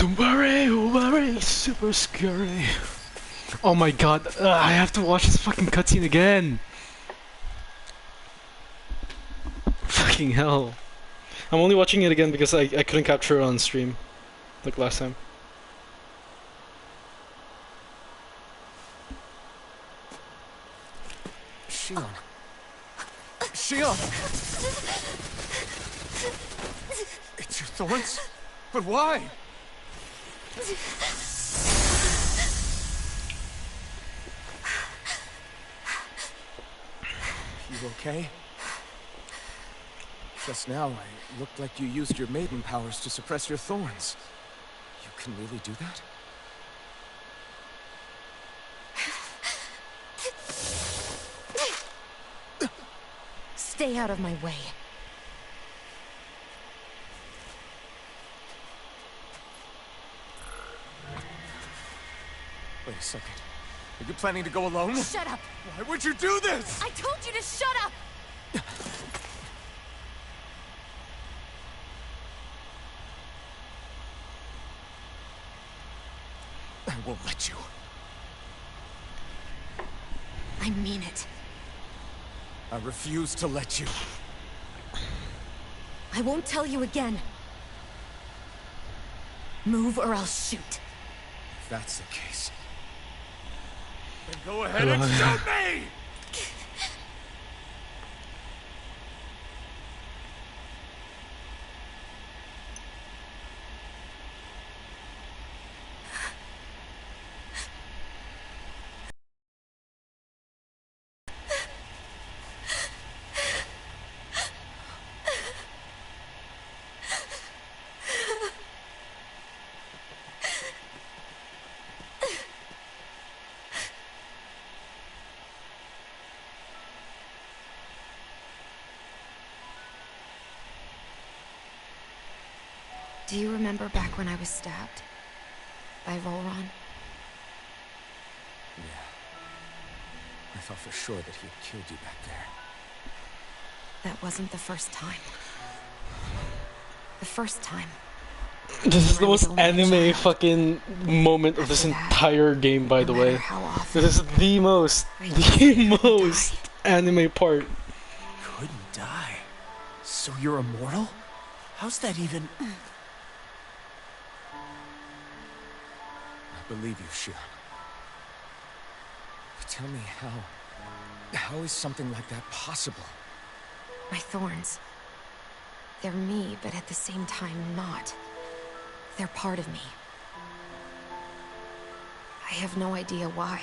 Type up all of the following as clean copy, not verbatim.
Don't worry, super scary. Oh my god, I have to watch this fucking cutscene again. Fucking hell. I'm only watching it again because I couldn't capture it on stream, like last time. Shion. Shion! It's your thorns? But why? You okay? Just now, it looked like you used your maiden powers to suppress your thorns. You can really do that? Stay out of my way. Wait a second. Are you planning to go alone? Shut up! Why would you do this? I told you to shut up! I won't let you. I mean it. I refuse to let you. I won't tell you again. Move or I'll shoot. If that's the case, then go ahead and shoot me! Do you remember back when I was stabbed? By Volron? Yeah. I thought for sure that he had killed you back there. That wasn't the first time. The first time. This is the most anime fucking moment of this entire game, by the way. This is the most anime part. Couldn't die? So you're immortal? How's that even... I believe you, Shion. But tell me how is something like that possible? My thorns. They're me, but at the same time not. They're part of me. I have no idea why.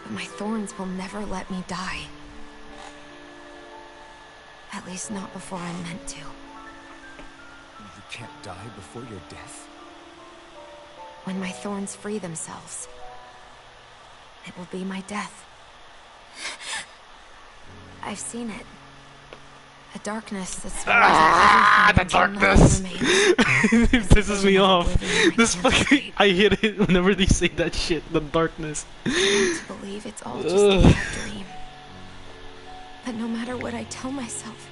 But my thorns will never let me die. At least not before I'm meant to. You can't die before your death? When my thorns free themselves, it will be my death. I've seen it. A darkness that's the darkness. It pisses me off. This fucking I hate it whenever they say that shit. The darkness. I want to believe it's all just a bad dream. But no matter what I tell myself,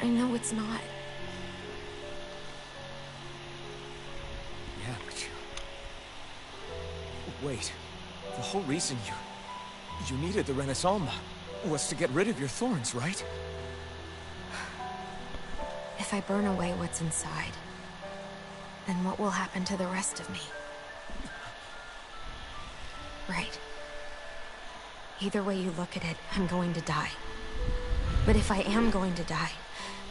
I know it's not. Yeah, but you... Wait. The whole reason you needed the Renaissance was to get rid of your thorns, right? If I burn away what's inside, then what will happen to the rest of me? Right. Either way you look at it, I'm going to die. But if I am going to die,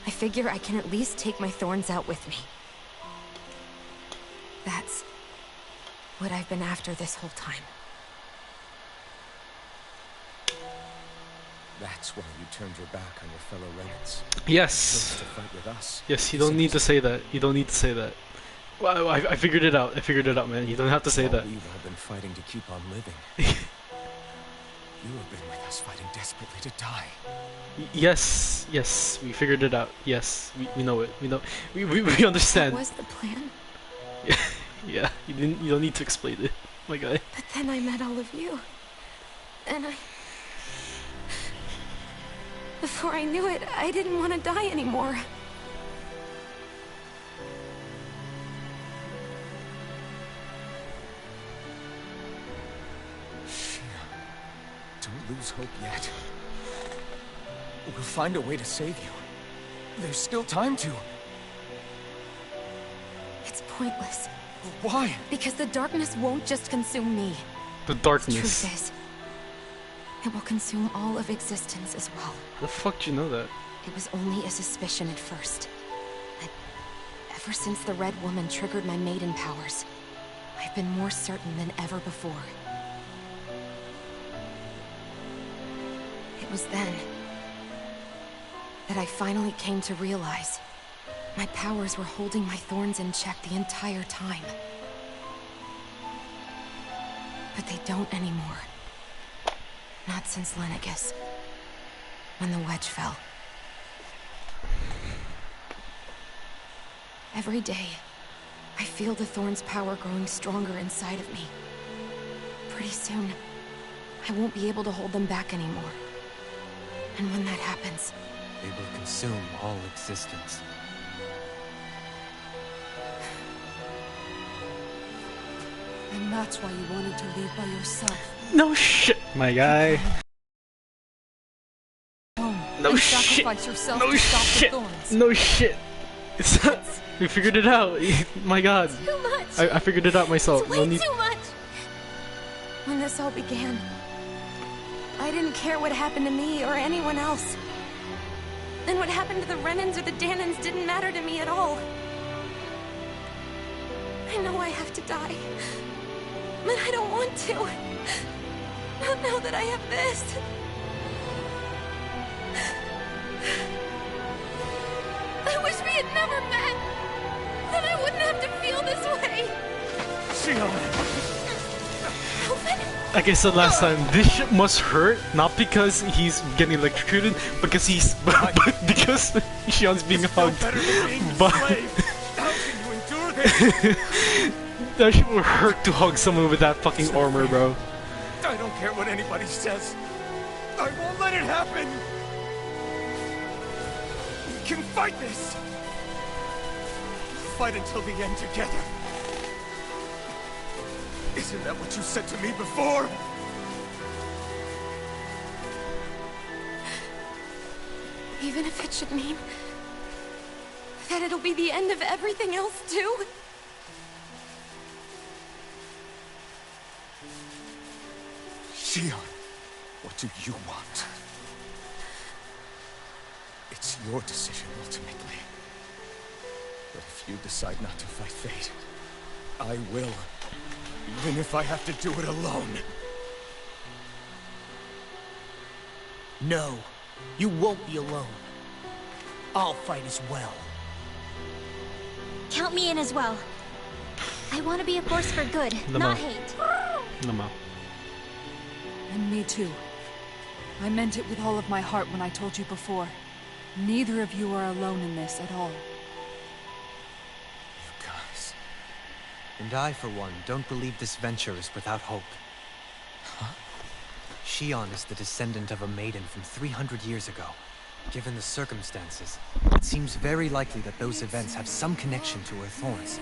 I figure I can at least take my thorns out with me. That's what I've been after this whole time. That's why you turned your back on your fellow Renans. Yes. To fight with us. Yes, you don't need to say that. You don't need to say that. Well, I figured it out. I figured it out, man. You don't have to say that. We've all been fighting to keep on living. You have been with us fighting desperately to die. Yes, yes, we figured it out. Yes, we know it. We know. We understand. What was the plan? Yeah, you don't need to explain it, my guy. But then I met all of you. And before I knew it, I didn't want to die anymore. Don't lose hope yet. We'll find a way to save you. There's still time to. It's pointless. Why? Because the darkness won't just consume me. The The darkness. truth is, it will consume all of existence as well. How the fuck do you know that? It was only a suspicion at first. But ever since the Red Woman triggered my maiden powers, I've been more certain than ever before. It was then that I finally came to realize my powers were holding my thorns in check the entire time. But they don't anymore. Not since Lenegis, when the wedge fell. Every day, I feel the thorn's power growing stronger inside of me. Pretty soon, I won't be able to hold them back anymore. And when that happens, They will consume all existence. And that's why you wanted to leave by yourself. No shit, my guy. No and shit. sacrifice yourself No to stop shit. the thorns. No shit. It's not. We figured it out. My god. too much! I figured it out myself. It's No way need. too much! When this all began, I didn't care what happened to me or anyone else. And what happened to the Renans or the Danans didn't matter to me at all. I know I have to die, but I don't want to. Not now that I have this. I wish we had never met. Then I wouldn't have to feel this way. Like I said last time, this shit must hurt, not because he's getting electrocuted, because he's because Shion's being hugged. But How can you endure this? that shit will hurt to hug someone with that fucking armor, bro. I don't care what anybody says. I won't let it happen. We can fight this. Fight until the end together. Isn't that what you said to me before? Even if it should mean that it'll be the end of everything else too. Shion, what do you want? It's your decision ultimately. But if you decide not to fight fate, I will. Even if I have to do it alone. No, you won't be alone. I'll fight as well. Count me in as well. I want to be a force for good, Lama. not hate. Nama. And me too. I meant it with all of my heart when I told you before. Neither of you are alone in this at all. You guys. And I, for one, don't believe this venture is without hope. Huh? Shion is the descendant of a maiden from 300 years ago. Given the circumstances, it seems very likely that those events have some connection to her thorns.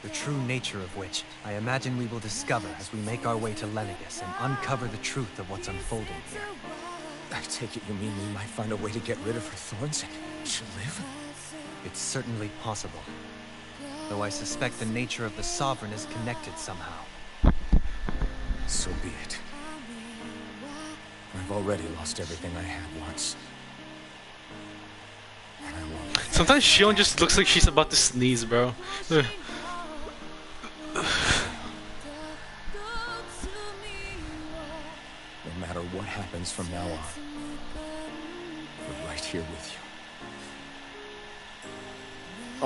The true nature of which, I imagine we will discover as we make our way to Lenegis and uncover the truth of what's unfolding here. I take it you mean we might find a way to get rid of her thorns and she'll live? It's certainly possible. Though I suspect the nature of the Sovereign is connected somehow. So be it. I've already lost everything I had once. And I won't. Sometimes Shion just looks like she's about to sneeze, bro. No matter what happens from now on, we're right here with you.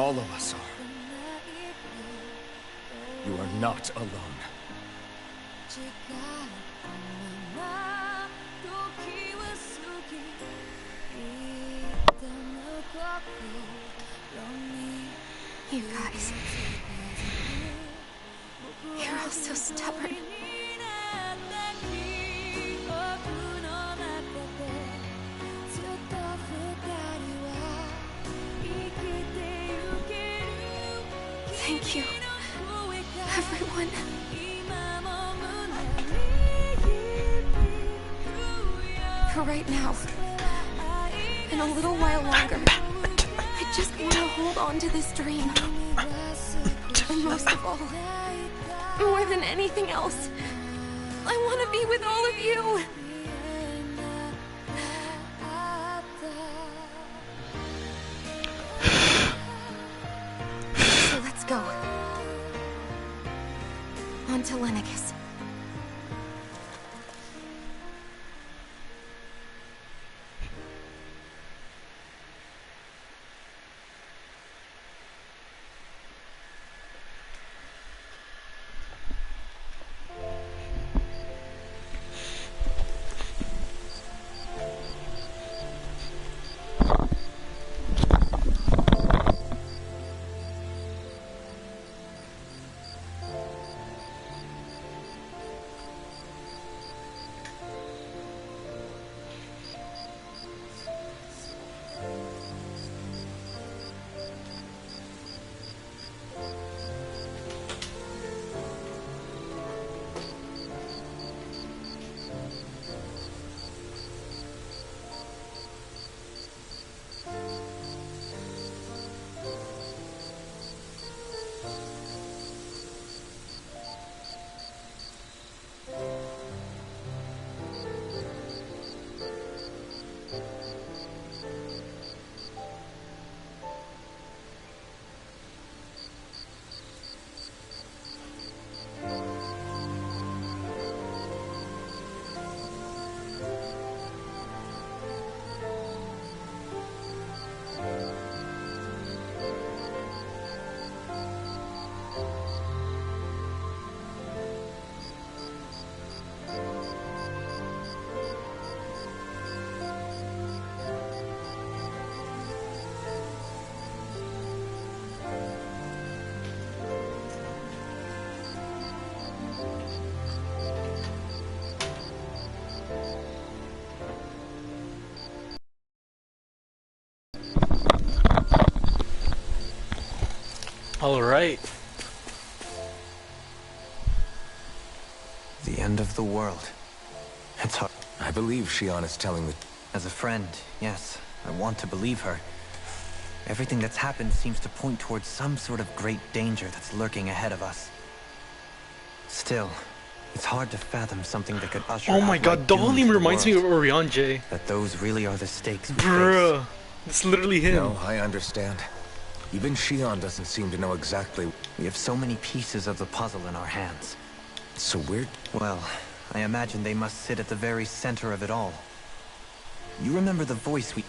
All of us are. You are not alone. You guys. You're all so stubborn. Thank you, everyone. For right now. And a little while longer. I just want to hold on to this dream. And most of all, more than anything else, I want to be with all of you. So let's go. On to Lenegis. All right. The end of the world. It's hard. I believe Shion is telling the... As a friend, yes, I want to believe her. Everything that's happened seems to point towards some sort of great danger that's lurking ahead of us. Still, it's hard to fathom something that could usher Oh my god, Dolim reminds me of Orionje. That those really are the stakes we Bruh. face. It's literally him. No, I understand. Even Shion doesn't seem to know exactly... We have so many pieces of the puzzle in our hands. So weird. Well, I imagine they must sit at the very center of it all. You remember the voice we...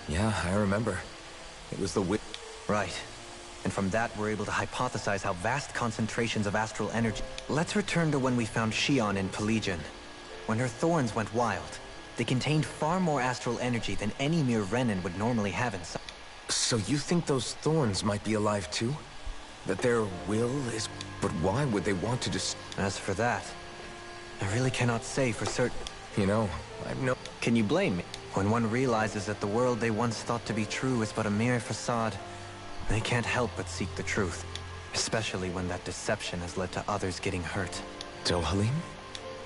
Yeah, I remember. It was the Right. And from that, we're able to hypothesize how vast concentrations of astral energy... Let's return to when we found Shion in Pelegion. When her thorns went wild, they contained far more astral energy than any mere Renin would normally have inside. So you think those thorns might be alive too? That their will is... But why would they want to just... As for that, I really cannot say for certain. You know, I've no... Can you blame me? When one realizes that the world they once thought to be true is but a mere facade, they can't help but seek the truth. Especially when that deception has led to others getting hurt. Dohalim?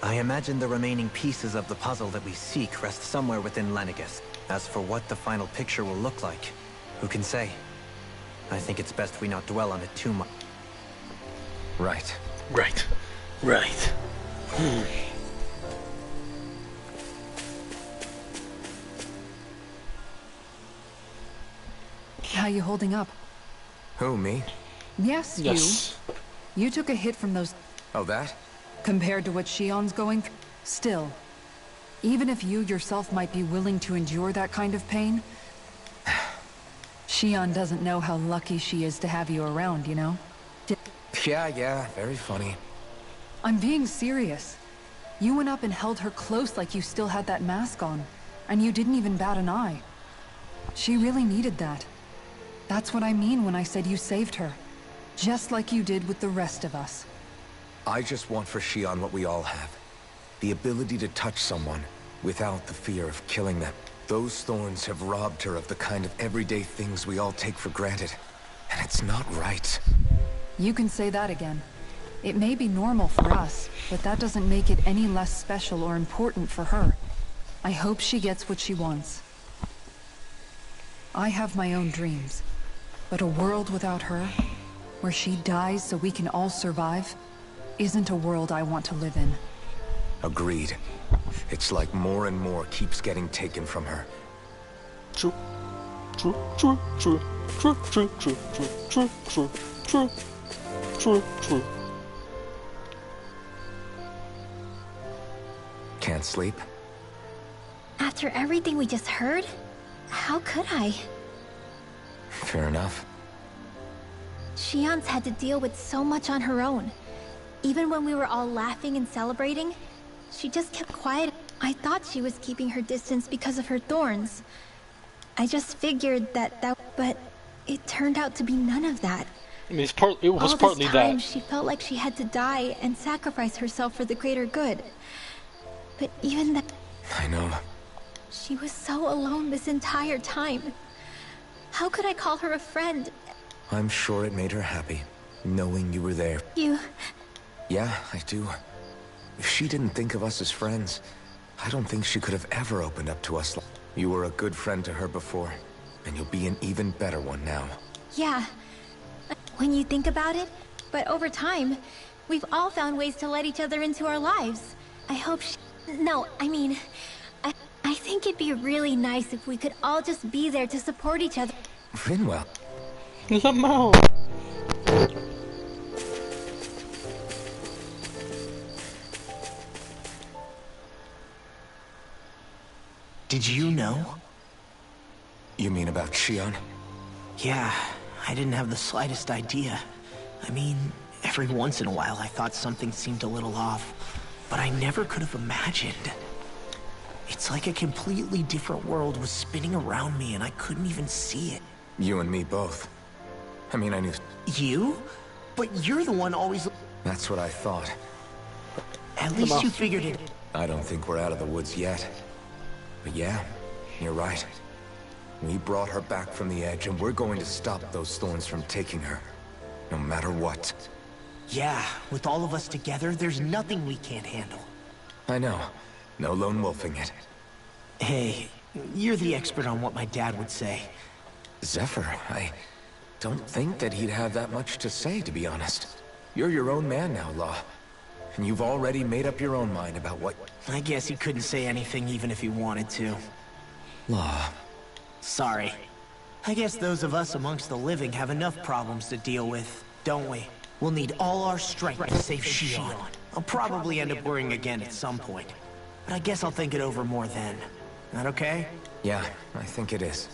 I imagine the remaining pieces of the puzzle that we seek rest somewhere within Lenegis. As for what the final picture will look like, who can say? I think it's best we not dwell on it too much. Right. Right. Right. How you holding up? Who, me? Yes, Yes. you. You took a hit from those... Oh, that? Compared to what Shion's going through. Still, even if you yourself might be willing to endure that kind of pain, Shion doesn't know how lucky she is to have you around, you know? Yeah, very funny. I'm being serious. You went up and held her close like you still had that mask on, and you didn't even bat an eye. She really needed that. That's what I mean when I said you saved her. Just like you did with the rest of us. I just want for Shion what we all have. The ability to touch someone without the fear of killing them. Those thorns have robbed her of the kind of everyday things we all take for granted. And it's not right. You can say that again. It may be normal for us, but that doesn't make it any less special or important for her. I hope she gets what she wants. I have my own dreams, but a world without her, where she dies so we can all survive, isn't a world I want to live in. Agreed. It's like more and more keeps getting taken from her. True. True, true, true, true, true, true, true, true, true, true, true. Can't sleep? After everything we just heard, how could I? Fair enough. Shion's had to deal with so much on her own. Even when we were all laughing and celebrating, she just kept quiet. I thought she was keeping her distance because of her thorns. I just figured but it turned out to be none of that. I mean, it was all partly this time, that. she felt like she had to die and sacrifice herself for the greater good. But even that, I know. she was so alone this entire time. How could I call her a friend? I'm sure it made her happy, knowing you were there. You... Yeah, I do. If she didn't think of us as friends, I don't think she could have ever opened up to us. You were a good friend to her before, and you'll be an even better one now. Yeah. When you think about it, but over time, we've all found ways to let each other into our lives. I hope she... No, I mean... I think it'd be really nice if we could all just be there to support each other. Rinwell. Lamau. Did you know? You mean about Shion? Yeah, I didn't have the slightest idea. I mean, every once in a while I thought something seemed a little off, but I never could have imagined. It's like a completely different world was spinning around me and I couldn't even see it. You and me both. I mean, I knew... You? But you're the one always... That's what I thought. At least you figured it... I don't think we're out of the woods yet. But yeah, you're right. We brought her back from the edge, and we're going to stop those thorns from taking her. No matter what. Yeah, with all of us together, there's nothing we can't handle. I know. No lone wolfing it. Hey, you're the expert on what my dad would say. Zephyr, I don't think that he'd have that much to say, to be honest. You're your own man now, Law. And you've already made up your own mind about what... I guess he couldn't say anything even if he wanted to. Law. Sorry. I guess those of us amongst the living have enough problems to deal with, don't we? We'll need all our strength to save Shion. I'll probably end up worrying again at some point. But I guess I'll think it over more then. That okay? Yeah, I think it is.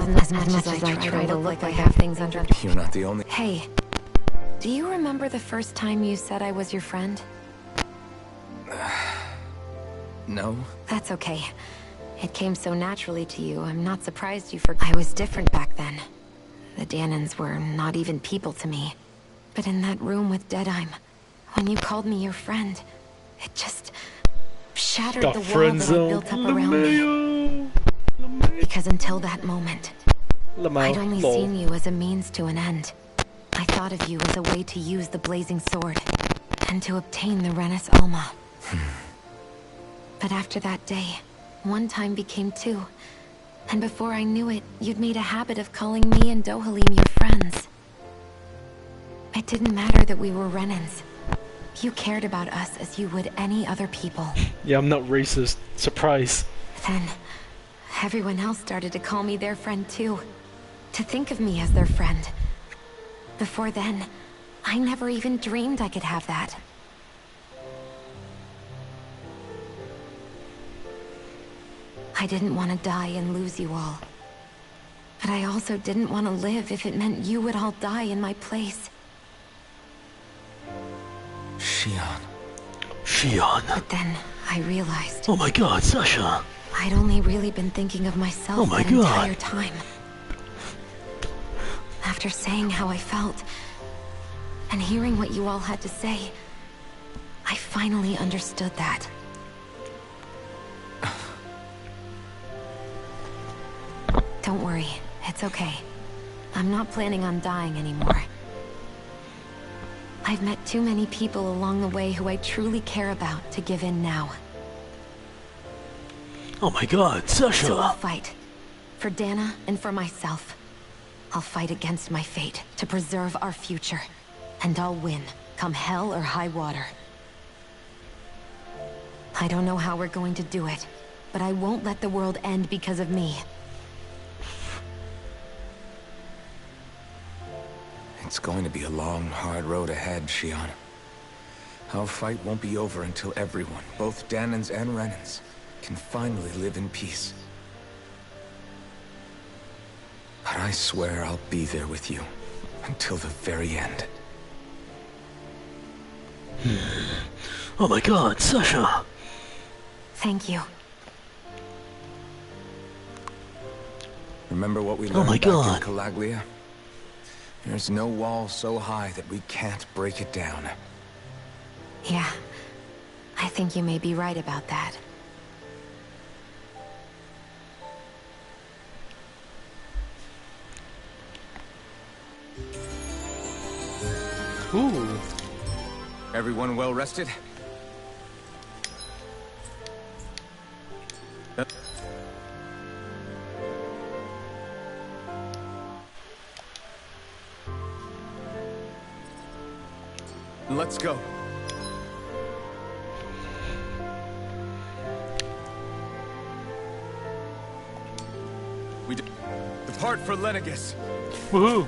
as much as I try to look like I have things under. You're not the only... Hey, do you remember the first time you said I was your friend? No? That's okay. It came so naturally to you, I'm not surprised you forgot. I was different back then. The Danans were not even people to me. But in that room with Deadheim, when you called me your friend, it just shattered the wall that I built up around me. Because until that moment, I'd only seen you as a means to an end. I thought of you as a way to use the blazing sword, and to obtain the Renis Alma. But after that day, one time became two. And before I knew it, you'd made a habit of calling me and Dohalim your friends. It didn't matter that we were Renans. You cared about us as you would any other people. Yeah, I'm not racist. Surprise. Then, everyone else started to call me their friend too. To think of me as their friend. Before then, I never even dreamed I could have that. I didn't want to die and lose you all. But I also didn't want to live if it meant you would all die in my place. Shion. But then, I realized... Oh my god, Sasha! I'd only really been thinking of myself that entire time. After saying how I felt, and hearing what you all had to say, I finally understood that. Don't worry, it's okay. I'm not planning on dying anymore. I've met too many people along the way who I truly care about to give in now. Oh my god, Sasha! So I'll fight. For Dana and for myself. I'll fight against my fate to preserve our future. And I'll win, come hell or high water. I don't know how we're going to do it, but I won't let the world end because of me. It's going to be a long, hard road ahead, Shion. Our fight won't be over until everyone, both Danans and Renans, can finally live in peace. But I swear I'll be there with you until the very end. Oh my god, Sasha! Thank you. Remember what we learned back in Calaglia? There's no wall so high that we can't break it down. Yeah, I think you may be right about that. Ooh. Everyone well rested? Let's go. We depart for Lenegus. Woohoo!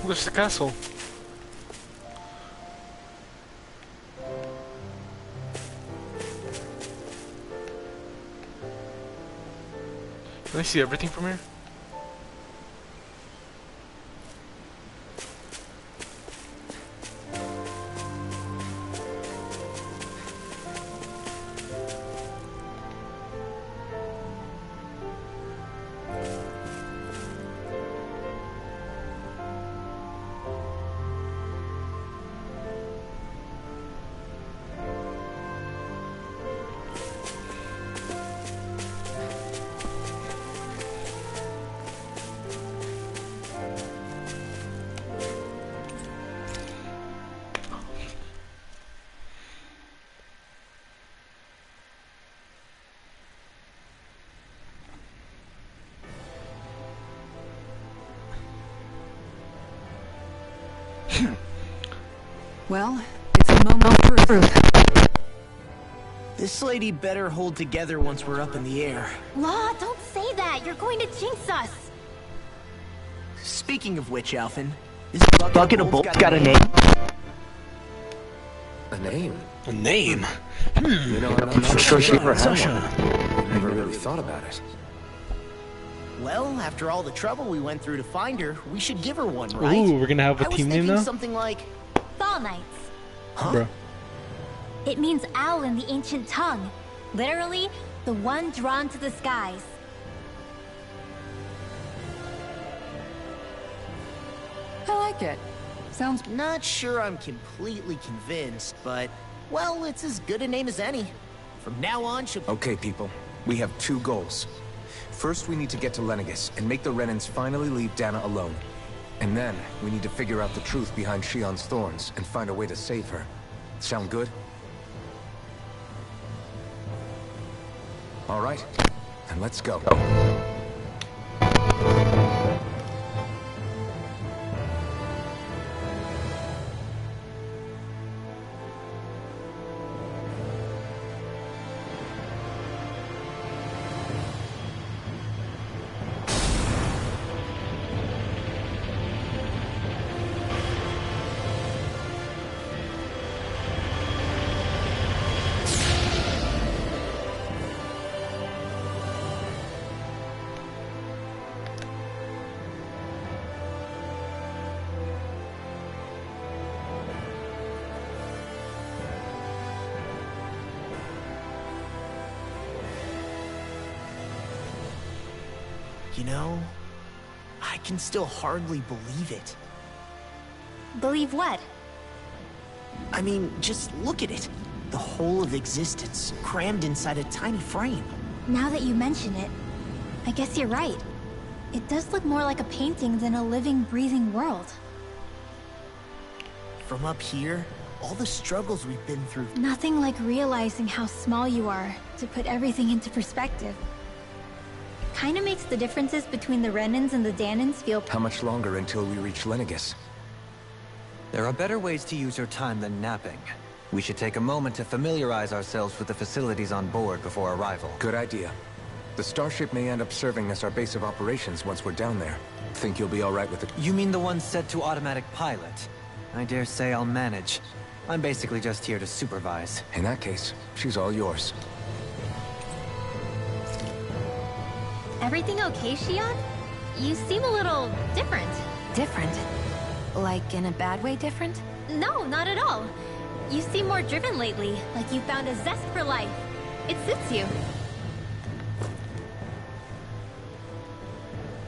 there's the castle. Can I see everything from here? Well, it's a moment of truth. This lady better hold together once we're up in the air. Law, don't say that. You're going to jinx us. Speaking of which, Alphen, this bucket of bolts got a name? A name? A name? You know, I'm not sure she ever had one. I never really thought about it. Well, after all the trouble we went through to find her, we should give her one, right? Ooh, we're gonna have a I was team name thinking now? something like... Fall Knights. Huh? Bro. It means owl in the ancient tongue. Literally, the one drawn to the skies. I like it. Sounds... Not sure I'm completely convinced, but... Well, it's as good a name as any. From now on, she'll... Okay, people. We have two goals. First, we need to get to Lenegis and make the Renans finally leave Dana alone. And then, we need to figure out the truth behind Shion's thorns and find a way to save her. Sound good? All right, then let's go. You know, I can still hardly believe it. Believe what? I mean, just look at it. The whole of existence, crammed inside a tiny frame. Now that you mention it, I guess you're right. It does look more like a painting than a living, breathing world. From up here, all the struggles we've been through. Nothing like realizing how small you are to put everything into perspective. Kinda makes the differences between the Renans and the Danans feel... How much longer until we reach Lenegis? There are better ways to use your time than napping. We should take a moment to familiarize ourselves with the facilities on board before arrival. Good idea. The starship may end up serving as our base of operations once we're down there. Think you'll be all right with it? You mean the one set to automatic pilot? I dare say I'll manage. I'm basically just here to supervise. In that case, she's all yours. Everything okay, Shion? You seem a little different. Different? Like in a bad way different? No, not at all. You seem more driven lately, like you found a zest for life. It suits you.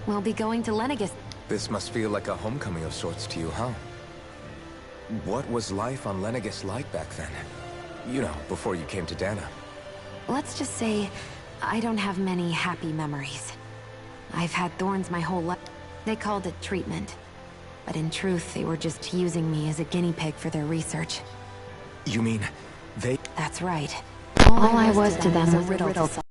We'll be going to Lenegis. This must feel like a homecoming of sorts to you, huh? What was life on Lenegis like back then? You know, before you came to Dana. Let's just say, I don't have many happy memories. I've had thorns my whole life. They called it treatment. But in truth, they were just using me as a guinea pig for their research. You mean, they... That's right. All I was to them was a riddle to solve.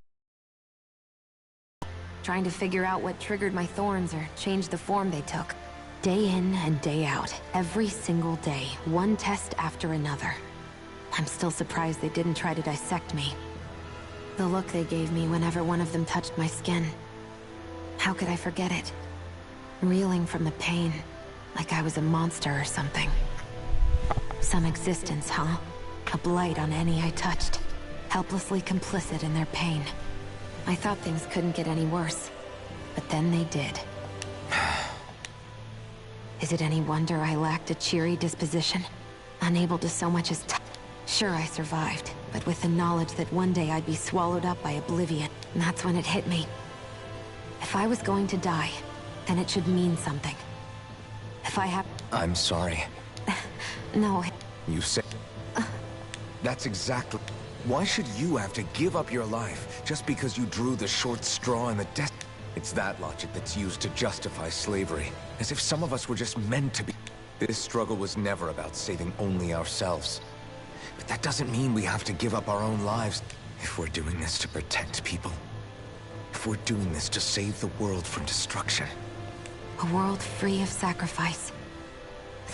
Trying to figure out what triggered my thorns or changed the form they took. Day in and day out, every single day, one test after another. I'm still surprised they didn't try to dissect me. The look they gave me whenever one of them touched my skin. How could I forget it? Reeling from the pain, Like I was a monster or something. Some existence, huh? A blight on any I touched. Helplessly complicit in their pain. I thought things couldn't get any worse. But then they did. Is it any wonder I lacked a cheery disposition? Unable to so much as Sure, I survived, but with the knowledge that one day I'd be swallowed up by oblivion. And that's when it hit me. If I was going to die, then it should mean something. If I have... I'm sorry. No. You say... That's exactly... Why should you have to give up your life just because you drew the short straw in the death? It's that logic that's used to justify slavery. As if some of us were just meant to be... This struggle was never about saving only ourselves. But that doesn't mean we have to give up our own lives. If we're doing this to protect people. If we're doing this to save the world from destruction. A world free of sacrifice.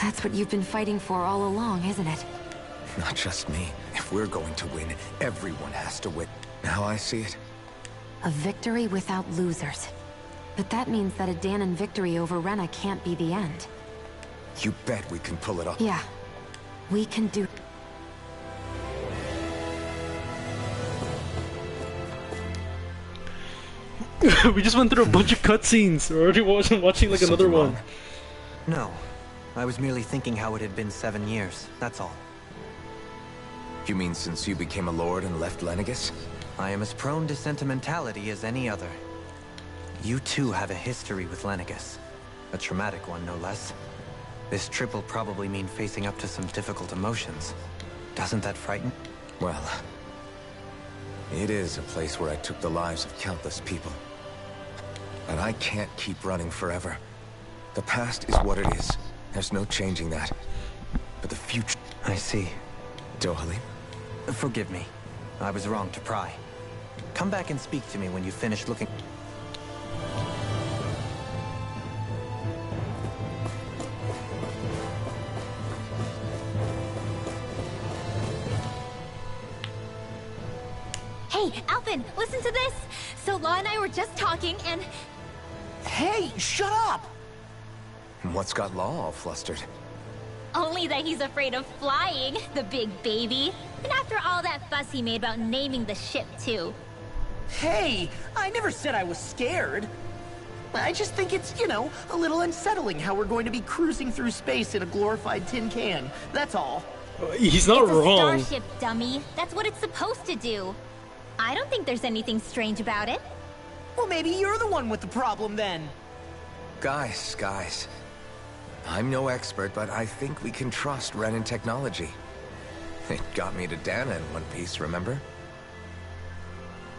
That's what you've been fighting for all along, isn't it? Not just me. If we're going to win, everyone has to win. How I see it. A victory without losers. But that means that a Danon victory over Rena can't be the end. You bet we can pull it off. Yeah. We can do... We just went through a bunch of cutscenes. We're already watching like another one. No. I was merely thinking how it had been 7 years, that's all. You mean since you became a lord and left Lenegis? I am as prone to sentimentality as any other. You too have a history with Lenegis. A traumatic one, no less. This trip will probably mean facing up to some difficult emotions. Doesn't that frighten? Well, it is a place where I took the lives of countless people. But I can't keep running forever. The past is what it is. There's no changing that. But the future... I see. Dohalim? Forgive me. I was wrong to pry. Come back and speak to me when you finish looking... Hey, Alphen, listen to this! So Law and I were just talking and... Hey, shut up! What's got Law all flustered? Only that he's afraid of flying, the big baby. And after all that fuss he made about naming the ship, too. Hey, I never said I was scared. I just think it's, you know, a little unsettling how we're going to be cruising through space in a glorified tin can. That's all. He's not wrong. It's a starship, dummy. That's what it's supposed to do. I don't think there's anything strange about it. Well, maybe you're the one with the problem then. Guys. I'm no expert, but I think we can trust Renan technology. It got me to Dana in one piece, remember?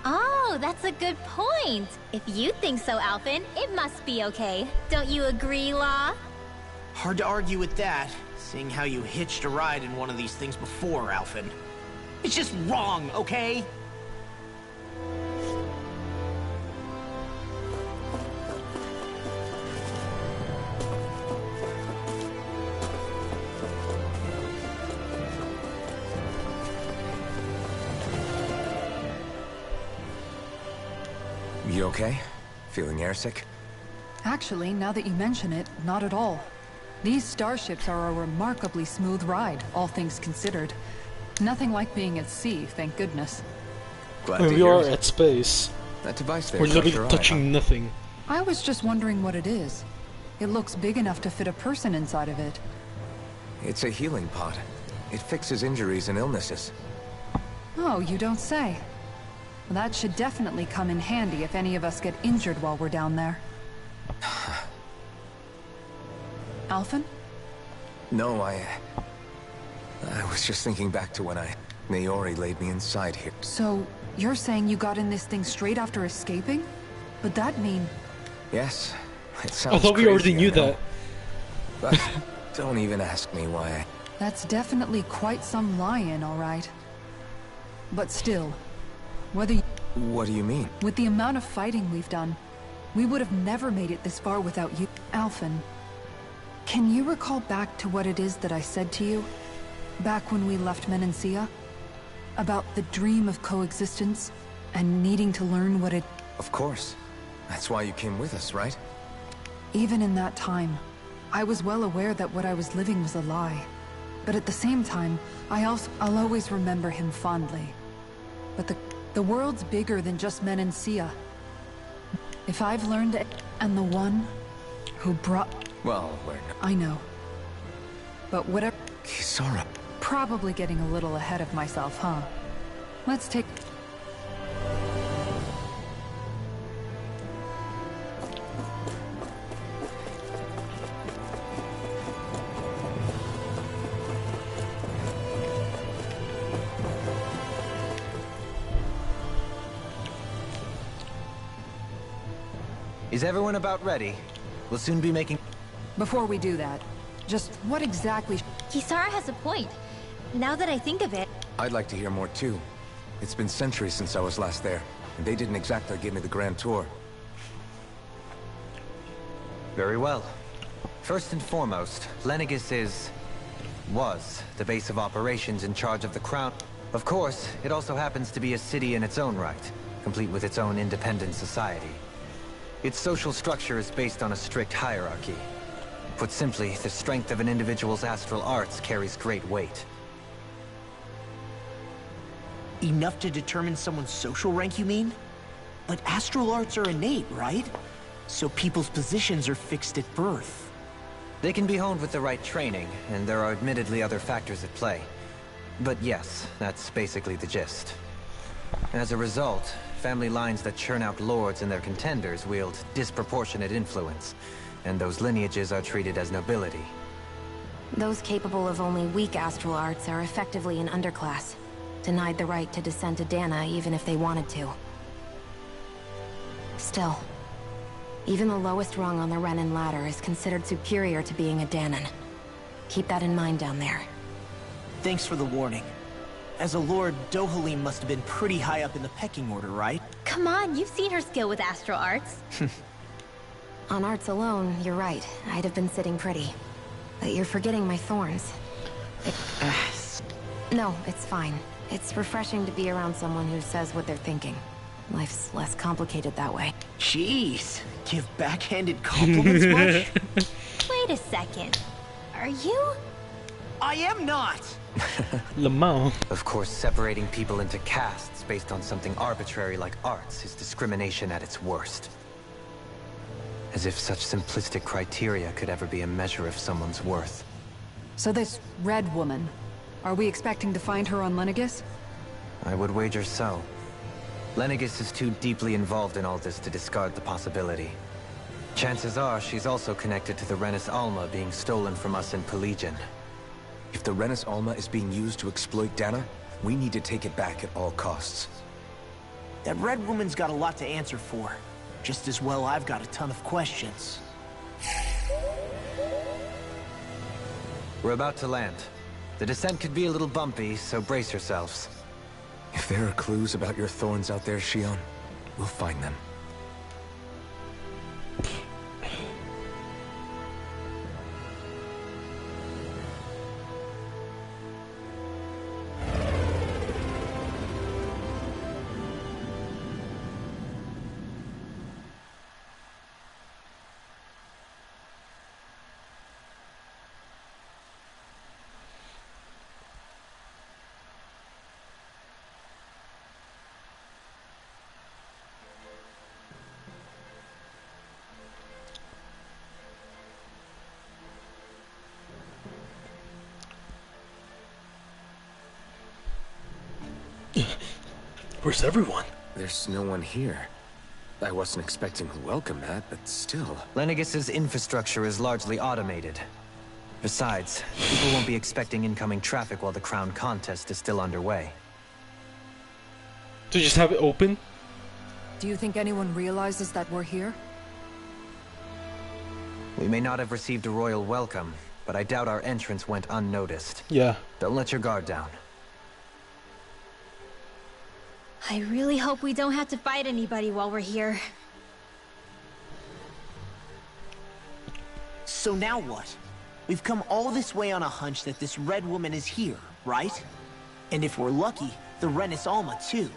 Oh, that's a good point. If you think so, Alphen, it must be okay. Don't you agree, Law? Hard to argue with that, seeing how you hitched a ride in one of these things before, Alphen. It's just wrong, okay? You okay? Feeling airsick? Actually, now that you mention it, not at all. These starships are a remarkably smooth ride, all things considered. Nothing like being at sea, thank goodness. Glad When to we hear are it. at space, That device there we're caught literally your eye, touching nothing. I was just wondering what it is. It looks big enough to fit a person inside of it. huh? It's a healing pod. It fixes injuries and illnesses. Oh, you don't say. Well, that should definitely come in handy if any of us get injured while we're down there. Alphen? No, I was just thinking back to when Naori laid me inside here. So, you're saying you got in this thing straight after escaping? Would that mean... Yes, it sounds I thought we crazy, already knew I know. that. But don't even ask me why That's definitely quite some lie-in, all right. But still, whether What do you mean? with the amount of fighting we've done, we would have never made it this far without you. Alphen, can you recall back to what it is that I said to you? Back when we left Menancia? About the dream of coexistence, and needing to learn what it... Of course. That's why you came with us, right? Even in that time, I was well aware that what I was living was a lie. But at the same time, I'll always remember him fondly. But the world's bigger than just men and Sia. If I've learned it, and the one who brought... Well, we're not... I know. But whatever... Kisara. Probably getting a little ahead of myself, huh? Let's take... Is everyone about ready? We'll soon be making... Before we do that, just what exactly... Kisara has a point. Now that I think of it... I'd like to hear more too. It's been centuries since I was last there, and they didn't exactly give me the grand tour. Very well. First and foremost, Lenegis was the base of operations in charge of the crown. Of course, it also happens to be a city in its own right, complete with its own independent society. Its social structure is based on a strict hierarchy. Put simply, the strength of an individual's astral arts carries great weight. Enough to determine someone's social rank, you mean? But astral arts are innate, right? So people's positions are fixed at birth. They can be honed with the right training, and there are admittedly other factors at play. But yes, that's basically the gist. As a result, family lines that churn out lords and their contenders wield disproportionate influence, and those lineages are treated as nobility. Those capable of only weak astral arts are effectively an underclass, denied the right to descend to Dana even if they wanted to. Still, even the lowest rung on the Renin ladder is considered superior to being a Danan. Keep that in mind down there. Thanks for the warning. As a lord, Dohalim must have been pretty high up in the pecking order, right? Come on, you've seen her skill with astral arts. On arts alone, you're right. I'd have been sitting pretty. But you're forgetting my thorns. No, it's fine. It's refreshing to be around someone who says what they're thinking. Life's less complicated that way. Jeez, give backhanded compliments much? Wait a second. Are you? I am not! Lamau. Of course, separating people into castes based on something arbitrary like arts is discrimination at its worst. As if such simplistic criteria could ever be a measure of someone's worth. So this red woman, are we expecting to find her on Lenegis? I would wager so. Lenegis is too deeply involved in all this to discard the possibility. Chances are she's also connected to the Renis Alma being stolen from us in Pelegion. If the Renis Alma is being used to exploit Dana, we need to take it back at all costs. That red woman's got a lot to answer for. Just as well I've got a ton of questions. We're about to land. The descent could be a little bumpy, so brace yourselves. If there are clues about your thorns out there, Shion, we'll find them. Where's everyone? There's no one here. I wasn't expecting to welcome that, but still. Lenegis's infrastructure is largely automated. Besides, people won't be expecting incoming traffic while the crown contest is still underway. To just have it open? Do you think anyone realizes that we're here? We may not have received a royal welcome, but I doubt our entrance went unnoticed. Yeah. Don't let your guard down. I really hope we don't have to fight anybody while we're here. So now what? We've come all this way on a hunch that this red woman is here, right? And if we're lucky, the Renis Alma too.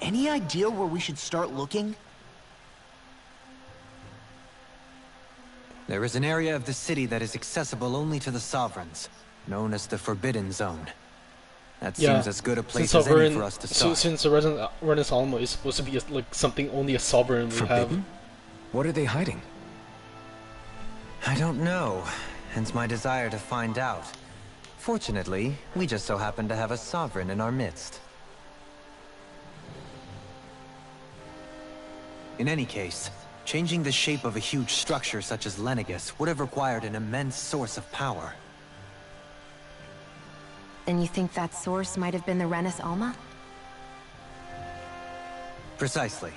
Any idea where we should start looking? There is an area of the city that is accessible only to the Sovereigns, known as the Forbidden Zone. That seems as good a place as any for us to start. Since the Renaissance Alma is supposed to be like something only a Sovereign would have. What are they hiding? I don't know, hence my desire to find out. Fortunately, we just so happen to have a Sovereign in our midst. In any case, changing the shape of a huge structure such as Lenegis would have required an immense source of power. And you think that source might have been the Renis Alma? Precisely.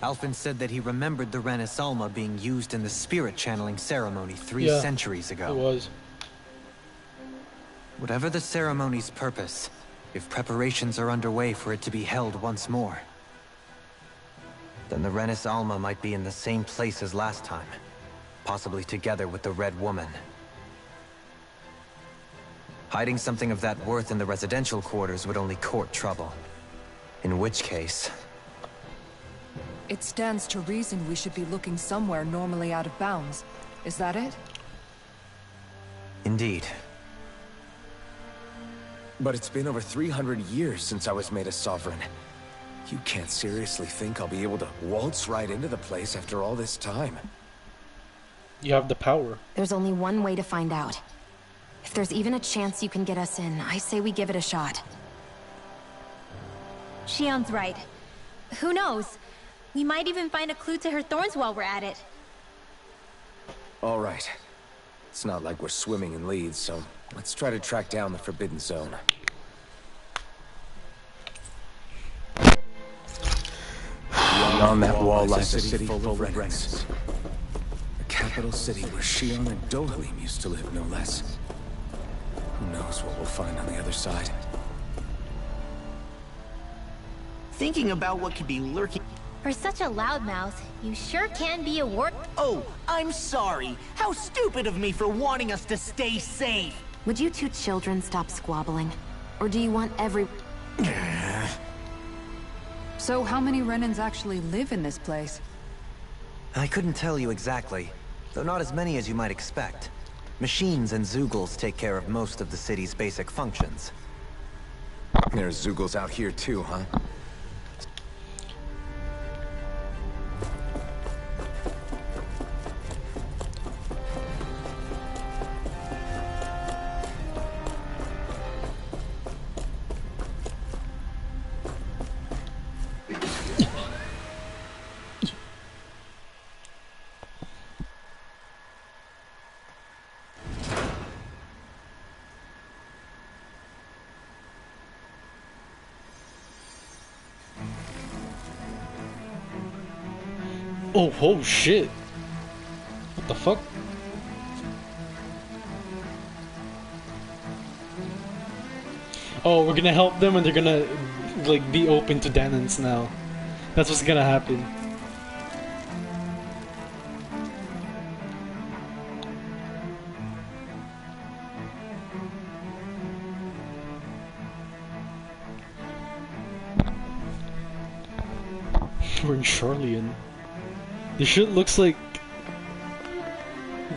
Alphen said that he remembered the Renis Alma being used in the spirit channeling ceremony 3 centuries ago. It was. Whatever the ceremony's purpose, if preparations are underway for it to be held once more, then the Renis Alma might be in the same place as last time, possibly together with the Red Woman. Hiding something of that worth in the residential quarters would only court trouble. In which case... It stands to reason we should be looking somewhere normally out of bounds. Is that it? Indeed. But it's been over 300 years since I was made a Sovereign. You can't seriously think I'll be able to waltz right into the place after all this time. You have the power. There's only one way to find out. If there's even a chance you can get us in, I say we give it a shot. Shion's right. Who knows? We might even find a clue to her thorns while we're at it. All right. It's not like we're swimming in leads, so let's try to track down the Forbidden Zone. Beyond that wall lies a city full of Renans. The capital city where Shion and Dohalim used to live, no less. Who knows what we'll find on the other side? Thinking about what could be lurking... For such a loudmouth, you sure can be a work... Oh, I'm sorry. How stupid of me for wanting us to stay safe. Would you two children stop squabbling? Or do you want every... So how many Renans actually live in this place? I couldn't tell you exactly, though not as many as you might expect. Machines and Zeugles take care of most of the city's basic functions. There's Zeugles out here too, huh? Oh shit. What the fuck? Oh, we're gonna help them and they're gonna like be open to Danans now. That's what's gonna happen. We're in Charlian. This shit looks like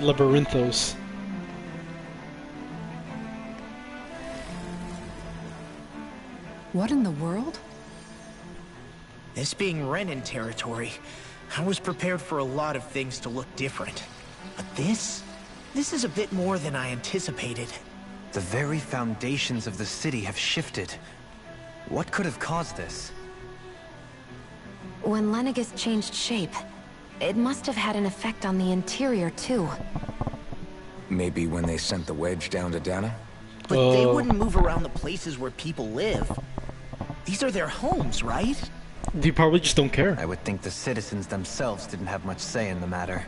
Labyrinthos. What in the world? This being Renan territory, I was prepared for a lot of things to look different. But this is a bit more than I anticipated. The very foundations of the city have shifted. What could have caused this? When Lenegis changed shape, it must have had an effect on the interior, too. Maybe when they sent the wedge down to Dana? But they wouldn't move around the places where people live. These are their homes, right? They probably just don't care. I would think the citizens themselves didn't have much say in the matter.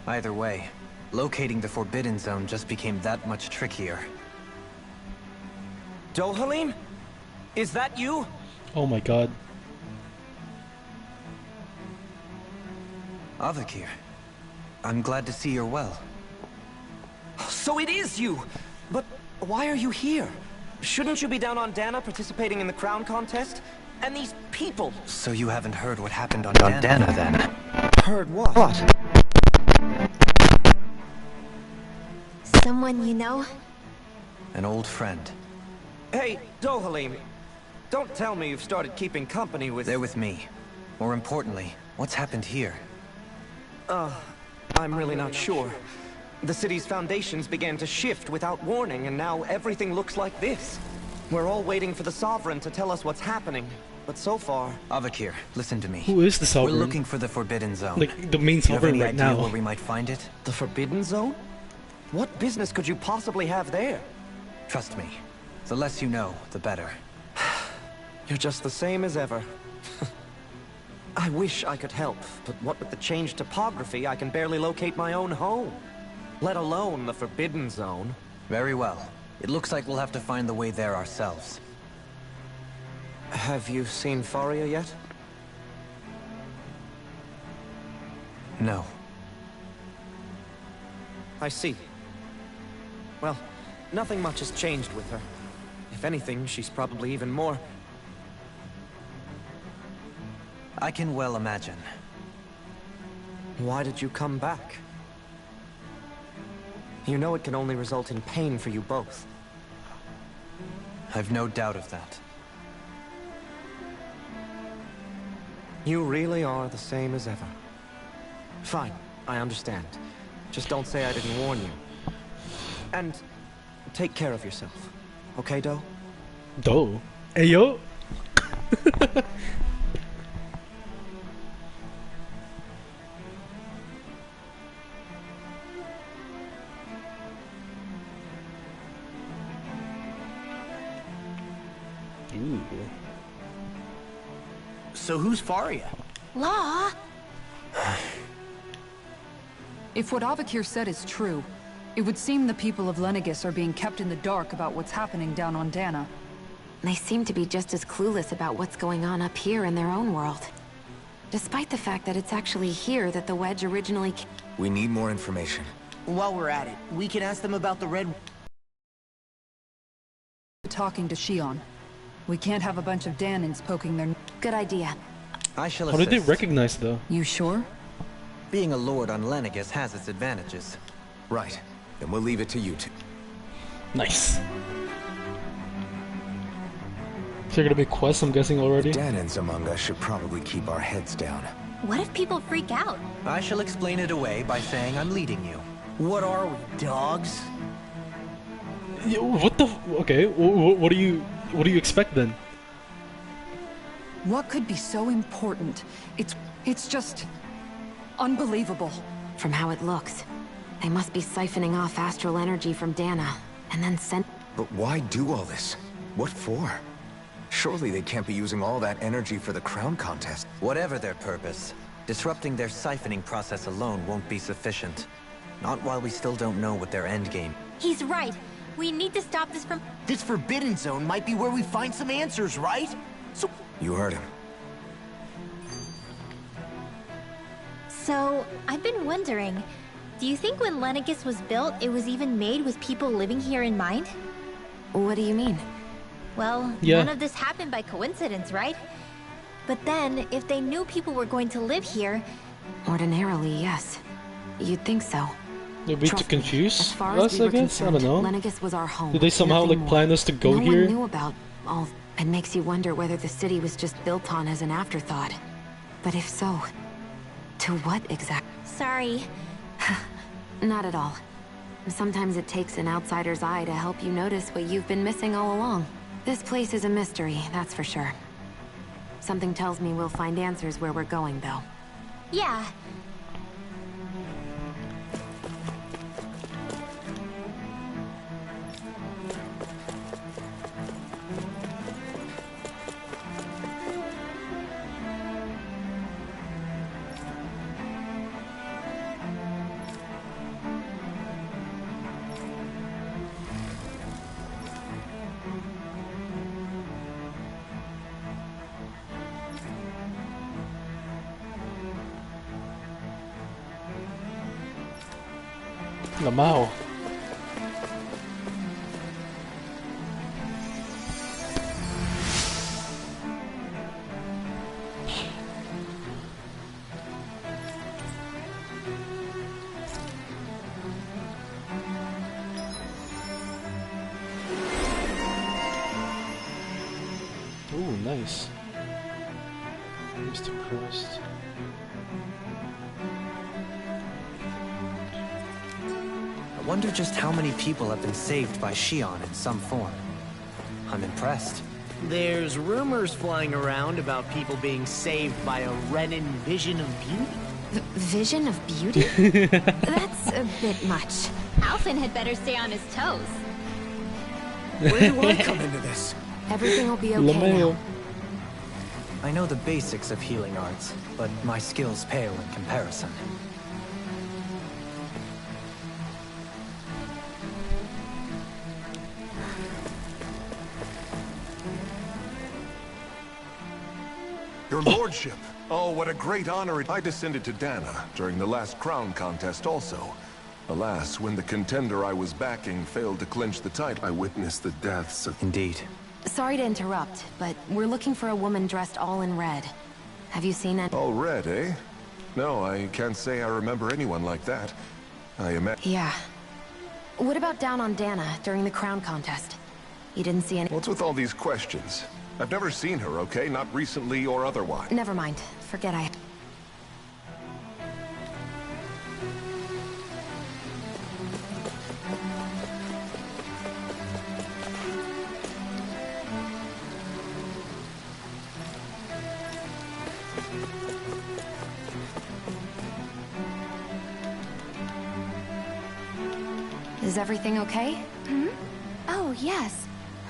Either way, locating the Forbidden Zone just became that much trickier. Dohalim? Is that you? Oh my god. Avakir, I'm glad to see you're well. So it is you! But why are you here? Shouldn't you be down on Dana participating in the crown contest? And these people... So you haven't heard what happened on Dana then? Heard what? Someone you know? An old friend. Hey, Dohalim, don't tell me you've started keeping company with... They're with me. More importantly, what's happened here? I'm really not sure. The city's foundations began to shift without warning, and now everything looks like this. We're all waiting for the Sovereign to tell us what's happening, but so far... Avakir, listen to me. Who is the Sovereign? We're looking for the Forbidden Zone. Like, the main Do you have Sovereign any right idea now. where we might find it? The Forbidden Zone? What business could you possibly have there? Trust me. The less you know, the better. You're just the same as ever. I wish I could help, but what with the changed topography, I can barely locate my own home. Let alone the Forbidden Zone. Very well. It looks like we'll have to find the way there ourselves. Have you seen Faria yet? No. I see. Well, nothing much has changed with her. If anything, she's probably even more... I can well imagine. Why did you come back? You know it can only result in pain for you both. I've no doubt of that. You really are the same as ever. Fine, I understand. Just don't say I didn't warn you. And take care of yourself. Okay, Do? Do? Hey, yo! Ooh. So who's Faria? Law? If what Avakir said is true, it would seem the people of Lenegis are being kept in the dark about what's happening down on Dana. They seem to be just as clueless about what's going on up here in their own world. Despite the fact that it's actually here that the Wedge originally... We need more information. While we're at it, we can ask them about the red... Talking to Shion. We can't have a bunch of Danins poking their... Good idea. I shall How assist. did they recognize, though? You sure? Being a lord on Lenegis has its advantages. Right. Then we'll leave it to you two. Nice. So you're gonna be quests, I'm guessing, already? Danins among us should probably keep our heads down. What if people freak out? I shall explain it away by saying I'm leading you. What are we, dogs? What the... Okay, what do you expect, then? What could be so important? It's just... unbelievable. From how it looks, they must be siphoning off astral energy from Dana, and then send... But why do all this? What for? Surely they can't be using all that energy for the crown contest. Whatever their purpose, disrupting their siphoning process alone won't be sufficient. Not while we still don't know what their endgame... He's right. We need to stop this from... This Forbidden Zone might be where we find some answers, right? So... You heard him. So, I've been wondering, do you think when Lenegis was built, it was even made with people living here in mind? What do you mean? Well, Yeah. none of this happened by coincidence, right? But then, if they knew people were going to live here... Ordinarily, yes. You'd think so. They'd be to Trust me, confuse as far as us, we I were guess? I don't concerned, know. Lenegis was our home. Did they somehow, nothing like, plan more. us to go no here? one knew about all... It makes you wonder whether the city was just built on as an afterthought. But if so, to what exact... Sorry. Not at all. Sometimes it takes an outsider's eye to help you notice what you've been missing all along. This place is a mystery, that's for sure. Something tells me we'll find answers where we're going, though. Yeah. Lamau. nice. Mr. Crust. I wonder just how many people have been saved by Shion in some form. I'm impressed. There's rumors flying around about people being saved by a Renin vision of beauty. Vision of beauty? That's a bit much. Alphen had better stay on his toes. Where do I come into this? Everything will be okay now. I know the basics of healing arts, but my skills pale in comparison. Your lordship! Oh, what a great honor! I descended to Dana during the last crown contest also. Alas, when the contender I was backing failed to clinch the title, I witnessed the deaths of... Indeed. Sorry to interrupt, but we're looking for a woman dressed all in red. Have you seen it? All red, eh? No, I can't say I remember anyone like that. I imagine... Yeah. What about down on Dana during the crown contest? You didn't see any... What's with all these questions? I've never seen her, okay? Not recently or otherwise. Never mind. Forget I... Is everything okay? Hmm? Oh, yes.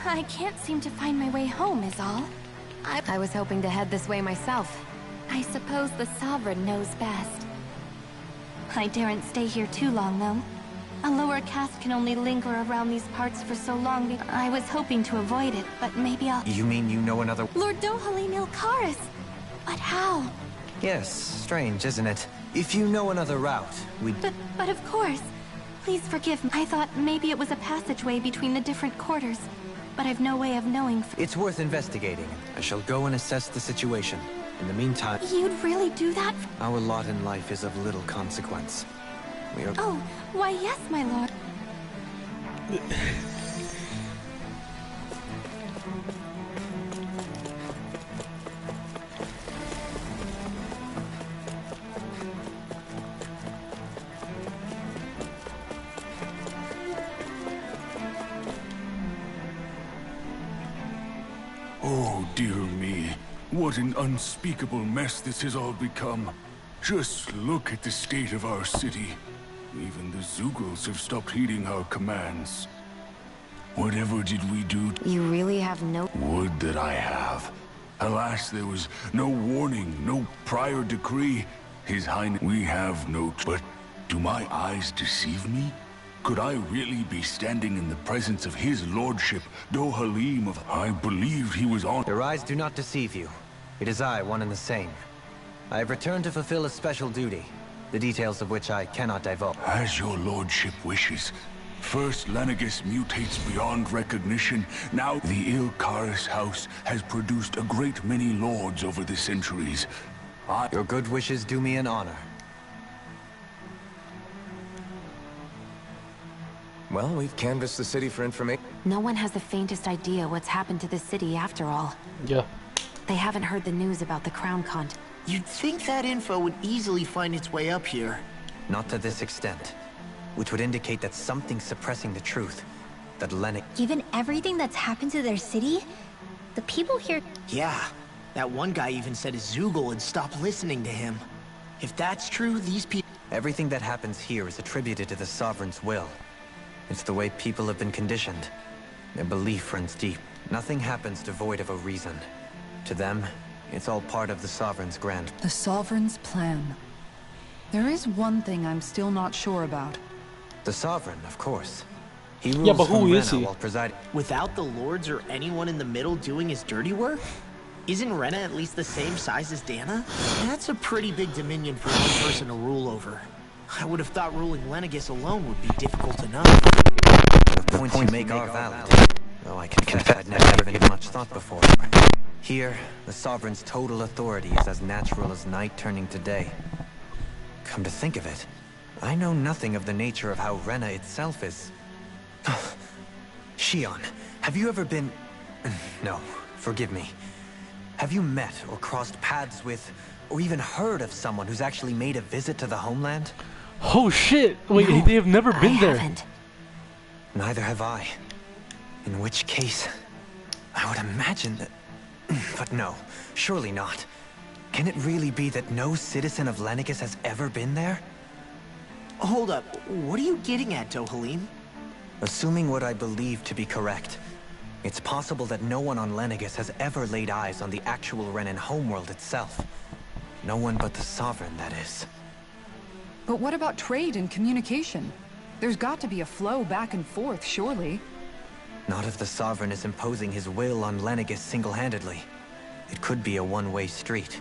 I can't seem to find my way home is all. I was hoping to head this way myself. I suppose the Sovereign knows best. I daren't stay here too long, though. A lower caste can only linger around these parts for so long. I was hoping to avoid it, but maybe I'll... You mean you know another... Lord Dohalim Ilkaris! But how? Yes, strange, isn't it? If you know another route, we'd... But of course. Please forgive me. I thought maybe it was a passageway between the different quarters. But I've no way of knowing... It's worth investigating. I shall go and assess the situation. In the meantime... You'd really do that? Our lot in life is of little consequence. We are... Oh, why yes, my lord. Oh, dear me. What an unspeakable mess this has all become. Just look at the state of our city. Even the Zugals have stopped heeding our commands. Whatever did we do? You really have no... Would that I have. Alas, there was no warning, no prior decree. His Highness... We have no... But do my eyes deceive me? Could I really be standing in the presence of his lordship, Dohalim of... I believed he was on... Your eyes do not deceive you. It is I, one and the same. I have returned to fulfill a special duty, the details of which I cannot divulge. As your lordship wishes. First, Lenegus mutates beyond recognition. Now, the Ilkaris house has produced a great many lords over the centuries. Your good wishes do me an honor. Well, we've canvassed the city for information. No one has the faintest idea what's happened to the city after all. Yeah. They haven't heard the news about the crown contest. You'd think that info would easily find its way up here. Not to this extent. Which would indicate that something's suppressing the truth. That Lennox... Given everything that's happened to their city, the people here... Yeah. That one guy even said his Zugal had stopped listening to him. If that's true, these people... Everything that happens here is attributed to the Sovereign's will. It's the way people have been conditioned. Their belief runs deep. Nothing happens devoid of a reason. To them, it's all part of the Sovereign's grand... The Sovereign's plan. There is one thing I'm still not sure about. The Sovereign, of course. He rules Yeah, but who from is Rena he? while presiding... Without the lords or anyone in the middle doing his dirty work? Isn't Rena at least the same size as Dana? That's a pretty big dominion for one person to rule over. I would have thought ruling Lenegus alone would be difficult enough. The points you make are valid. Though I confess I'd never given much thought before. Here, the Sovereign's total authority is as natural as night turning to day. Come to think of it, I know nothing of the nature of how Rena itself is. Shion, have you ever been... No, forgive me. Have you met or crossed paths with, or even heard of someone who's actually made a visit to the homeland? Oh shit! Wait, No, they have never been I there. haven't. Neither have I. In which case, I would imagine that... But no, surely not. Can it really be that no citizen of Lenegis has ever been there? Hold up, what are you getting at, Dohalim? Assuming what I believe to be correct, it's possible that no one on Lenegis has ever laid eyes on the actual Renan homeworld itself. No one but the Sovereign, that is. But what about trade and communication? There's got to be a flow back and forth, surely. Not if the Sovereign is imposing his will on Lenegis single-handedly. It could be a one-way street.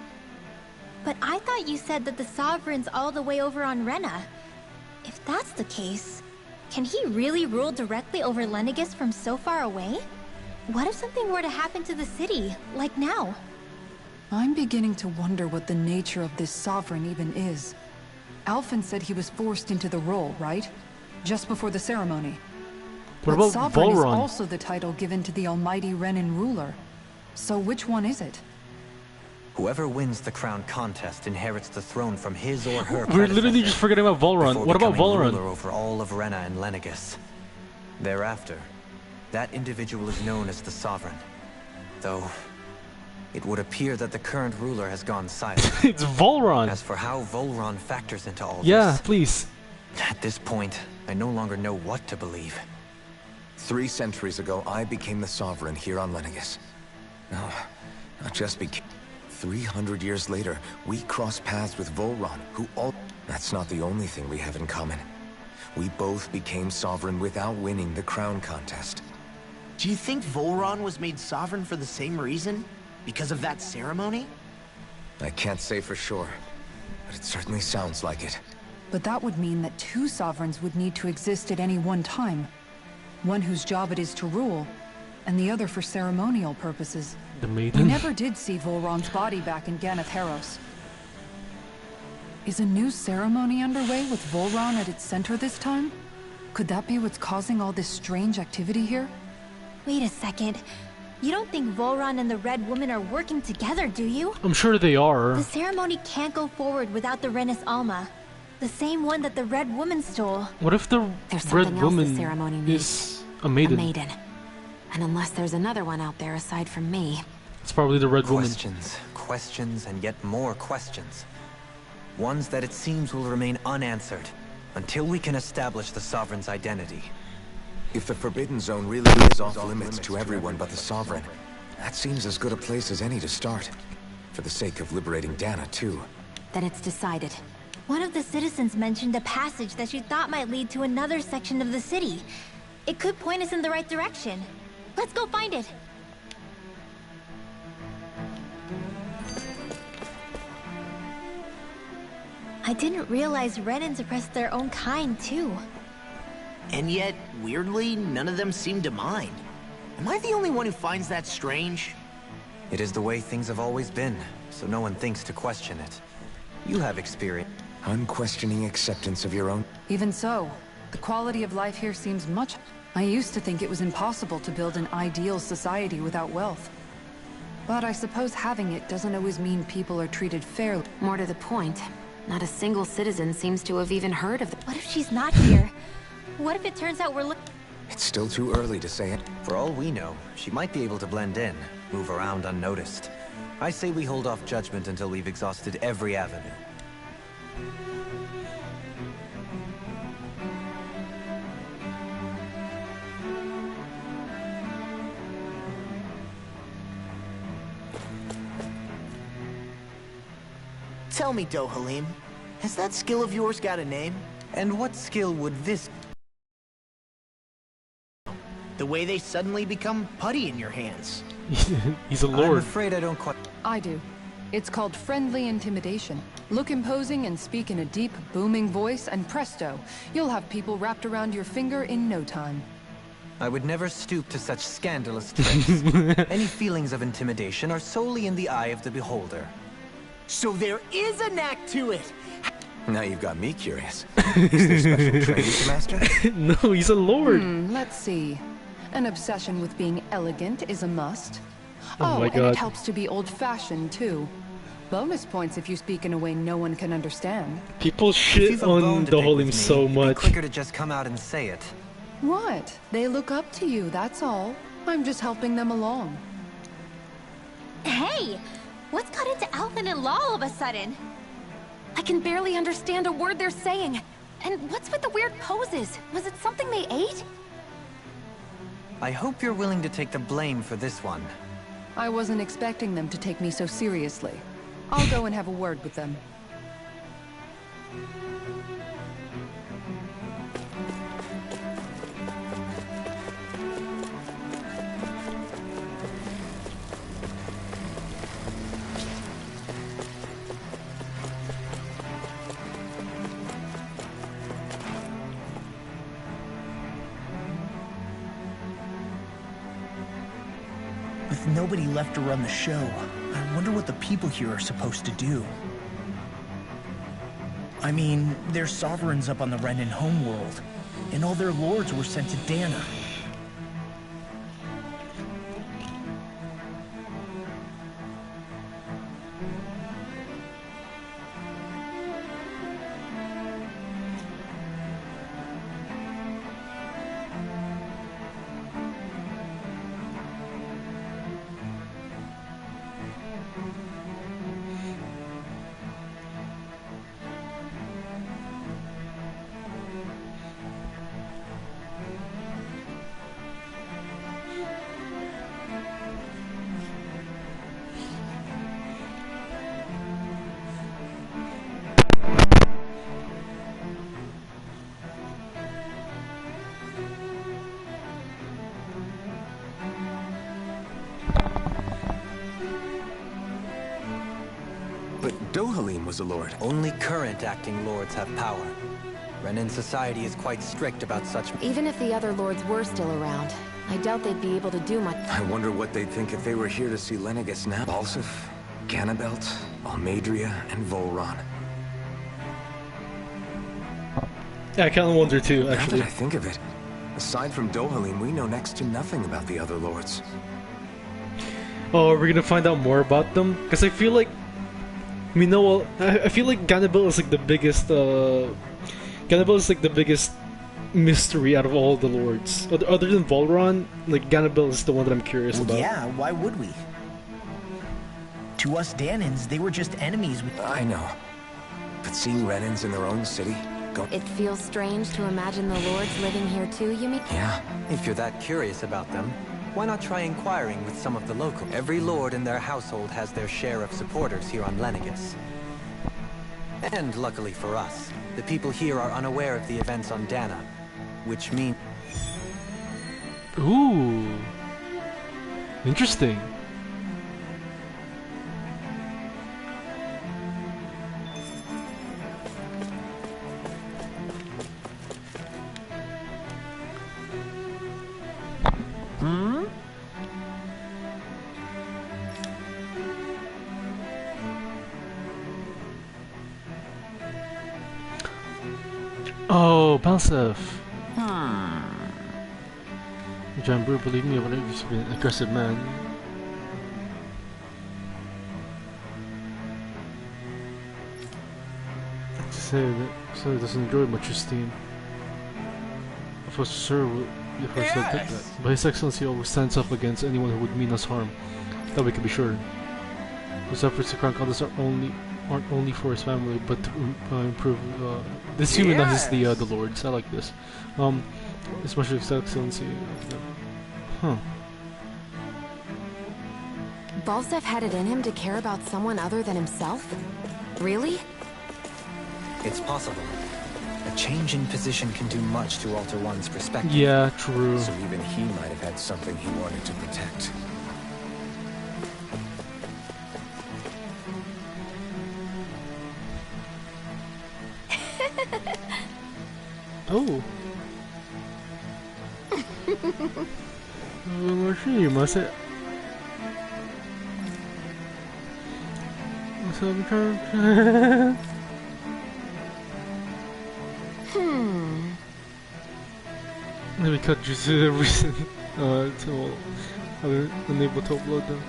But I thought you said that the Sovereign's all the way over on Rena. If that's the case, can he really rule directly over Lenegis from so far away? What if something were to happen to the city, like now? I'm beginning to wonder what the nature of this Sovereign even is. Alphen said he was forced into the role, right? Just before the ceremony. What But about Sovereign is Volron? also the title given to the almighty Renan ruler. So which one is it? Whoever wins the crown contest inherits the throne from his or her We're literally predecessor, just forgetting about Volron. before What about becoming Volron? ruler over all of Rena and Lenegis. Thereafter, that individual is known as the Sovereign. Though, it would appear that the current ruler has gone silent. It's Volron! As for how Volron factors into all Yeah, this, please. at this point, I no longer know what to believe. 3 centuries ago, I became the Sovereign here on Lenegis. No, not just became. 300 years later, we crossed paths with Volron, who all... That's not the only thing we have in common. We both became Sovereign without winning the crown contest. Do you think Volron was made sovereign for the same reason? Because of that ceremony? I can't say for sure, but it certainly sounds like it. But that would mean that 2 Sovereigns would need to exist at any one time. One whose job it is to rule, and the other for ceremonial purposes. The We maiden? never did see Volron's body back in Ganath Haros. Is a new ceremony underway with Volron at its center this time? Could that be what's causing all this strange activity here? Wait a second. You don't think Volron and the Red Woman are working together, do you? I'm sure they are. The ceremony can't go forward without the Renis Alma. The same one that the Red Woman stole. What if the There's Red something else the Woman ceremony needs. is a maiden? A maiden. And unless there's another one out there aside from me. It's probably the Red Woman. Questions, questions, and yet more questions. Ones that it seems will remain unanswered until we can establish the Sovereign's identity. If the Forbidden Zone really is off limits to everyone but the Sovereign, that seems as good a place as any to start. For the sake of liberating Dana, too. Then it's decided. One of the citizens mentioned a passage that she thought might lead to another section of the city. It could point us in the right direction. Let's go find it. I didn't realize Renans oppressed their own kind, too. And yet, weirdly, none of them seem to mind. Am I the only one who finds that strange? It is the way things have always been, so no one thinks to question it. You have experience. Unquestioning acceptance of your own... Even so, the quality of life here seems much... I used to think it was impossible to build an ideal society without wealth. But I suppose having it doesn't always mean people are treated fairly. More to the point, not a single citizen seems to have even heard of What if she's not here? What if it turns out we're It's still too early to say it. For all we know, she might be able to blend in, move around unnoticed. I say we hold off judgment until we've exhausted every avenue. Tell me, Dohalim, has that skill of yours got a name? And what skill would this... The way they suddenly become putty in your hands. He's a I'm lord. afraid I don't quite... I do. It's called friendly intimidation. Look imposing and speak in a deep, booming voice, and presto, you'll have people wrapped around your finger in no time. I would never stoop to such scandalous tricks. Any feelings of intimidation are solely in the eye of the beholder. So there is a knack to it! Now you've got me curious. Is there special training to master? No, he's a lord. Let's see. An obsession with being elegant is a must. Oh, my and god. it helps to be old-fashioned, too. Bonus points if you speak in a way no one can understand. People If shit you've a bone on to the pick Holim with me, so it'd be much. quicker to just come out and say it. What? They look up to you, that's all. I'm just helping them along. Hey! What's got into Alvin and Law all of a sudden? I can barely understand a word they're saying. And what's with the weird poses? Was it something they ate? I hope you're willing to take the blame for this one. I wasn't expecting them to take me so seriously. I'll go and have a word with them. With nobody left to run the show, I wonder what the people here are supposed to do. I mean, they're sovereigns up on the Renin homeworld, and all their lords were sent to Dana. But Dohalim was a lord. Only current acting lords have power. Renin society is quite strict about such. Even if the other lords were still around, I doubt they'd be able to do much. I wonder what they'd think if they were here to see Lenegis now. Balsif, Ganabelt, Almadria, and Volron. Yeah, I kind of wonder too, Now actually. that I think of it, aside from Dohalim, we know next to nothing about the other lords. Oh, we're gonna find out more about them? Because I feel like we know. I feel like Ganabel is like the biggest. Ganabel is like the biggest mystery out of all the lords. Other than Volron, like Ganabel is the one that I'm curious Well, about. yeah, why would we? To us Danans, they were just enemies with... I know. But seeing Renins in their own city, It feels strange to imagine the lords living here too, Yumi? Yeah. If you're that curious about them, why not try inquiring with some of the locals? Every lord in their household has their share of supporters here on Lenegis. And luckily for us, the people here are unaware of the events on Dana, which means... Ooh. Interesting. Oh, Balsif. John Brew, believe me, I used to be an aggressive man. To say that so he doesn't enjoy much esteem. Of course, sir, if I said that, but His Excellency always stands up against anyone who would mean us harm. That we can be sure. His efforts to crown others aren't only for his family, but to improve. This humanizes the lords. I like this. Especially His Excellency. Huh. Balsef had it in him to care about someone other than himself? Really? It's possible. A change in position can do much to alter one's perspective. Yeah, true. So even he might have had something he wanted to protect. Oh. Machine, must it? Let me cut you to the reason until I'm unable to upload them.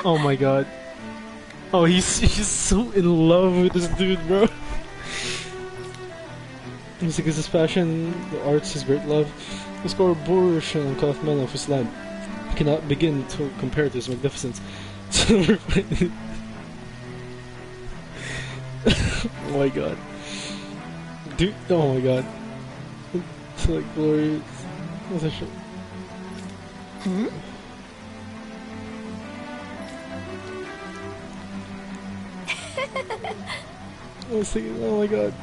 Oh my god. Oh, he's so in love with this dude, bro. Music is his passion, the arts his great love. The score boorish and Kaufman of his land cannot begin to compare to his magnificence. Oh my god. Dude, oh my god. It's like glorious. What's that shit? Hmm? I was thinking, oh my god.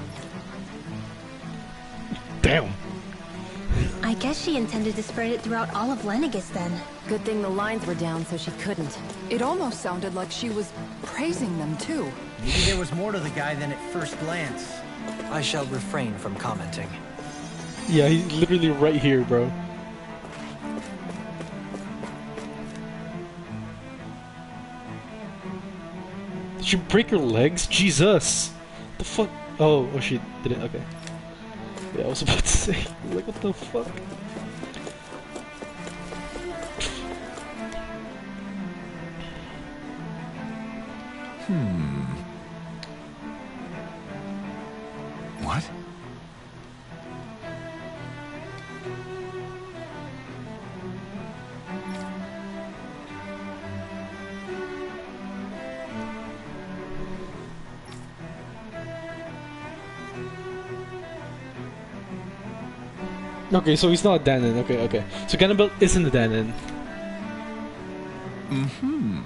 Damn. I guess she intended to spread it throughout all of Lenegis then. Good thing the lines were down so she couldn't. It almost sounded like she was praising them too. Maybe there was more to the guy than at first glance. I shall refrain from commenting. Yeah, he's literally right here, bro. Did you break your legs? Jesus! The fuck? Oh, she did it. Okay. Yeah, I was about to say, like, what the fuck? What? Okay, so he's not a Danon. Okay, okay. So Ganabel isn't a Danon. Mm-hmm.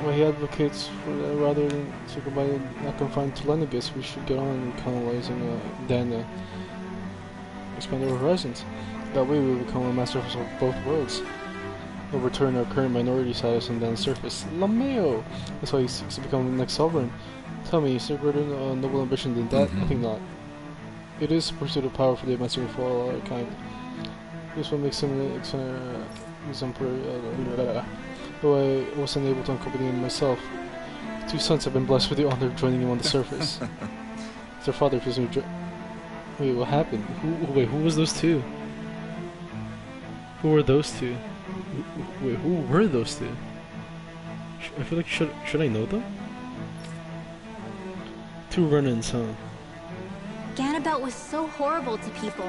Well, he advocates for that rather than to combine not confined to Lenegis, we should get on colonizing Dana. Expand our horizons. That way we will become a master of both worlds. We'll return our current minority status on Dana's surface. Lameo! That's why he seeks to become the next sovereign. Tell me, is there greater noble ambition than that? I think not. It is pursuit of power for the advancement of all our kind. This what makes him exemplary. Though I wasn't able to accompany him myself. Two sons have been blessed with the honor of joining him on the surface. Their father feels me. Wait, what happened? Who was those two? Who were those two? Wait, who were those two? I feel like should I know them? Two run-ins, huh? Ganabelt was so horrible to people,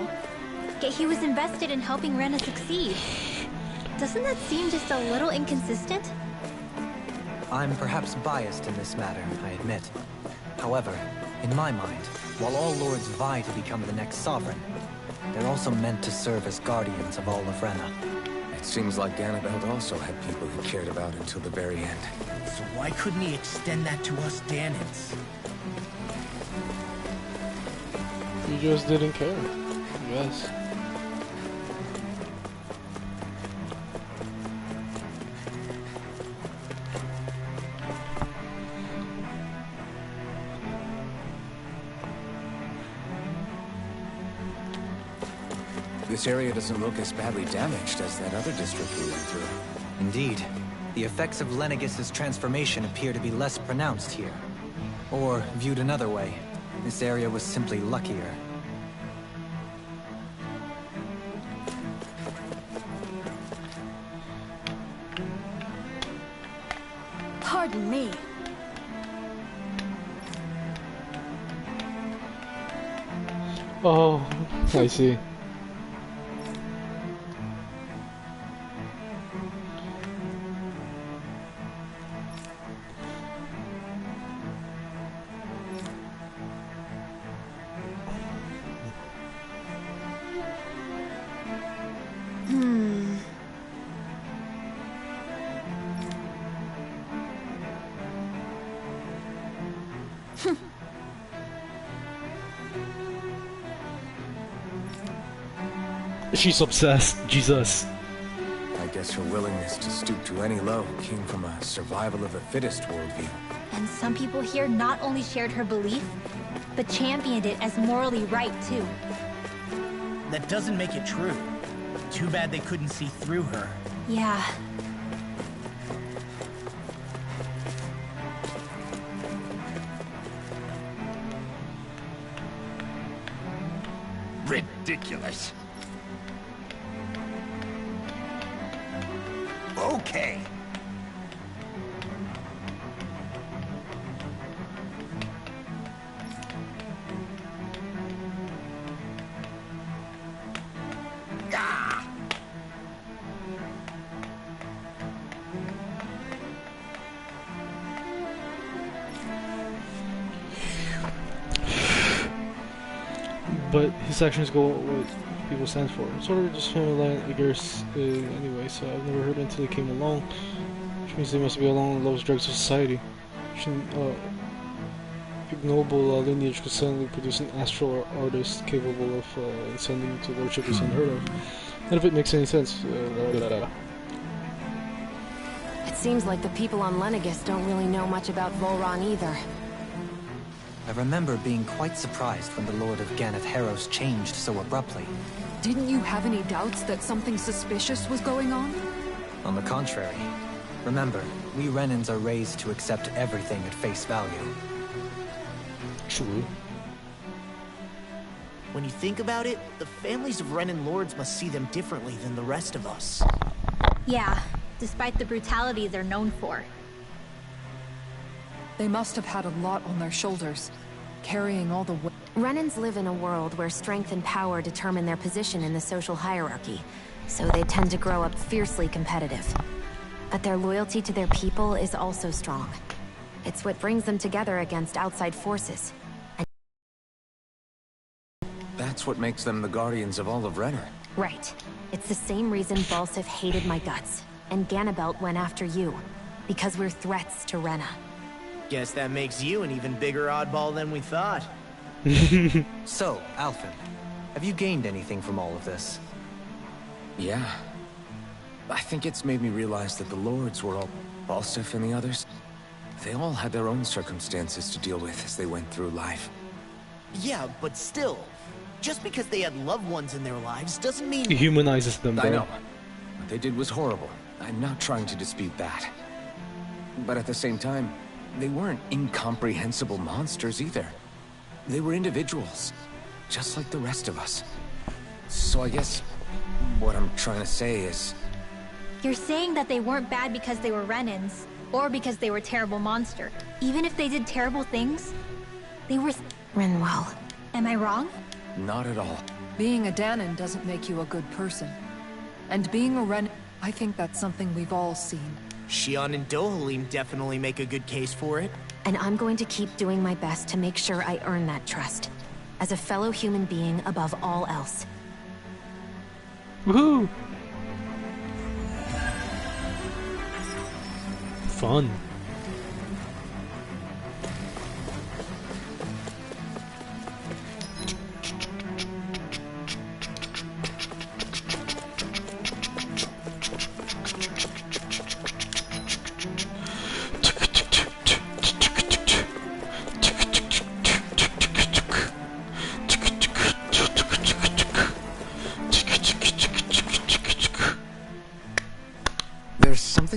yet he was invested in helping Rena succeed. Doesn't that seem just a little inconsistent? I'm perhaps biased in this matter, I admit. However, in my mind, while all lords vie to become the next sovereign, they're also meant to serve as guardians of all of Rena. It seems like Ganabelt also had people he cared about until the very end. So why couldn't he extend that to us Danans? He just didn't care, I guess. This area doesn't look as badly damaged as that other district we went through. Indeed. The effects of Lenegis's transformation appear to be less pronounced here. Or, viewed another way, this area was simply luckier. Pardon me. Oh, I see. She's obsessed. Jesus. I guess her willingness to stoop to any low came from a survival of the fittest worldview. And some people here not only shared her belief, but championed it as morally right too. That doesn't make it true. Too bad they couldn't see through her. Yeah. Ridiculous. Okay. But his actions go what people stand for. Sort of just I guess, anyway, so I've never heard it until he came along. Which means they must be along the lowest drugs of society. Ignoble lineage could suddenly produce an astral artist capable of ascending to lordship is unheard of. None of it makes any sense. It seems like the people on Lenegis don't really know much about Volron either. I remember being quite surprised when the Lord of Ganeth Harrows changed so abruptly. Didn't you have any doubts that something suspicious was going on? On the contrary. Remember, we Renans are raised to accept everything at face value. True. When you think about it, the families of Renan lords must see them differently than the rest of us. Yeah, despite the brutality they're known for. They must have had a lot on their shoulders, carrying all the weight. Renans live in a world where strength and power determine their position in the social hierarchy, so they tend to grow up fiercely competitive. But their loyalty to their people is also strong. It's what brings them together against outside forces. That's what makes them the guardians of all of Renner. Right. It's the same reason Balsif hated my guts, and Ganabelt went after you. Because we're threats to Rena. Guess that makes you an even bigger oddball than we thought. So, Alphen, have you gained anything from all of this? Yeah. I think it's made me realize that the lords were all Balsif and the others. They all had their own circumstances to deal with as they went through life. Yeah, but still, just because they had loved ones in their lives doesn't mean... He humanizes them, bro. I know. What they did was horrible. I'm not trying to dispute that. But at the same time, they weren't incomprehensible monsters either. They were individuals, just like the rest of us. So I guess what I'm trying to say is... You're saying that they weren't bad because they were Renans, or because they were terrible monster. Even if they did terrible things, they were... Rinwell. Am I wrong? Not at all. Being a Danon doesn't make you a good person. And being a Ren... I think that's something we've all seen. Shion and Dohalim definitely make a good case for it. And I'm going to keep doing my best to make sure I earn that trust. As a fellow human being above all else. Woohoo! Fun.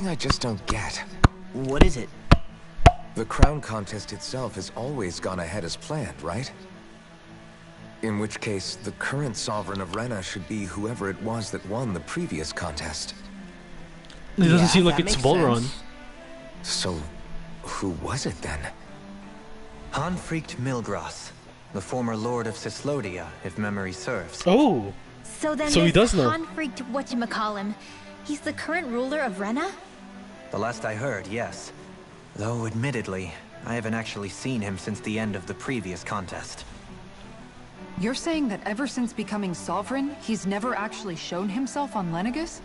I just don't get. What is it? The crown contest itself has always gone ahead as planned, right? In which case, the current sovereign of Rena should be whoever it was that won the previous contest. It doesn't seem like it's Volron. So, who was it then? Hanfried Milgras, the former lord of Cislodia, if memory serves. Oh! So then he does know. Hanfried whatchamacallem, he's the current ruler of Rena? The last I heard, yes. Though, admittedly, I haven't actually seen him since the end of the previous contest. You're saying that ever since becoming sovereign, he's never actually shown himself on Lenegis?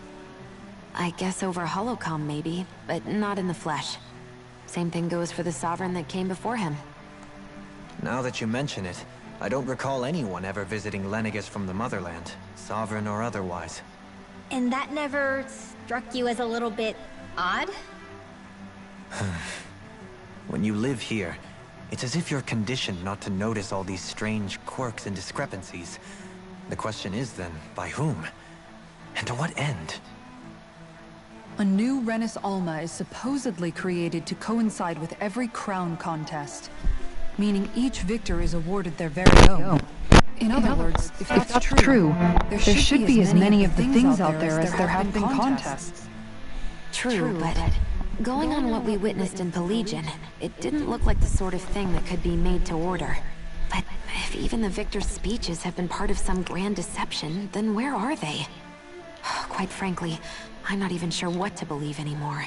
I guess over Holocom maybe, but not in the flesh. Same thing goes for the sovereign that came before him. Now that you mention it, I don't recall anyone ever visiting Lenegis from the motherland, sovereign or otherwise. And that never struck you as a little bit odd? When you live here, it's as if you're conditioned not to notice all these strange quirks and discrepancies. The question is then, by whom? And to what end? A new Renis Alma is supposedly created to coincide with every crown contest, meaning each victor is awarded their very own. In other words, if that's true, there should be as many of the things out there as there have been contests. true, but going on what we witnessed in Pelegion, it didn't look like the sort of thing that could be made to order. But if even the victor's speeches have been part of some grand deception, then where are they? Quite frankly, I'm not even sure what to believe anymore.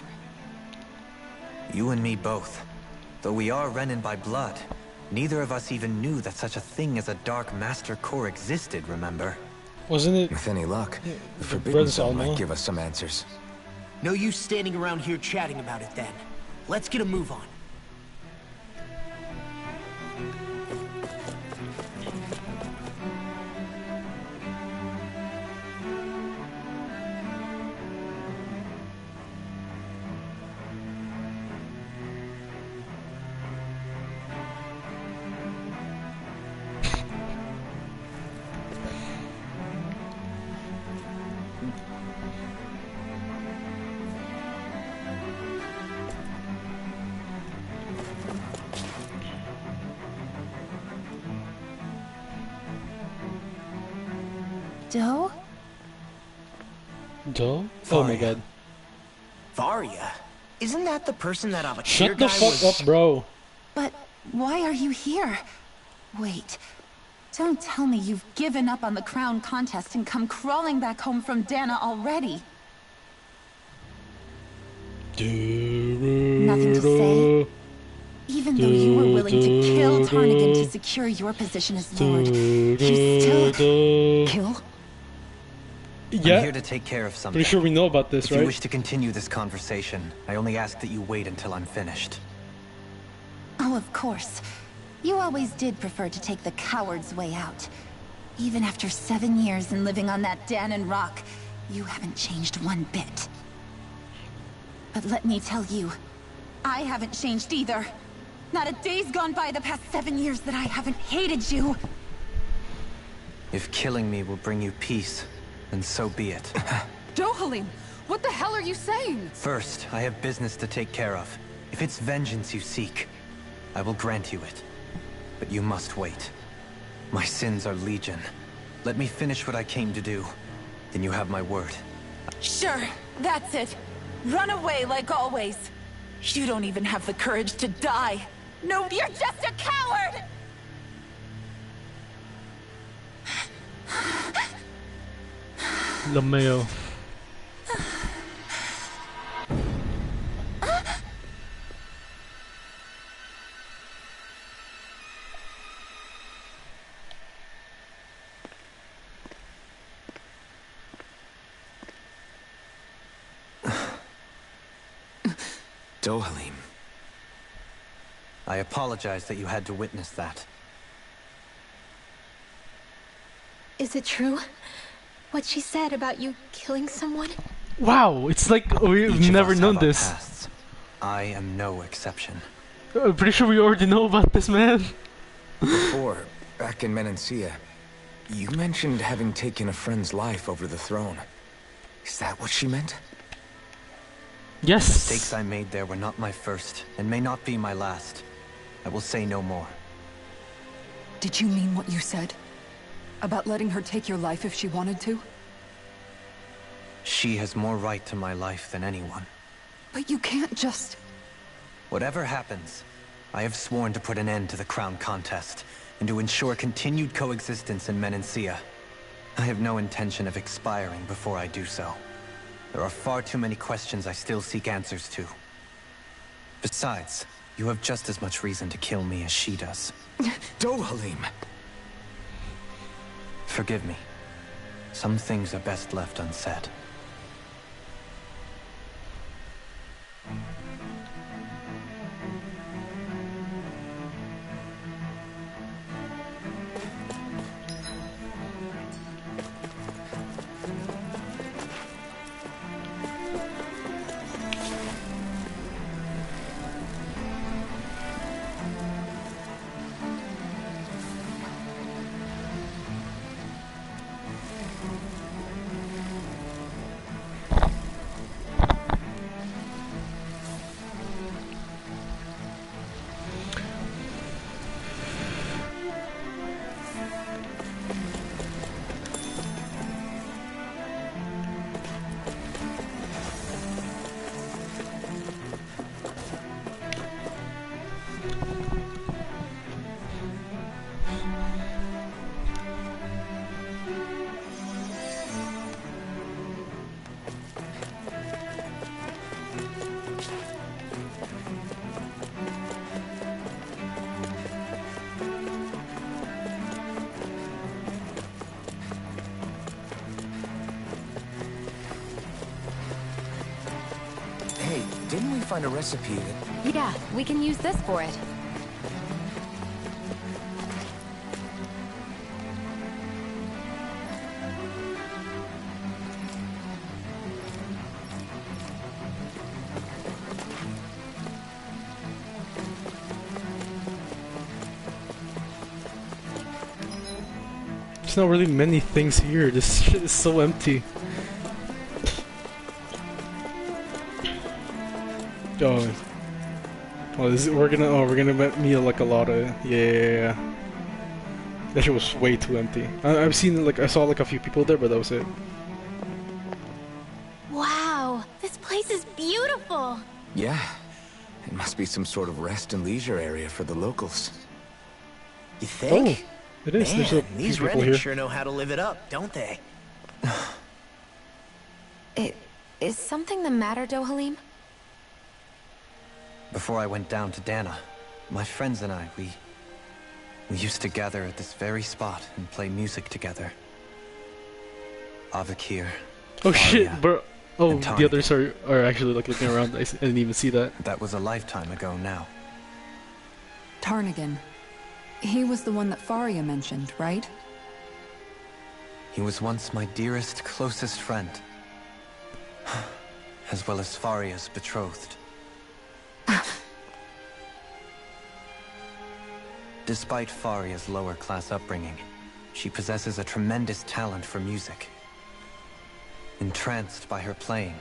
You and me both. Though we are Renin by blood, neither of us even knew that such a thing as a Dark Master Core existed, remember? Wasn't it? With any luck, the the Forbidden Brothers Zone Alma? might give us some answers. No use standing around here chatting about it then. Let's get a move on. Doe? Joe? Oh my Varia. god. Varia? Isn't that the person that Avatar Shut the guy fuck was... up, bro. But why are you here? Wait, don't tell me you've given up on the crown contest and come crawling back home from Dana already. Nothing to say? Even though you were willing to kill Tarnigan to secure your position as Lord, you still... Kill? Yeah, I'm here to take care of something. pretty sure we know about this, If right? you wish to continue this conversation, I only ask that you wait until I'm finished. Oh, of course. You always did prefer to take the coward's way out. Even after 7 years and living on that Danon rock, you haven't changed one bit. But let me tell you, I haven't changed either. Not a day's gone by the past 7 years that I haven't hated you. If killing me will bring you peace, then so be it. Dohalim, what the hell are you saying? First, I have business to take care of. If it's vengeance you seek, I will grant you it. But you must wait. My sins are legion. Let me finish what I came to do. Then you have my word. Sure, that's it. Run away like always. You don't even have the courage to die. No, you're just a coward! LeMayo. Dohalim. I apologize that you had to witness that. Is it true? What she said about you killing someone? Wow, it's like we've Each of never us known have our this. pasts. I am no exception. I'm pretty sure we already know about this, man. Before, back in Menancia, you mentioned having taken a friend's life over the throne. Is that what she meant? Yes. Mistakes I made there were not my first, and may not be my last. I will say no more. Did you mean what you said? About letting her take your life if she wanted to? She has more right to my life than anyone. But you can't just... Whatever happens, I have sworn to put an end to the crown contest, and to ensure continued coexistence in Menancia. I have no intention of expiring before I do so. There are far too many questions I still seek answers to. Besides, you have just as much reason to kill me as she does. Dohalim! Forgive me. Some things are best left unsaid. find a recipe that... Yeah, we can use this for it. There's not really many things here. This shit is so empty. We're gonna meet like a lot of yeah. That shit was way too empty. I've seen I saw like a few people there, but that was it. Wow, this place is beautiful. Yeah, it must be some sort of rest and leisure area for the locals. You think? Oh, it is. Man, There's a these few people rednecks here. sure know how to live it up, don't they? Is something the matter, Dohalim? Before I went down to Dana, my friends and I, we used to gather at this very spot and play music together. Avakir. Oh shit, bro. Oh, the Tarnigan. others are actually like looking around. I didn't even see that. That was a lifetime ago now. Tarnigan. He was the one that Faria mentioned, right? He was once my dearest, closest friend. As well as Faria's betrothed. Despite Faria's lower-class upbringing, she possesses a tremendous talent for music. Entranced by her playing,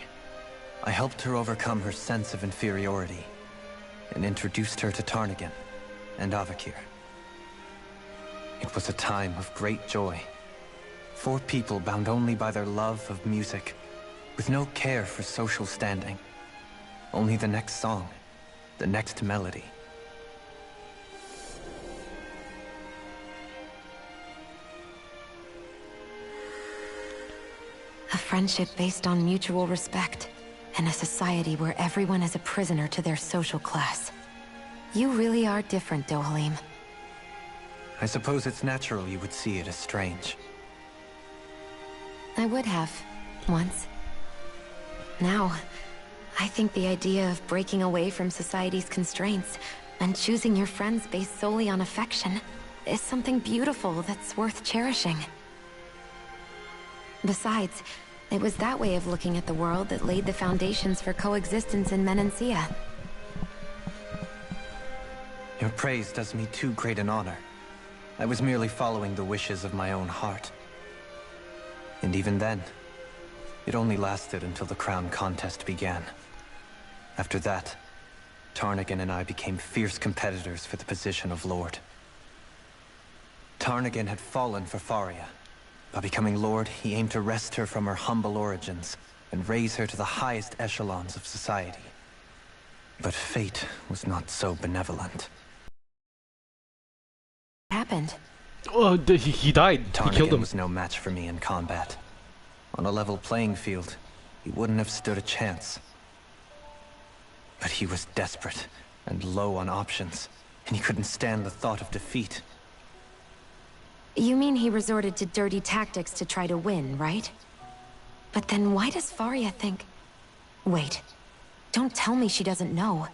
I helped her overcome her sense of inferiority and introduced her to Tarnigan and Avakir. It was a time of great joy. 4 people bound only by their love of music, with no care for social standing. Only the next song, the next melody. A friendship based on mutual respect, and a society where everyone is a prisoner to their social class. You really are different, Dohalim. I suppose it's natural you would see it as strange. I would have, once. Now, I think the idea of breaking away from society's constraints and choosing your friends based solely on affection is something beautiful that's worth cherishing. Besides, it was that way of looking at the world that laid the foundations for coexistence in Menancia. Your praise does me too great an honor. I was merely following the wishes of my own heart. And even then, it only lasted until the crown contest began. After that, Tarnigan and I became fierce competitors for the position of Lord. Tarnigan had fallen for Faria. By becoming Lord, he aimed to wrest her from her humble origins and raise her to the highest echelons of society. But fate was not so benevolent. What happened? Oh, he died. He killed Tarnigan him. was no match for me in combat. On a level playing field, he wouldn't have stood a chance. But he was desperate and low on options, and he couldn't stand the thought of defeat. You mean he resorted to dirty tactics to try to win, right? But then why does Faria think... Wait. Don't tell me she doesn't know.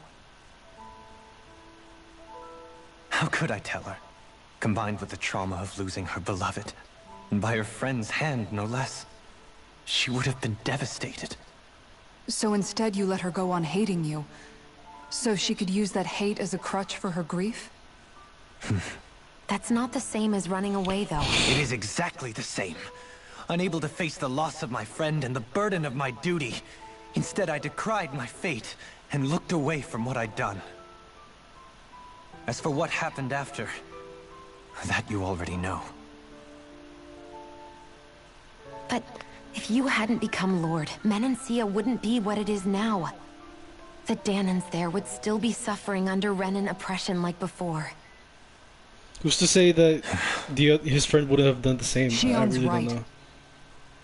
How could I tell her? Combined with the trauma of losing her beloved, and by her friend's hand, no less, she would have been devastated. So instead you let her go on hating you, so she could use that hate as a crutch for her grief? That's not the same as running away, though. It is exactly the same. Unable to face the loss of my friend and the burden of my duty, instead I decried my fate and looked away from what I'd done. As for what happened after, that you already know. But if you hadn't become Lord, Menancia wouldn't be what it is now. The Danans there would still be suffering under Renan oppression like before. Who's to say that his friend wouldn't have done the same? Shion's I really right. don't know.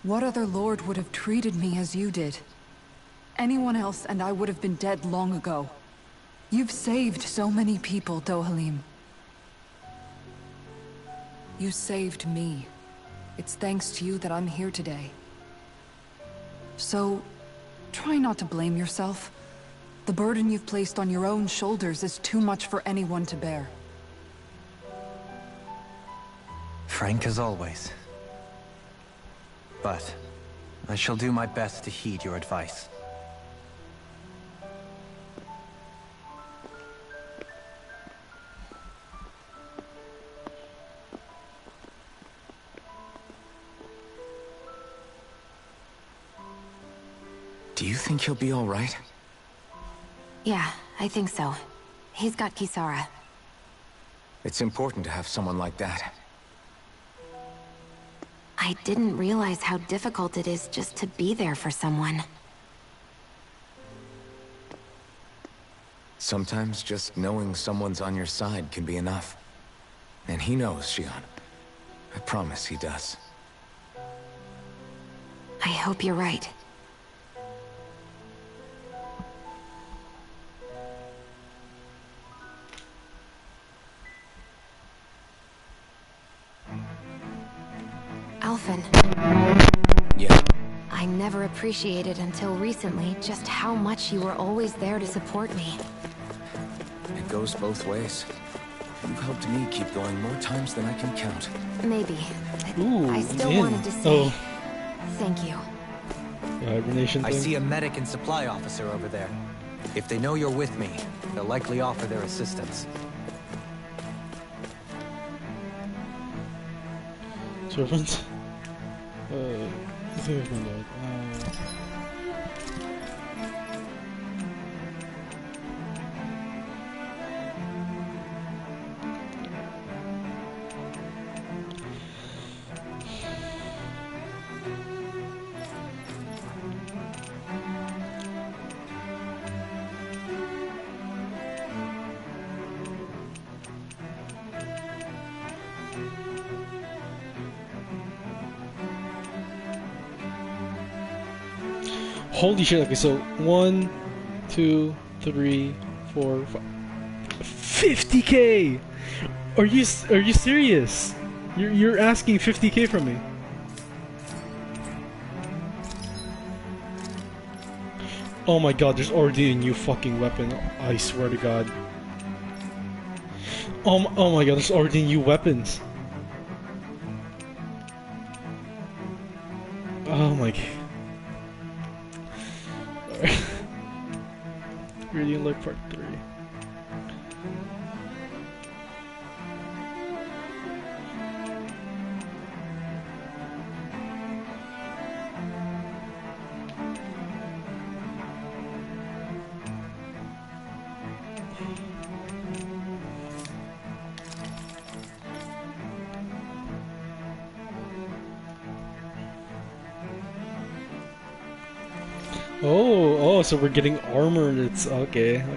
What other lord would have treated me as you did? Anyone else and I would have been dead long ago. You've saved so many people, Dohalim. You saved me. It's thanks to you that I'm here today. So, try not to blame yourself. The burden you've placed on your own shoulders is too much for anyone to bear. Frank as always. But I shall do my best to heed your advice. Do you think he'll be all right? Yeah, I think so. He's got Kisara. It's important to have someone like that. I didn't realize how difficult it is just to be there for someone. Sometimes just knowing someone's on your side can be enough. And he knows, Shion. I promise he does. I hope you're right. Alphen. Yeah? I never appreciated until recently just how much you were always there to support me. It goes both ways. You've helped me keep going more times than I can count. Maybe. Ooh, I still man. wanted to say thank you. The hibernation I thing? see a medic and supply officer over there. If they know you're with me, they'll likely offer their assistance. Servant? I think it's my dog. Holy shit, okay, so 1, 2, 3, 4, 5. 50k! Are you serious? You're asking 50k from me? Oh my god, there's already a new fucking weapon. I swear to god. Oh my god, there's already new weapons. Oh my god. Radiant Light Part 3. Oh, so we're getting armor and it's okay. I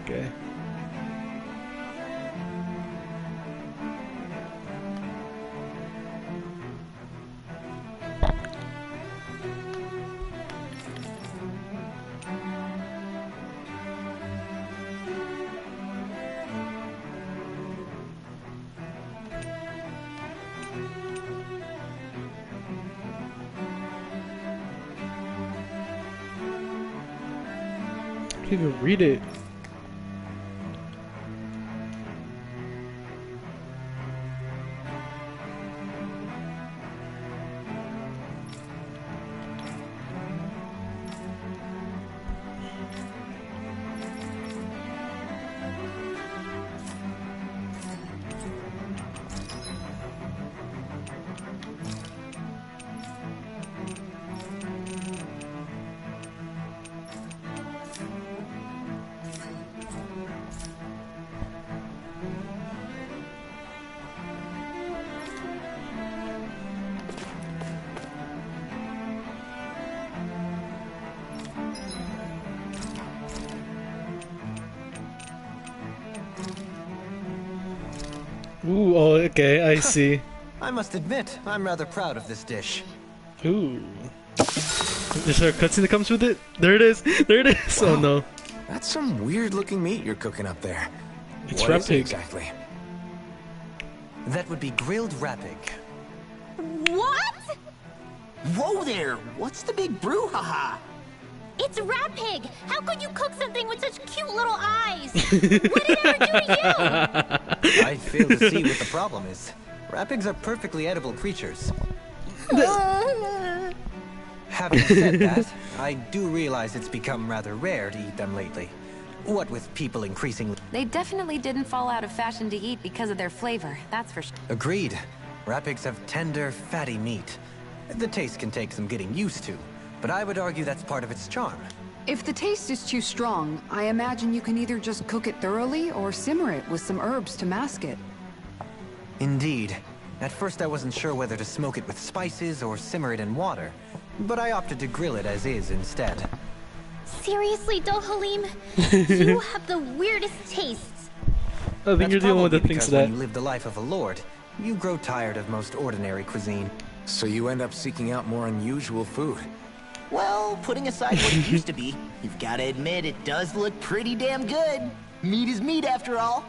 can't even read it. Ooh, oh, okay, I see. I must admit, I'm rather proud of this dish. Ooh. Is there a cutscene that comes with it? There it is! There it is! Wow. Oh no. That's some weird-looking meat you're cooking up there. It's What is it rapig. exactly? That would be grilled rapig. What? Whoa there! What's the big brouhaha? It's Rat Pig! How could you cook something with such cute little eyes? What did it ever do to you? I fail to see what the problem is. Rat pigs are perfectly edible creatures. Having said that, I do realize it's become rather rare to eat them lately. What with people increasingly... They definitely didn't fall out of fashion to eat because of their flavor, that's for sure. Agreed. Rat pigs have tender, fatty meat. The taste can take some getting used to, but I would argue that's part of its charm. If the taste is too strong, I imagine you can either just cook it thoroughly or simmer it with some herbs to mask it. Indeed. At first I wasn't sure whether to smoke it with spices or simmer it in water, but I opted to grill it as is instead. Seriously, Dohalim? You have the weirdest tastes. I think you're the only one that thinks that. When you live the life of a lord, you grow tired of most ordinary cuisine. So you end up seeking out more unusual food. Well, putting aside what it used to be, you've got to admit it does look pretty damn good. Meat is meat, after all.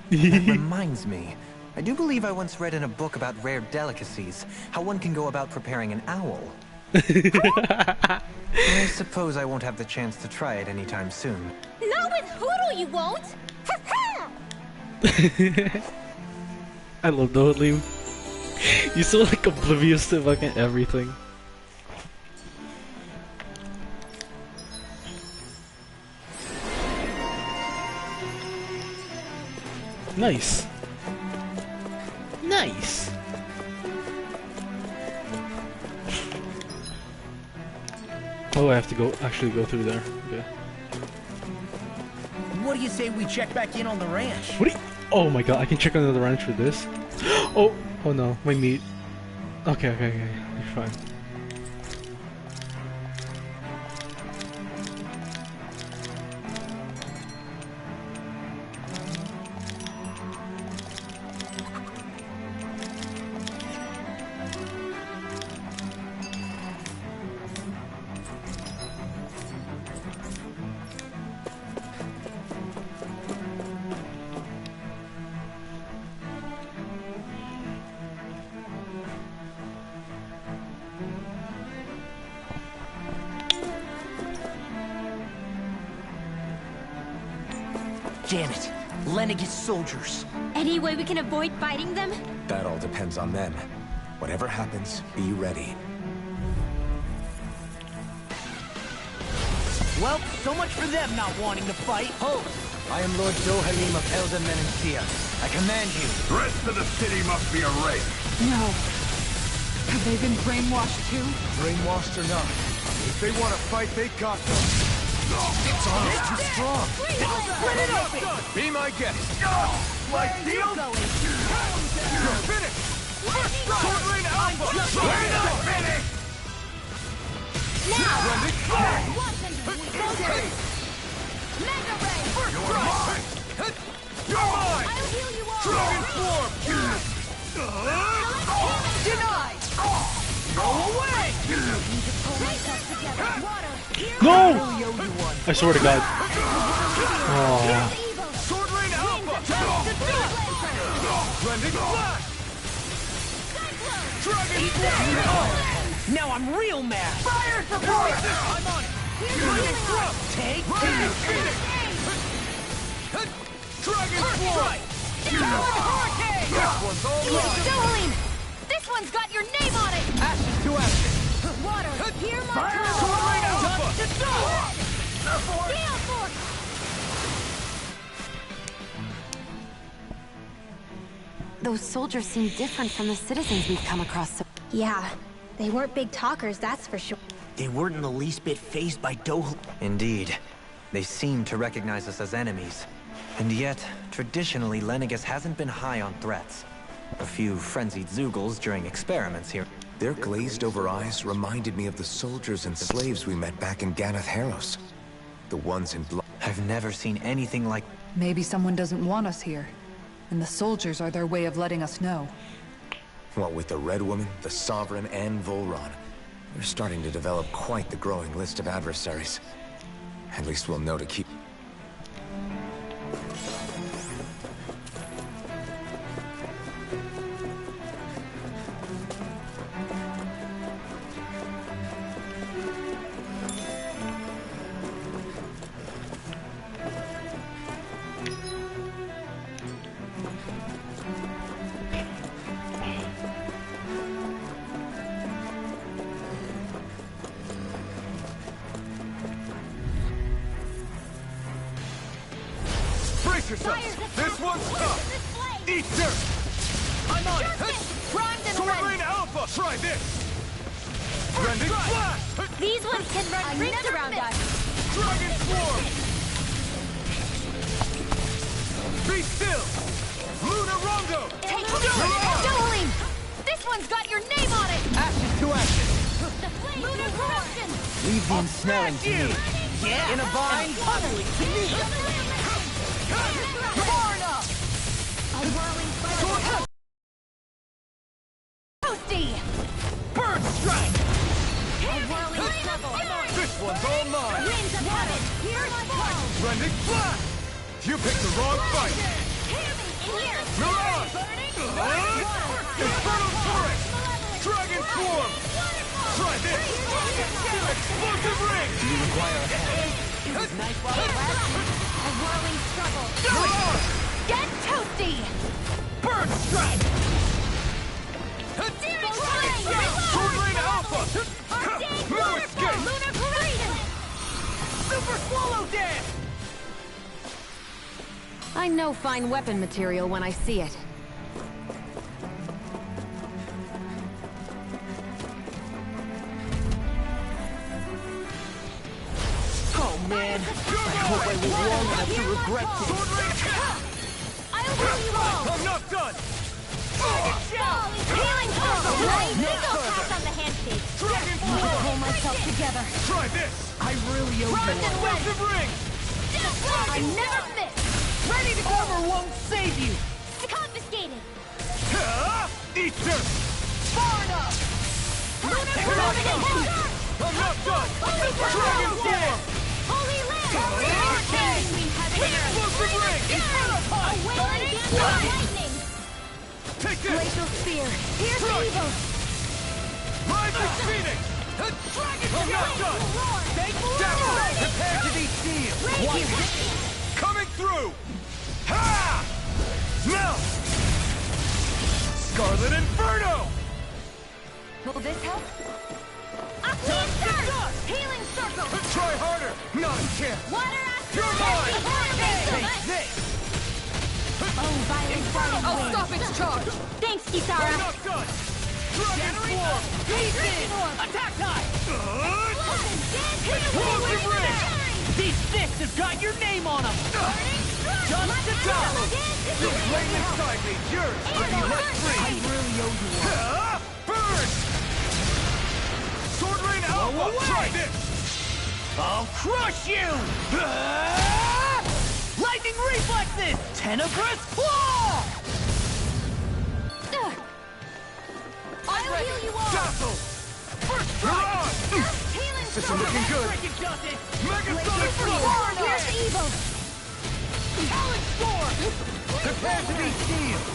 That reminds me. I do believe I once read in a book about rare delicacies, how one can go about preparing an owl. I suppose I won't have the chance to try it anytime soon. Not with Hoodle, you won't! I love Dohalim. You're so like oblivious to fucking everything. Nice. Nice. Oh, I have to actually go through there. Okay. What do you say we check back in on the ranch? What do you... Oh my god, I can check on the ranch for this? Oh no, my meat. Okay, you're fine. Damn it. Lenegis soldiers. Any way we can avoid fighting them? That all depends on them. Whatever happens, be ready. Well, so much for them not wanting to fight. Ho! I am Lord Dohalim of Elden Menancia. I command you. The rest of the city must be erased. No. Have they been brainwashed too? Brainwashed or not, if they want to fight, they got them. It's almost too strong. Split it open! Be my guest. Like deal? You're finished. Sword Rain Alpha. Wait up, finish. Now! Running. Mega Ray! You're mine. You're mine. I'll heal you all! Dragon form. Denied! Go away! Need to pull myself together. Water! No! I swear to God. Oh. Sword Rain Alpha. Blending Flash. Dragon form. Now I'm real mad! Fire support! I'm on it. Take Dragon Phoenix. Dragon Flight. hurricane! This one's all mine. Dohalim! This one's got your name on it! Ashes to ashes. Water, hear my Sword Rain Alpha. Gale Force! Those soldiers seem different from the citizens we've come across so... Yeah, they weren't big talkers, that's for sure. They weren't in the least bit fazed by Dohalim. Indeed. They seem to recognize us as enemies. And yet, traditionally, Lenegis hasn't been high on threats. A few frenzied Zeugles during experiments here. Their glazed-over eyes reminded me of the soldiers and slaves we met back in Ganath Harros. The ones in blood. I've never seen anything like... Maybe someone doesn't want us here, and the soldiers are their way of letting us know. What with the Red Woman, the Sovereign, and Volron, we're starting to develop quite the growing list of adversaries. At least we'll know to keep... Brace yourself! This one's tough! Eat dirt! I'm on it! Sword Rain Alpha! Try this! Rending Flash! These ones can run rings around us. Dragon Swarm! Be still! Luna Rondo! Take Doling! This one's got your name on it! Ashes to ashes! Lunar corruption! Leave the ensnaring to me. Yeah! In a vine, utterly to me! Far enough! A whirling fire! Toasty! Bird Strike! A whirling struggle! This one's all mine! Winds of heaven! Here's my fall! Rending Flash! You picked the wrong fight! Here! You're on! Infernal Torrent! Dragon Swarm! Try this! Explosive Ring! Do you require a hand? It was nice while it lasted. A whirling struggle. You're on! Get toasty! Bird Strike! Sword Rain Alpha! No escape! Lunar corruption! Super Swallow Dance! I know fine weapon material when I see it. Oh man, I hope I live long enough to regret this. Sword Rain Cap! I'll win you all! I'm not done! Healing circle! Single pass on the handshake! Dragon Need to Swarm! pull myself together! Try this! I really owe you one. Explosive Ring! I never miss! Ready to cover won't save you. Confiscated! Eat dirt! Far enough. Lunar corruption! I'm not done! Dragon Swarm! Holy land! Hurricane! Explosive Ring! Awaiting lightning! Take this! Glacial spear! Here's evil! Rising Phoenix! I'm not done! Dazzle! Prepare to be sealed. Coming through! Ha! Melt! Scarlet Inferno! Will this help? Aqueous Surge! Healing circle! Try harder! Not a chance! Water aspect! You're mine! Take this. Oh, violent fighting I'll stop its charge! Thanks, I'm Kisara! not done! Dragon Swarm! Attack time. Explosive Ring! These fists have got your name on them. Just to dazzle! The flame inside me, yours to be let free! I really owe you one. Burn! Sword Rain Alpha! away! Try this! I'll crush you! Lightning reflexes! Tenebrous claw! I'll heal you all! Dazzle! First strike! Healing This circle! is looking good! Megasonic Blow! Here's the evil! Talent storm! Prepare to be sealed!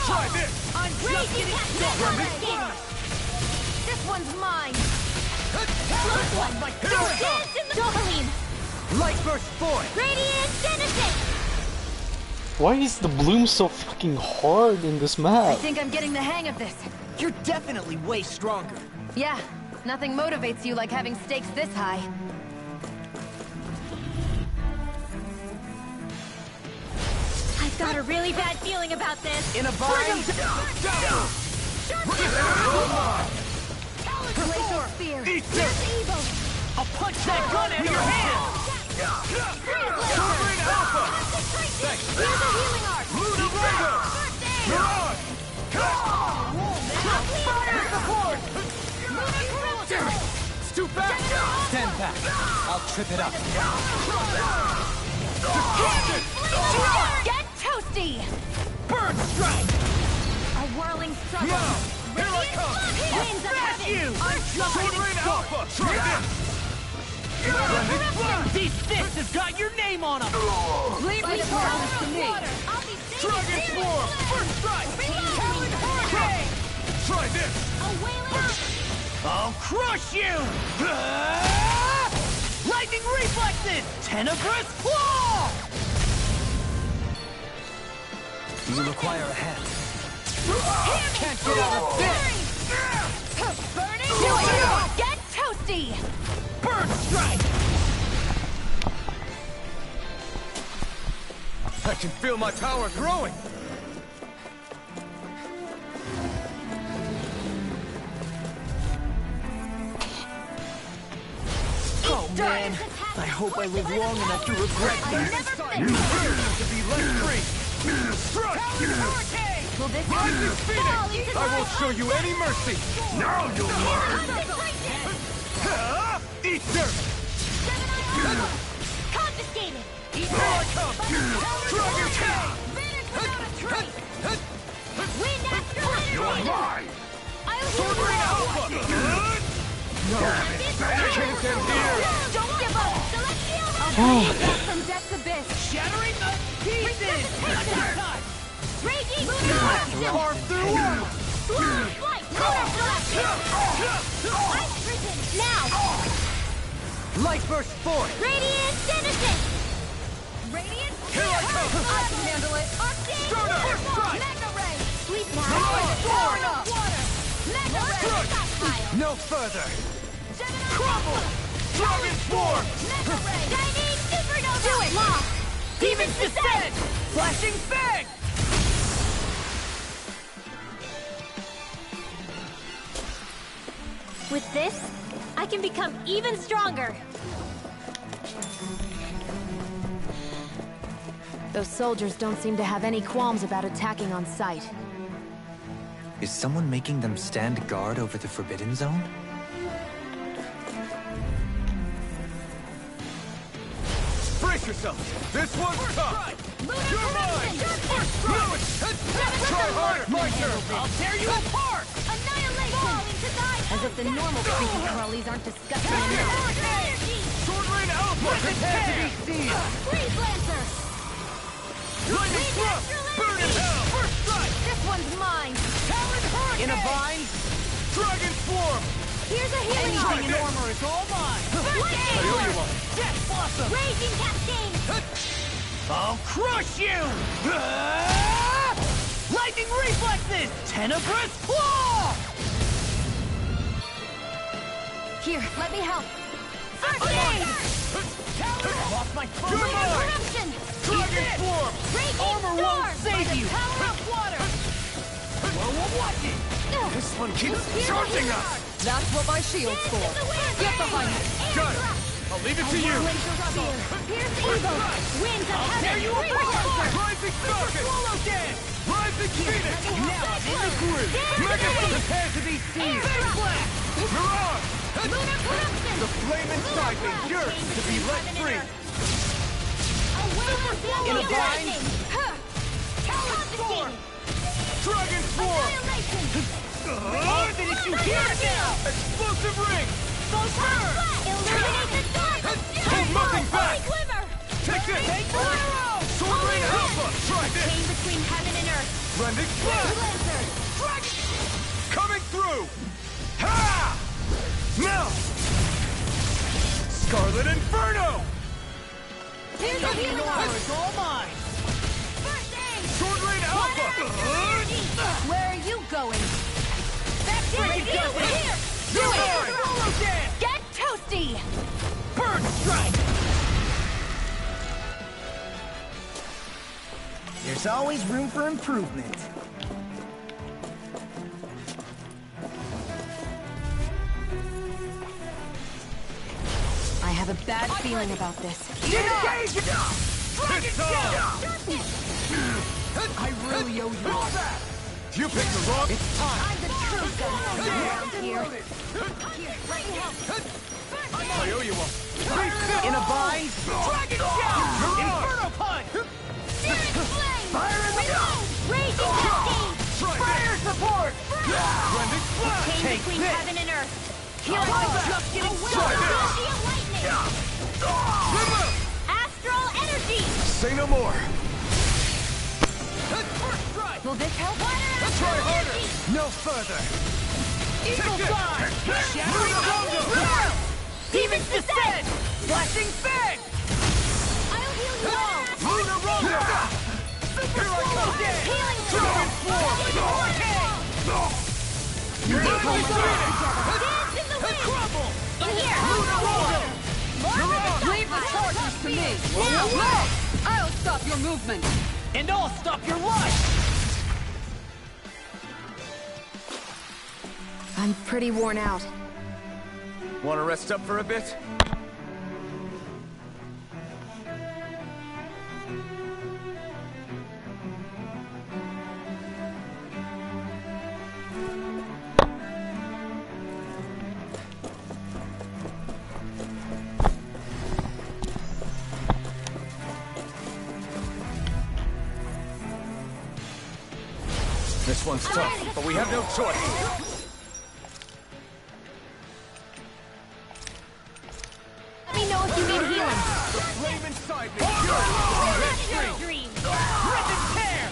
Try this! I'm just getting This one's mine! This one! Dance in the Dohaline! Light burst boy! Radiant Genesis! Why is the bloom so fucking hard in this I map? think I'm getting the hang of this. You're definitely way stronger. Yeah, nothing motivates you like having stakes this high. I've got a really bad feeling about this! In a bind. Glacial Spear! Here's the evil! I'll punch that gun out of your hand! Sword Rain Alpha! Here's a healing arc! Luna Rondo! You're on! Fire support! Lunar corruption! It's too fast! Stand back. I'll trip it up. Get toasty! Bird strike! A whirling struggle! Now! Here I come! Winds of heaven! Sword Rain Alpha! Try this! These fists have got your name on them! Leave the promise to me! Dragon Swarm! First strike! Talon Hurricane! Try this! A wailing! I'll crush you! Lightning reflexes! Tenebrous claw! Do you require a hand? Can't get out of this! Burning! Get toasty! Bird strike! can feel my power growing! Oh man, I hope I live long enough to regret this. You deserve to be let free! Strike! Will this Rising Phoenix! I won't show you any mercy! Now you'll learn! Eat dirt! Confiscated! Here I come! Dragon Tail! Wind Astral You're Energy! mine! I'll Sword heal Ring you! Alpha! Can't end here! Don't give up! Celestial from Death's Abyss! Shattering the pieces! Raging Carve through armor! Flight! Lunar Flash! Ice Prison! Now! Light burst forth! Radiant Citizen! Radiant Here I come! I can handle it! Start up! Strike! Mega Ray! Sweep now! Storm! Water! Mega Ray! Stockpile! No further! Crumble! Dragon Swarm! Mega Ray! Chinese Supernova! Do it! Lock! Demons descend! Flashing Fang! With this, I can become even stronger! Those soldiers don't seem to have any qualms about attacking on sight. Is someone making them stand guard over the Forbidden Zone? Brace yourself! This one's tough! You're mine! Try harder! My turn! I'll tear you apart! Annihilation! As if the normal creepy crawlies aren't disgusting enough. Sword Rain Alpha! Prepare to be seized! Freeze Lancer! Lightning Thrust! Burn in hell! First strike! This one's mine! Talon Hurricane! In a bind, Dragon Swarm! Here's a healing anything in arm! armor is all mine! I owe you one! Death Blossom! Raging Cascade! I'll crush you! Lightning Reflexes! Tenebrous Claw! Here, let me help! First aid! Lost my phone! You're mine! Corruption! Dragon Swarm! Raging Armor won't Storm! save By the you. power of water! Whoa, watch it! This one keeps charging us! That's what my shield's for. Get behind me. Got it! I'll leave it to you! Here's Eagle! Winds of heaven! Freeze Lancer! Rising Falcon! Swallow Dance! Rising Phoenix! Now I'm in the groove! Mega Prepare to be seized! Air Blast! Mirage! Lunar Corruption! The flame inside me yearns to be let free! In a bind? Confiscated! Dragon Swarm! Annihilation! All of it is you here now! Explosive ring! Illuminate the dark! Hold nothing back! Holy Glimmer! Take this! Take the arrow! Sword Ring Alpha! Try this! Chain between heaven and earth! Rending Blast! Lancer! Dragon! Coming through! Ha! Melt! Scarlet Inferno! Here's a healing arm! It's all mine! First aid! Sword Rain Alpha! Where are you going? That freaking does it! Here! You're mine! Swallow Dance! Get toasty! Bird Strike! There's always room for improvement. I have a bad feeling about this. Engage it! It's on! I really owe you all that! You picked the wrong... It's time! I'm the true gunslinger around here. Here, let me help. I owe you one. In a bind? Dragon Shout! Inferno Punch! Searing Flame! Fire in the Reload! Raging Cascade! Fire support! Rending Blast! Chain Take between this. heaven and earth! I'm just getting started! Celestial Lightning! Astral Energy! Say no more! First strike! Will this help? Try harder! No further! Eagle Take it. Fire! Shattering Lunar Rondo! Demons Descend! Flashing Fang! I'll heal you all! Lunar Rondo! Here I come! Healing Dragon Swarm! Dance in the wind! Crumble! In here! Lunar Rondo! Leave the charges to me! Now! I'll stop your movement! And I'll stop your life! I'm pretty worn out. Want to rest up for a bit? This one's tough, but we have no choice. Let me know if you need healing. The flame inside me. Rip and tear!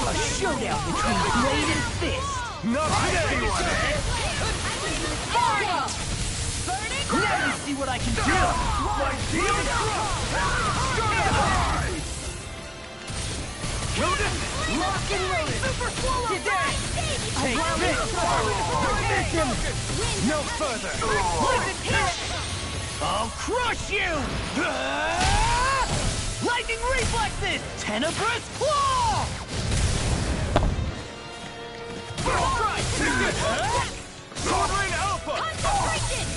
A showdown between blade and fist! Not today, one, eh? Now you see what I can do! My deal Lock and loaded! Get down! Take this! Miss him! no further. I'll crush you! Lightning reflexes! Tenebrous claw! First strike! Sovereign Alpha! Concentration!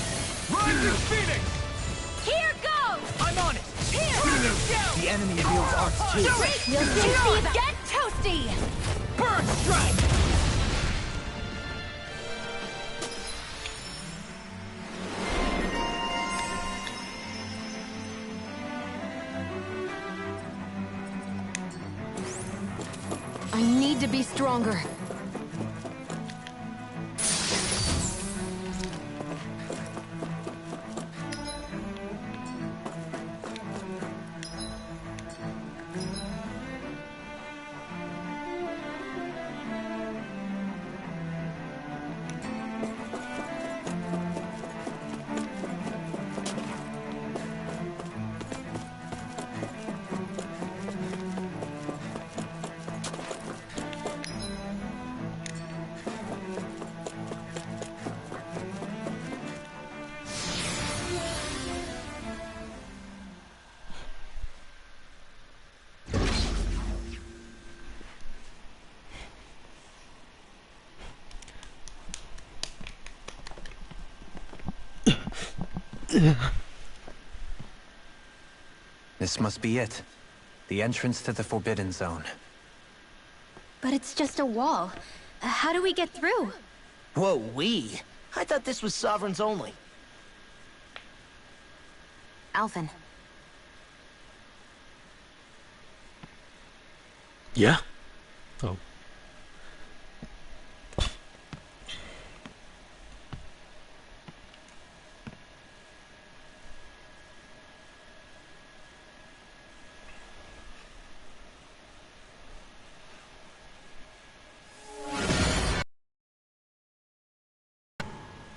Rising Phoenix! Here goes! I'm on it! Here! The enemy wields arts too! We'll see them! Get toasty! Burn strike! I need to be stronger. This must be it. The entrance to the Forbidden Zone. But it's just a wall. How do we get through? Whoa, we? I thought this was Sovereigns only. Alphen. Yeah? Oh.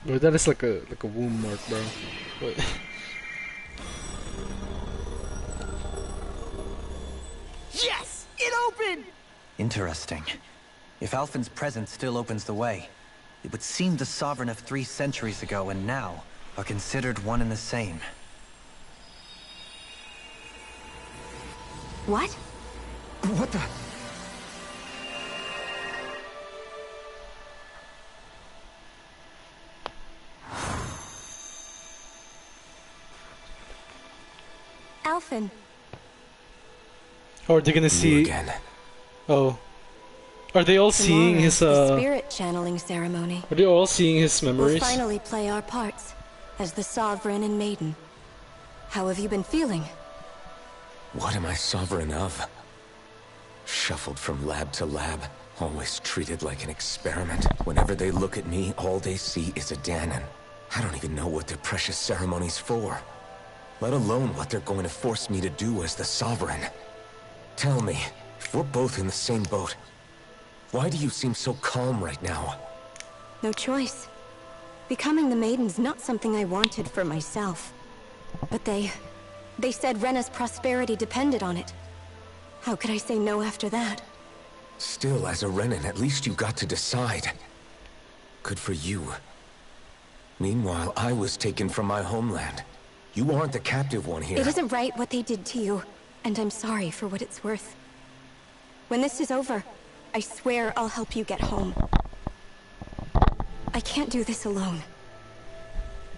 Bro, that is like a womb mark, bro. What? Yes! It opened! Interesting. If Alphen's presence still opens the way, it would seem the Sovereign of 3 centuries ago and now are considered one and the same. What? What the? Alphen. Or are they gonna see? Again. Oh. Are they all seeing his The spirit channeling ceremony. Are they all seeing his memories? We'll finally play our parts as the Sovereign and Maiden. How have you been feeling? What am I sovereign of? Shuffled from lab to lab, always treated like an experiment. Whenever they look at me, all they see is a Danon. I don't even know what their precious ceremony's for. Let alone what they're going to force me to do as the Sovereign. Tell me, if we're both in the same boat, why do you seem so calm right now? No choice. Becoming the Maiden's not something I wanted for myself. But they said Rena's prosperity depended on it. How could I say no after that? Still, as a Renan, at least you got to decide. Good for you. Meanwhile, I was taken from my homeland. You aren't the captive one here. It isn't right what they did to you. And I'm sorry for what it's worth. When this is over, I swear I'll help you get home. I can't do this alone.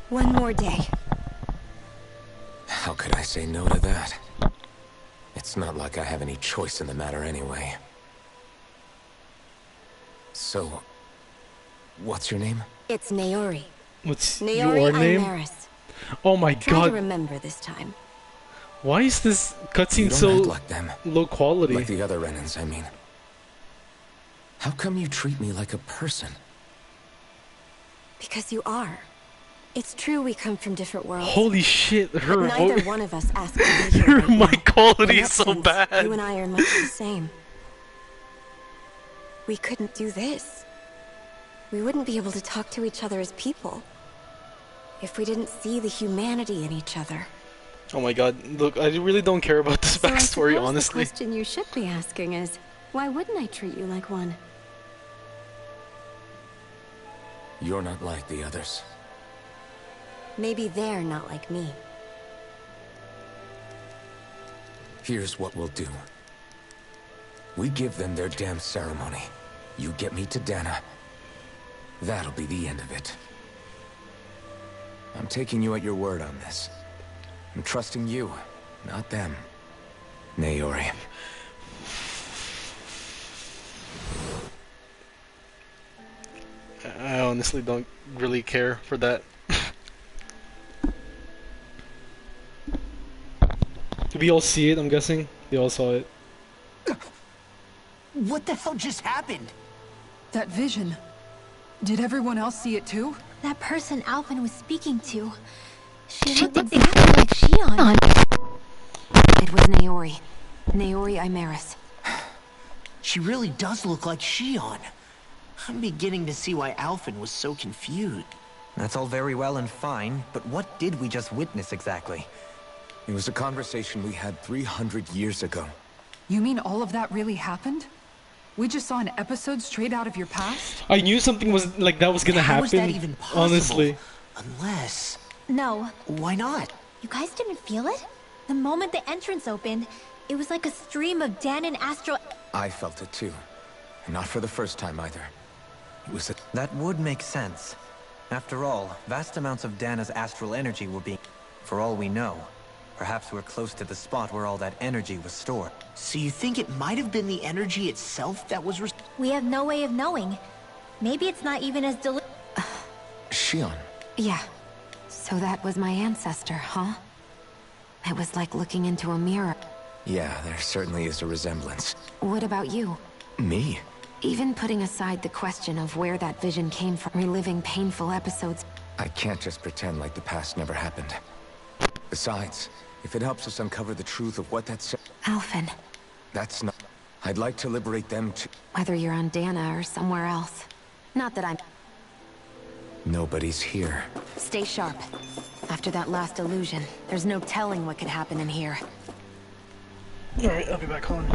One more day. How could I say no to that? It's not like I have any choice in the matter anyway. So, what's your name? It's Naori. What's Naori your name? Imaris. Oh my Try god. to remember this time. Why is this cutscene You don't so act like them. low quality? Like the other Renans, I mean. How come you treat me like a person? Because you are. It's true we come from different worlds. Holy shit, her But neither voice. one of us asked to be here right My now. quality In is that so sense, bad. You and I are much the same. We couldn't do this. We wouldn't be able to talk to each other as people if we didn't see the humanity in each other. Oh my god, look, I really don't care about this So I backstory, suppose honestly. the question you should be asking is, why wouldn't I treat you like one? You're not like the others. Maybe they're not like me. Here's what we'll do. We give them their damn ceremony. You get me to Dana. That'll be the end of it. I'm taking you at your word on this. I'm trusting you, not them. Naori. I honestly don't really care for that. Did we all see it, I'm guessing? They all saw it. What the hell just happened? That vision. Did everyone else see it too? That person Alvin was speaking to. She looked exactly like Shion. It was Naori. Naori Imaris. She really does look like Shion. I'm beginning to see why Alvin was so confused. That's all very well and fine, but what did we just witness exactly? It was a conversation we had 300 years ago. You mean all of that really happened? We just saw an episode straight out of your past? I knew something was like that was gonna How happen. was that even possible? Honestly. Unless... No. Why not? You guys didn't feel it? The moment the entrance opened, it was like a stream of Danon astral... I felt it too. And not for the first time either. It was a... That would make sense. After all, vast amounts of Dana's astral energy were being... For all we know, perhaps we're close to the spot where all that energy was stored. So you think it might have been the energy itself that was... We have no way of knowing. Maybe it's not even as Shion. Yeah. So that was my ancestor, huh? It was like looking into a mirror. Yeah, there certainly is a resemblance. What about you? Me? Even putting aside the question of where that vision came from, reliving painful episodes... I can't just pretend like the past never happened. Besides, if it helps us uncover the truth of what that's... Alphen, That's not... I'd like to liberate them too. whether you're on Dana or somewhere else. Not that I'm... Nobody's here. Stay sharp. After that last illusion, there's no telling what could happen in here. Alright, I'll be back on.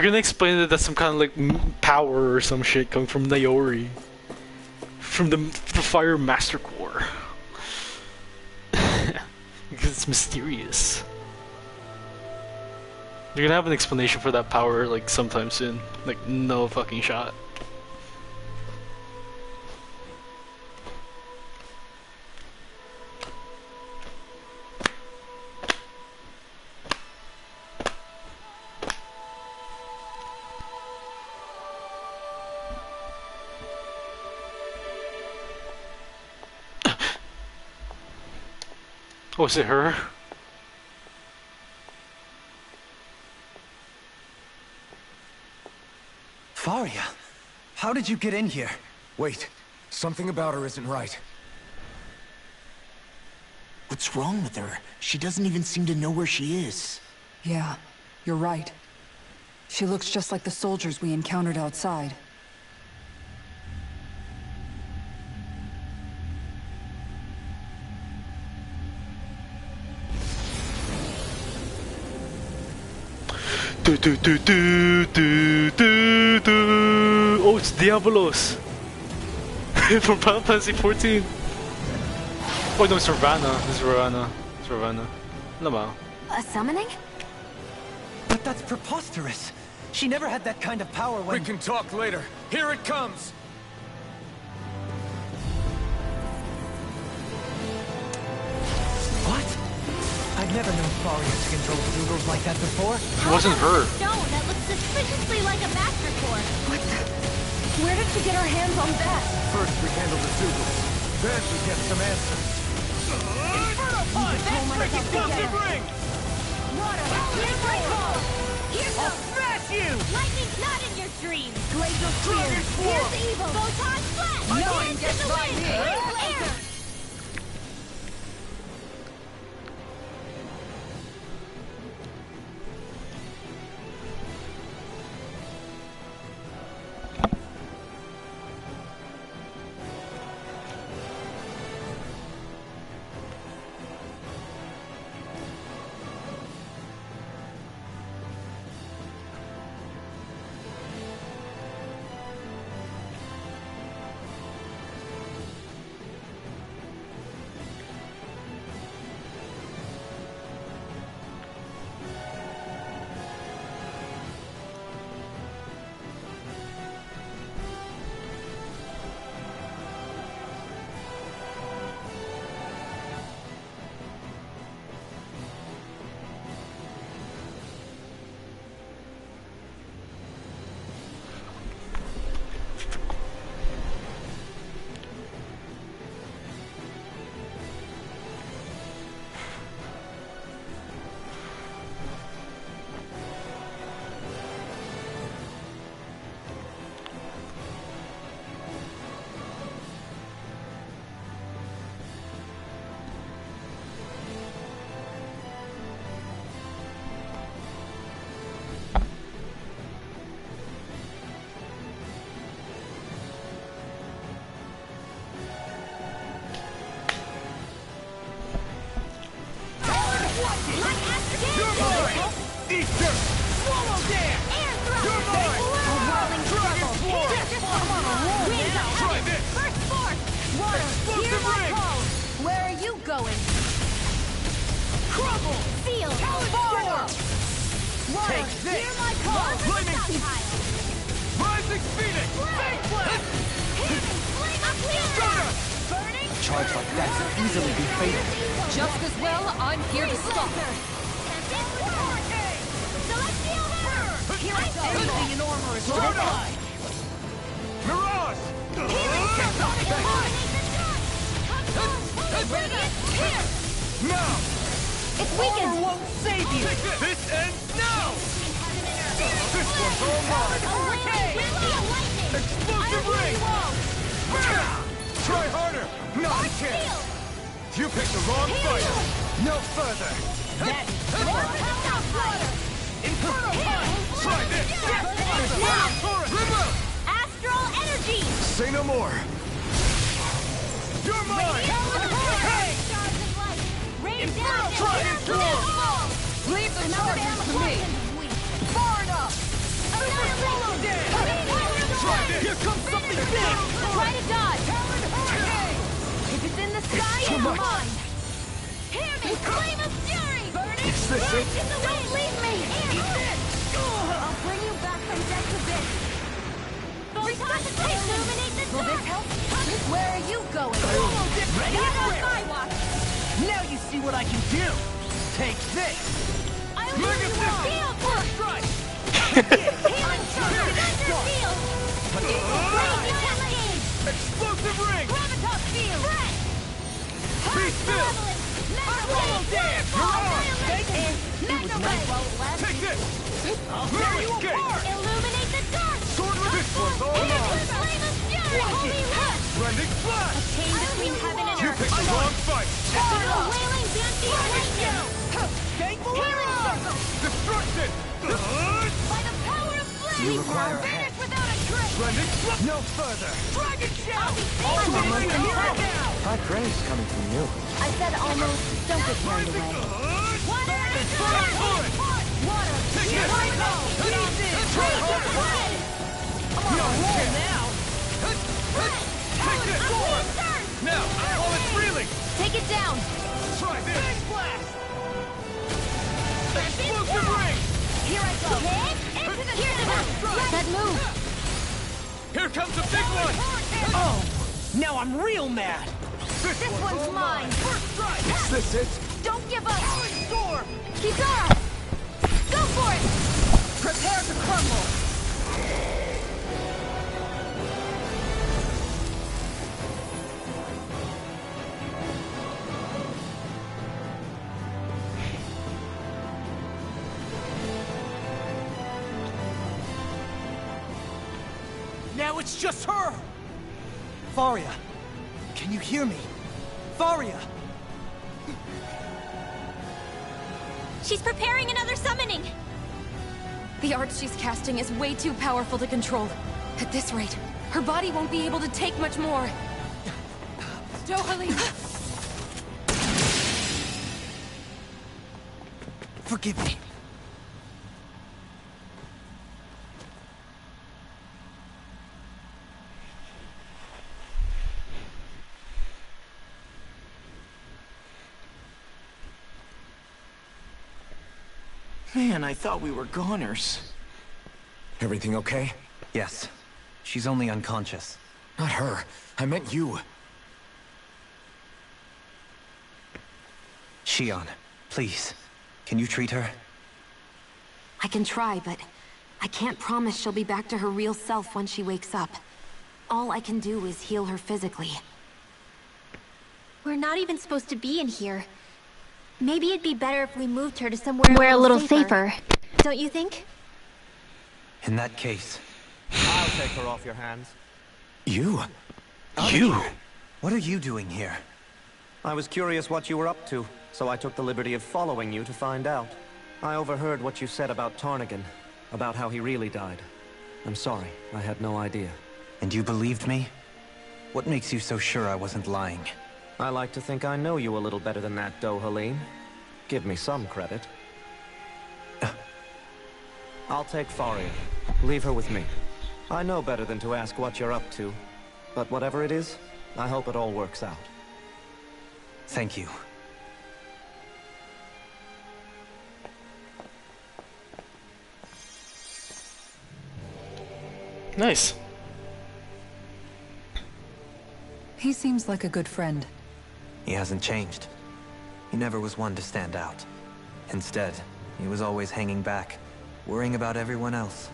They're gonna explain that that's some kind of like power or some shit coming from Naori, from the Fire Master Core, because it's mysterious. You're gonna have an explanation for that power like sometime soon. Like no fucking shot. Was it her? Faria, how did you get in here? Wait, something about her isn't right. What's wrong with her? She doesn't even seem to know where she is. Yeah, you're right. She looks just like the soldiers we encountered outside. Oh, it's Diabolos from Final Fantasy XIV. Oh no, it's Ravana. It's Ravana. It's Ravana. No. A summoning? But that's preposterous. She never had that kind of power when... We can talk later. Here it comes! What? I've never known Faria to control Zoogles like that before. It wasn't her. Stone that looks suspiciously like a master core. What the? Where did she get her hands on that? First we handle the Zoogles. Then we get some answers. Inferno Punch! Explosive ring! Water, here's my call! Here's I'll smash you! Lightning's not in your dreams! Glacial Dragon Here's the evil! Photon flash! No Dance one gets in the by wind! me. Air! Charge like that could easily be fatal. Just as well, I'm here to stop her. Anything in armor is fine. Mirage! Now! It's weakened! Armor won't save you! This ends now! This one's all mine! Explosive ring! Try harder! Not a chance! You picked the wrong fighter! No further! Inferno Punch! Try this! Remove! Astral energy! Say no more! You're mine! Hey! Inferno Dragon Claw! Leave the charges to me. Far enough! Here comes something big! Try to dodge! If it's in the sky, it's mine! Hear me! Flame of fury! Burning! Don't leave me! I'll bring you back from death to this! Resuscitate! Illuminate the dark! Will this help? Where are you going? Ready? Not on my watch! Now you see what I can do! Take this! I will use your field! First strike! Healing charge! Thunder field! Crazy cascade! Explosive ring! Gravitas field! Be still! Roll dance! You're on! Take it! Take this! I'll tear you apart! Illuminate the dark! Sword with this one's all Here's mine! the flame of fury! Holy rush! Blending flash! A chain between heaven and You earth! picked the wrong fight! A wailing dancing lightning! Thankful Healing circle! Destruction! By the power of flame! You require a Vanish without a trace! Blending flash! No further! Dragon shout! Ultimate Here now! High praise coming from you. I said almost. Don't get carried away. Water and earth! Water! Take it! I'm on a roll now! Take this! Now, while it's reeling! Take it down! Try this! Big blast! Explosive ring! Here I go! Into the center! That move! Here comes a big one! Oh, now I'm real mad. This one's mine! First strike! Is this it? Don't give up! Storm! Kitara! Go for it! Prepare to crumble. Now it's just her! Faria, can you hear me? Faria! She's preparing another summoning! The art she's casting is way too powerful to control. At this rate, her body won't be able to take much more. Dohalim! Forgive me. Man, I thought we were goners. Everything okay? Yes. She's only unconscious. Not her. I meant you. Shion, please. Can you treat her? I can try, but I can't promise she'll be back to her real self when she wakes up. All I can do is heal her physically. We're not even supposed to be in here. Maybe it'd be better if we moved her to somewhere a little safer. Don't you think? In that case... I'll take her off your hands. You? What are you doing here? I was curious what you were up to, so I took the liberty of following you to find out. I overheard what you said about Tarnigan, about how he really died. I'm sorry, I had no idea. And you believed me? What makes you so sure I wasn't lying? I like to think I know you a little better than that, Dohalim. Give me some credit. I'll take Faria. Leave her with me. I know better than to ask what you're up to. But whatever it is, I hope it all works out. Thank you. Nice. He seems like a good friend. He hasn't changed. He never was one to stand out. Instead, he was always hanging back, worrying about everyone else.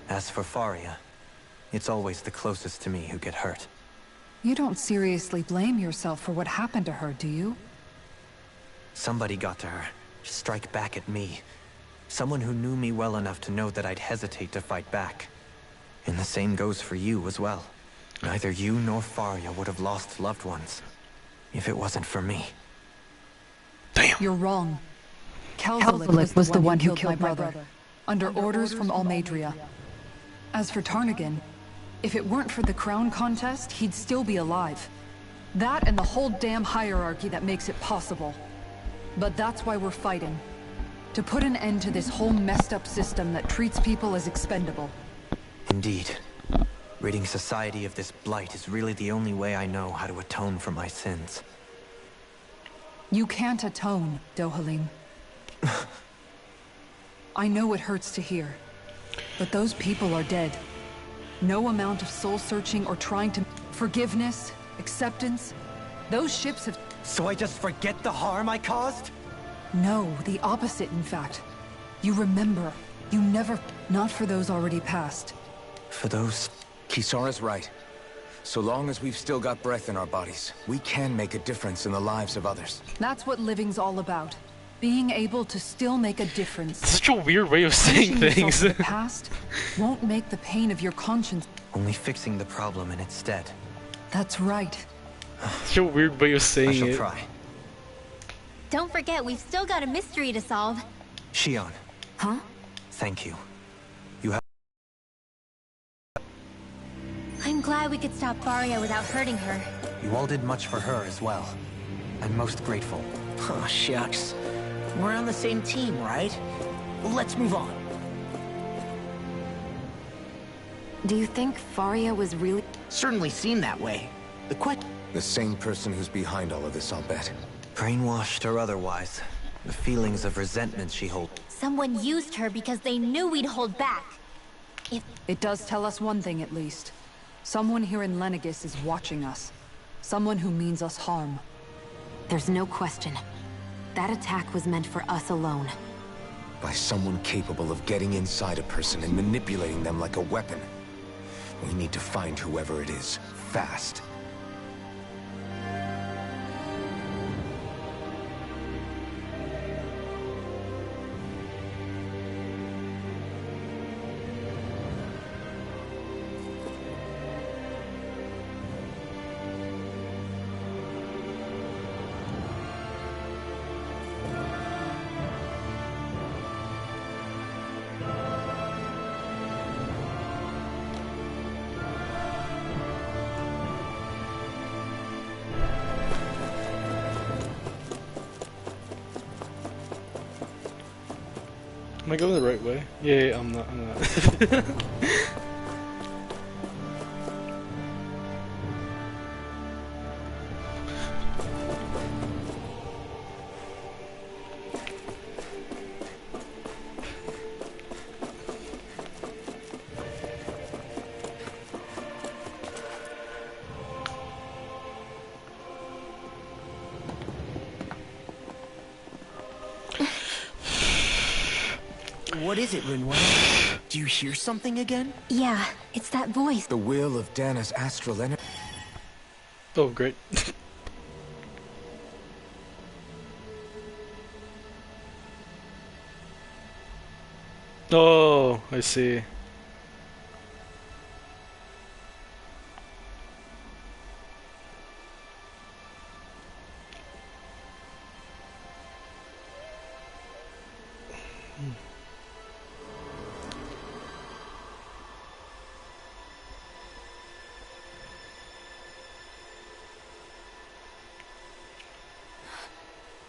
As for Faria, it's always the closest to me who get hurt. You don't seriously blame yourself for what happened to her, do you? Somebody got to her, to strike back at me. Someone who knew me well enough to know that I'd hesitate to fight back. And the same goes for you as well. Neither you nor Faria would have lost loved ones, if it wasn't for me. Damn. You're wrong. Kelzalik was the one who killed my brother, under orders from Almadria. As for Tarnigan, if it weren't for the crown contest, he'd still be alive. That and the whole damn hierarchy that makes it possible. But that's why we're fighting. To put an end to this whole messed up system that treats people as expendable. Indeed. Ridding society of this blight is really the only way I know how to atone for my sins. You can't atone, Dohalim. I know it hurts to hear, but those people are dead. No amount of soul-searching or trying to... Forgiveness, acceptance, those ships have... So I just forget the harm I caused? No, the opposite, in fact. You remember. You never... Not for those already passed. For those... Kisara's right. So long as we've still got breath in our bodies, we can make a difference in the lives of others. That's what living's all about. Being able to still make a difference. Such a weird way of saying things. The past won't make the pain of your conscience. Only fixing the problem in its stead. That's right. Such a weird way of saying it. I shall try. Don't forget, we've still got a mystery to solve. Shion. Huh? Thank you. You have... I'm glad we could stop Faria without hurting her. You all did much for her as well. I'm most grateful. Oh, shucks. We're on the same team, right? Let's move on. Do you think Faria was really... Certainly seemed that way. The same person who's behind all of this, I'll bet. Brainwashed or otherwise, the feelings of resentment she holds. Someone used her because they knew we'd hold back. It does tell us one thing at least. Someone here in Lenegis is watching us. Someone who means us harm. There's no question. That attack was meant for us alone. By someone capable of getting inside a person and manipulating them like a weapon. We need to find whoever it is, fast. Am I going the right way? Yeah, I'm not. What is it, Rinwell? Do you hear something again? Yeah, it's that voice. The will of Dana's astral energy. Oh, great. Oh, I see.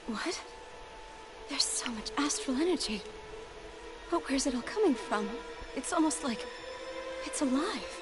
What? There's so much astral energy. But where's it all coming from? It's almost like it's alive.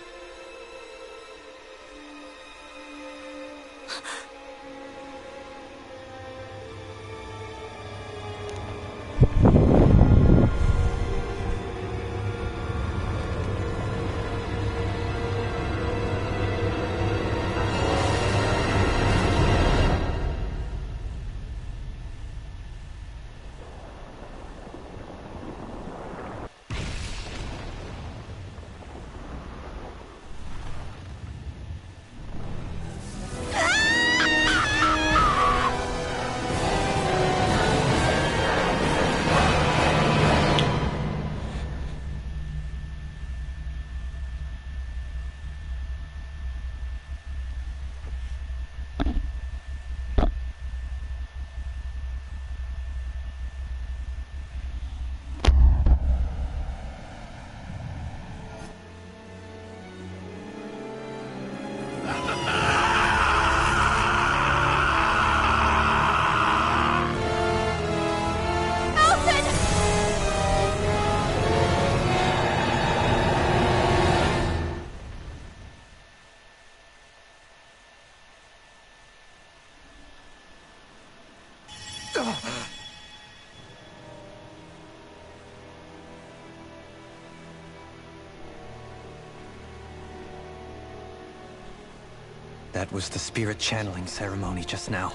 That was the spirit channeling ceremony just now.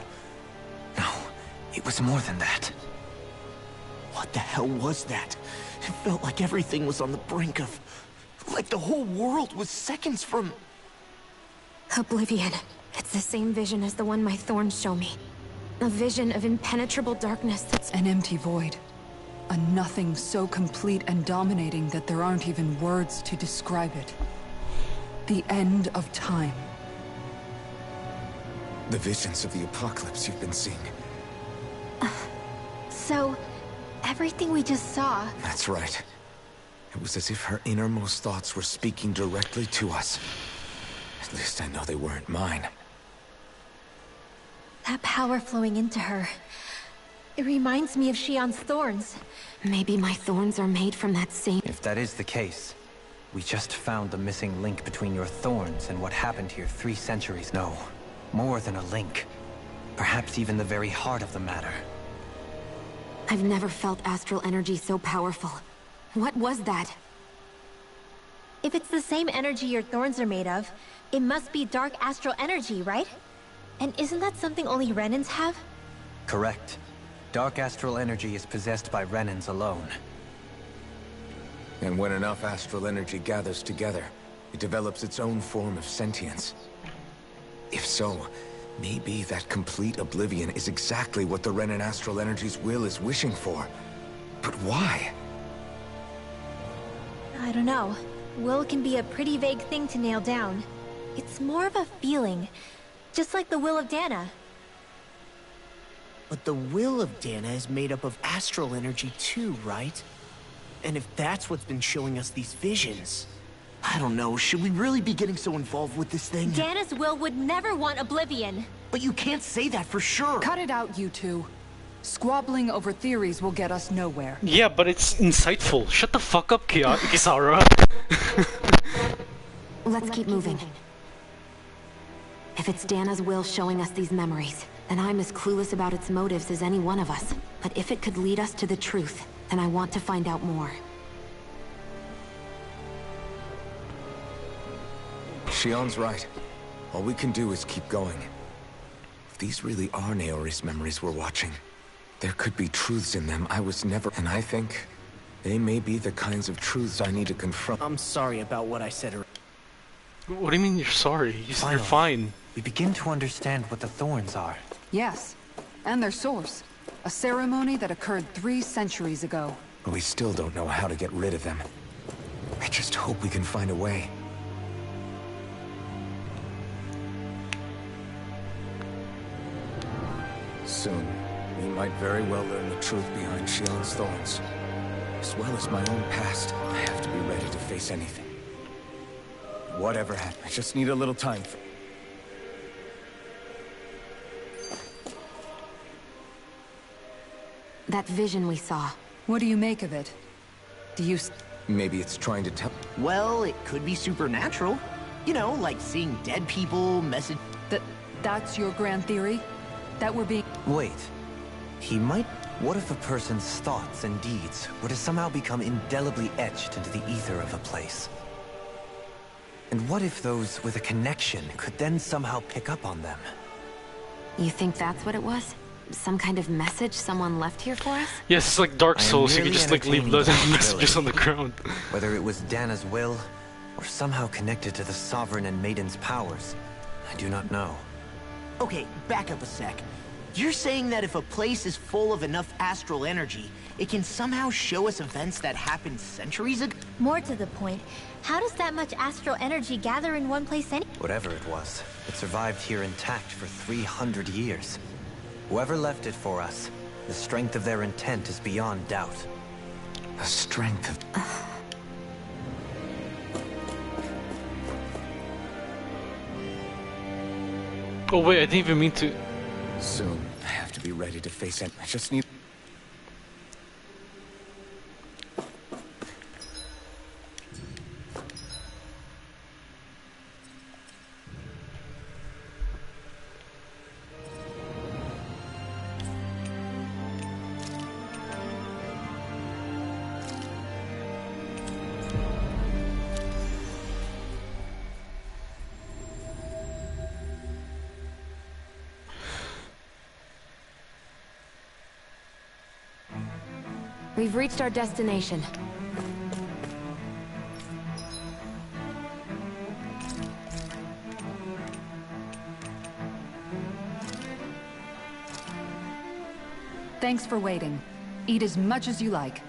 No, it was more than that. What the hell was that? It felt like everything was on the brink of... like the whole world was seconds from... Oblivion. It's the same vision as the one my thorns show me. A vision of impenetrable darkness that's... An empty void. A nothing so complete and dominating that there aren't even words to describe it. The end of time. The visions of the apocalypse you've been seeing. So, everything we just saw... That's right. It was as if her innermost thoughts were speaking directly to us. At least I know they weren't mine. That power flowing into her... it reminds me of Shion's thorns. Maybe my thorns are made from that same... If that is the case, we just found the missing link between your thorns and what happened here 3 centuries. No, more than a link. Perhaps even the very heart of the matter. I've never felt astral energy so powerful. What was that? If it's the same energy your thorns are made of, it must be dark astral energy, right? And isn't that something only Renans have? Correct. Dark astral energy is possessed by Renans alone. And when enough astral energy gathers together, it develops its own form of sentience. If so, maybe that complete oblivion is exactly what the Renan astral energy's will is wishing for. But why? I don't know. Will can be a pretty vague thing to nail down. It's more of a feeling, just like the will of Dana. But the will of Dana is made up of astral energy too, right? And if that's what's been showing us these visions... I don't know, should we really be getting so involved with this thing? Dana's will would never want oblivion. But you can't say that for sure. Cut it out, you two. Squabbling over theories will get us nowhere. Yeah, but it's insightful. Shut the fuck up, Kisara. Let's keep moving. If it's Dana's will showing us these memories, then I'm as clueless about its motives as any one of us. But if it could lead us to the truth, then I want to find out more. Shion's right. All we can do is keep going. If these really are Naori's memories we're watching, there could be truths in them I was never... And I think they may be the kinds of truths I need to confront. I'm sorry about what I said earlier. What do you mean you're sorry? You're fine. We begin to understand what the thorns are. Yes, and their source. A ceremony that occurred 3 centuries ago. But we still don't know how to get rid of them. I just hope we can find a way. Soon, we might very well learn the truth behind Shion's thorns. As well as my own past, I have to be ready to face anything. Whatever happens, I just need a little time for... That vision we saw. What do you make of it? Do you... Maybe it's trying to tell... Well, it could be supernatural. You know, like seeing dead people, message... That's your grand theory? That we're being... Wait. He might... What if a person's thoughts and deeds were to somehow become indelibly etched into the ether of a place? And what if those with a connection could then somehow pick up on them? You think that's what it was? Some kind of message someone left here for us? Yes, it's like Dark Souls. You can just like leave little messages on the ground. Whether it was Dana's will, or somehow connected to the Sovereign and Maiden's powers, I do not know. Okay, back up a sec. You're saying that if a place is full of enough astral energy, it can somehow show us events that happened centuries ago? More to the point, how does that much astral energy gather in one place anyway? Whatever it was, it survived here intact for 300 years. Whoever left it for us, the strength of their intent is beyond doubt. The strength of... Oh wait, I didn't even mean to... Soon, I have to be ready to face it. I just need... We've reached our destination. Thanks for waiting. Eat as much as you like.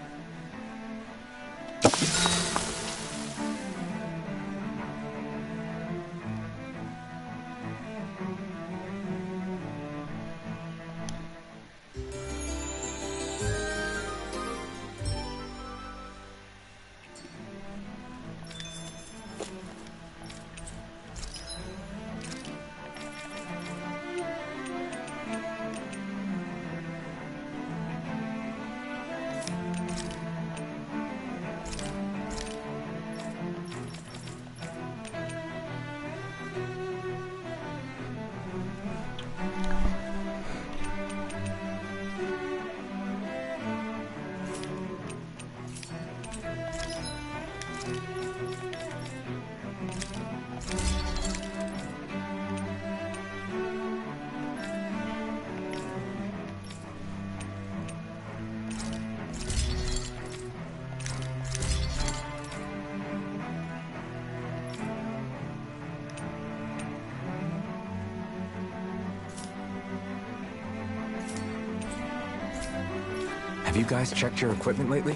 Have you guys checked your equipment lately?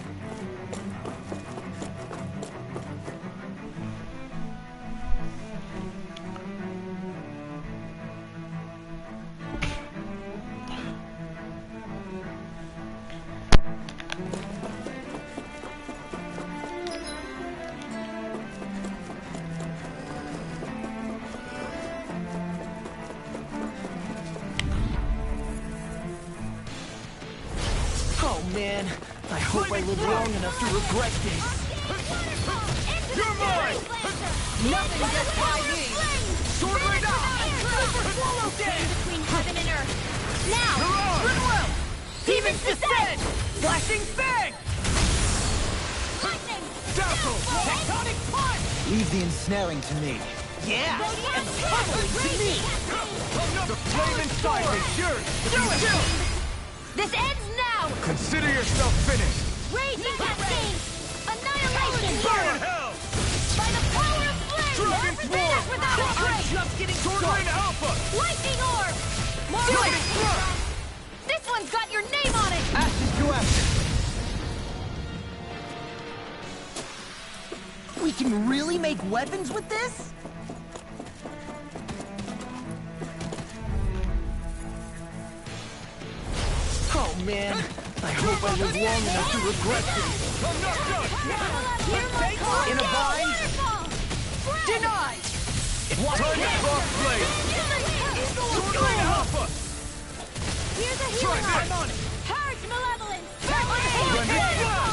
Man, I hope I live long enough to regret this. You're mine! Nothing gets by me! Sword right on! Overflow dead! Between heaven and earth. Now! Goodwill! Demons descend! Flashing fang! Lightning! Dazzle! Tectonic punch! Leave the ensnaring to me. Yeah! And the pummeling to me! The flame inside is yours! Do it! This ends now! Consider yourself finished! Raging cascade! Annihilation! Burn in hell! By the power of flame! Dragon Death Swarm! without a I'm break! just getting Sword started! Rain Alpha! Lightning orb! More Do it! lightning! This one's got your name on it! Ashes to ashes! We can really make weapons with this? Oh man, I hope I live long enough to regret this. I'm not done! In a vine? Denied! Time to cross blade! Sword Rain Alpha! Here's a Try healing this! arm! Purge malevolence! Render flash!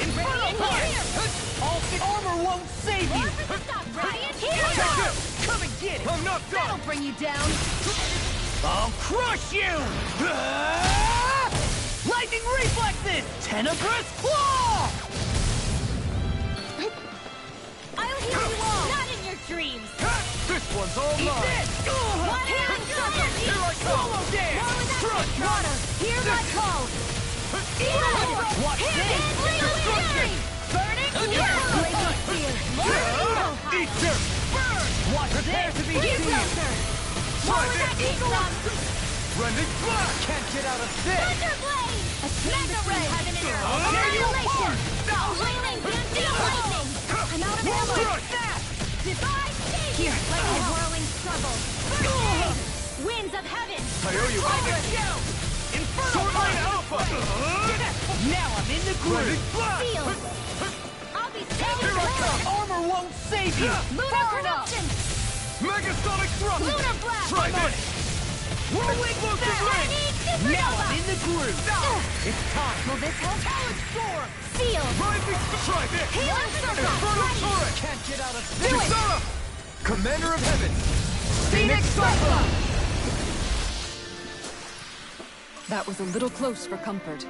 Infernal punch! All the armor won't save you! Radiant Take healing! this! Come and get it! I'm not done! That'll bring you down! I'll crush you! Lightning reflexes! Tenebrous claw! I'll heal you all! Not in your dreams! This one's all Eat mine! this! One hand circle! Here I come! Swallow dance! More with that water! Hear my call! Watch this! Destruction! Burning blazing spear! Eat dirt! Burn! Watch prepare to be sealed! Try this! Rending flash! Can't get out of this! Thunderblade! A chain between heaven and earth! I'll tear you Annihilation! apart! A wailing steel lightning! I'm out of ammo! Crush! Divine sting! Here, like a whirling struggle! Winds of heaven! I owe you one! Sword Rain Alpha! Now I'm in the Rending groove! flash! Seal! I'll be saving Here I come! Armor won't save you! Lunar corruption! Megasonic thrust! Lunar blast! Try this! Whirlwind explosive ring! Now I'm in the groove! It's time! Will this help? Powered storm! Seal! Rising! Try this! Healing circle! Infernal Ready! turret! Can't get out of Do this! it! Kisara! Commander of Heaven! Phoenix Cyclone! That was a little close for comfort.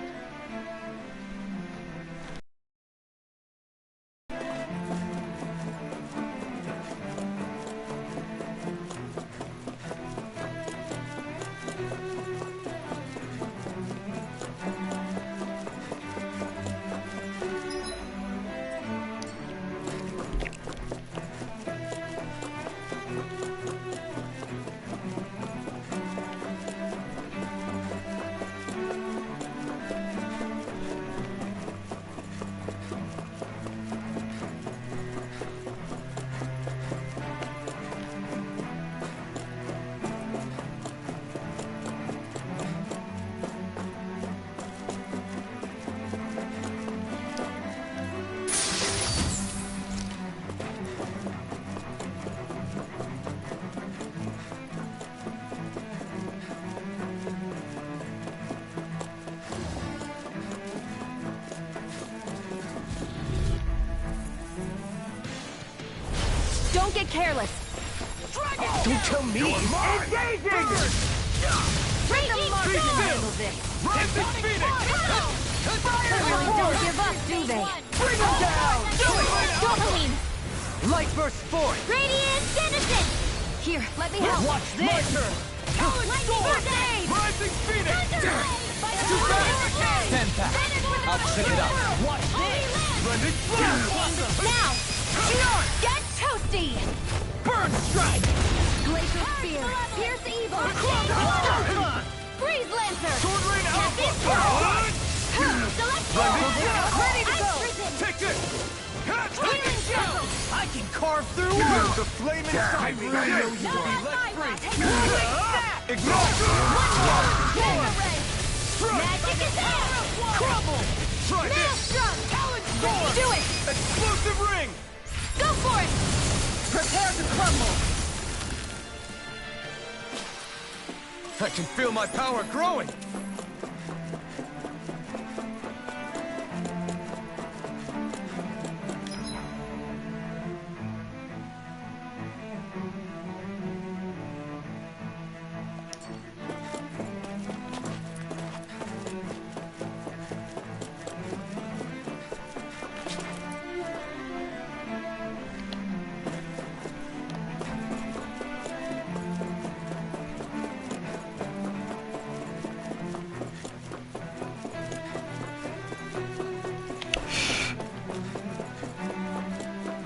careless. Don't tell me! Engaging! Bring the mark to handle this. Rising Phoenix! They really don't give up, do they? Bring him down! Gasoline! Light burst forth! Radiant Citizen! Here, let me help. Watch this! My turn! Lightning Grenade! Rising Phoenix! Too fast! Stand back! I'll check it out! Watch this! Splendid blast! Now! Shion, get toasty! Burn strike! Glacial Spear, Pierce Evil, Freeze Lancer! Sword Rain Alpha! Ready to go! Take this! I can carve through walls! The flame inside me! I know you will be let free! Ignite! Magic is out! Crumble! Try this! Maelstrom! Talon Storm! Do it! Explosive ring! Go for it! Prepare to crumble! I can feel my power growing!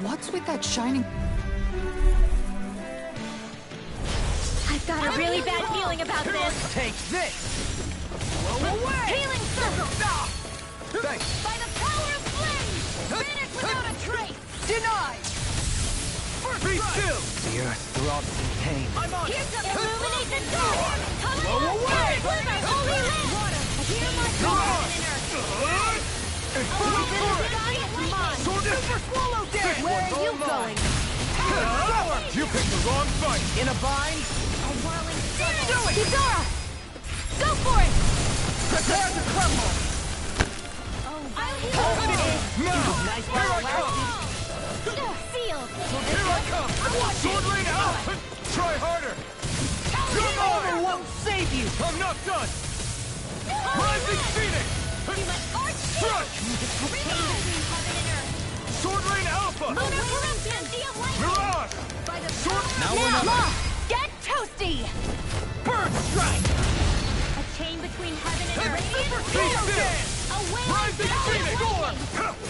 What's with that shining... I've got a really bad feeling about this. Take this! Blow away! Healing circle! Thanks! By the power of flame! Finish without a trace! Denied! Be still! The earth throbs in pain. I'm on! Here's the illuminate the dark! Blow away! Holy land! Water! Hear my Come call! on! Infernal Torrent! Sword Super Swallow Dance! Where are you going? You picked the wrong fight! In a bind? A whirling circle! Do it! Kizara! Go for it! Prepare to crumble! I'll heal! Now! Nice Here I come! Sealed! Here I come! Sword Rain out! Try harder! Your armor won't save you! I'm not done! Rising Phoenix! Struck! Sword Rain Alpha! Mirage! Sword... Now, get toasty! Bird Strike! A chain between heaven and earth! Super Swallow Dance! A Rising Phoenix! Storm!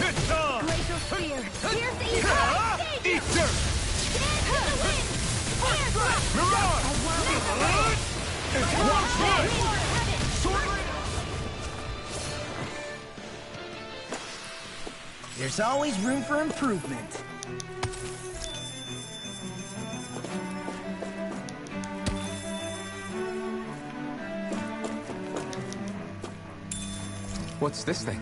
It's on! Glacial Spear, Pierce Evil! Eat dirt! Mirage! Watch this! Sword Rain... There's always room for improvement. What's this thing?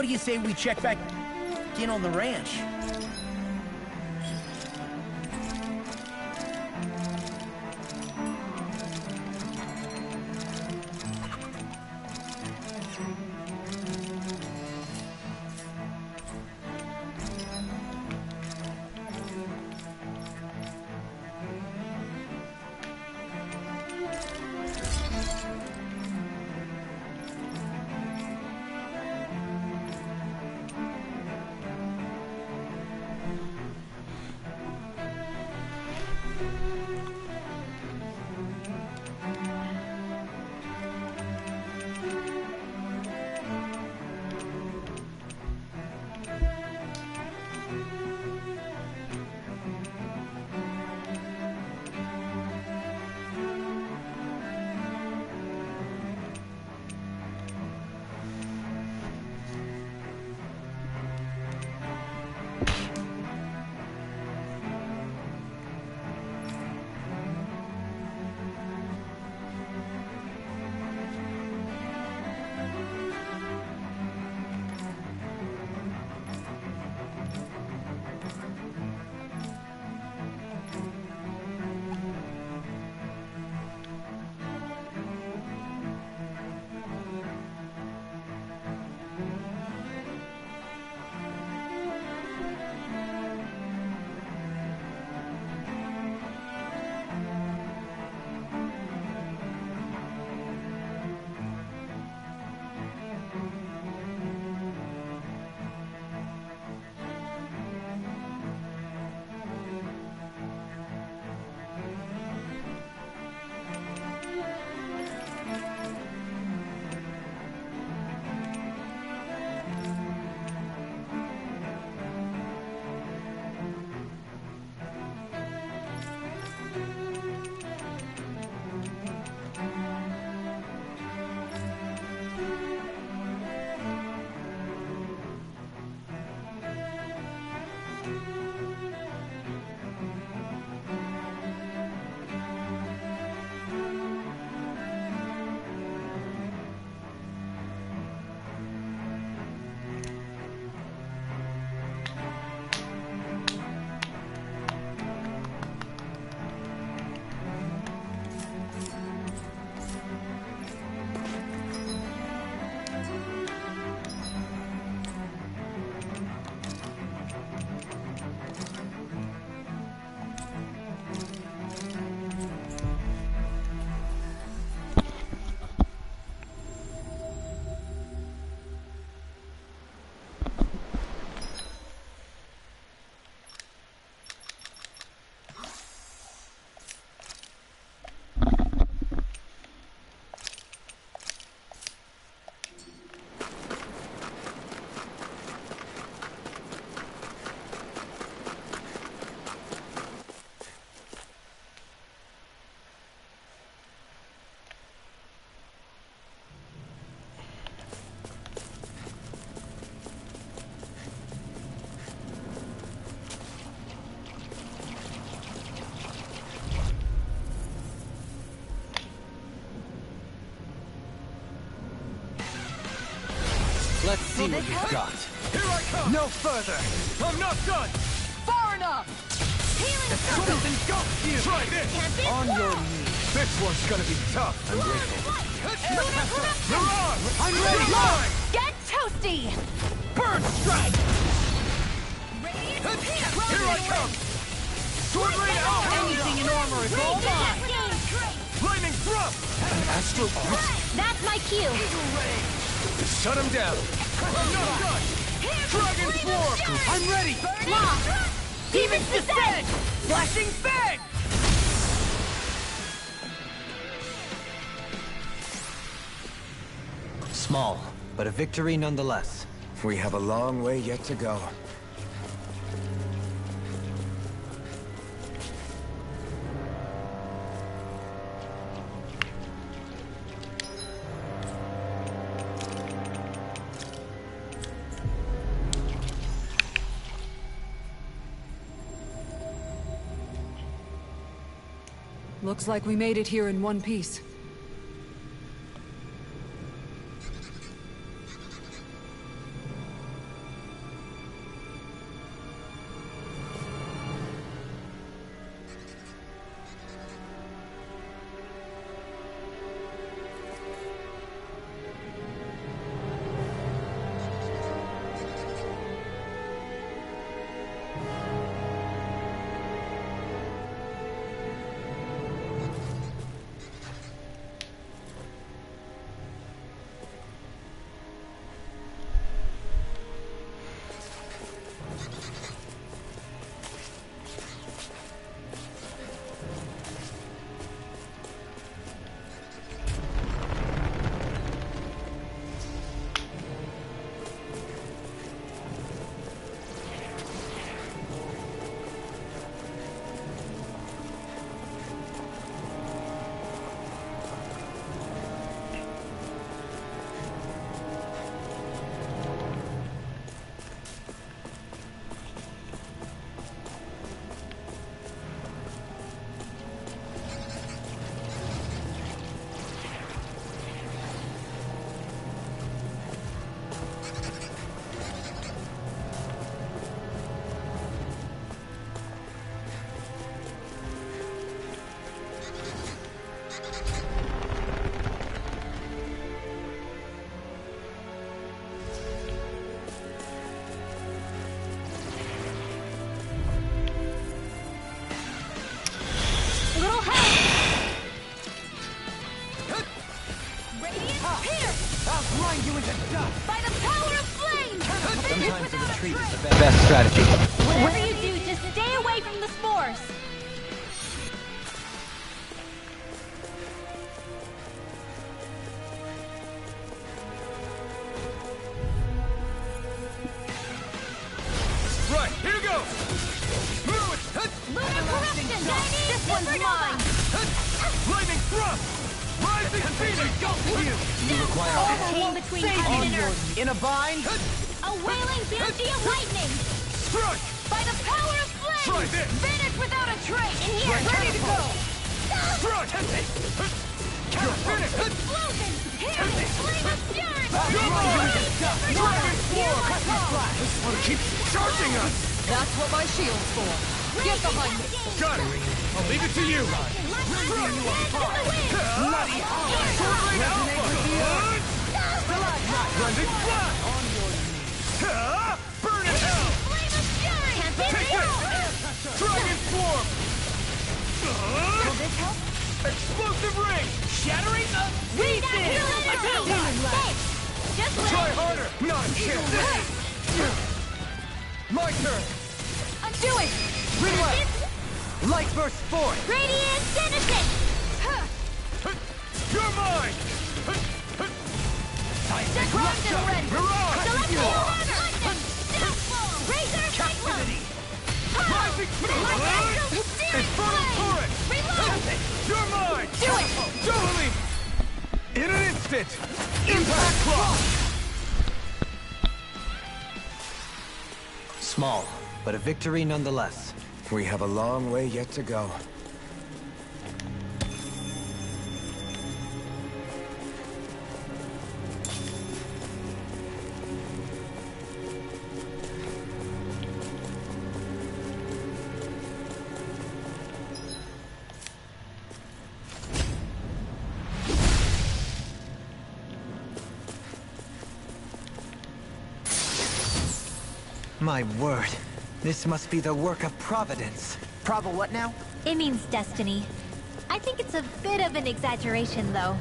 what do you say we check back in on the ranch? Let's see what you've got. Here I come! No further! I'm not done! Far enough! Healing circle! Couldn't engulf you! Try this! On your knees. This one's gonna be tough. I'm grateful. Mirage! I'm ready! Mine! Get toasty! Burn strike! Here I come! Sword rain out! Anything in armor is all mine! Lightning thrust! An astral grip. That's my cue! Shut him down! I'm not done! Dragon form! I'm ready! Lock! Demon's descent! Flashing fang! Small, but a victory nonetheless. We have a long way yet to go. Looks like we made it here in one piece. best strategy. Whatever you do, just stay away from the spores. Right, here goes! Move it! Lunar corruption! This one's mine! Lightning thrust! Rising phoenix! Go for you! Chain between heaven and earth. In a bind? A wailing banshee of lightning! Strike! By the power of flame! Try this! Vanish without a trace! In here! Ready to go! Strike! You're finished! Explosion! Here! Flame of fury! You're mine! Dragon Swarm! This one keeps charging us! That's what my shield's for. Get behind me. Got it! I'll leave it to you! Bloody Sword Rain Alpha! Blended flat! On your knees! Burn in hell! Flame of fury! Take it! Dragon Swarm! Will this help? Explosive ring! Shattering the Read that! Just let Try harder! Not a chance! My turn! undo it! Greenway! Light burst forth! Radiant Denison! You're mine! Just locked and ready! Mirage! Celestial Order! Deathfall! Razor Cyclone! Rising Infernal Torrent! Reload! You're mine! Do it! Totally! In an instant! Impact Clock! Small, but a victory nonetheless. We have a long way yet to go. My word, this must be the work of Providence. Prova what now? It means destiny. I think it's a bit of an exaggeration, though.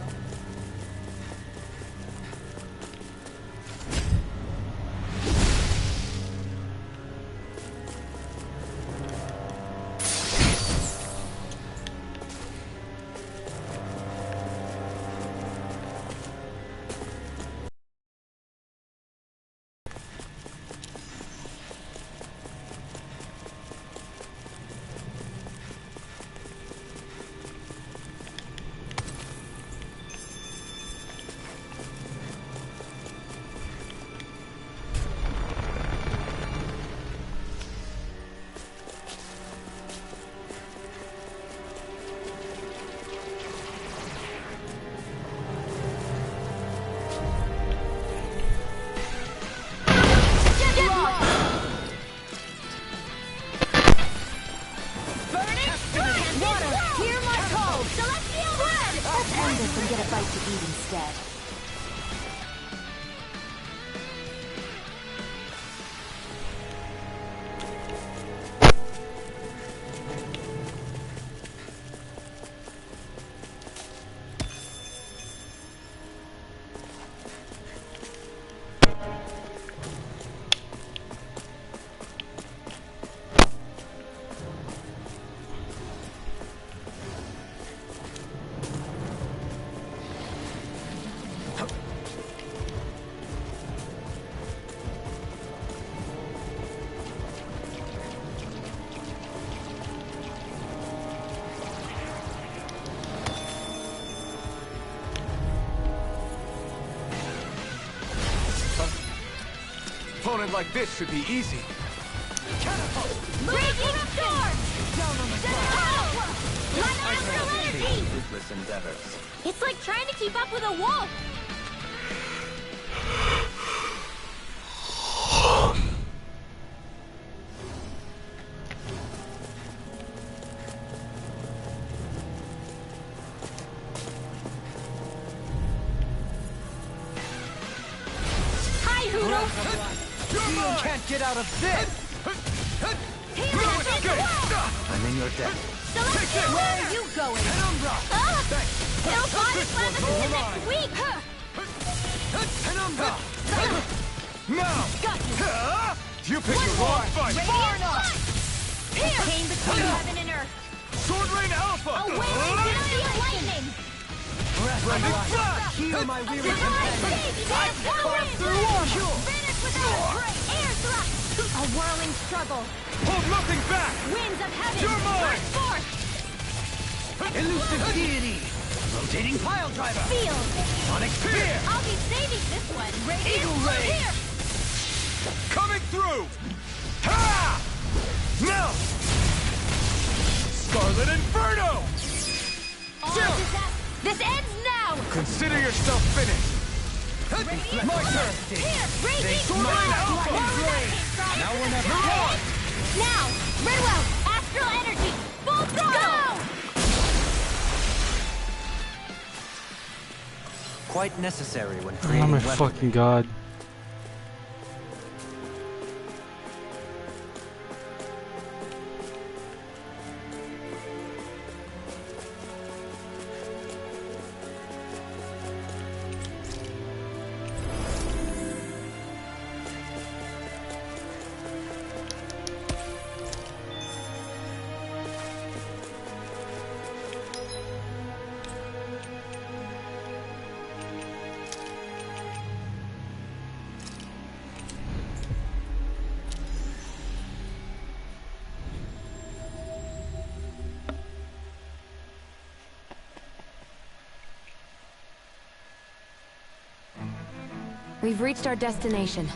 And get a bite to eat instead. Opponent like this should be easy. Breaking storm! Down on the Fruitless endeavors. It's like trying to keep up with a wolf! Hi, Hoodle! You can't get out of this! I'm in your debt. Celestial, where are you going? It'll find us next week! Now! Got you! You picked the wrong fight! Far enough! Here! Came between heaven and earth. Sword Rain Alpha! Away with lightning! Rending flash! Heal my weary Time to craft through armor! Finish without break! Air thrust! A whirling struggle. Hold nothing back! Winds of heaven! You're mine! Burst forth! Elusive deity! Rotating pile driver! Field! Sonic spear! I'll be saving this one! Eagle Radiant ray! here! Coming through! Ha! Now! Scarlet Inferno! This ends now! Consider yourself finished! My turn! Here! Raging Sword Rain Alpha! Now we're never on! Now! Redwell! Astral energy! Full throttle! Quite necessary when Oh creating my weapons. fucking god. We've reached our destination.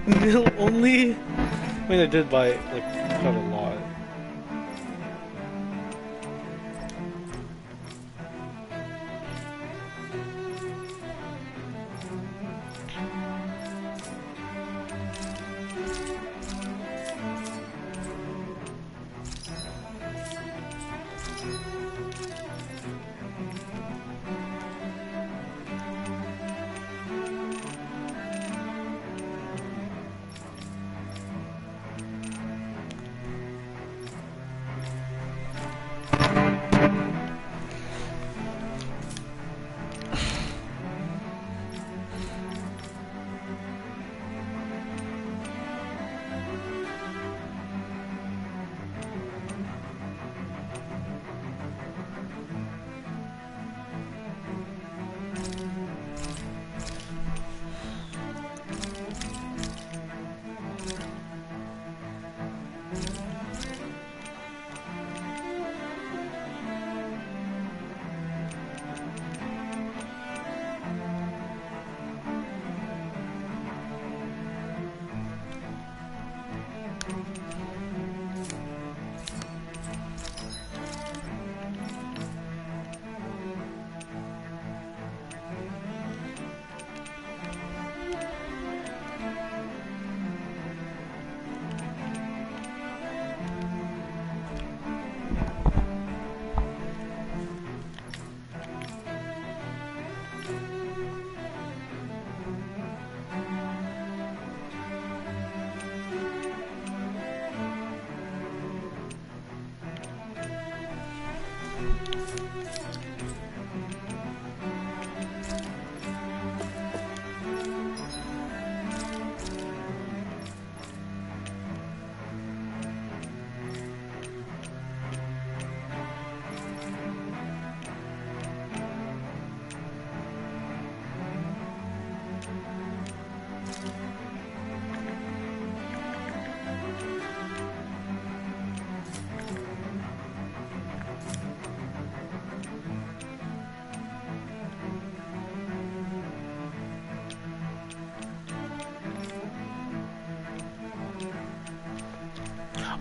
Nil only? I mean, I did buy like quite a lot.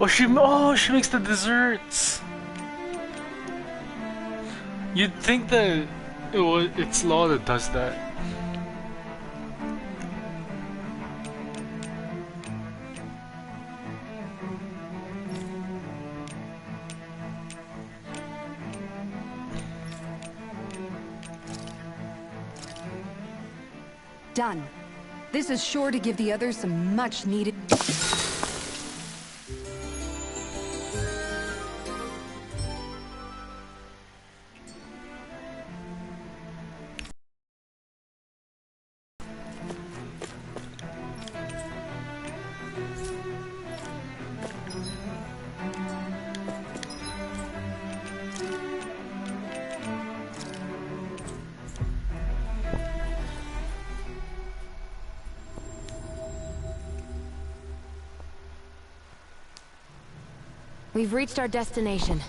Oh, she makes the desserts. You'd think that it's Law that does that. Done. This is sure to give the others some much needed. We've reached our destination.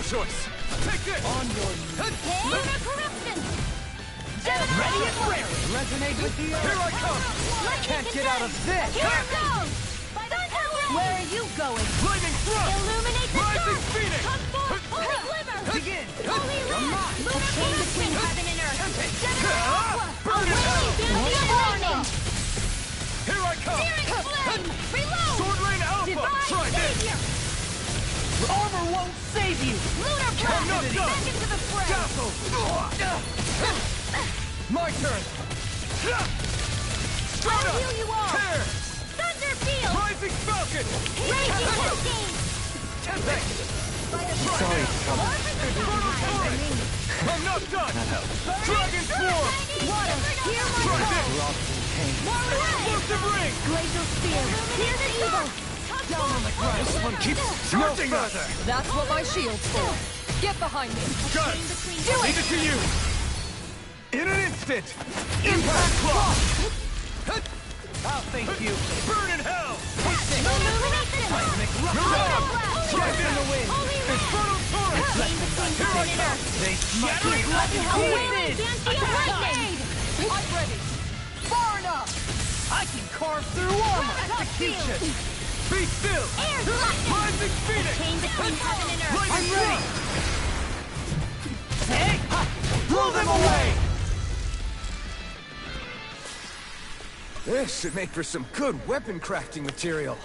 choice. Take this. On your Lunar corruption! ready and ready. Resonate with the earth. Here I come. Can't get out of this. Here it goes! Where are you going? Flaming thrust. Illuminate the Rising dark! phoenix. Come forth, holy glimmer! Begin. Holy light! Lunar chain between heaven and earth! Burn it Away, lightning! Here I come. Searing flame! Reload! Sword Rain Alpha. Divine Try this. savior! Armor won't save you. Lunar I'm not blast! done. Back into the fray! Dazzle. My turn. I'll heal you all! Tear. Thunder field! Rising Falcon. Raging cascade! Tempest. Sorry, I'm not done. Dragon Swarm. Water, hear my Try call! this. More ray! Explosive ring. Glacial spear! Hear the evil! Down on the ground. This one keeps charging us. That's what my shield's for. Get behind me. Got it. Leave it to you. In an instant. Impact Claw. I'll thank you. Burn in hell. Seismic Rush. Blast in the wind. Infernal Torrent. Here I come. They shattering lightning. I'm ready. Far enough. I can carve through armor. Execution. Be still. Rising Phoenix. I'm ready. Hey! Blow them away. This should make for some good weapon crafting material.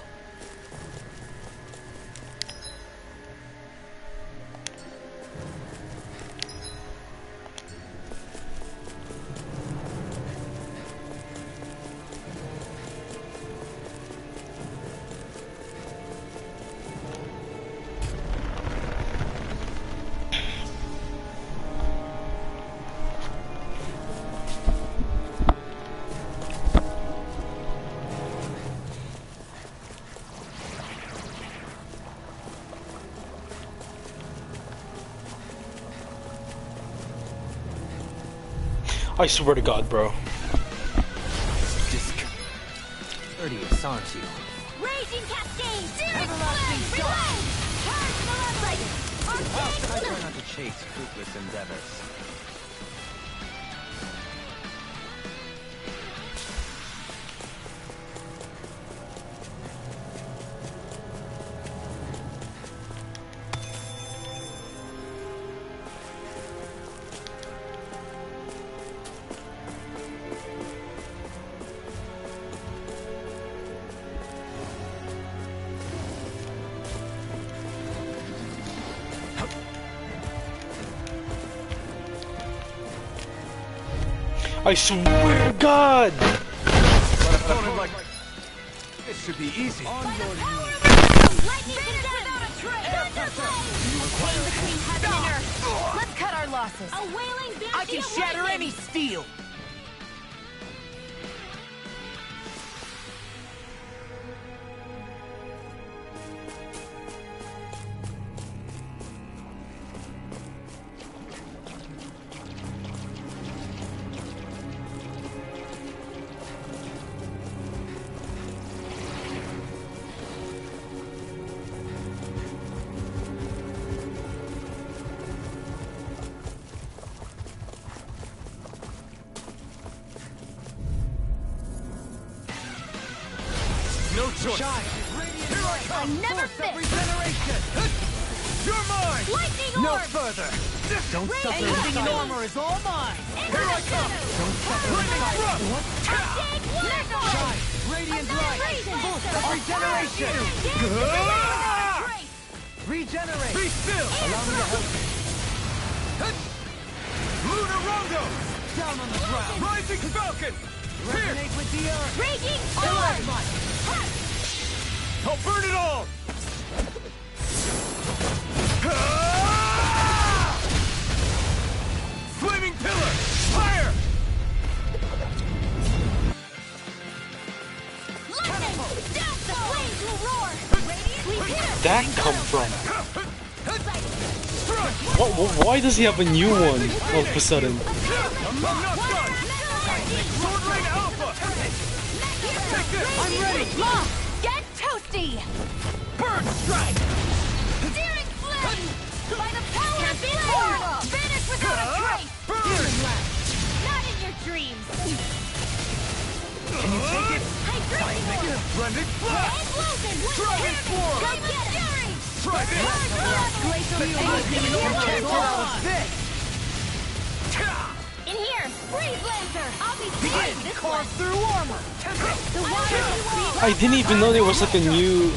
I swear to God, bro. Courteous, aren't you? Raging cascade! Searing Everlasting flame! Reload! Charge the light! How can I try Arcane! not to chase fruitless endeavors? I swear to God! Like this should be easy. By the power of lightning condemned! Thunder flame! Chain between heaven and earth! Let's cut our losses. A wailing banshee I can shatter any steel. No choice. Here I come. I never Force of fit. regeneration. You're mine. Lightning No orb! further. Don't suffer. Anything in armor is all mine. Here I come. Don't suffer. Shine! Radiant light. Force of regeneration. Regenerate. Be still. Allow me to help you. Lunar Rondo. Down on the ground. Rising Falcon. Resonate with the earth. Raging orb! I'll burn it all! Flaming pillar! Fire! Lightning! Death! The flames will roar! That come from? Why does he have a new one all of a sudden? I'm not done! Sword Rain Alpha! Take this! I'm ready! Mom! Get toasty! Burn strike! Searing flame! By the power Can you take it? Blended blast! Transform! Go get him! Try this! Glacial You can't get out of this! In here! Freeze Lancer! I'll be Begin! fighting this one! Carve through armor! The water! I didn't even know there was like a new.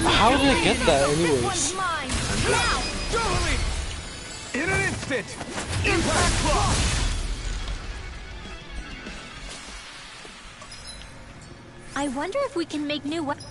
How did I get that, This anyways? one's mine! Now! Totally! In an instant! Impact block! I wonder if we can make new weapons.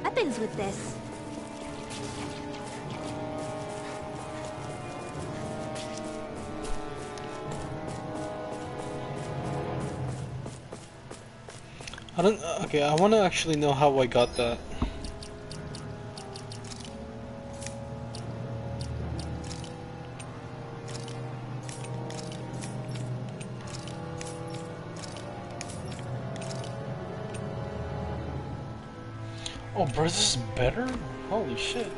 Weapons with this. I don't. Okay, I want to actually know how I got that. Oh, bro, this is better? Holy shit.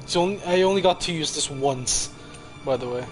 So I only got to use this once, by the way.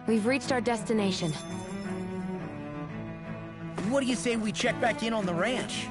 We've reached our destination. What do you say we check back in on the ranch?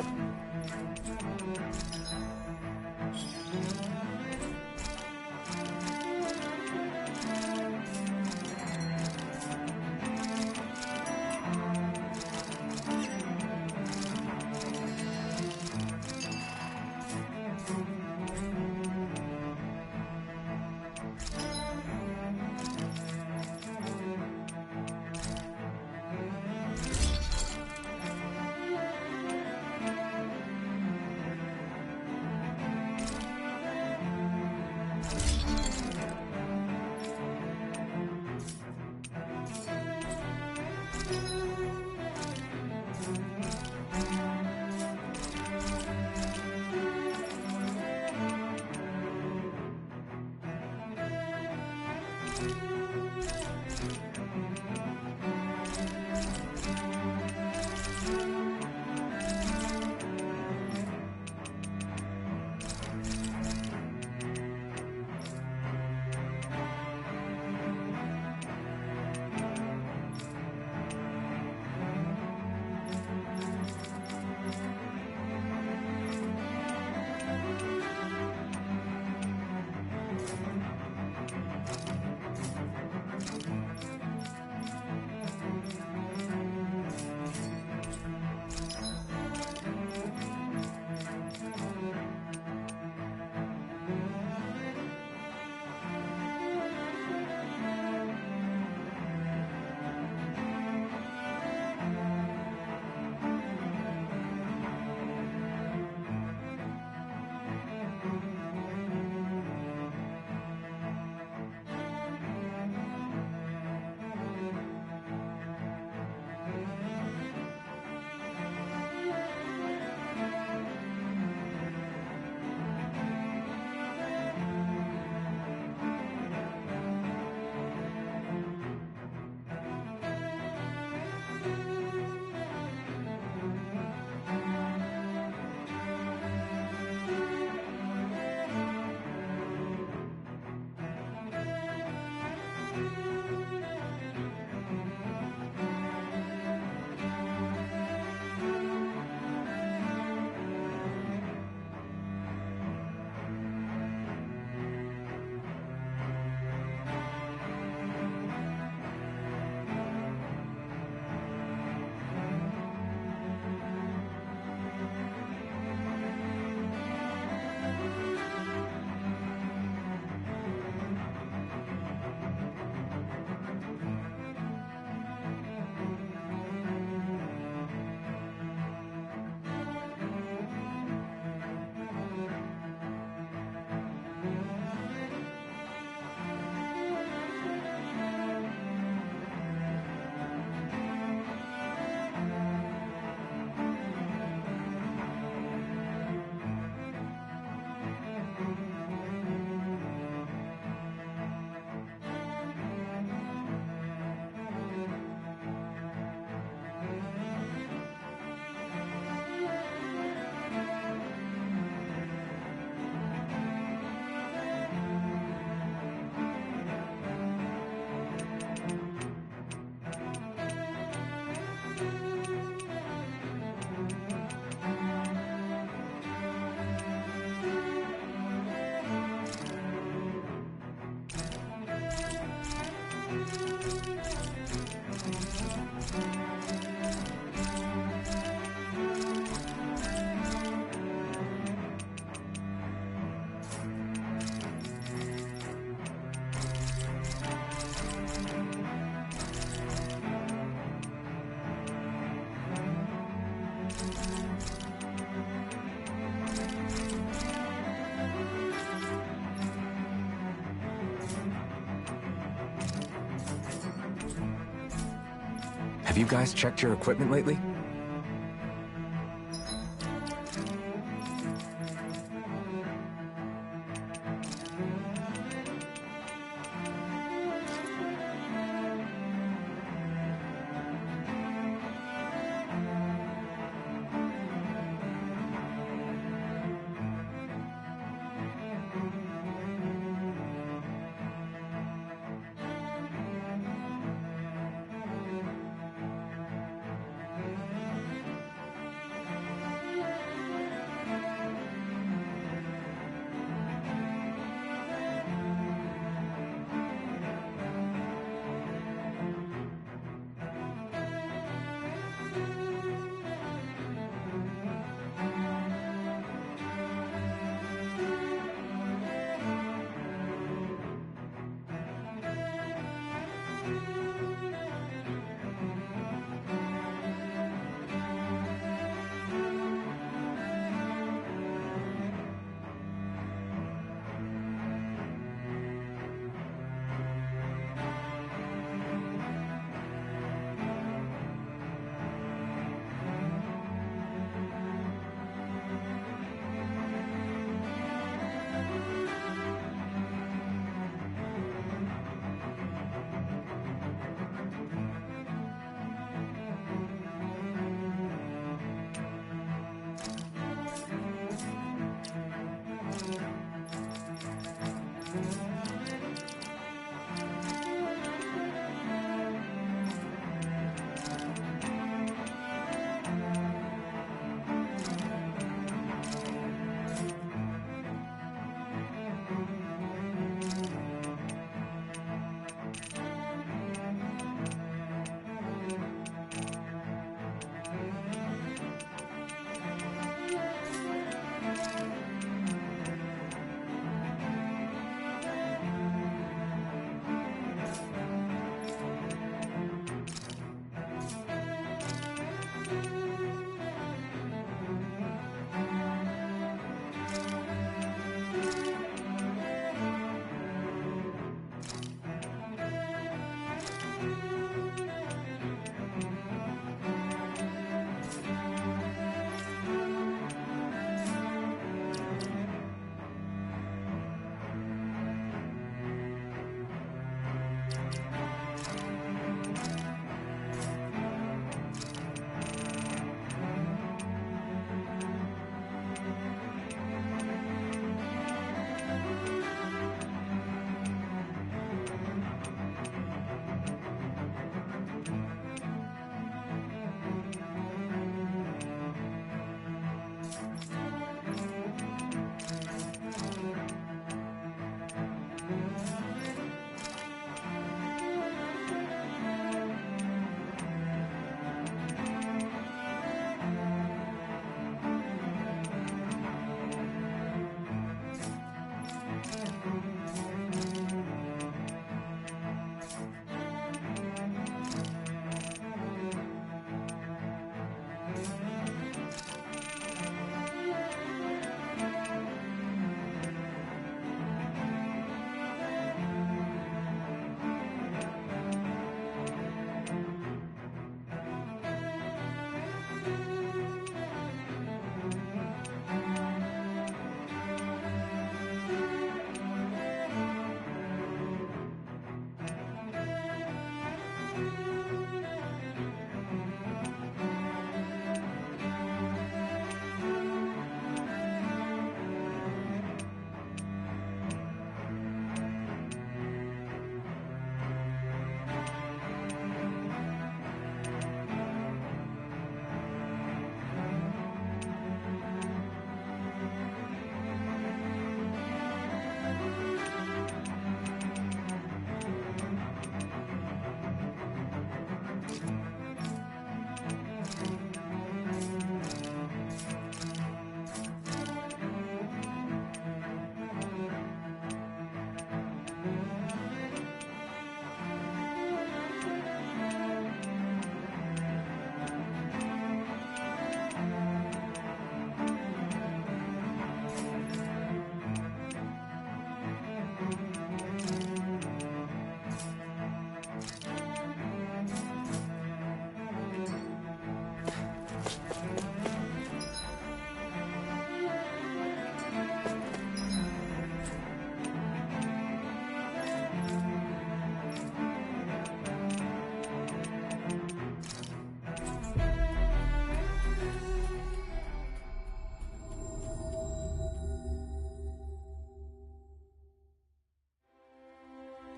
Have you guys checked your equipment lately?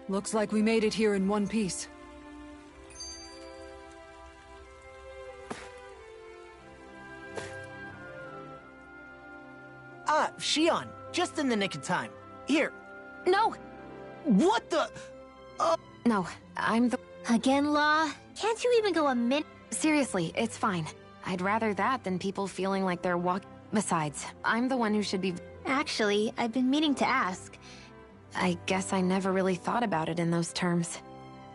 Looks like we made it here in one piece. Ah, Shion, just in the nick of time. Here. No! What the? No, I'm the... Again, Law? Can't you even go a minute? Seriously, it's fine. I'd rather that than people feeling like they're Besides, I'm the one who should be... Actually, I've been meaning to ask. I guess I never really thought about it in those terms.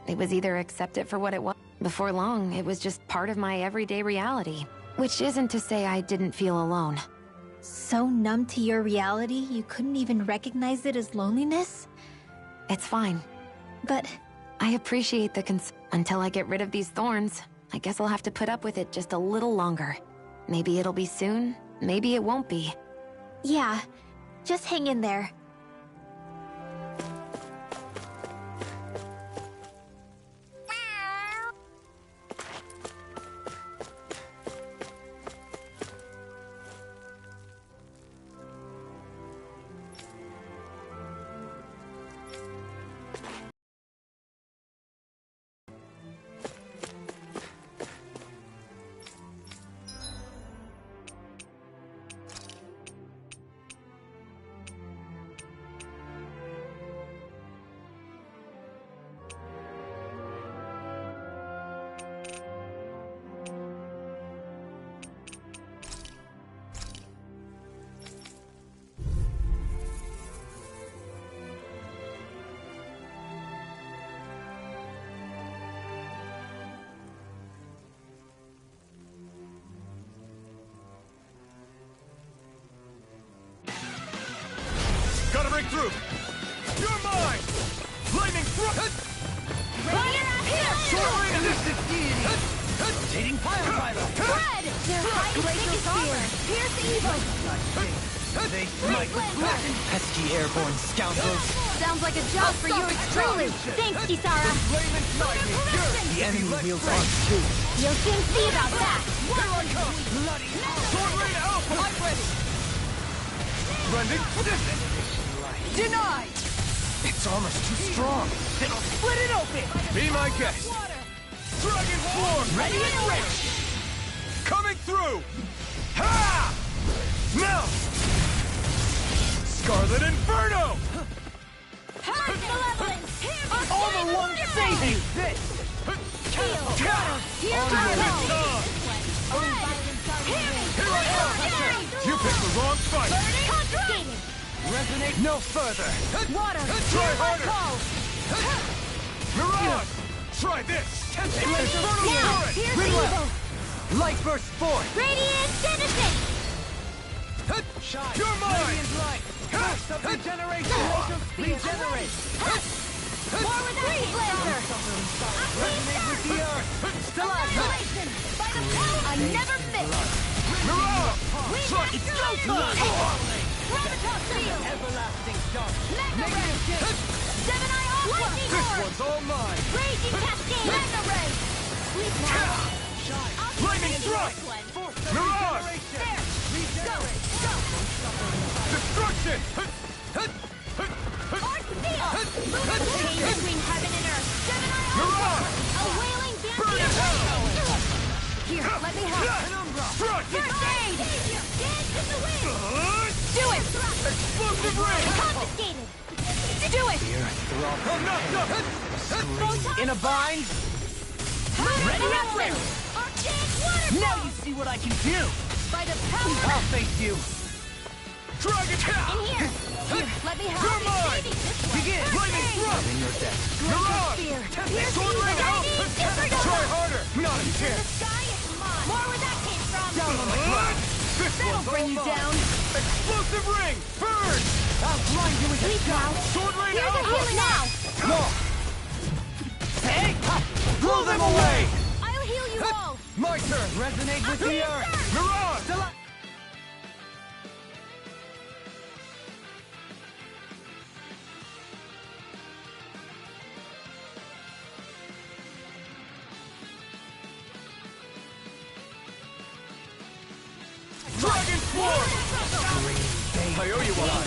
It was either accept it for what it was. Before long, it was just part of my everyday reality. Which isn't to say I didn't feel alone. So numb to your reality, you couldn't even recognize it as loneliness? It's fine. But... I appreciate the until I get rid of these thorns. I guess I'll have to put up with it just a little longer. Maybe it'll be soon, maybe it won't be. Yeah, just hang in there. Devastating fire pilot! Fred! Their high-thickest armor! Pierce evil! They smite with blackened pesky airborne scoundrels! Sounds like a job for yours truly! Thanks, Kisara! The enemy wields arms too! You'll soon see about that! Here I come! Bloody sword rain alpha! I'm ready! Rending position! Denied! Its armor's too strong! It'll split it open! Be my guest! Dragon form! Ready and ready! Coming through! Ha! Now! Scarlet Inferno! Armor won't save you! This! You picked the wrong fight! Resonate no further! Water! Try harder! Mirage! Try this! Light burst forth! Radiant Citizen! Shine! You're mine! Radiant light! Burst of regeneration! Regenerate! More with that blazer! Resonate with the earth! Annihilation! By the power I never miss! Mirage! Try! It's go time! Gravitas field! Everlasting dark! Mega Ray! Seven Eye Aqua! Lightning This Orb! one's all mine! Raging Cascade! Mega Ray! Sleep now! Lightning Strike! Mirage! There! Go! Go! Destruction! Arc Field! Lunar chain between heaven and earth! Seven Eye Mirage! A wailing Burn in vampire! hell! Here, let me help! Strike! First aid! Dance in the wind! Do it! Explosive ring! Confiscated! Do it! I'm knocked up! In a bind! Ready up there! Archaic waterfall! Now you see what I can do! By the power I'll face you! Dragon in here! Here, let me help! You're mine! Maybe this way! Begin! Lightning thrust! In your death! Mirage! Spear! Sword ring out! Try harder! Not a The chance! sky is mine! More where that came from! Down on the ground! This That'll one's bring all you mine. down! Explosive ring! Burn! I'll blind you with Sleep now! Sword ring Here's a out! healing now! No! Hey! Blow them away! I'll heal you all! My turn! Resonate with the earth! Mirage! Dragon Form! I owe you one!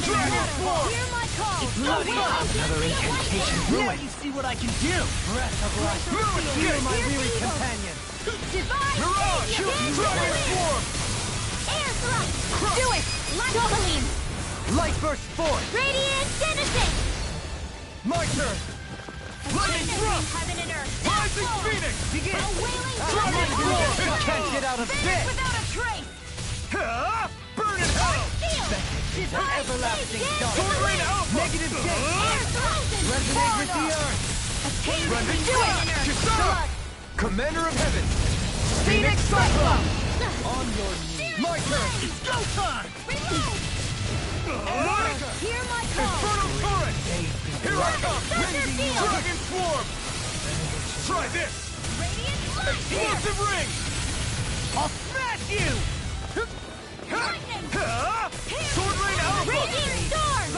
Dragon Form! Hear my call! Bloody another incantation Now ruined! You see what I can do! Breath of life! Hear my weary companion! Divine Mirage! Dragon Form! Air thrust! Do it! Doubling! Light burst forth! Radiant Citizen! My turn! Lightning thrust! Heaven and earth! Rising Phoenix! Begin! A wailing Dragon thunder! Form! Can't get out of Finish bed! without a trace! Ha! Burn in hell! Shield! Divine everlasting Dance dark. in the wind! Negative Air gate! thrust! Resonate with the earth! Attain Rending do it! Kisara! Commander of Heaven! Phoenix Cyclone! On your knees! My turn! It's go time! Reload! Hear my call! Inferno Torrent! Here I come! Thunder field! Dragon Swarm! Try this! Radiant light! Explosive ring! I'll smash you! Lightning! Ha! Sword Rain Alpha! Raging storm!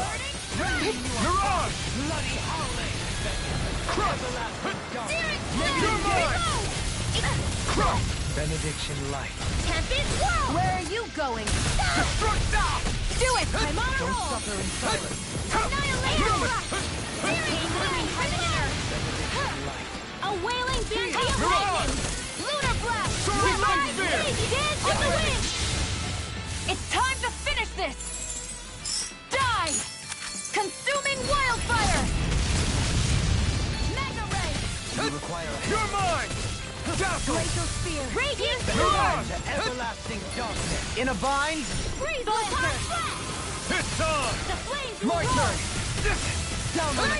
Mirage! Bloody howling! Crush! You're mine! Crush! Benediction light. Tempest whirl! Where are you going? Destruct now! Do it! I'm on a Don't roll! suffer in silence. Annihilation! Pain between heaven and earth! A wailing vampire lightning! Lunar blast! Sword Light Spear! Dance in the wind! It's time to finish this! Die! Consuming wildfire! Mega ray! You require a You're mine! Dazzle! Glacial spear! Radiant Mirage! to everlasting darkness. In a bind? Freeze blaster! It's on! The flames My will turn! Down on the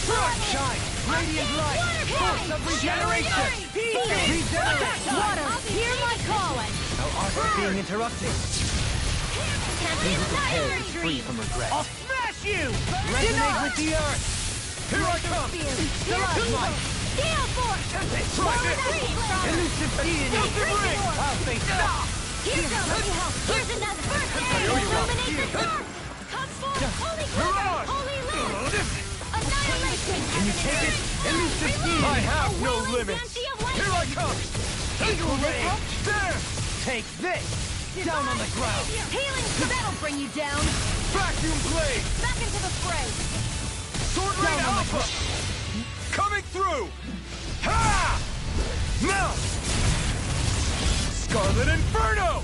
front. Shine! Radiant light! Force of regeneration! Regenerate! Water! Hear my call! Our art is being interrupted. He who prepares is free from regret. I'll smash you! Resonate with the earth! Here I come! Stalagmite! Gale Force! Try this! Elusive DNA! I'll face that! Here goes! Let me help! Here's another! First aid! Illuminate the dark! Come forth! Holy Glitter! Holy Lance! Annihilation! Can you take it? Elusive DNA! I have no limits! Here I come! Eagle Ray! There! Take this! Down on the ground! Healing! That'll bring you down! Vacuum blade! Back into the fray! Sword Rain Alpha! Coming through! Ha! Now! Scarlet Inferno!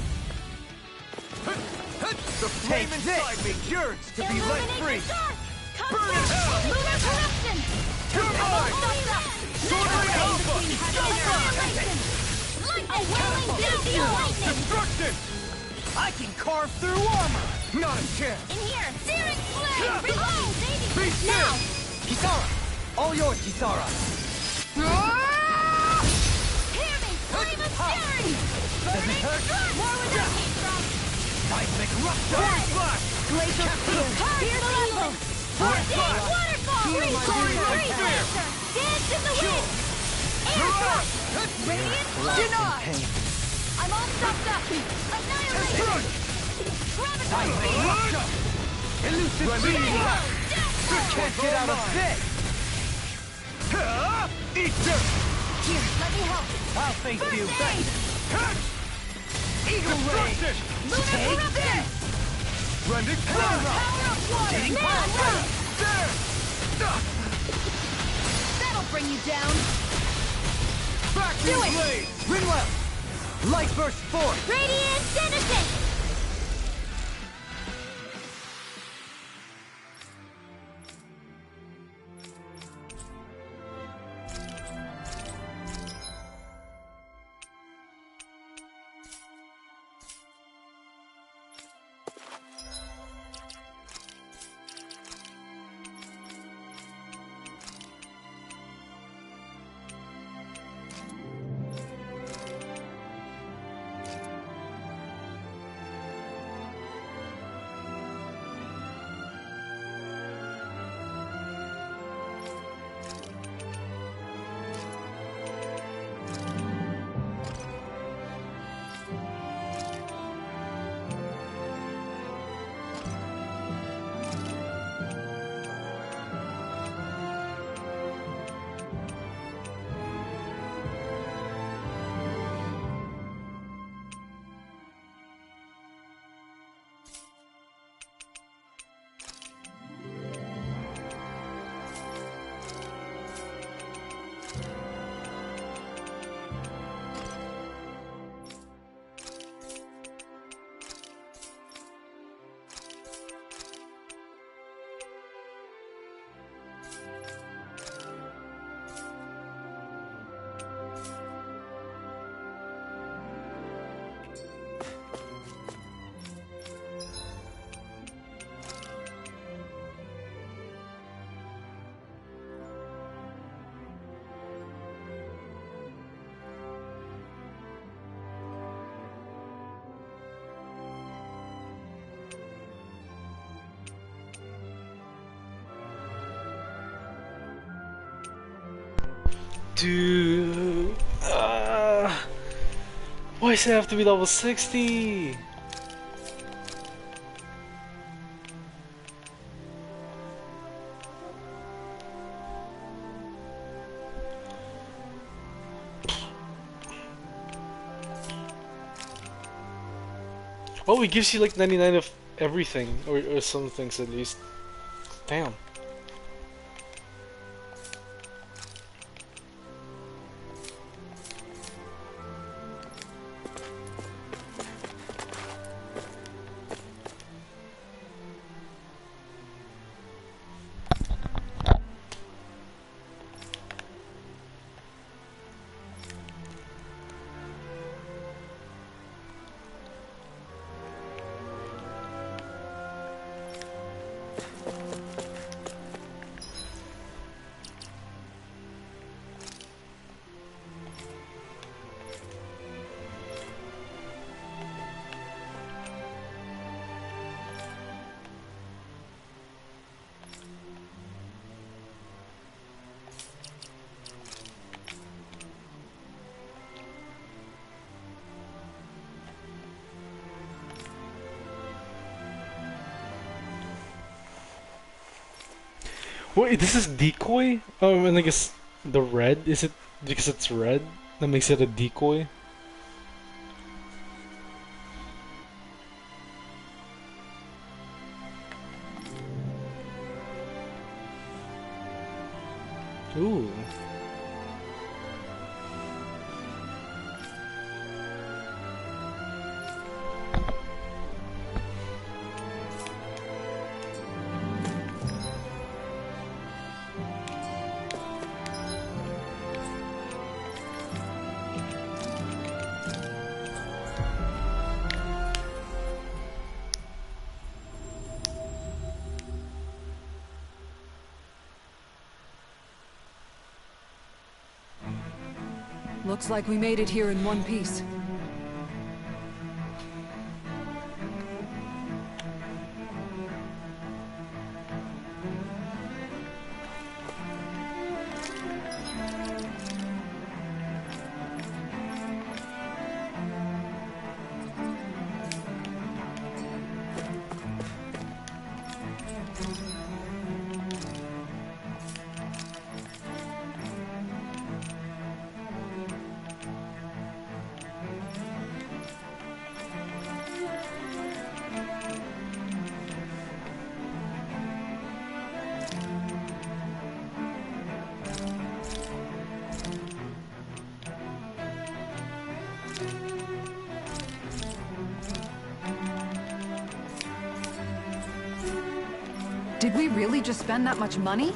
The flame inside me yearns to be let free! Burn in hell! Lunar corruption! You're mine! Sword Rain Alpha! A whirling beauty of lightning! Destruction! I can carve through armor! Not a chance! In here! Searing flame! Reload! Be still! Now! Kisara! All yours, Kisara! Hear me! Flame of fury! Burning strike! More where that came from! Seismic rupture! Flash! Glacial steel! Here's the level! Forcing waterfall! Freeze! Dance in the wind! Air thrust! Radiant denied! I'm all stopped up! Annihilation! Seismic rupture! Elusive beam! You can't get out of this! Eat dirt! Here, let me help! I'll face First you! aid! Eagle Ray! Lunar Take corruption! this! Rending power! Power of water! Getting Now! power! There! That'll bring you down! Vacuum blade! Ringwell! Light burst forth! Radiant Denison! Dude, why does it have to be level 60? Oh, it gives you like 99 of everything, or some things at least. Damn. Wait, this is decoy? And I guess the red, is it because it's red that makes it a decoy? Ooh. Looks like we made it here in one piece. Did we really just spend that much money?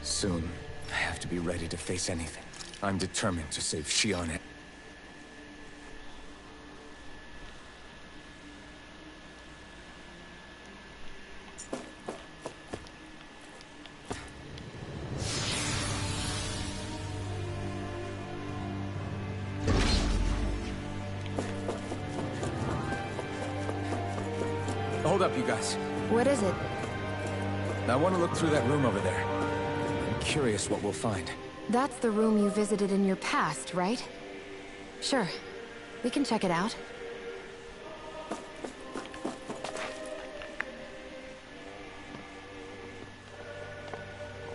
Soon, I have to be ready to face anything. I'm determined to save Shion. Hold up, you guys. What is it? I want to look through that room over there. I'm curious what we'll find. That's the room you visited in your past, right? Sure. We can check it out.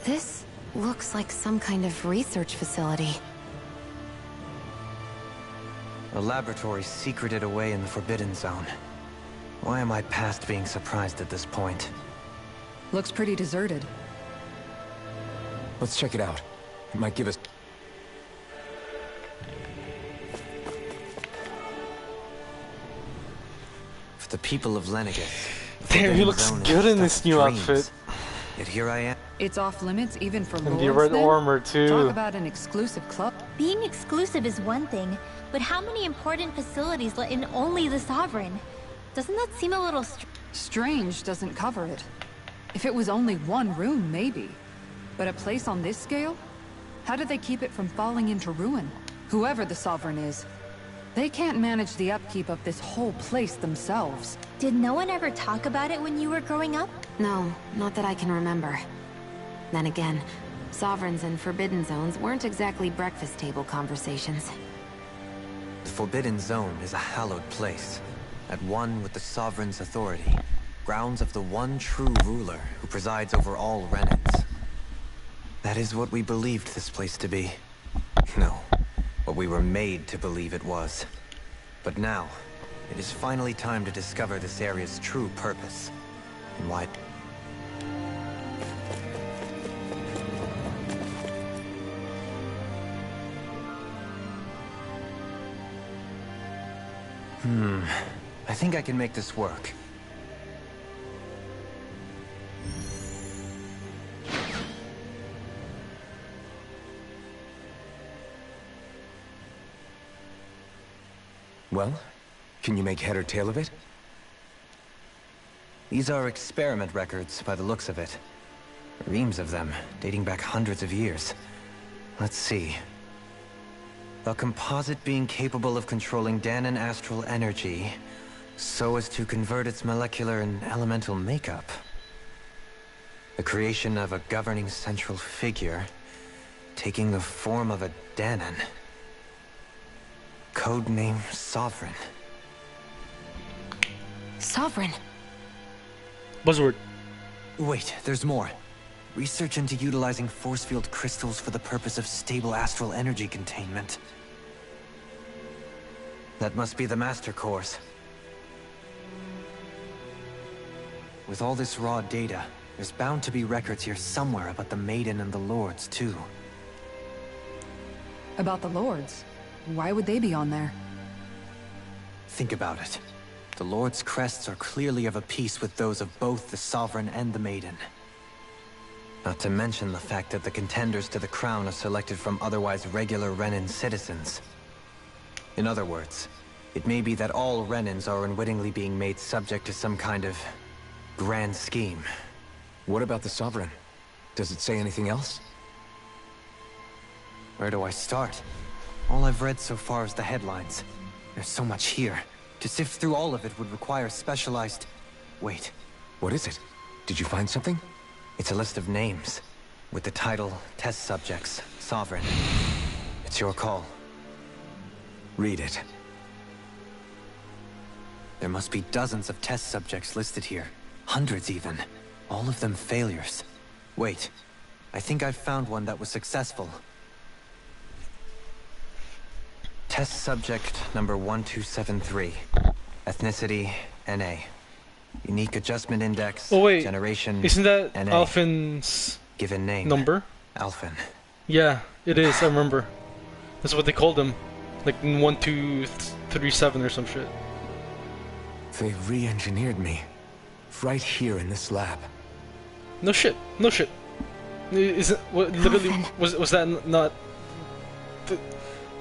This looks like some kind of research facility. A laboratory secreted away in the Forbidden Zone. Why am I past being surprised at this point? Looks pretty deserted. Let's check it out. It might give us... For the people of Lenegis... Damn, he looks good in this new outfit. Yet here I am. It's off limits even for lords, And the red then? armor too. Talk about an exclusive club. Being exclusive is one thing, but how many important facilities let in only the Sovereign? Doesn't that seem a little Strange doesn't cover it. If it was only one room, maybe. But a place on this scale? How do they keep it from falling into ruin? Whoever the Sovereign is, they can't manage the upkeep of this whole place themselves. Did no one ever talk about it when you were growing up? No, not that I can remember. Then again, Sovereigns and Forbidden Zones weren't exactly breakfast table conversations. The Forbidden Zone is a hallowed place, at one with the Sovereign's authority, grounds of the one true ruler who presides over all Renans. That is what we believed this place to be. No, what we were made to believe it was. But now, it is finally time to discover this area's true purpose, and why... I think I can make this work. Well, can you make head or tail of it? These are experiment records, by the looks of it. Reams of them, dating back hundreds of years. Let's see. A composite being capable of controlling Danan astral energy, so as to convert its molecular and elemental makeup. The creation of a governing central figure, taking the form of a Danan. Codename Sovereign. Sovereign? Buzzword. Wait, there's more. Research into utilizing force field crystals for the purpose of stable astral energy containment. That must be the Master Course. With all this raw data, there's bound to be records here somewhere about the Maiden and the Lords, too. About the Lords? Why would they be on there? Think about it. The Lord's crests are clearly of a piece with those of both the Sovereign and the Maiden. Not to mention the fact that the contenders to the crown are selected from otherwise regular Renan citizens. In other words, it may be that all Renans are unwittingly being made subject to some kind of grand scheme. What about the Sovereign? Does it say anything else? Where do I start? All I've read so far is the headlines. There's so much here. To sift through all of it would require specialized... Wait. What is it? Did you find something? It's a list of names, with the title, Test Subjects, Sovereign. It's your call. Read it. There must be dozens of test subjects listed here. Hundreds even. All of them failures. Wait. I think I've found one that was successful. Test subject number 1273. Ethnicity, NA. Unique adjustment index, oh wait, generation, isn't that NA. Alphin's given name? Number? Alphin. Yeah, it is, I remember. That's what they called him. Like 1237 or some shit. They re-engineered me. Right here in this lab. No shit, no shit. Is it, what, literally, was that not the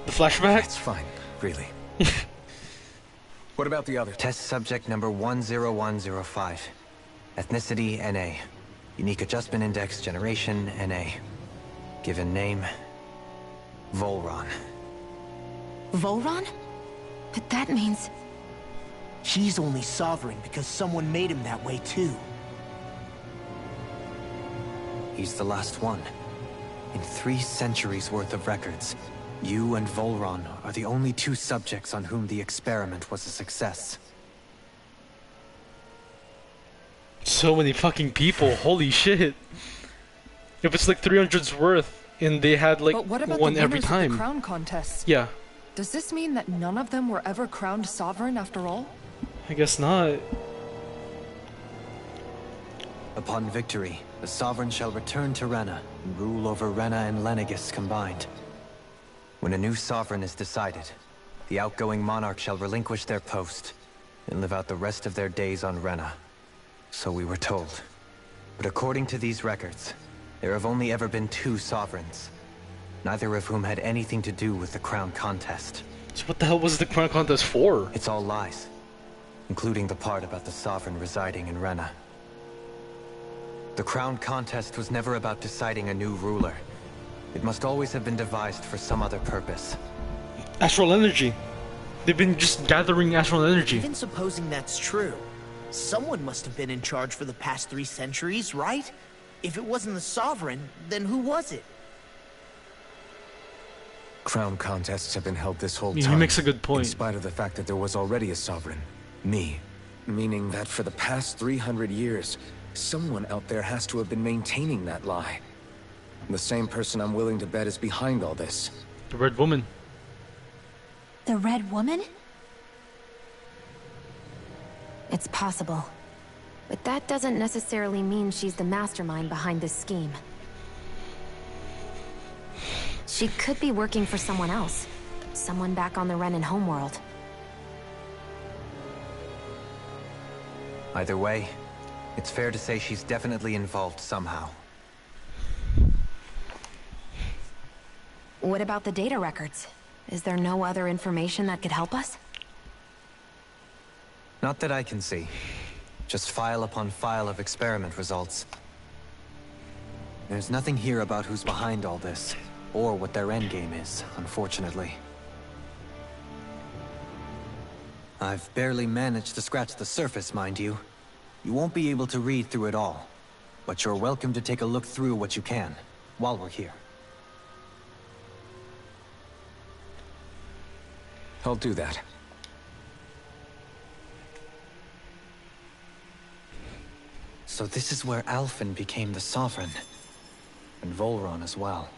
flashback? It's fine, really. What about the other? Test subject number 10105. Ethnicity, NA. Unique adjustment index, generation, NA. Given name, Volron. Volron? But that means... He's only Sovereign because someone made him that way too. He's the last one. In 3 centuries worth of records, you and Volron are the only 2 subjects on whom the experiment was a success. So many fucking people, holy shit. If it's like 300's worth, and they had like but what about one the every winners of time. The crown contests? Yeah. Does this mean that none of them were ever crowned sovereign after all? I guess not. Upon victory, the Sovereign shall return to Rena and rule over Rena and Lenegis combined. When a new Sovereign is decided, the outgoing monarch shall relinquish their post and live out the rest of their days on Rena. So we were told. But according to these records, there have only ever been 2 Sovereigns, neither of whom had anything to do with the crown contest. So what the hell was the crown contest for? It's all lies, including the part about the Sovereign residing in Rena. The crown contest was never about deciding a new ruler. It must always have been devised for some other purpose. Astral energy. They've been just gathering astral energy. Even supposing that's true, someone must have been in charge for the past 3 centuries, right? If it wasn't the Sovereign, then who was it? Crown contests have been held this whole time. He makes a good point. In spite of the fact that there was already a Sovereign. Me. Meaning that for the past 300 years, someone out there has to have been maintaining that lie. The same person I'm willing to bet is behind all this. The Red Woman. The Red Woman? It's possible. But that doesn't necessarily mean she's the mastermind behind this scheme. She could be working for someone else. Someone back on the Renin homeworld. Either way, it's fair to say she's definitely involved somehow. What about the data records? Is there no other information that could help us? Not that I can see. Just file upon file of experiment results. There's nothing here about who's behind all this, or what their endgame is, unfortunately. I've barely managed to scratch the surface, mind you. You won't be able to read through it all, but you're welcome to take a look through what you can, while we're here. I'll do that. So this is where Alphen became the Sovereign, and Volron as well.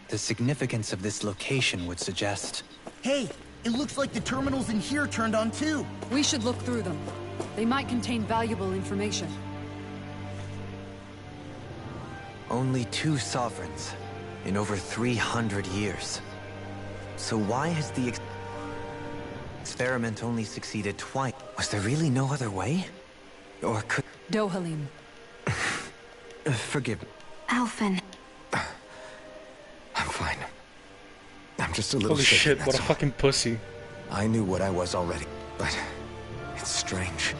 The significance of this location would suggest... Hey, it looks like the terminals in here turned on too. We should look through them. They might contain valuable information. Only 2 Sovereigns in over 300 years. So why has the experiment only succeeded twice? Was there really no other way? Or could... Dohalim. Forgive me. Alphen. I'm fine. I'm just a little Holy shaky, shit, what that's a all. fucking pussy. I knew what I was already, but it's strange.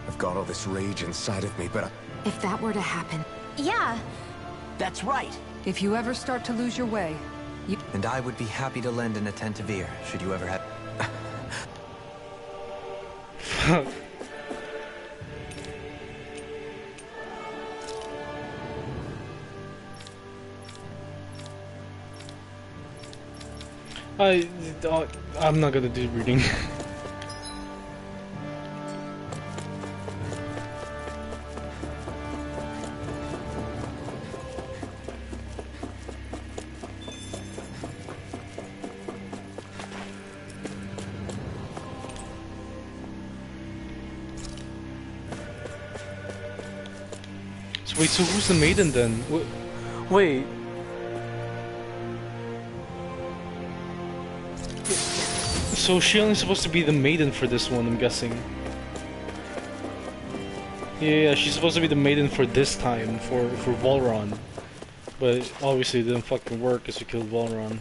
I've got all this rage inside of me, but If that were to happen... Yeah. That's right. If you ever start to lose your way, you... And I would be happy to lend an attentive ear, should you ever have... I'm not gonna do reading. So wait, so who's the maiden then? Wait. So she only supposed to be the maiden for this one, I'm guessing. Yeah, she's supposed to be the maiden for this time, for Volron. But obviously it didn't fucking work because we killed Volron.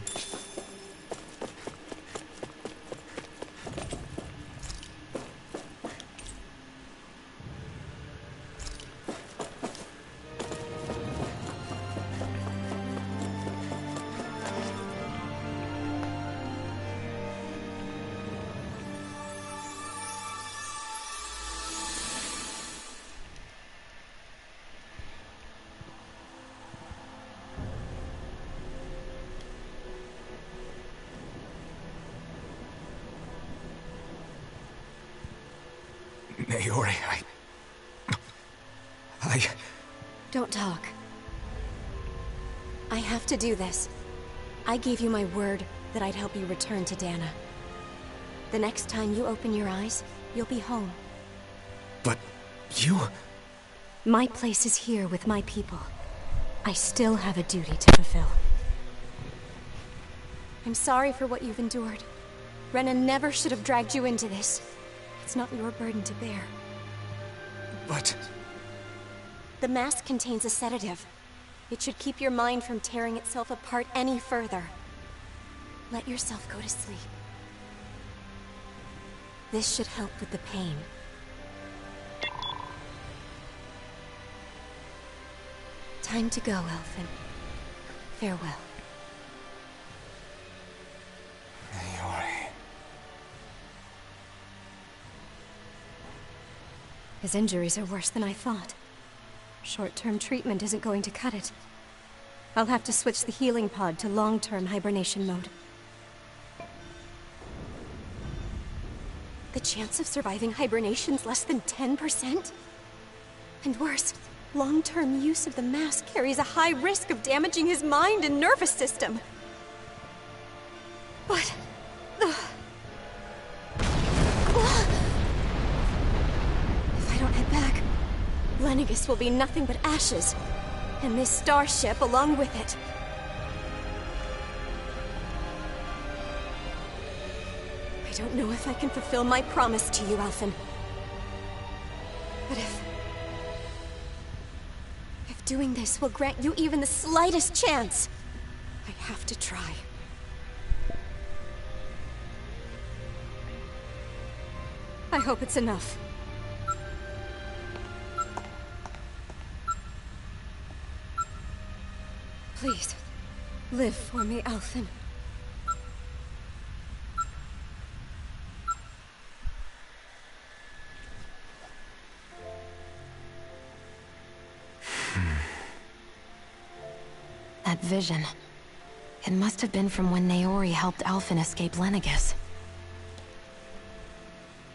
Naori, I... Don't talk. I have to do this. I gave you my word that I'd help you return to Dana. The next time you open your eyes, you'll be home. But you... My place is here with my people. I still have a duty to fulfill. I'm sorry for what you've endured. Rena never should have dragged you into this. It's not your burden to bear. But... The mask contains a sedative. It should keep your mind from tearing itself apart any further. Let yourself go to sleep. This should help with the pain. Time to go, Alphen. Farewell. Naori. His injuries are worse than I thought. Short-term treatment isn't going to cut it. I'll have to switch the healing pod to long-term hibernation mode. The chance of surviving hibernation's less than 10%? And worse, long-term use of the mask carries a high risk of damaging his mind and nervous system. But... if I don't head back, Lenegis will be nothing but ashes. And this starship along with it. I don't know if I can fulfill my promise to you, Alphen. But if doing this will grant you even the slightest chance, I have to try. I hope it's enough. Please, live for me, Alphen. That vision. It must have been from when Naori helped Alphen escape Lenegis.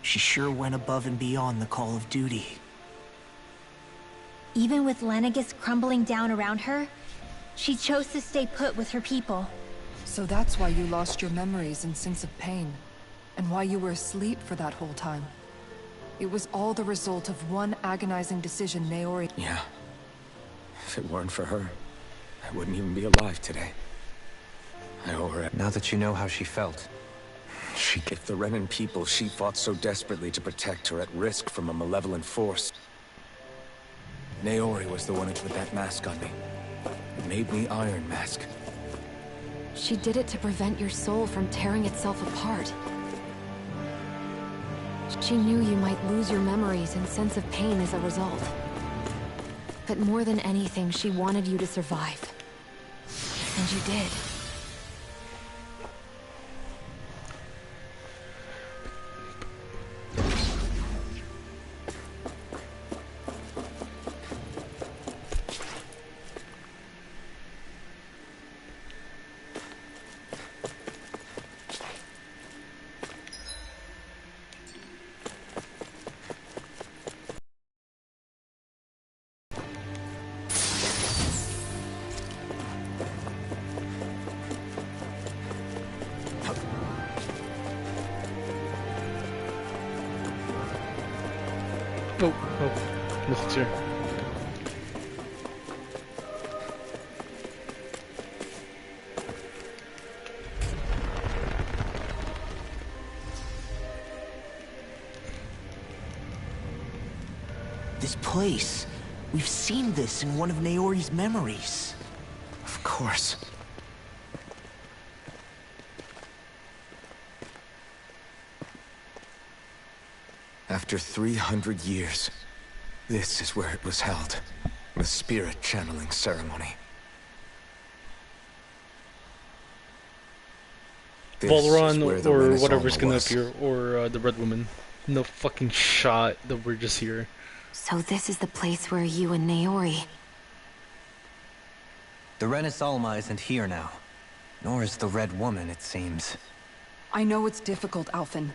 She sure went above and beyond the call of duty. Even with Lenegis crumbling down around her, she chose to stay put with her people. So that's why you lost your memories and sense of pain, and why you were asleep for that whole time. It was all the result of one agonizing decision Naori... Yeah. If it weren't for her, I wouldn't even be alive today. I owe her... Now that you know how she felt. If the Renan people she fought so desperately to protect are at risk from a malevolent force... Naori was the one who put that mask on me. It made me Iron Mask. She did it to prevent your soul from tearing itself apart. She knew you might lose your memories and sense of pain as a result. But more than anything, she wanted you to survive. And you did. Oh, nothing's here. This place. We've seen this in one of Naori's memories. Of course. After 300 years, this is where it was held. The spirit channeling ceremony. Volron or whatever's gonna appear, or the Red Woman. No fucking shot that we're just here. So this is the place where you and Naori... The Renis Alma isn't here now. Nor is the Red Woman, it seems. I know it's difficult, Alphen,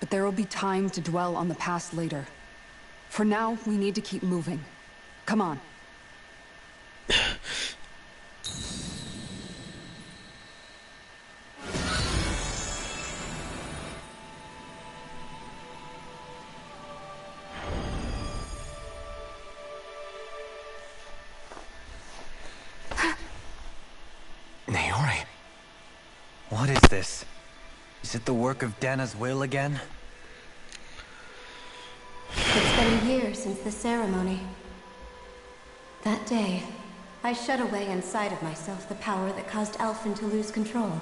but there will be time to dwell on the past later. For now, we need to keep moving. Come on. Naori. What is this? Is it the work of Dana's will again? It's been a year since the ceremony. That day, I shut away inside of myself the power that caused Alphen to lose control.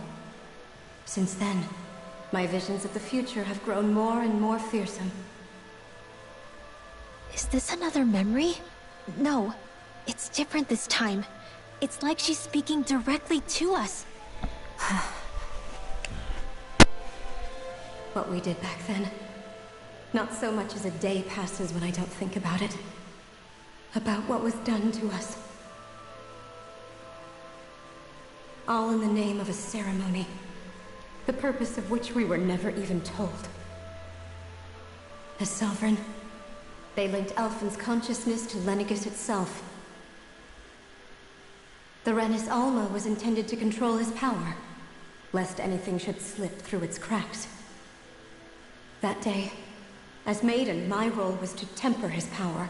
Since then, my visions of the future have grown more and more fearsome. Is this another memory? No, it's different this time. It's like she's speaking directly to us. What we did back then. Not so much as a day passes when I don't think about it. About what was done to us. All in the name of a ceremony. The purpose of which we were never even told. As Sovereign, they linked Alphen's consciousness to Lenegis itself. The Renis Alma was intended to control his power, lest anything should slip through its cracks. That day, as Maiden, my role was to temper his power.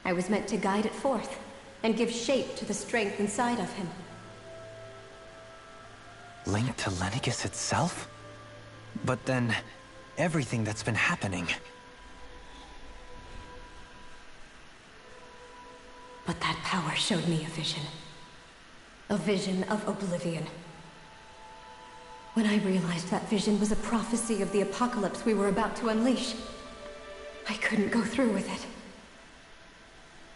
I was meant to guide it forth, and give shape to the strength inside of him. Linked to Lenegis itself? But then, everything that's been happening... But that power showed me a vision. A vision of oblivion. When I realized that vision was a prophecy of the apocalypse we were about to unleash, I couldn't go through with it.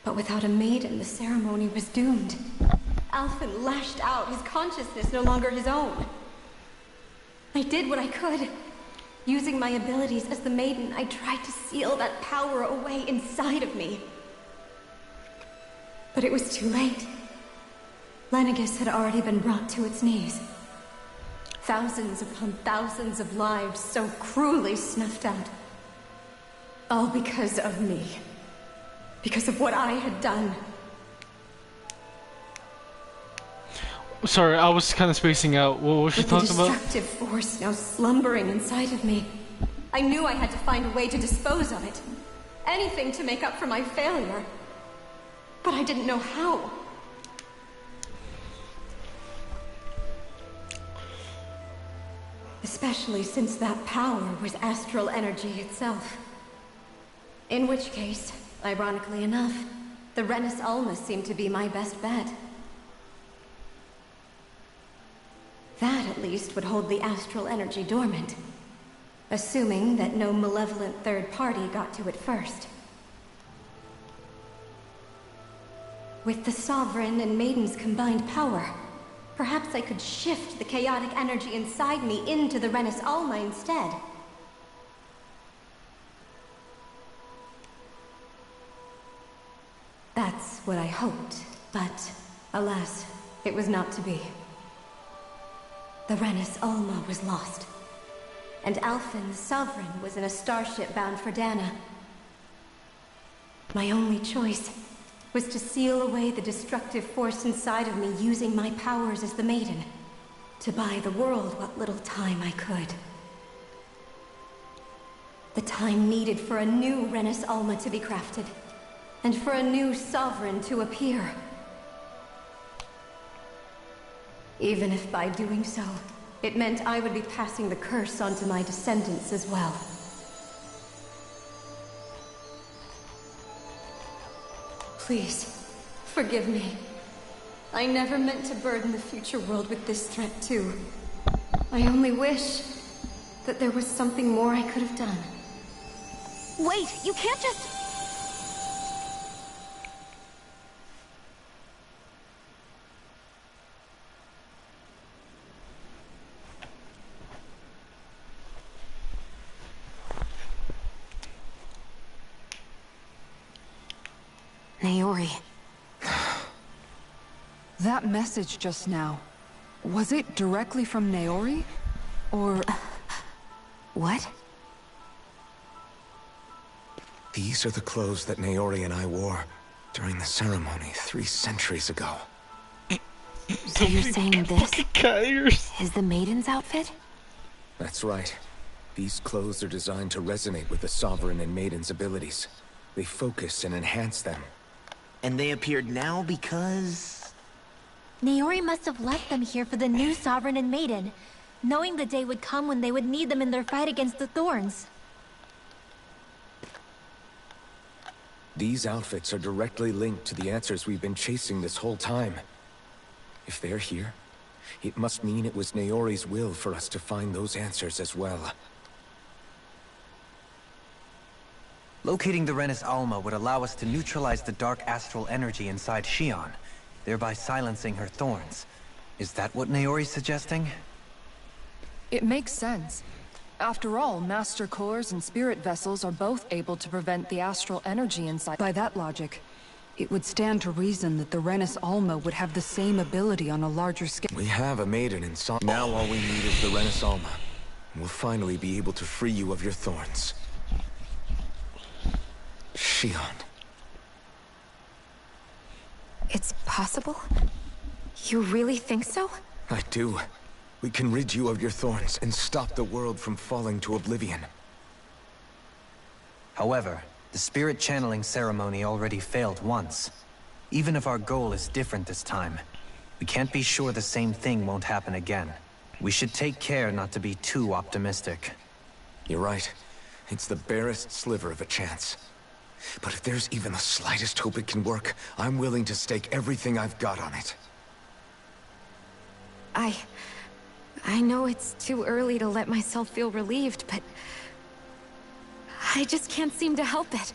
But without a maiden, the ceremony was doomed. Alphen lashed out, his consciousness no longer his own. I did what I could. Using my abilities as the maiden, I tried to seal that power away inside of me. But it was too late. Lenegis had already been brought to its knees. Thousands upon thousands of lives so cruelly snuffed out. All because of me. Because of what I had done. Sorry, I was kind of spacing out. What was she talking about? With the destructive force now slumbering inside of me, I knew I had to find a way to dispose of it. Anything to make up for my failure. But I didn't know how. Especially since that power was astral energy itself. In which case, ironically enough, the Renis Alma seemed to be my best bet. That, at least, would hold the astral energy dormant. Assuming that no malevolent third party got to it first. With the Sovereign and Maiden's combined power, perhaps I could shift the chaotic energy inside me into the Renis Alma instead. That's what I hoped, but alas, it was not to be. The Renis Alma was lost, and Alphen, the Sovereign, was in a starship bound for Dana. My only choice was to seal away the destructive force inside of me using my powers as the Maiden, to buy the world what little time I could. The time needed for a new Renis Alma to be crafted, and for a new Sovereign to appear. Even if by doing so, it meant I would be passing the curse onto my descendants as well. Please, forgive me. I never meant to burden the future world with this threat too. I only wish that there was something more I could have done. Wait, you can't just... Naori. That message just now, was it directly from Naori? Or... What? These are the clothes that Naori and I wore during the ceremony 3 centuries ago. So you're saying this is the Maiden's outfit? That's right. These clothes are designed to resonate with the Sovereign and Maiden's abilities. They focus and enhance them. And they appeared now because... Naori must have left them here for the new Sovereign and Maiden, knowing the day would come when they would need them in their fight against the Thorns. These outfits are directly linked to the answers we've been chasing this whole time. If they're here, it must mean it was Naori's will for us to find those answers as well. Locating the Renis Alma would allow us to neutralize the dark astral energy inside Xion. thereby silencing her thorns. Is that what Naori's suggesting? It makes sense. After all, Master Cores and Spirit Vessels are both able to prevent the astral energy inside. By that logic, it would stand to reason that the Renis Alma would have the same ability on a larger scale. We have a maiden in Som. Now all we need is the Renis Alma. And we'll finally be able to free you of your thorns. Shion. It's possible? You really think so? I do. We can rid you of your thorns and stop the world from falling to oblivion. However, the spirit channeling ceremony already failed once. Even if our goal is different this time, we can't be sure the same thing won't happen again. We should take care not to be too optimistic. You're right. It's the barest sliver of a chance. But if there's even the slightest hope it can work, I'm willing to stake everything I've got on it. I know it's too early to let myself feel relieved, but I just can't seem to help it.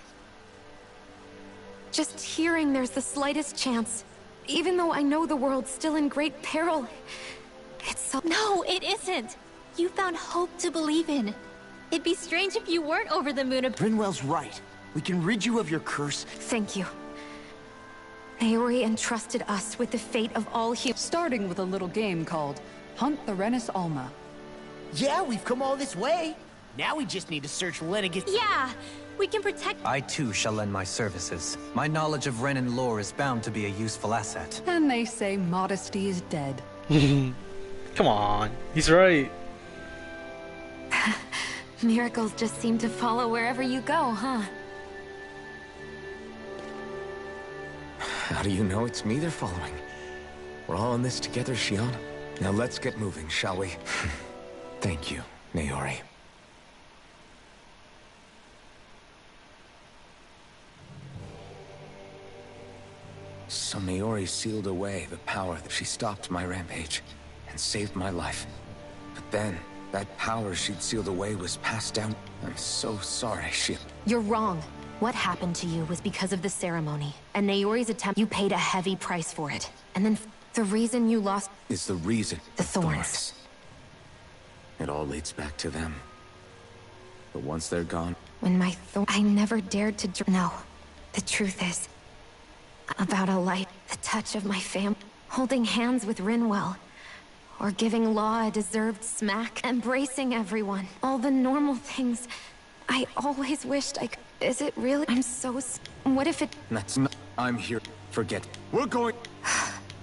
Just hearing there's the slightest chance, even though I know the world's still in great peril, it's so— No, it isn't! You found hope to believe in. It'd be strange if you weren't over the moon. Brinwell's right. We can rid you of your curse. Thank you. Naori entrusted us with the fate of all humans. Starting with a little game called Hunt the Renis Alma. Yeah, we've come all this way. Now we just need to search Lennigan. Yeah, we can protect— I too shall lend my services. My knowledge of Renin lore is bound to be a useful asset. And they say modesty is dead. Come on, he's right. Miracles just seem to follow wherever you go, huh? How do you know it's me they're following? We're all in this together, Shion. Now let's get moving, shall we? Thank you, Naori. So Naori sealed away the power that she stopped my rampage and saved my life. But then, that power she'd sealed away was passed down. I'm so sorry, You're wrong. What happened to you was because of the ceremony, and Naori's attempt. You paid a heavy price for it. And then the reason you lost is the reason. The thorns. It all leads back to them. But once they're gone... When my I never dared to No. The truth is, about a light, the touch of my holding hands with Rinwell, or giving Law a deserved smack, embracing everyone. All the normal things I always wished I could. Is it really? I'm so... What if it... That's not... I'm here. Forget. We're going...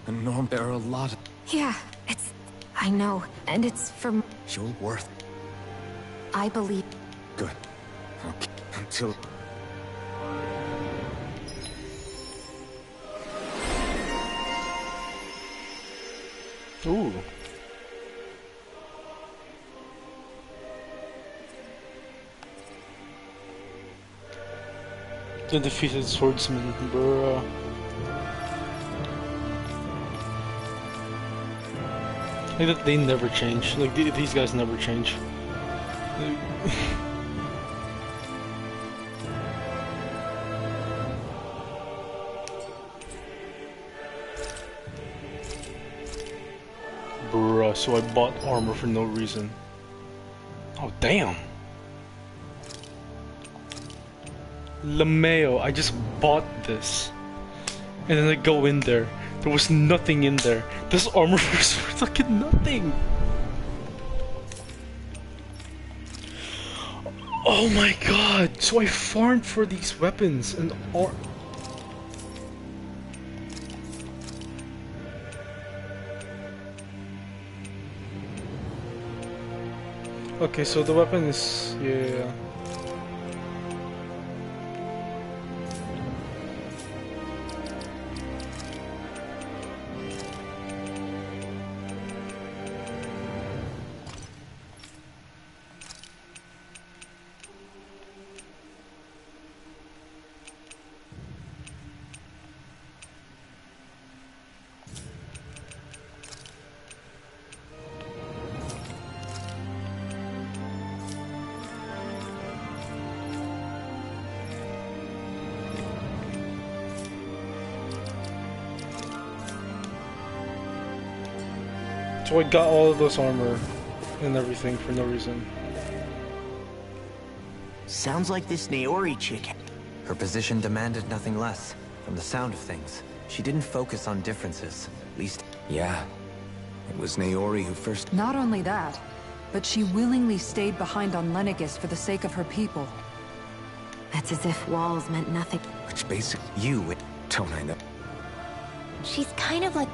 Norm, there are a lot of... Yeah, it's... I know, and it's for... You're worth... I believe... Good. Okay. Until... Ooh. The defeated swordsman, bruh. Like that, they never change. Like these guys never change. Bruh, so I bought armor for no reason. Oh damn. LeMayo, I just bought this. And then I go in there. There was nothing in there. This armor was fucking nothing. Oh my god. So I farmed for these weapons and Okay, so the weapon is... yeah. So I got all of this armor and everything for no reason. Sounds like this Naori chick. Her position demanded nothing less. From the sound of things, she didn't focus on differences. At least... Yeah. It was Naori who first... Not only that, but she willingly stayed behind on Lenegis for the sake of her people. It's as if walls meant nothing. Which basically... You... Don't I know? She's kind of like...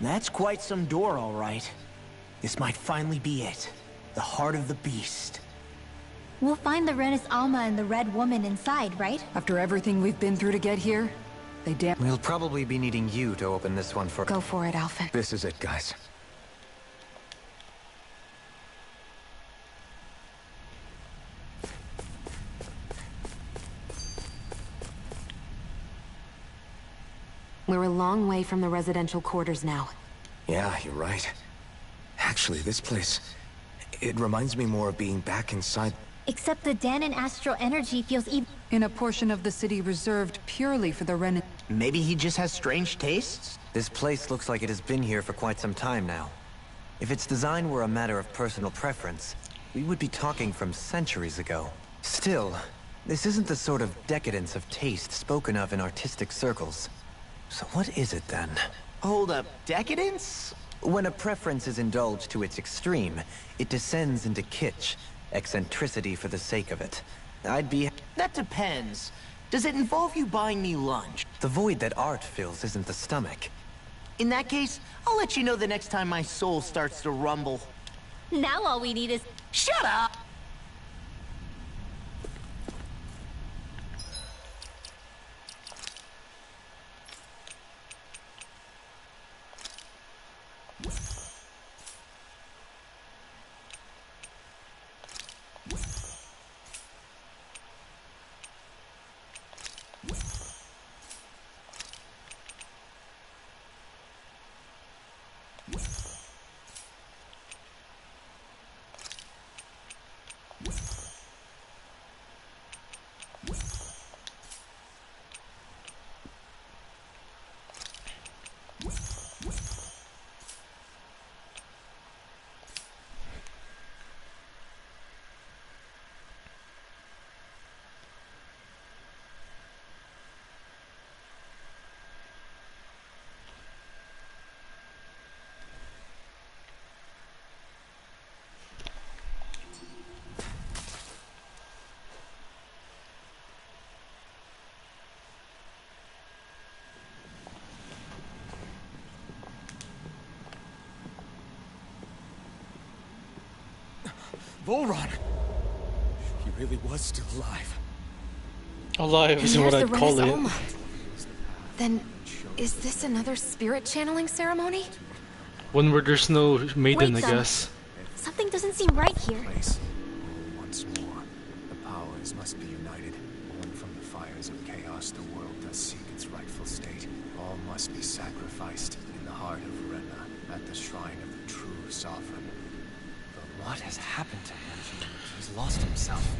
That's quite some door, all right. This might finally be it. The heart of the beast. We'll find the Renis Alma and the Red Woman inside, right? After everything we've been through to get here, they damn... We'll probably be needing you to open this one for... Go for it, Alpha. This is it, guys. We're a long way from the residential quarters now. Yeah, you're right. Actually, this place... It reminds me more of being back inside... Except the Danon astral energy feels even... In a portion of the city reserved purely for the Renin... Maybe he just has strange tastes? This place looks like it has been here for quite some time now. If its design were a matter of personal preference, we would be talking from centuries ago. Still, this isn't the sort of decadence of taste spoken of in artistic circles. So what is it then? Hold up, decadence? When a preference is indulged to its extreme, it descends into kitsch, eccentricity for the sake of it. I'd be... That depends. Does it involve you buying me lunch? The void that art fills isn't the stomach. In that case, I'll let you know the next time my soul starts to rumble. Now all we need is... Shut up! Volron! He really was still alive. Alive is what I'd call it. Alma. Then, is this another spirit channeling ceremony? One where there's no maiden, Wait, I guess. Something doesn't seem right here. Once more, the powers must be united. Born from the fires of chaos, the world does seek its rightful state. All must be sacrificed in the heart of Rena, at the shrine of the true sovereign. But what has happened to him? He's lost himself,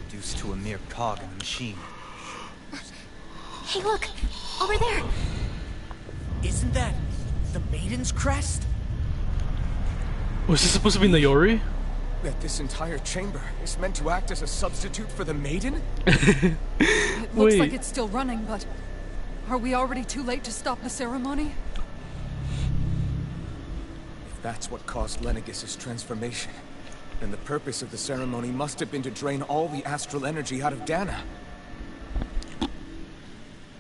reduced to a mere cog in the machine. Hey, look! Over there! Isn't that the Maiden's crest? Was this supposed to be Naori? That this entire chamber is meant to act as a substitute for the Maiden? It looks like it's still running, but... Are we already too late to stop the ceremony? If that's what caused Lenegis' transformation, then the purpose of the ceremony must have been to drain all the astral energy out of Dana.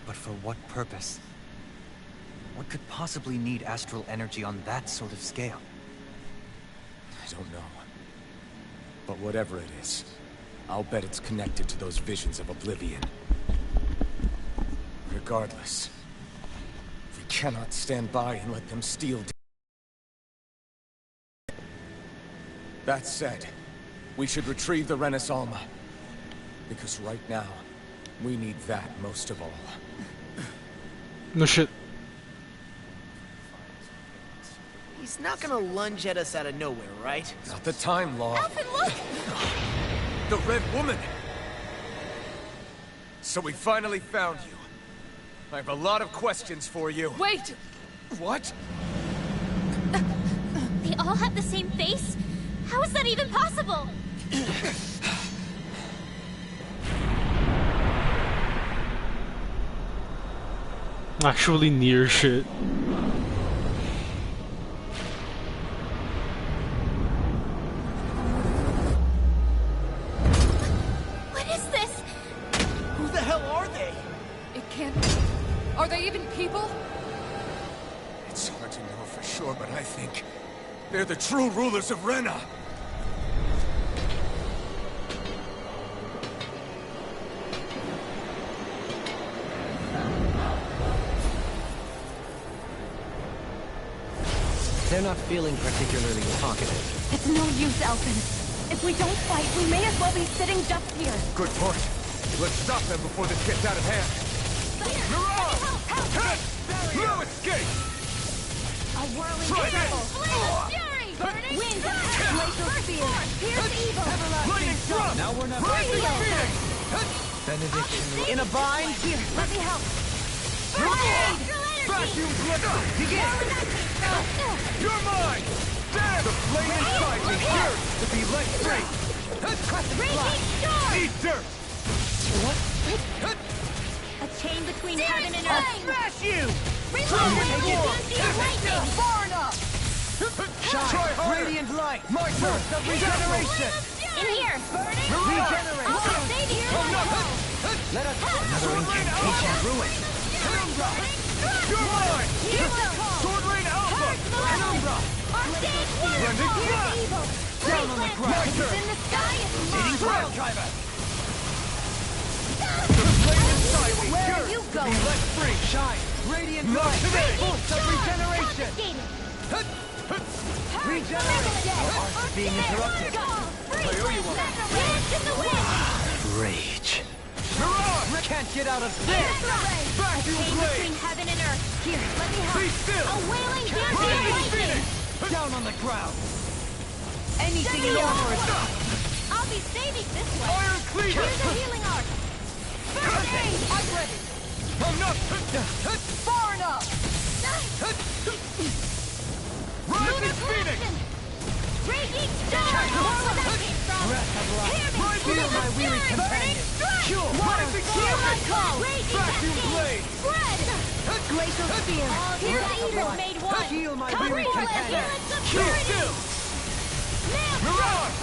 But for what purpose? What could possibly need astral energy on that sort of scale? I don't know. But whatever it is, I'll bet it's connected to those visions of oblivion. Regardless, we cannot stand by and let them steal. That said, we should retrieve the Renaissance. Because right now, we need that most of all. No shit. He's not gonna lunge at us out of nowhere, right? Not the time, Law. Alvin, look! The Red Woman! So we finally found you. I have a lot of questions for you. Wait! What? They all have the same face? How is that even possible? Actually near shit. What is this? Who the hell are they? It can't be. Are they even people? It's hard to know for sure, but I think they're the true rulers of Rena. They're not feeling particularly talkative. It's no use, Alvin. If we don't fight, we may as well be sitting ducks here. Good point. Let's stop them before this gets out of hand. Mirage! No escape! A whirling Try circle. this! Flame of fury! Burning wind attack! Glacial spear! Pierce evil! Lightning thrust! Now we're not Rising Phoenix! Benediction. In a bind? Here, let me help. Blade! Vacuum blitzer! Begin! You're mine! Damn! The flame inside me yearns to be let free! Raging storm! Eat dirt! A chain between heaven and earth! Smash you! Lightning! Far enough! Try harder! Radiant light! My turn! Of regeneration! In here! Burning! Regenerate! I'll save you! Let us another incantation ruin. You're mine! Sword Rain Alpha! Penumbra! Arcade Word! Blending Blast! Evil! Down on the ground! It's in the sky! Leading Ground Drive! driver! The flame inside me Where are yearns you to be going? let free! Shine! Radiant Not light! today! Force of regeneration! Art's being interrupted. I owe you one. Rage. Mirage! Can't get out of this! Vacuum Between Blade! heaven and earth. Here, let me help. Be still! A wailing dancing Lightning lightning. Phoenix! Down on the ground! Anything Steady you on. offer! I'll be saving this way. Iron Cleaver! Here's a healing arc. First aid. I'm ready! I'm not... Far enough! Rising Phoenix! Raging storm. More where that came from. Breath of life! Hear me. Feel my weary companion! Cure! Water Rising my Phoenix! call. Raging Vacuum cascade. Blade! Spread. Glacial spear. Here's the evil made one. Heal my Come weary for companion! endurance of Keep purity. still! Nail. Mirage!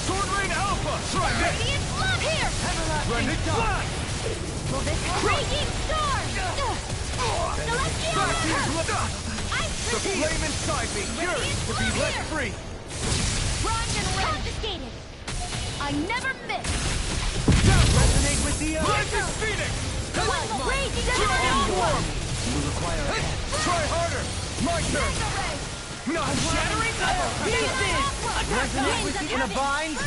Sword Rain Alpha! Try this! Radiant flood here. Blending Blast! Will this raging storm. Celestial Vacuum curse. Blast! The flame inside me yearns to be let free! Bronze and confiscated. I never miss. Resonate with the earth! Rising Phoenix! Raging Dragon Form! You require a hand. Try harder! My turn! Not shattering! Resonate with the inner bind!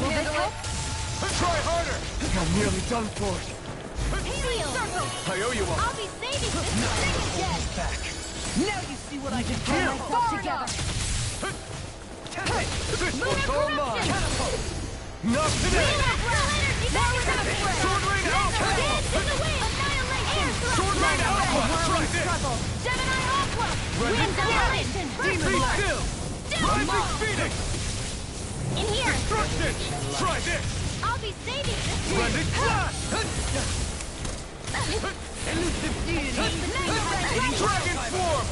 Will this help? Try harder! I'm nearly done for. Heal. I owe you one. I'll be saving this thing again. Back. Now you see what I can do! Myself together. Hey, this one's all mine! Not today! Sword Rain Alpha! Sword Rain Alpha! Try this! Gemini Aqua. Ready? Winds of Horizon. Be still! Rising Phoenix! In here. Destruction! Try this! I'll be saving this one. Blending Blast! Elusive deity! Dragon Form!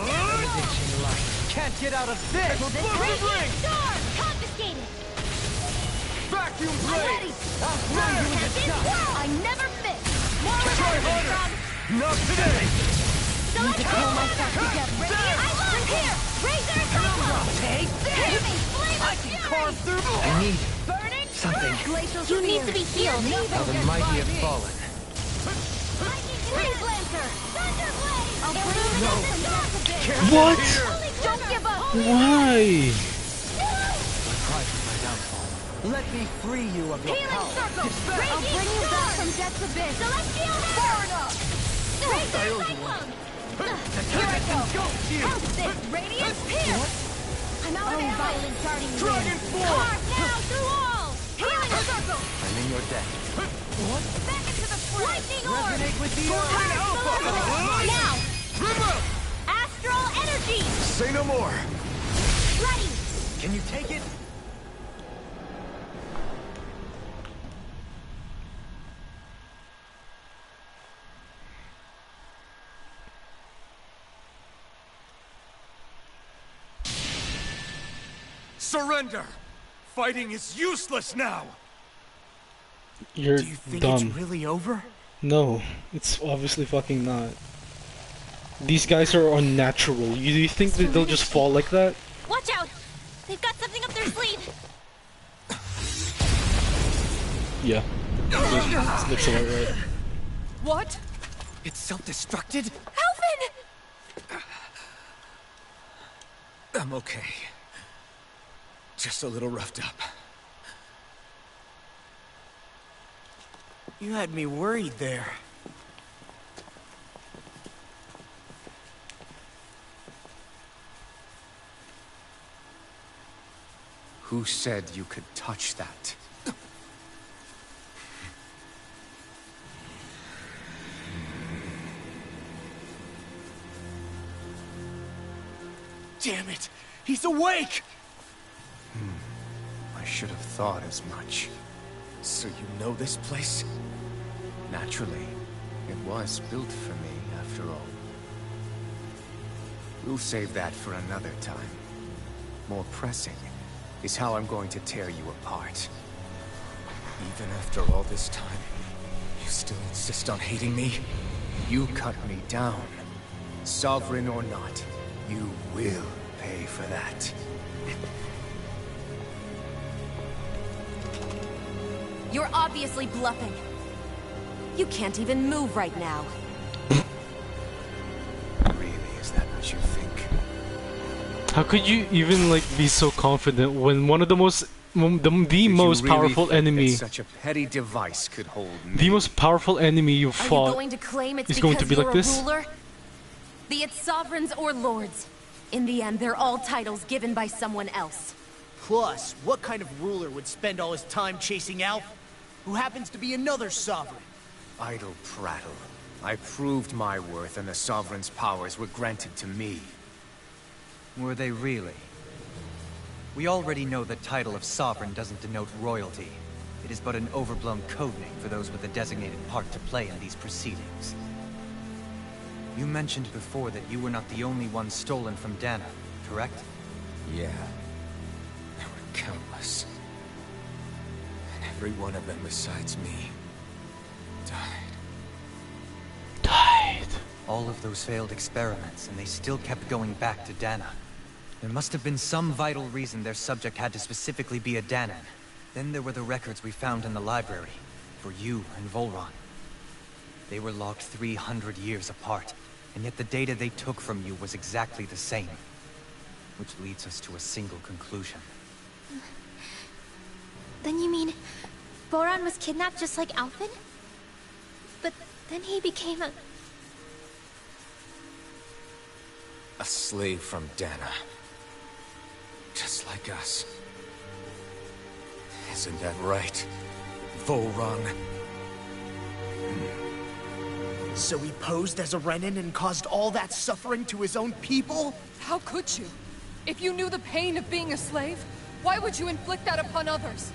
Benediction light. Can't get out of this! Explosive Ring! Storm. Confiscated. Vacuum I'm Blade! ready. Now! I never miss. More Try energy harder! from Not today! Need to pull myself together. I won't! Here! Razor Cyclone! Take this! I can carve through. I need something. You need to be healed. Now the mighty have fallen. Freeze Lancer! Thunderblade! What? Don't give up! Why? My pride is my downfall. Let me free you of your Healing power. Circle! I'll bring you back from Death's Abyss! Celestial Far enough! Razor Cyclone! Here I go! How's this? Radiant Pierce! I'm out of violent darting Dragon Form! Carve now through all! Healing Circle! I'm in your debt. What? Back into the fray! Lightning Orb! Resonate with the Charge Celestial! Now! Remove! Astral Energy! Say no more. Ready! Can you take it? Surrender! Fighting is useless now! You're Do you think dumb. it's really over? No, it's obviously fucking not. These guys are unnatural. Do you think that they'll just fall like that? Watch out! They've got something up their sleeve! Yeah. Looks about right. What? It's self-destructed? Alvin! I'm okay. Just a little roughed up. You had me worried there. Who said you could touch that? Damn it! He's awake! I should have thought as much. So you know this place? Naturally, it was built for me, after all. We'll save that for another time. More pressing is how I'm going to tear you apart. Even after all this time, you still insist on hating me? You cut me down. Sovereign or not, you will pay for that. You're obviously bluffing. You can't even move right now. Really, is that what you think? How could you even like be so confident when one of the most most powerful enemy, Such a petty device could hold me. the most powerful enemy you Are you fought going to claim it's is because going to be you're like this? a ruler? Be it sovereigns or lords. In the end, they're all titles given by someone else. Plus, what kind of ruler would spend all his time chasing Alf, who happens to be another sovereign? Idle prattle. I proved my worth and the Sovereign's powers were granted to me. Were they really? We already know the title of Sovereign doesn't denote royalty. It is but an overblown codename for those with a designated part to play in these proceedings. You mentioned before that you were not the only one stolen from Dana, correct? Yeah. There were countless. And every one of them besides me died. All of those failed experiments, and they still kept going back to Dana. There must have been some vital reason their subject had to specifically be a Danan. Then there were the records we found in the library, for you and Volron. They were logged 300 years apart, and yet the data they took from you was exactly the same. Which leads us to a single conclusion. Then you mean Boran was kidnapped just like Alphen? But then he became a slave from Dana. Just like us. Isn't that right, Volron? So he posed as a Renin and caused all that suffering to his own people? How could you? If you knew the pain of being a slave, why would you inflict that upon others?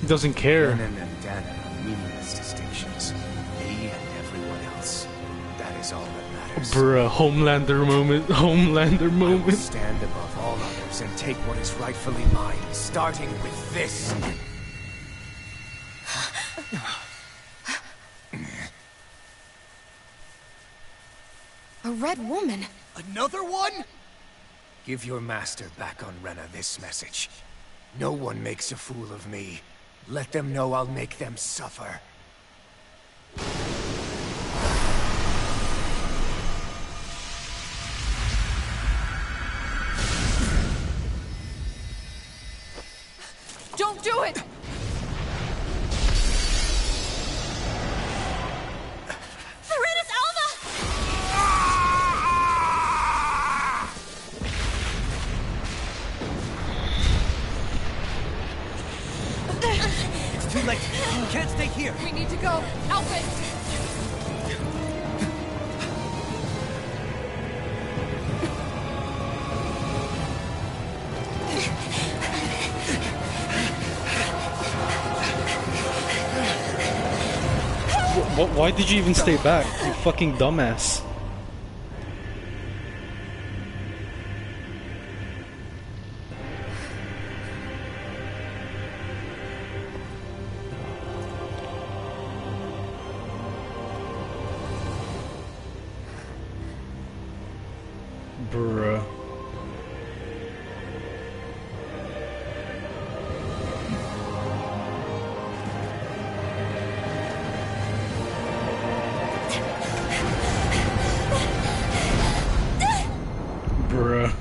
He doesn't care. Renin and Dana are meaningless distinctions. Me and everyone else. That is all that matters. Bruh, Homelander moment. Homelander I will moment. stand above all others and take what is rightfully mine, starting with this. A red woman. Another one? Give your master back on Rena this message. No one makes a fool of me. Let them know I'll make them suffer. Don't do it! Serenus Alva! It's too late. You can't stay here. We need to go. Alfred! Why did you even stay back, you fucking dumbass? Bruh. Bruh.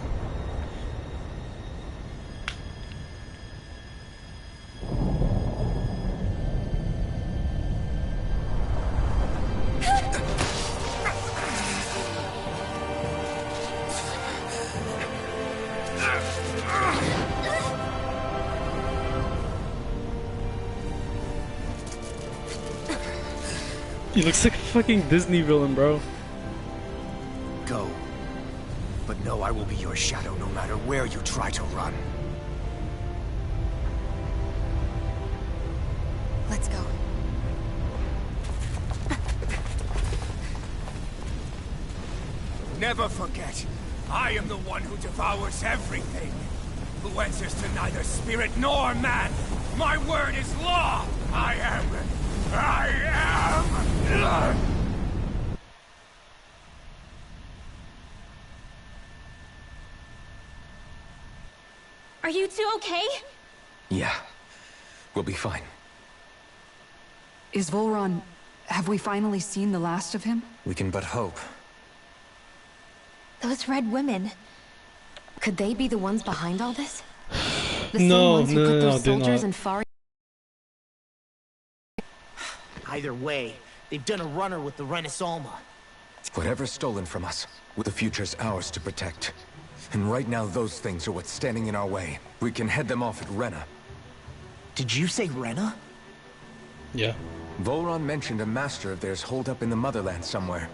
He looks like a fucking Disney villain, bro. Go. But know I will be your shadow no matter where you try to run. Let's go. Never forget, I am the one who devours everything. Who answers to neither spirit nor man. My word is law. I am. Are you two okay? Yeah. We'll be fine. Is Volron... have we finally seen the last of him? We can but hope. Those red women. Could they be the ones behind all this? The same No, ones who put those they're soldiers not. in Far... Either way, they've done a runner with the Renaissance. Whatever's stolen from us, the future's ours to protect. And right now those things are what's standing in our way. We can head them off at Rena. Did you say Rena? Yeah. Volron mentioned a master of theirs holed up in the motherland somewhere.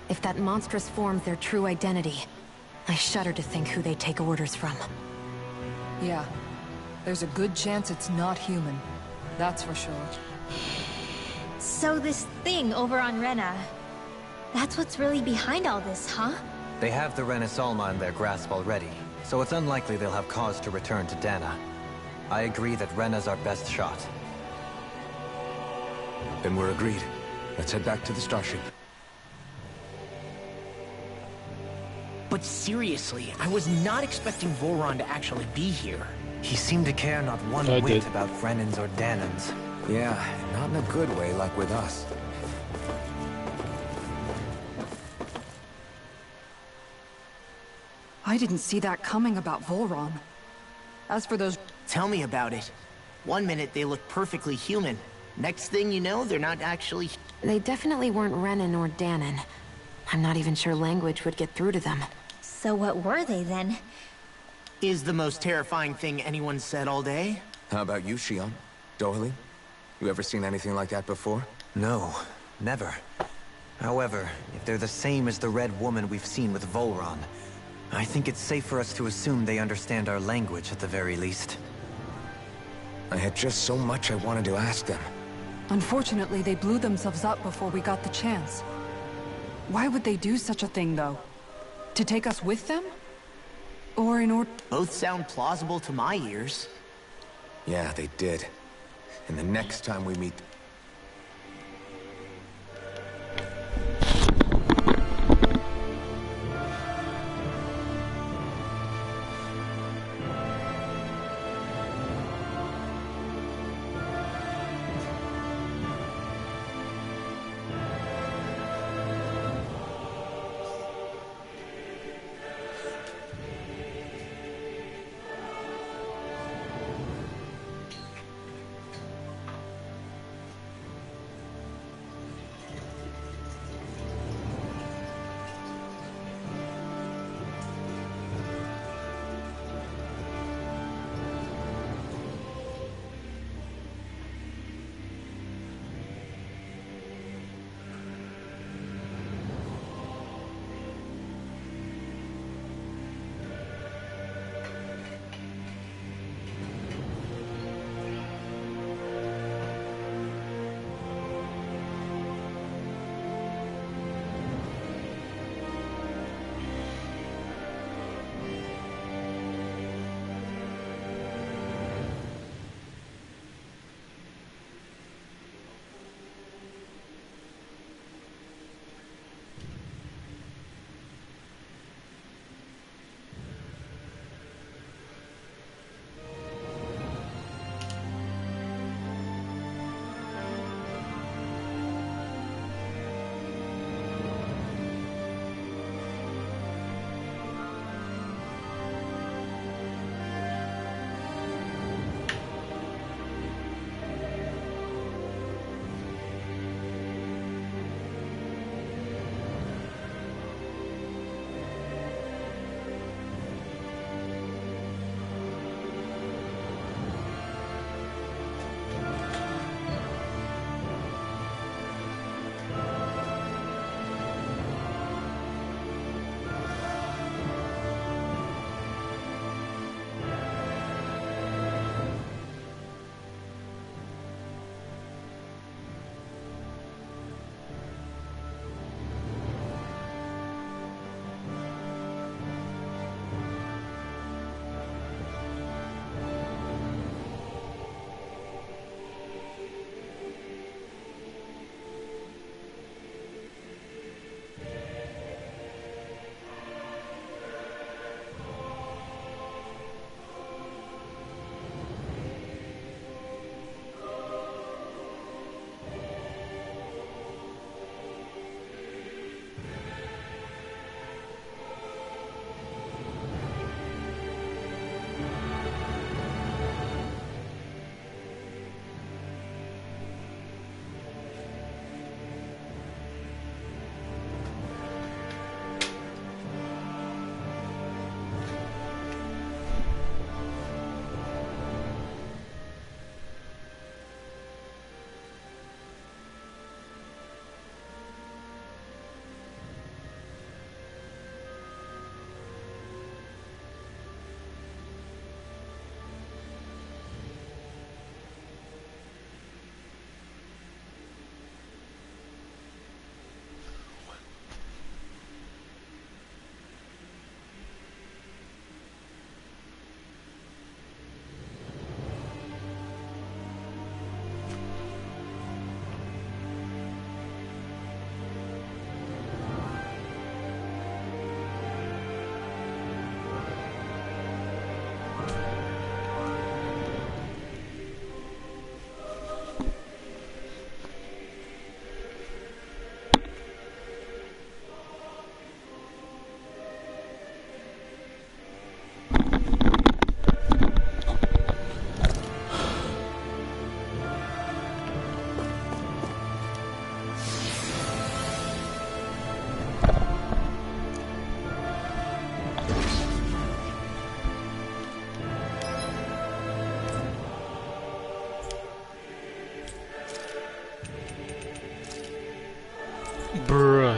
If that monstrous form's their true identity, I shudder to think who they take orders from. Yeah. There's a good chance it's not human. That's for sure. So this thing over on Rena, that's what's really behind all this, huh? They have the Renaissance in their grasp already, so it's unlikely they'll have cause to return to Dana. I agree that Rena's our best shot. Then we're agreed. Let's head back to the starship. But seriously, I was not expecting Volron to actually be here. He seemed to care not one whit about Renans or Danans. Yeah, not in a good way like with us. I didn't see that coming about Volron. As for those... Tell me about it. One minute they look perfectly human. Next thing you know, they're not actually... They definitely weren't Renan or Danan. I'm not even sure language would get through to them. So what were they then? Is the most terrifying thing anyone said all day? How about you, Shion? Doherly? You ever seen anything like that before? No, never. However, if they're the same as the Red Woman we've seen with Volron, I think it's safe for us to assume they understand our language at the very least. I had just so much I wanted to ask them. Unfortunately, they blew themselves up before we got the chance. Why would they do such a thing, though? To take us with them? Or in order... Both sound plausible to my ears. Yeah, they did. And the next time we meet...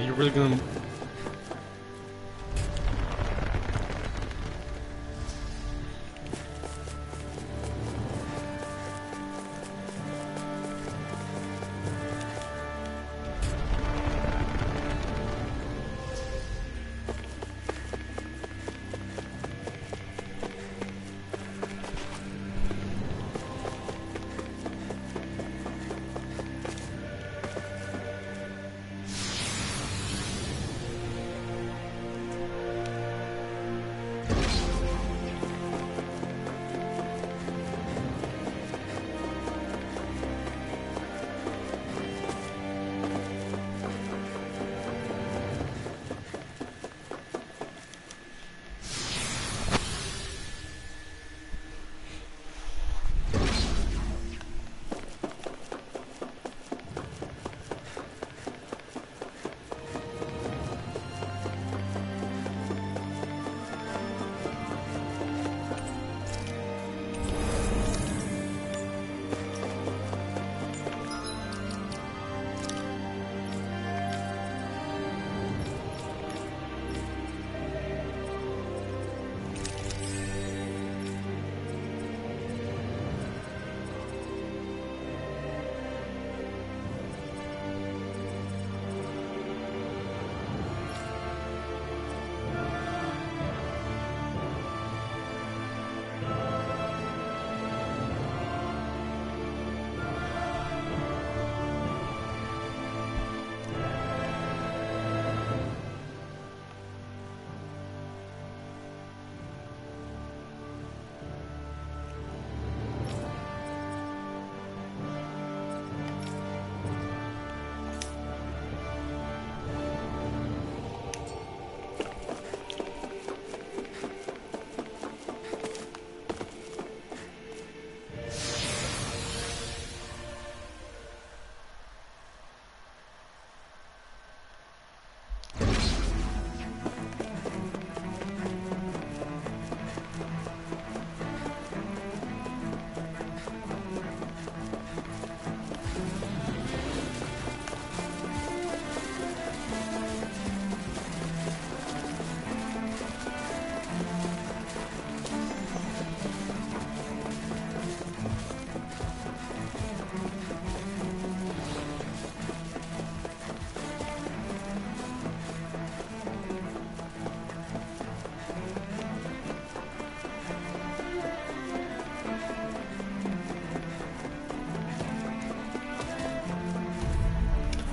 you're really gonna...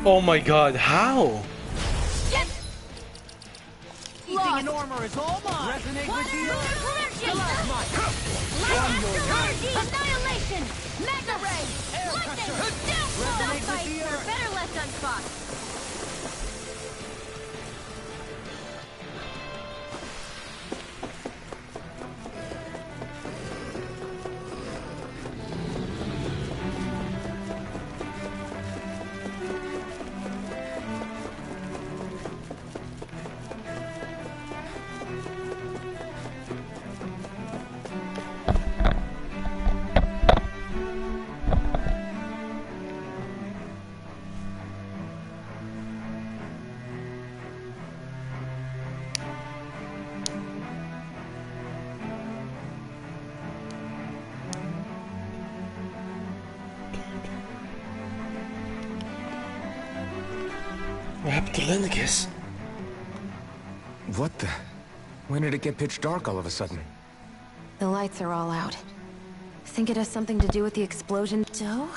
Oh my god, how? Keeping in armor is all mine. Resonate with the Annihilation! Mega Ray! Lightning! Don't fight! Better left unspot! What happened to Lennigus? What the? When did it get pitch dark all of a sudden? The lights are all out. Think it has something to do with the explosion, Joe?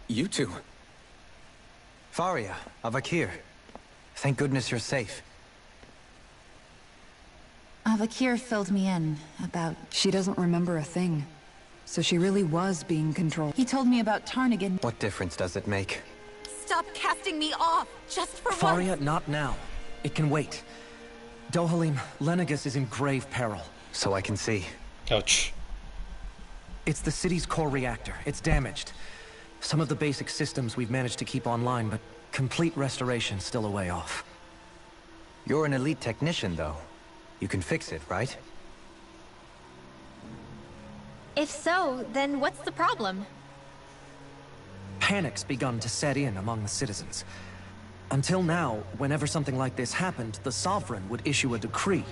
You two. Faria, Avakir. Thank goodness you're safe. Avakir filled me in about... She doesn't remember a thing. So she really was being controlled. He told me about Tarnigan. What difference does it make? Stop casting me off, just for Faria, once! not now. It can wait. Dohalim, Lennigus is in grave peril. So I can see. Ouch. It's the city's core reactor. It's damaged. Some of the basic systems we've managed to keep online, but complete restoration's still a way off. You're an elite technician, though. You can fix it, right? If so, then what's the problem? panic's begun to set in among the citizens. Until now, whenever something like this happened, the Sovereign would issue a decree.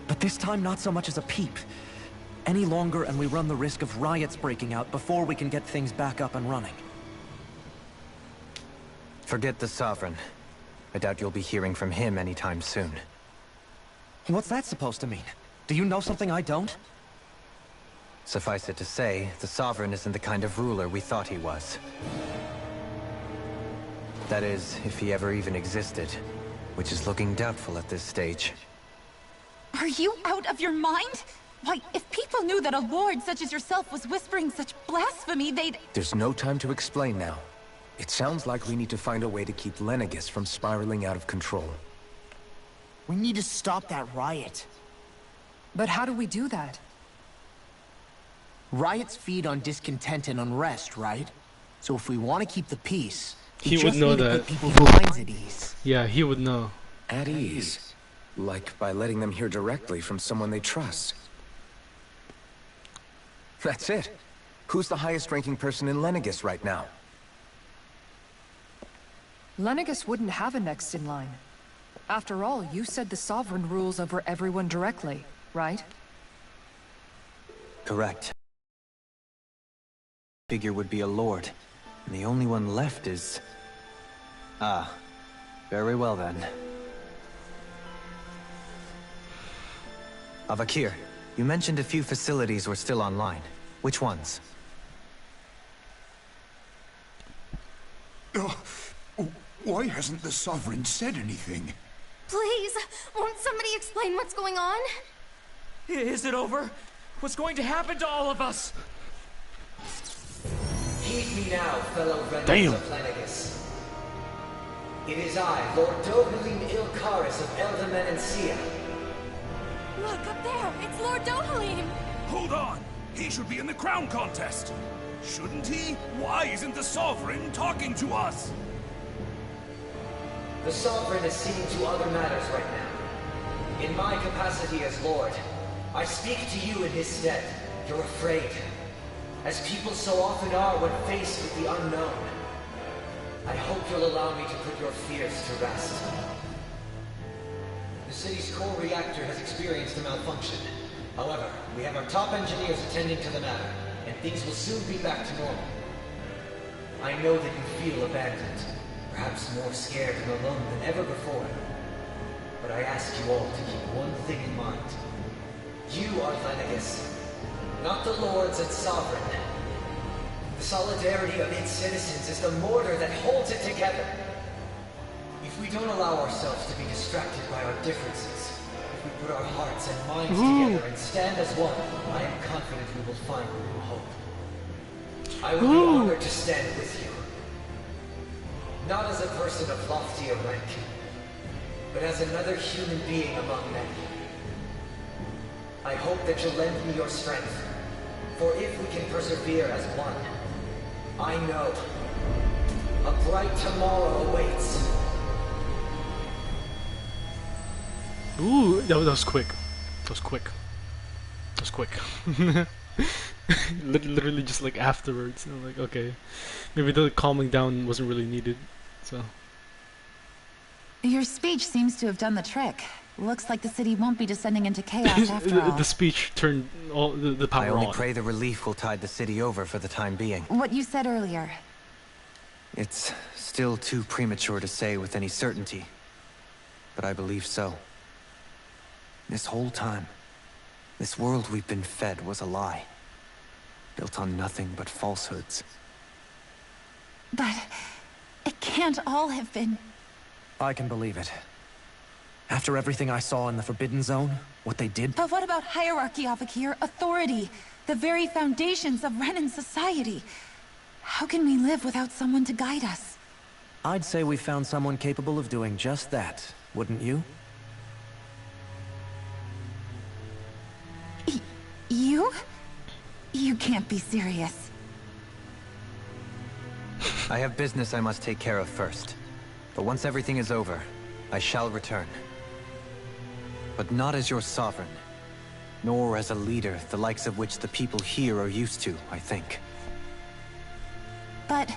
But this time, not so much as a peep. Any longer, and we run the risk of riots breaking out before we can get things back up and running. Forget the Sovereign. I doubt you'll be hearing from him anytime soon. What's that supposed to mean? Do you know something I don't? Suffice it to say, the Sovereign isn't the kind of ruler we thought he was. That is, if he ever even existed, which is looking doubtful at this stage. Are you out of your mind? Why, if people knew that a lord such as yourself was whispering such blasphemy, they'd... There's no time to explain now. It sounds like we need to find a way to keep Lenegis from spiraling out of control. We need to stop that riot. But how do we do that? Riots feed on discontent and unrest, right? So if we want to keep the peace, He would know that. Put people's minds at ease. Yeah, he would know. At ease? Like by letting them hear directly from someone they trust. That's it. Who's the highest-ranking person in Lenegis right now? Lenegis wouldn't have a next in line. After all, you said the Sovereign rules over everyone directly, right? Correct. Figure would be a lord, and the only one left is... Ah, very well then. Avakir, you mentioned a few facilities were still online. Which ones? Why hasn't the Sovereign said anything? Please, won't somebody explain what's going on? Is it over? What's going to happen to all of us? Heed me now, fellow Damn. remnants of Lenegis. It is I, Lord Dohalim Ilkaris of Eldaman and Sia. Look, up there! It's Lord Dohalim! Hold on! He should be in the crown contest! Shouldn't he? Why isn't the Sovereign talking to us? The Sovereign is seeing to other matters right now. In my capacity as Lord, I speak to you in his stead. You're afraid, as people so often are when faced with the unknown. I hope you'll allow me to put your fears to rest. The city's core reactor has experienced a malfunction. However, we have our top engineers attending to the matter, and things will soon be back to normal. I know that you feel abandoned, perhaps more scared and alone than ever before. But I ask you all to keep one thing in mind. You are Lenegis, not the lords and sovereign. The solidarity of its citizens is the mortar that holds it together. If we don't allow ourselves to be distracted by our differences, if we put our hearts and minds together and stand as one, I am confident we will find a new hope. I would be honored to stand with you. Not as a person of loftier rank, but as another human being among men. I hope that you'll lend me your strength, for if we can persevere as one, I know a bright tomorrow awaits. Ooh, that was quick. That was quick. That was quick. Literally just like afterwards. I'm like, okay. Maybe the calming down wasn't really needed. So. Your speech seems to have done the trick. Looks like the city won't be descending into chaos after all. The speech turned all the power on. I only pray the relief will tide the city over for the time being. What you said earlier. It's still too premature to say with any certainty, but I believe so. This whole time, this world we've been fed was a lie, built on nothing but falsehoods. But it can't all have been... I can believe it. After everything I saw in the Forbidden Zone, what they did... But what about hierarchy, Avakir? Authority? The very foundations of Renan society? How can we live without someone to guide us? I'd say we found someone capable of doing just that, wouldn't you? You? You can't be serious. I have business I must take care of first. But once everything is over, I shall return. But not as your sovereign, nor as a leader, the likes of which the people here are used to, I think. But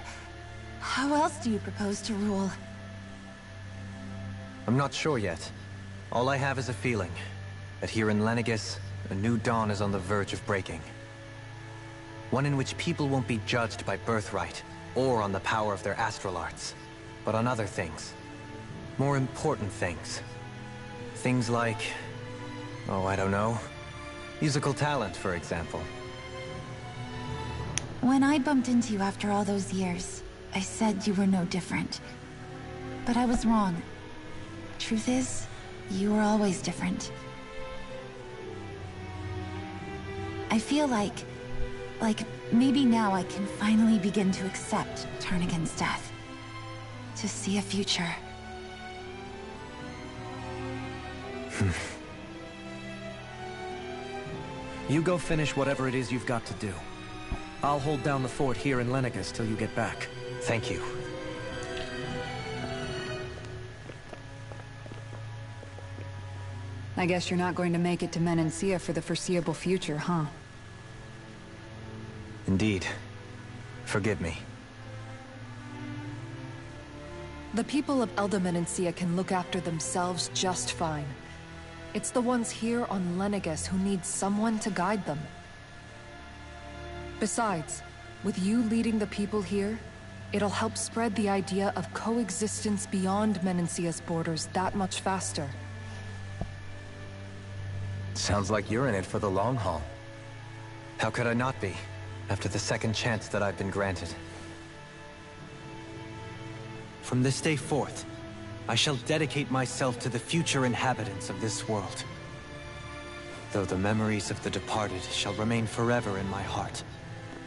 how else do you propose to rule? I'm not sure yet. All I have is a feeling that here in Lenegis, a new dawn is on the verge of breaking. One in which people won't be judged by birthright or on the power of their astral arts, but on other things. More important things. Things like, oh, I don't know, musical talent, for example. When I bumped into you after all those years, I said you were no different. But I was wrong. Truth is, you were always different. I feel like maybe now I can finally begin to accept turn against death. To see a future. You go finish whatever it is you've got to do. I'll hold down the fort here in Lenegis till you get back. Thank you. I guess you're not going to make it to Menancia for the foreseeable future, huh? Indeed. Forgive me. The people of Elda Menancia can look after themselves just fine. It's the ones here on Lenegis who need someone to guide them. Besides, with you leading the people here, it'll help spread the idea of coexistence beyond Menancia's borders that much faster. Sounds like you're in it for the long haul. How could I not be, after the second chance that I've been granted? From this day forth, I shall dedicate myself to the future inhabitants of this world. Though the memories of the departed shall remain forever in my heart.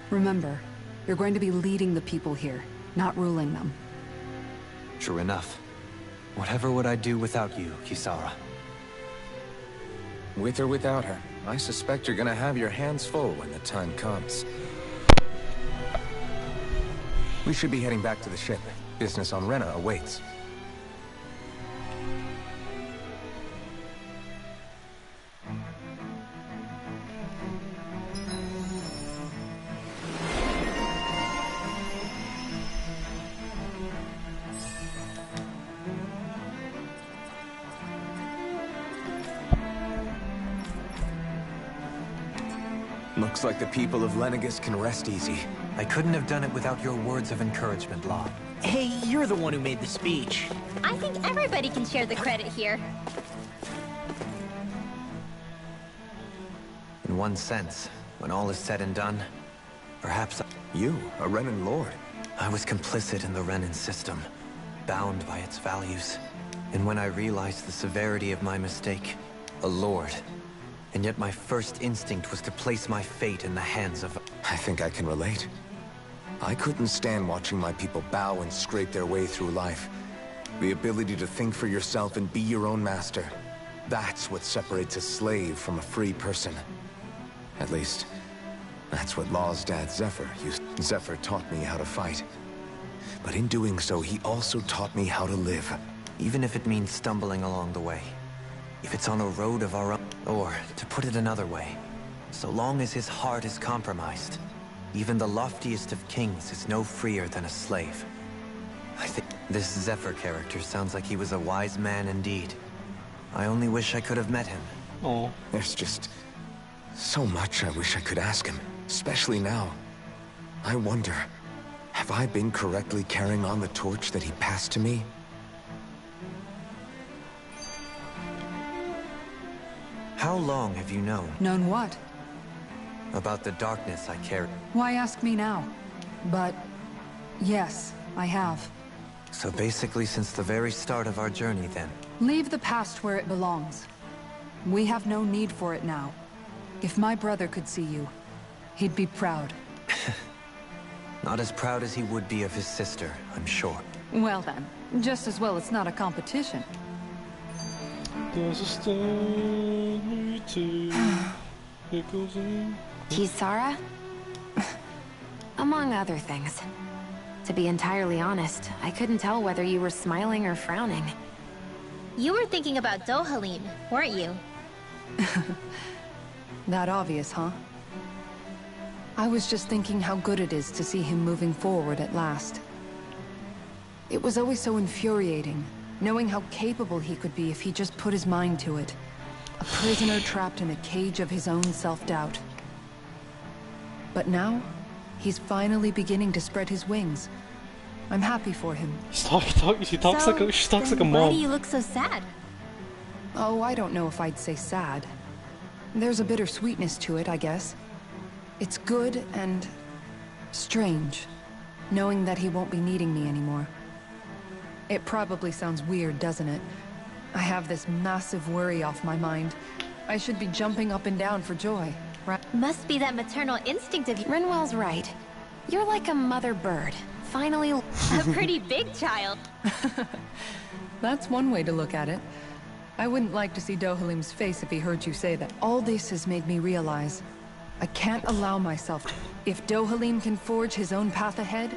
Remember, you're going to be leading the people here, not ruling them. True enough. Whatever would I do without you, Kisara? With or without her, I suspect you're gonna have your hands full when the time comes. We should be heading back to the ship. Business on Rena awaits. Looks like the people of Lenegis can rest easy. I couldn't have done it without your words of encouragement, Law. Hey, you're the one who made the speech. I think everybody can share the credit here. In one sense, when all is said and done, perhaps You, a Renan Lord. I was complicit in the Renan system, bound by its values. And when I realized the severity of my mistake, a Lord. And yet my first instinct was to place my fate in the hands of... I think I can relate. I couldn't stand watching my people bow and scrape their way through life. The ability to think for yourself and be your own master. That's what separates a slave from a free person. At least, that's what Law's dad Zephyr used. Zephyr taught me how to fight. But in doing so, he also taught me how to live. Even if it means stumbling along the way. If it's on a road of our own. Or, to put it another way, so long as his heart is compromised, even the loftiest of kings is no freer than a slave. I think this Zephyr character sounds like he was a wise man indeed. I only wish I could have met him. Oh, there's just so much I wish I could ask him, especially now. I wonder, have I been correctly carrying on the torch that he passed to me? How long have you known? Known what? About the darkness I carry. Why ask me now? But, yes, I have. So basically since the very start of our journey, then? Leave the past where it belongs. We have no need for it now. If my brother could see you, he'd be proud. Not as proud as he would be of his sister, I'm sure. Well then, just as well it's not a competition. There's a stone it goes in. Kisara? Among other things. To be entirely honest, I couldn't tell whether you were smiling or frowning. You were thinking about Dohalim, weren't you? That obvious, huh? I was just thinking how good it is to see him moving forward at last. It was always so infuriating, knowing how capable he could be if he just put his mind to it. A prisoner trapped in a cage of his own self-doubt. But now, he's finally beginning to spread his wings. I'm happy for him. She talks like a mom. Why do you look so sad? Oh, I don't know if I'd say sad. There's a bittersweetness to it, I guess. It's good and strange, knowing that he won't be needing me anymore. It probably sounds weird, doesn't it? I have this massive worry off my mind. I should be jumping up and down for joy, right? Must be that maternal instinct of you. Rinwell's right. You're like a mother bird. Finally... A pretty big child. That's one way to look at it. I wouldn't like to see Dohalim's face if he heard you say that. All this has made me realize I can't allow myself to. If Dohalim can forge his own path ahead,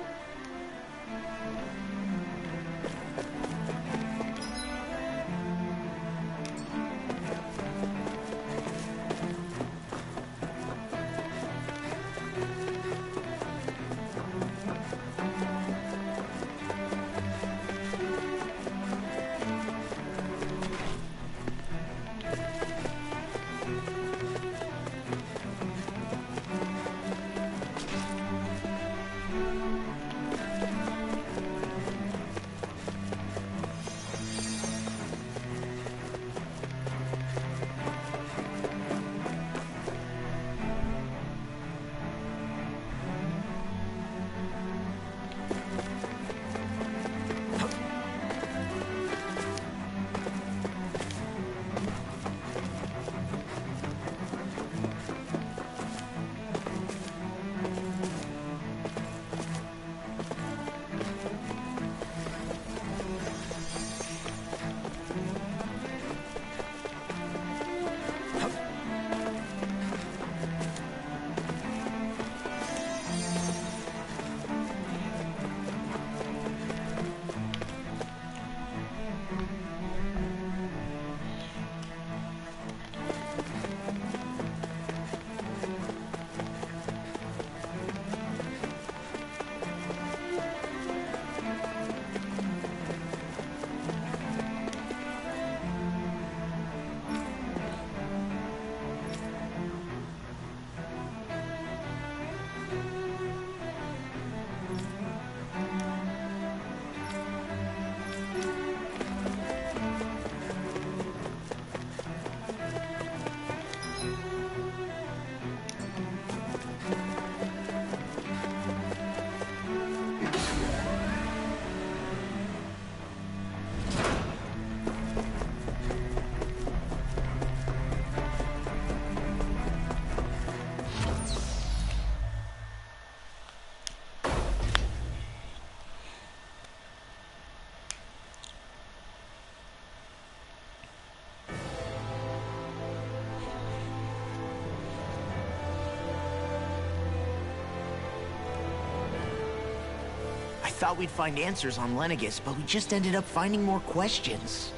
thought we'd find answers on Lenegis, but we just ended up finding more questions.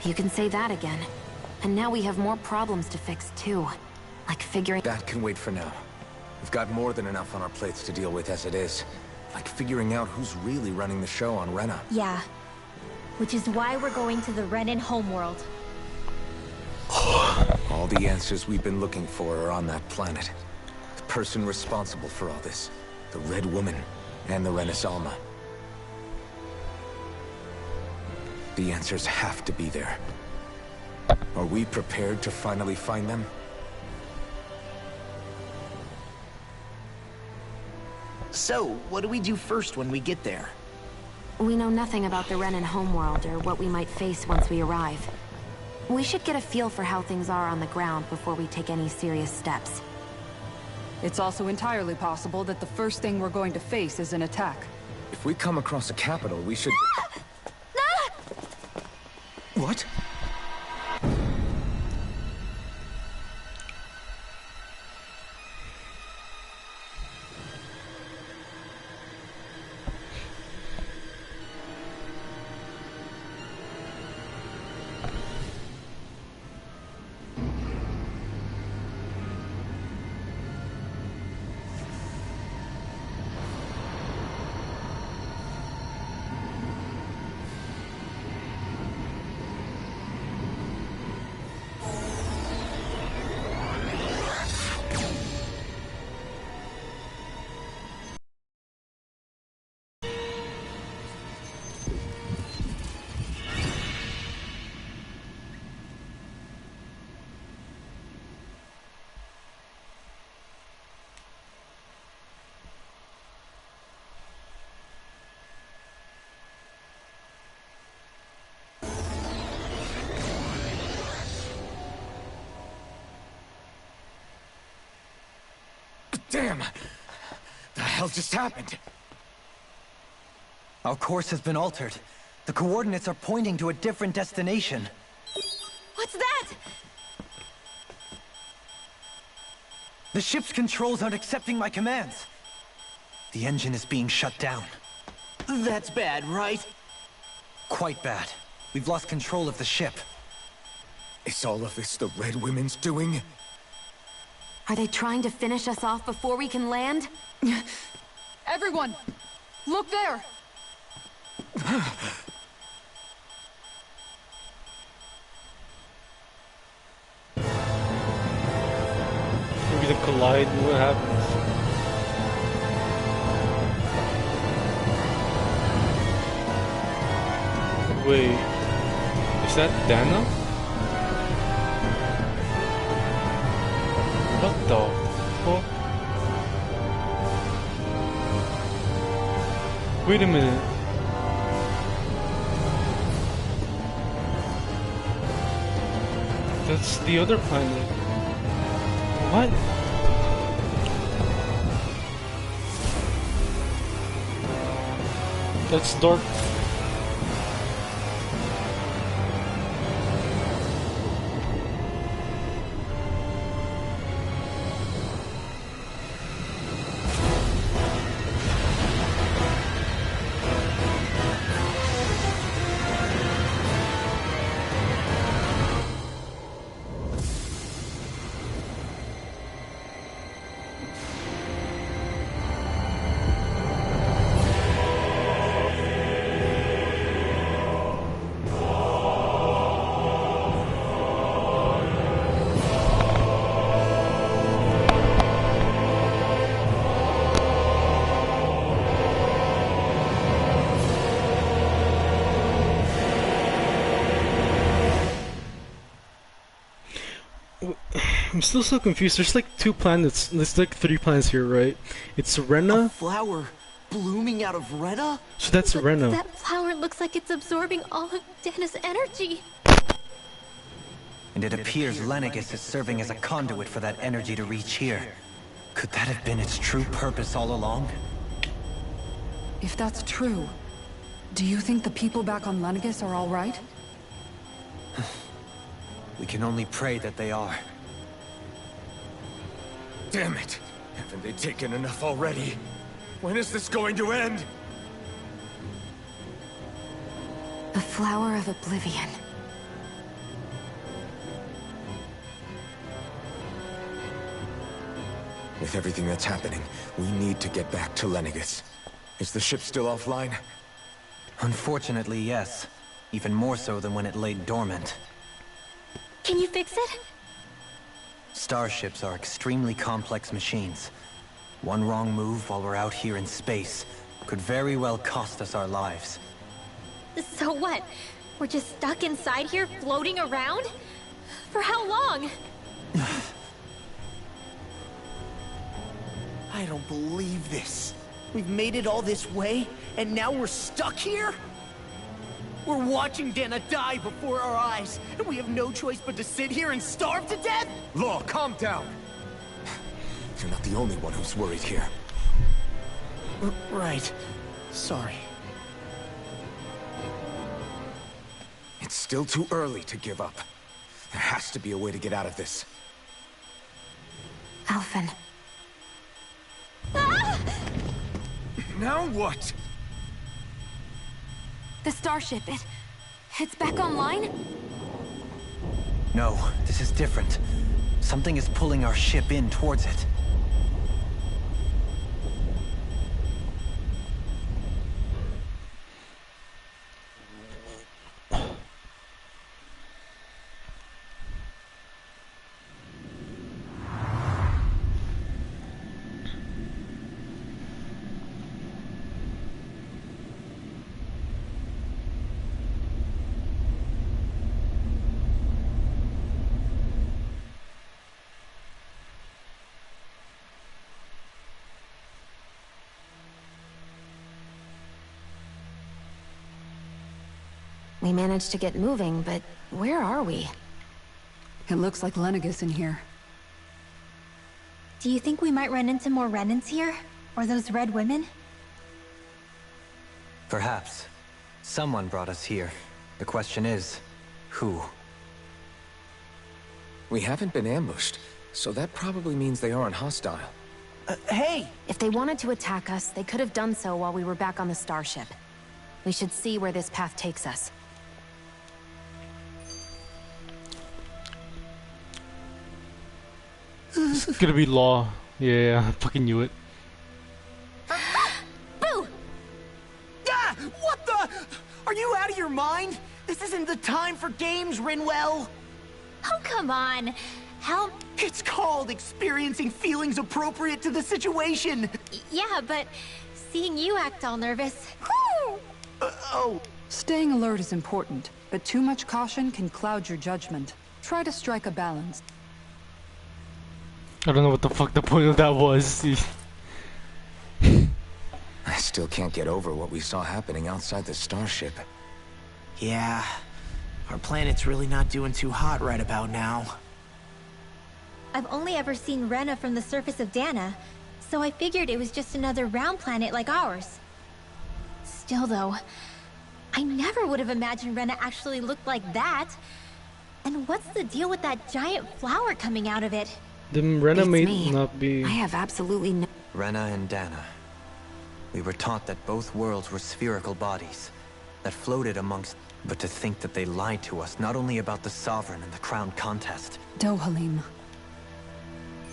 You can say that again. And now we have more problems to fix, too. Like figuring... That can wait for now. We've got more than enough on our plates to deal with as it is. Like figuring out who's really running the show on Rena. Yeah. Which is why we're going to the Renan homeworld. All the answers we've been looking for are on that planet. The person responsible for all this. The Red Woman. And the Renaissance. The answers have to be there. Are we prepared to finally find them? So, what do we do first when we get there? We know nothing about the Renan homeworld or what we might face once we arrive. We should get a feel for how things are on the ground before we take any serious steps. It's also entirely possible that the first thing we're going to face is an attack. If we come across a capital, we should... What? Damn! The hell just happened? Our course has been altered. The coordinates are pointing to a different destination. What's that? The ship's controls aren't accepting my commands. The engine is being shut down. That's bad, right? Quite bad. We've lost control of the ship. Is all of this the Red Women's doing? Are they trying to finish us off before we can land? Everyone! Look there! Maybe they collide and what happens? Wait, is that Dana? What the fuck? Wait a minute. That's the other planet. What? That's dark. I'm still so confused. There's like 2 planets. There's like 3 planets here, right? It's Rena. A flower blooming out of Rena? So that's Rena. That flower looks like it's absorbing all of Dana's energy. And it appears Lenegis is serving as a conduit for that energy to reach here. Could that have been its true purpose all along? If that's true, do you think the people back on Lenegis are all right? We can only pray that they are. Damn it! Haven't they taken enough already? When is this going to end? The Flower of Oblivion. With everything that's happening, we need to get back to Lenegis. Is the ship still offline? Unfortunately, yes. Even more so than when it lay dormant. Can you fix it? Starships are extremely complex machines. One wrong move while we're out here in space could very well cost us our lives. So what? We're just stuck inside here, floating around? For how long? I don't believe this. We've made it all this way, and now we're stuck here? We're watching Dana die before our eyes, and we have no choice but to sit here and starve to death? Law, calm down. You're not the only one who's worried here. Right. Sorry. It's still too early to give up. There has to be a way to get out of this. Alphen. Now what? The starship, it's back online? No, this is different. Something is pulling our ship in towards it. We managed to get moving, but where are we? It looks like Lenegis in here. Do you think we might run into more Renans here? Or those red women? Perhaps. Someone brought us here. The question is, who? We haven't been ambushed, so that probably means they aren't hostile. Hey! If they wanted to attack us, they could have done so while we were back on the starship. We should see where this path takes us. It's gonna be law. Yeah, I fucking knew it. Boo! Ah! What the? Are you out of your mind? This isn't the time for games, Rinwell. Oh, come on. Help. It's called experiencing feelings appropriate to the situation. Yeah, but seeing you act all nervous. Oh. Staying alert is important, but too much caution can cloud your judgment. Try to strike a balance. I don't know what the fuck the point of that was. I still can't get over what we saw happening outside the starship. Yeah, our planet's really not doing too hot right about now. I've only ever seen Rena from the surface of Dana, so I figured it was just another round planet like ours. Still though, I never would have imagined Rena actually looked like that. And what's the deal with that giant flower coming out of it? Then Rena It's may me. not be... I have absolutely no... Rena and Dana. We were taught that both worlds were spherical bodies that floated amongst... But to think that they lied to us, not only about the Sovereign and the Crown contest. Dohalim.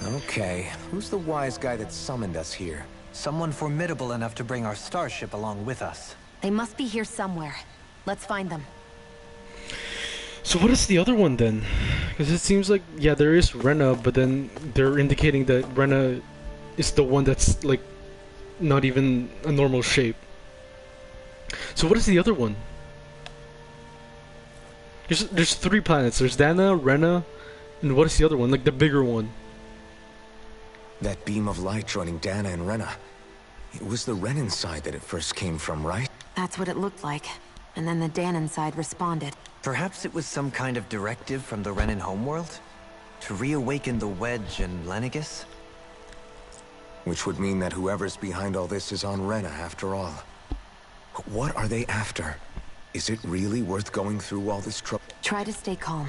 Okay, who's the wise guy that summoned us here? Someone formidable enough to bring our starship along with us. They must be here somewhere. Let's find them. So what is the other one then? Because it seems like, yeah, there is Rena, but then they're indicating that Rena is the one that's like not even a normal shape. So what is the other one? There's 3 planets. There's Dana, Rena, and what is the other one? Like the bigger one. That beam of light joining Dana and Rena. It was the Renan side that it first came from, right? That's what it looked like. And then the Danon side responded. Perhaps it was some kind of directive from the Renan homeworld? To reawaken the Wedge and Lenegis? Which would mean that whoever's behind all this is on Rena after all. But what are they after? Is it really worth going through all this trouble? Try to stay calm.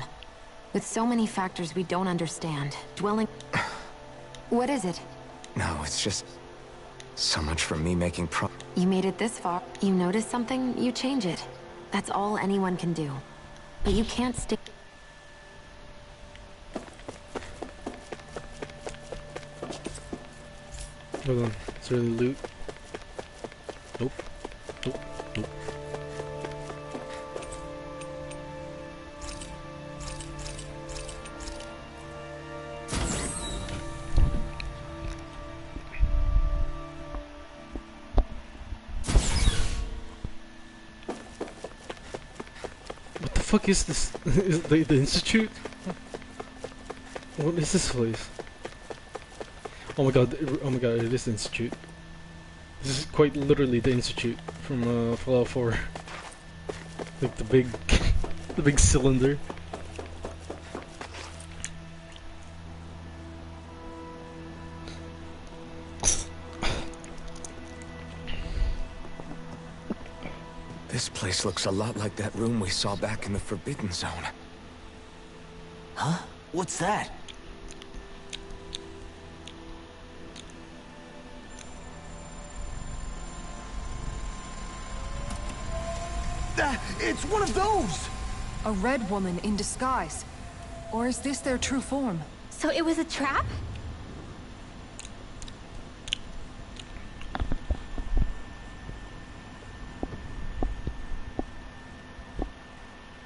With so many factors we don't understand, dwelling... What is it? No, it's just... so much for me making You made it this far. You notice something, you change it. That's all anyone can do. But you can't stay... Hold on, is there any loot? Nope. Nope. Nope. What the fuck is this? Is the Institute? What is this place? Oh my god, it is the Institute. This is quite literally the Institute from Fallout 4. Like the big, the big cylinder. This place looks a lot like that room we saw back in the Forbidden Zone. Huh? What's that? It's one of those! A red woman in disguise. Or is this their true form? So it was a trap?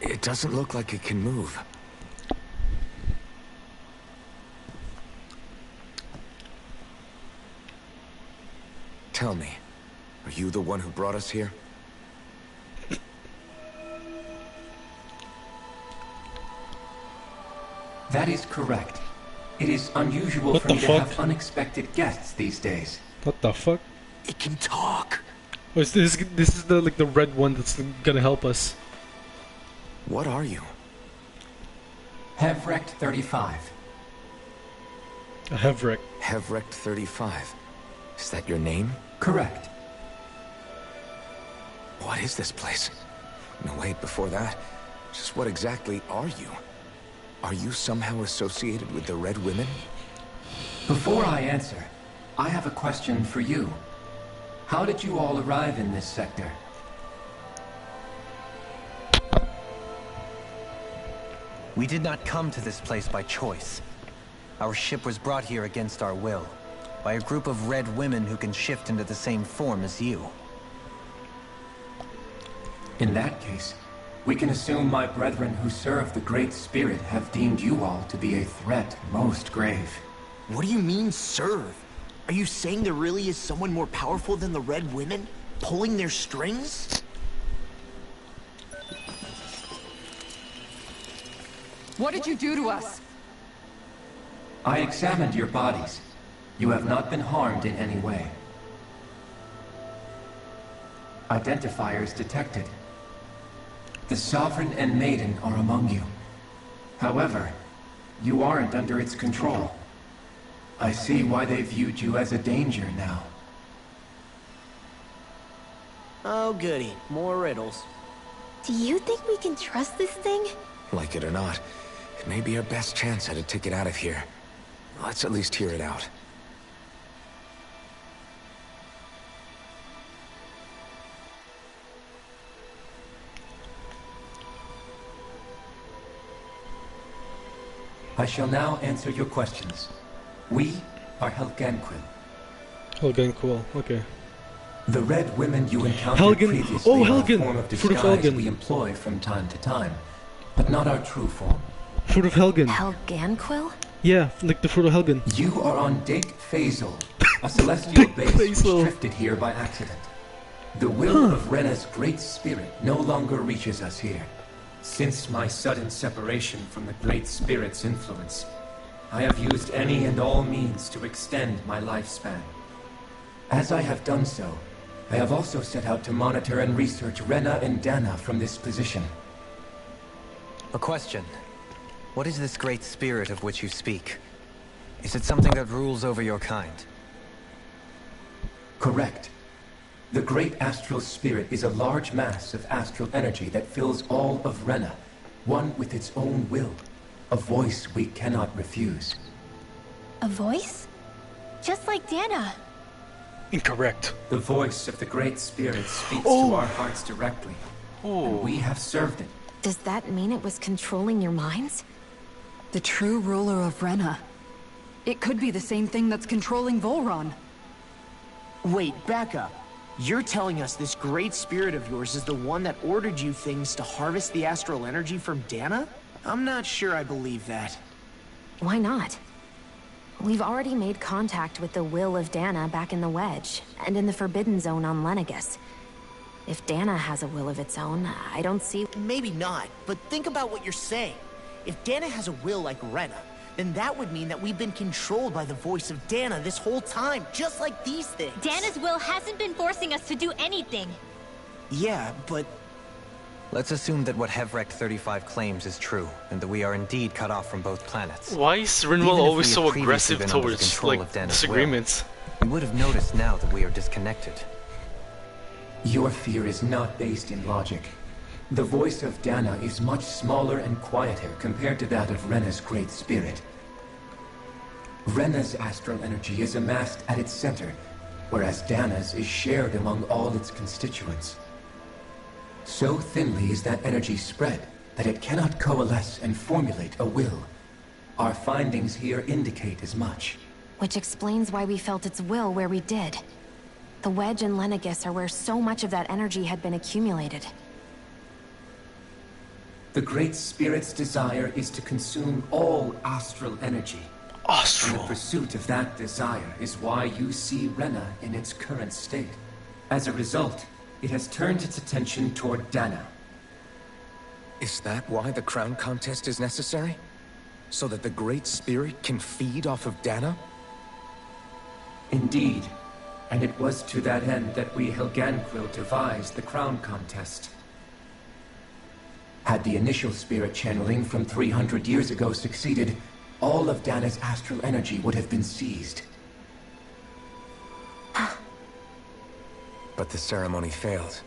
It doesn't look like it can move. Tell me, are you the one who brought us here? That is correct. It is unusual for me to have unexpected guests these days. What the fuck? It can talk. Oh, is this is the like the red one that's gonna help us. What are you? Hevrect 35. A Hevrek. Hevrect 35. Is that your name? Correct. What is this place? No, wait, before that, just what exactly are you? Are you somehow associated with the Red Women? Before I answer, I have a question for you. How did you all arrive in this sector? We did not come to this place by choice. Our ship was brought here against our will, by a group of red women who can shift into the same form as you. In that case, we can assume my brethren who serve the Great Spirit have deemed you all to be a threat most grave. What do you mean, serve? Are you saying there really is someone more powerful than the Red Women, pulling their strings? What did you do to us? I examined your bodies. You have not been harmed in any way. Identifiers detected. The Sovereign and Maiden are among you. However, you aren't under its control. I see why they viewed you as a danger now. Oh goody, more riddles. Do you think we can trust this thing? Like it or not, it may be our best chance at a ticket out of here. Let's at least hear it out. I shall now answer your questions. We are Helganquil. Helganquil, okay. The red women you encountered Helgen. previously Oh, are Helgen. a form of Fruit of disguise Helgen. we employ from time to time, but not our true form. Fruit of Helgen. Helganquil? Yeah, like the Fruit of Helgen. You are on Dake Phasal, a celestial base which drifted here by accident. The will of Rena's great spirit no longer reaches us here. Since my sudden separation from the Great Spirit's influence, I have used any and all means to extend my lifespan. As I have done so, I have also set out to monitor and research Rena and Dana from this position. A question. What is this great spirit of which you speak? Is it something that rules over your kind? Correct. The Great Astral Spirit is a large mass of astral energy that fills all of Rena, one with its own will, a voice we cannot refuse. A voice? Just like Dana. Incorrect. The voice of the Great Spirit speaks to our hearts directly, and we have served it. Does that mean it was controlling your minds? The true ruler of Rena. It could be the same thing that's controlling Volron. Wait, back up. You're telling us this great spirit of yours is the one that ordered you things to harvest the astral energy from Dana? I'm not sure I believe that. Why not? We've already made contact with the will of Dana back in the Wedge, and in the Forbidden Zone on Lenegus. If Dana has a will of its own, I don't see... Maybe not, but think about what you're saying. If Dana has a will like Rena, then that would mean that we've been controlled by the voice of Dana this whole time, just like these things. Dana's will hasn't been forcing us to do anything. Yeah, but... Let's assume that what Hevrect 35 claims is true, and that we are indeed cut off from both planets. Why is Rinwell always so aggressive towards, like, disagreements? We would have noticed now that we are disconnected. Your fear is not based in logic. The voice of Dana is much smaller and quieter compared to that of Rena's great spirit. Rena's astral energy is amassed at its center, whereas Dana's is shared among all its constituents. So thinly is that energy spread that it cannot coalesce and formulate a will. Our findings here indicate as much. Which explains why we felt its will where we did. The Wedge and Lenegus are where so much of that energy had been accumulated. The Great Spirit's desire is to consume all astral energy. Astral. And the pursuit of that desire is why you see Rena in its current state. As a result, it has turned its attention toward Dana. Is that why the crown contest is necessary? So that the Great Spirit can feed off of Dana? Indeed. And it was to that end that we Helganquil devised the crown contest. Had the initial spirit channeling from 300 years ago succeeded, all of Dana's astral energy would have been seized. But the ceremony failed.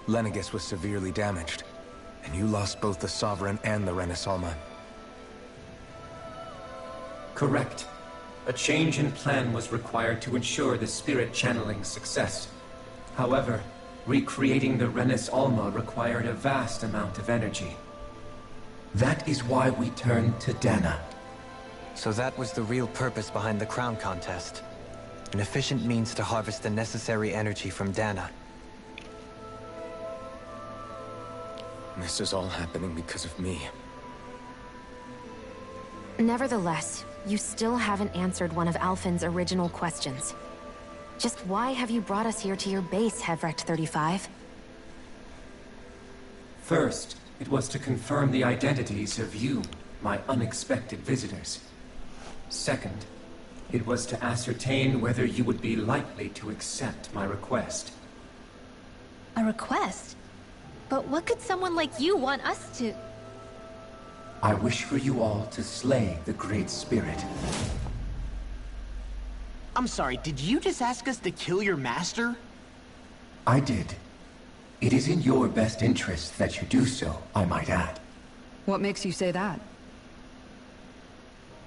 Lenegis was severely damaged, and you lost both the Sovereign and the Renaissance. Correct. A change in plan was required to ensure the spirit channeling success. However, recreating the Renis Alma required a vast amount of energy. That is why we turned to Dana. So that was the real purpose behind the crown contest. An efficient means to harvest the necessary energy from Dana. This is all happening because of me. Nevertheless, you still haven't answered one of Alphen's original questions. Just why have you brought us here to your base, Hevrecht 35? First, it was to confirm the identities of you, my unexpected visitors. Second, it was to ascertain whether you would be likely to accept my request. A request? But what could someone like you want us to... I wish for you all to slay the Great Spirit. I'm sorry, did you just ask us to kill your master? I did. It is in your best interest that you do so, I might add. What makes you say that?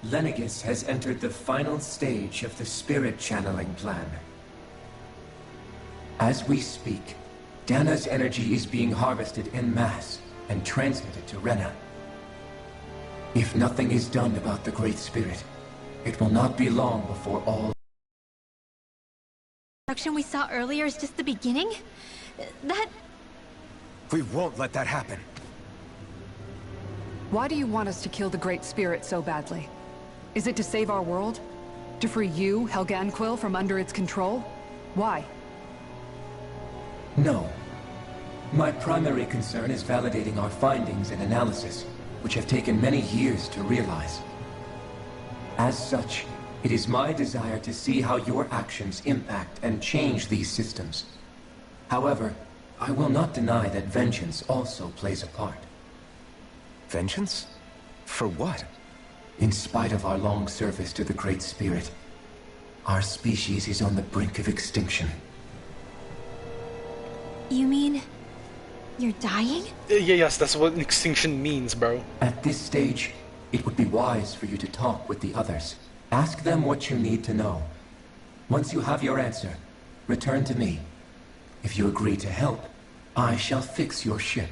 Lenegis has entered the final stage of the spirit channeling plan. As we speak, Dana's energy is being harvested en masse and transmitted to Rena. If nothing is done about the Great Spirit, it will not be long before all... The destruction we saw earlier is just the beginning? That... We won't let that happen. Why do you want us to kill the Great Spirit so badly? Is it to save our world? To free you, Helganquil, from under its control? Why? No. My primary concern is validating our findings and analysis, which have taken many years to realize. As such, it is my desire to see how your actions impact and change these systems. However, I will not deny that vengeance also plays a part. Vengeance? For what? In spite of our long service to the Great Spirit, our species is on the brink of extinction. You mean... you're dying? Yes, that's what extinction means, bro. At this stage, it would be wise for you to talk with the others. Ask them what you need to know. Once you have your answer, return to me. If you agree to help, I shall fix your ship.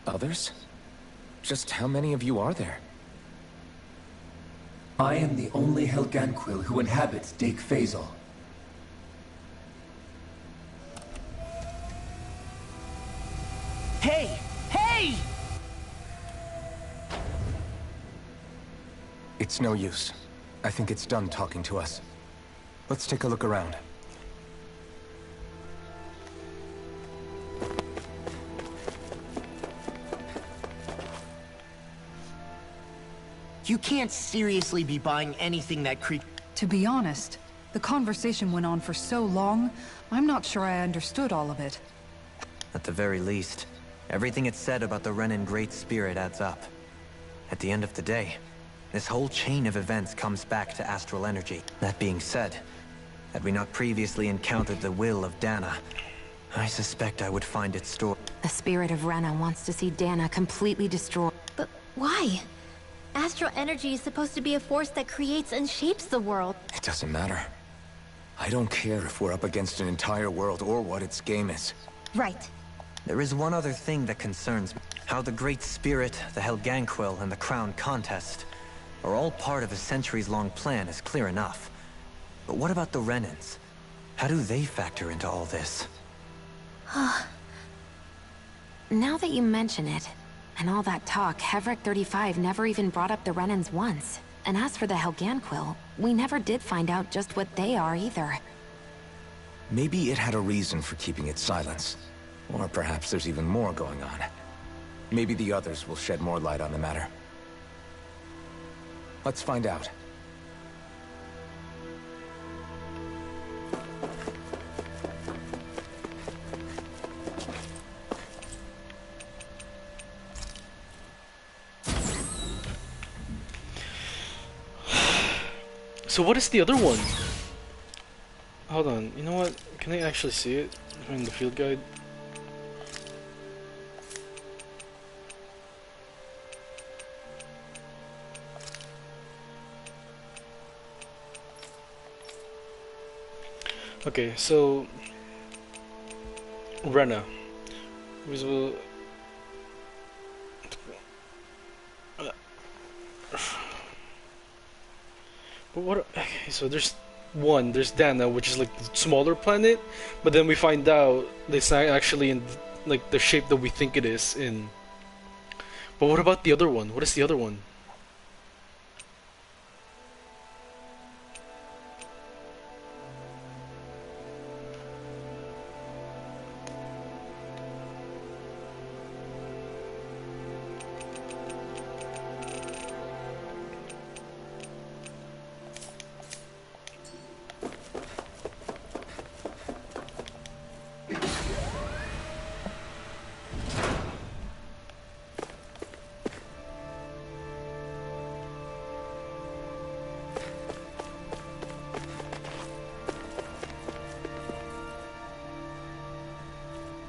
Others? Just how many of you are there? I am the only Helganquil who inhabits Dake Faisal. Hey! Hey! It's no use. I think it's done talking to us. Let's take a look around. You can't seriously be buying anything that To be honest, the conversation went on for so long, I'm not sure I understood all of it. At the very least, everything it said about the Renin Great Spirit adds up. At the end of the day, this whole chain of events comes back to astral energy. That being said, had we not previously encountered the will of Dana, I suspect I would find it stored. The spirit of Rena wants to see Dana completely destroyed. But why? Astral energy is supposed to be a force that creates and shapes the world. It doesn't matter. I don't care if we're up against an entire world or what its game is. Right. There is one other thing that concerns me. How the Great Spirit, the Helganquil, and the Crown Contest are all part of a centuries-long plan is clear enough. But what about the Renins? How do they factor into all this? Now that you mention it, and all that talk, Hevrecht 35 never even brought up the Renins once. And as for the Helganquil, we never did find out just what they are either. Maybe it had a reason for keeping its silence. Or perhaps there's even more going on. Maybe the others will shed more light on the matter. Let's find out. So what is the other one? Hold on, you know what? Can I actually see it in the field guide? Okay, so Rena. Visible. But what? Okay, so there's Dana, which is like the smaller planet, but then we find out it's not actually in like the shape that we think it is in. But what about the other one? What is the other one?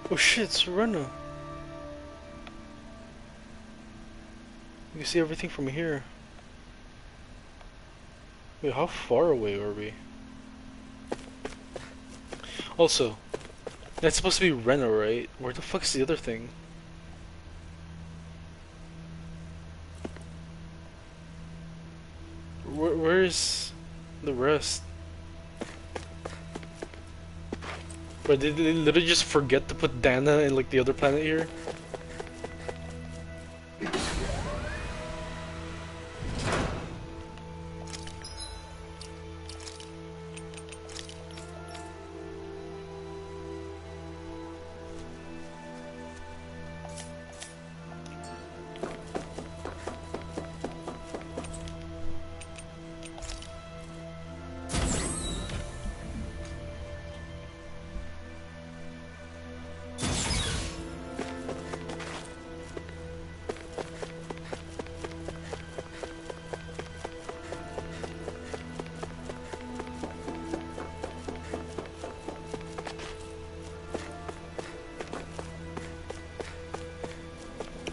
Oh shit, it's Rena. You can see everything from here. Wait, how far away are we? Also, that's supposed to be Rena, right? Where the fuck is the other thing? Where's the rest? But did they literally just forget to put Dana in like the other planet here?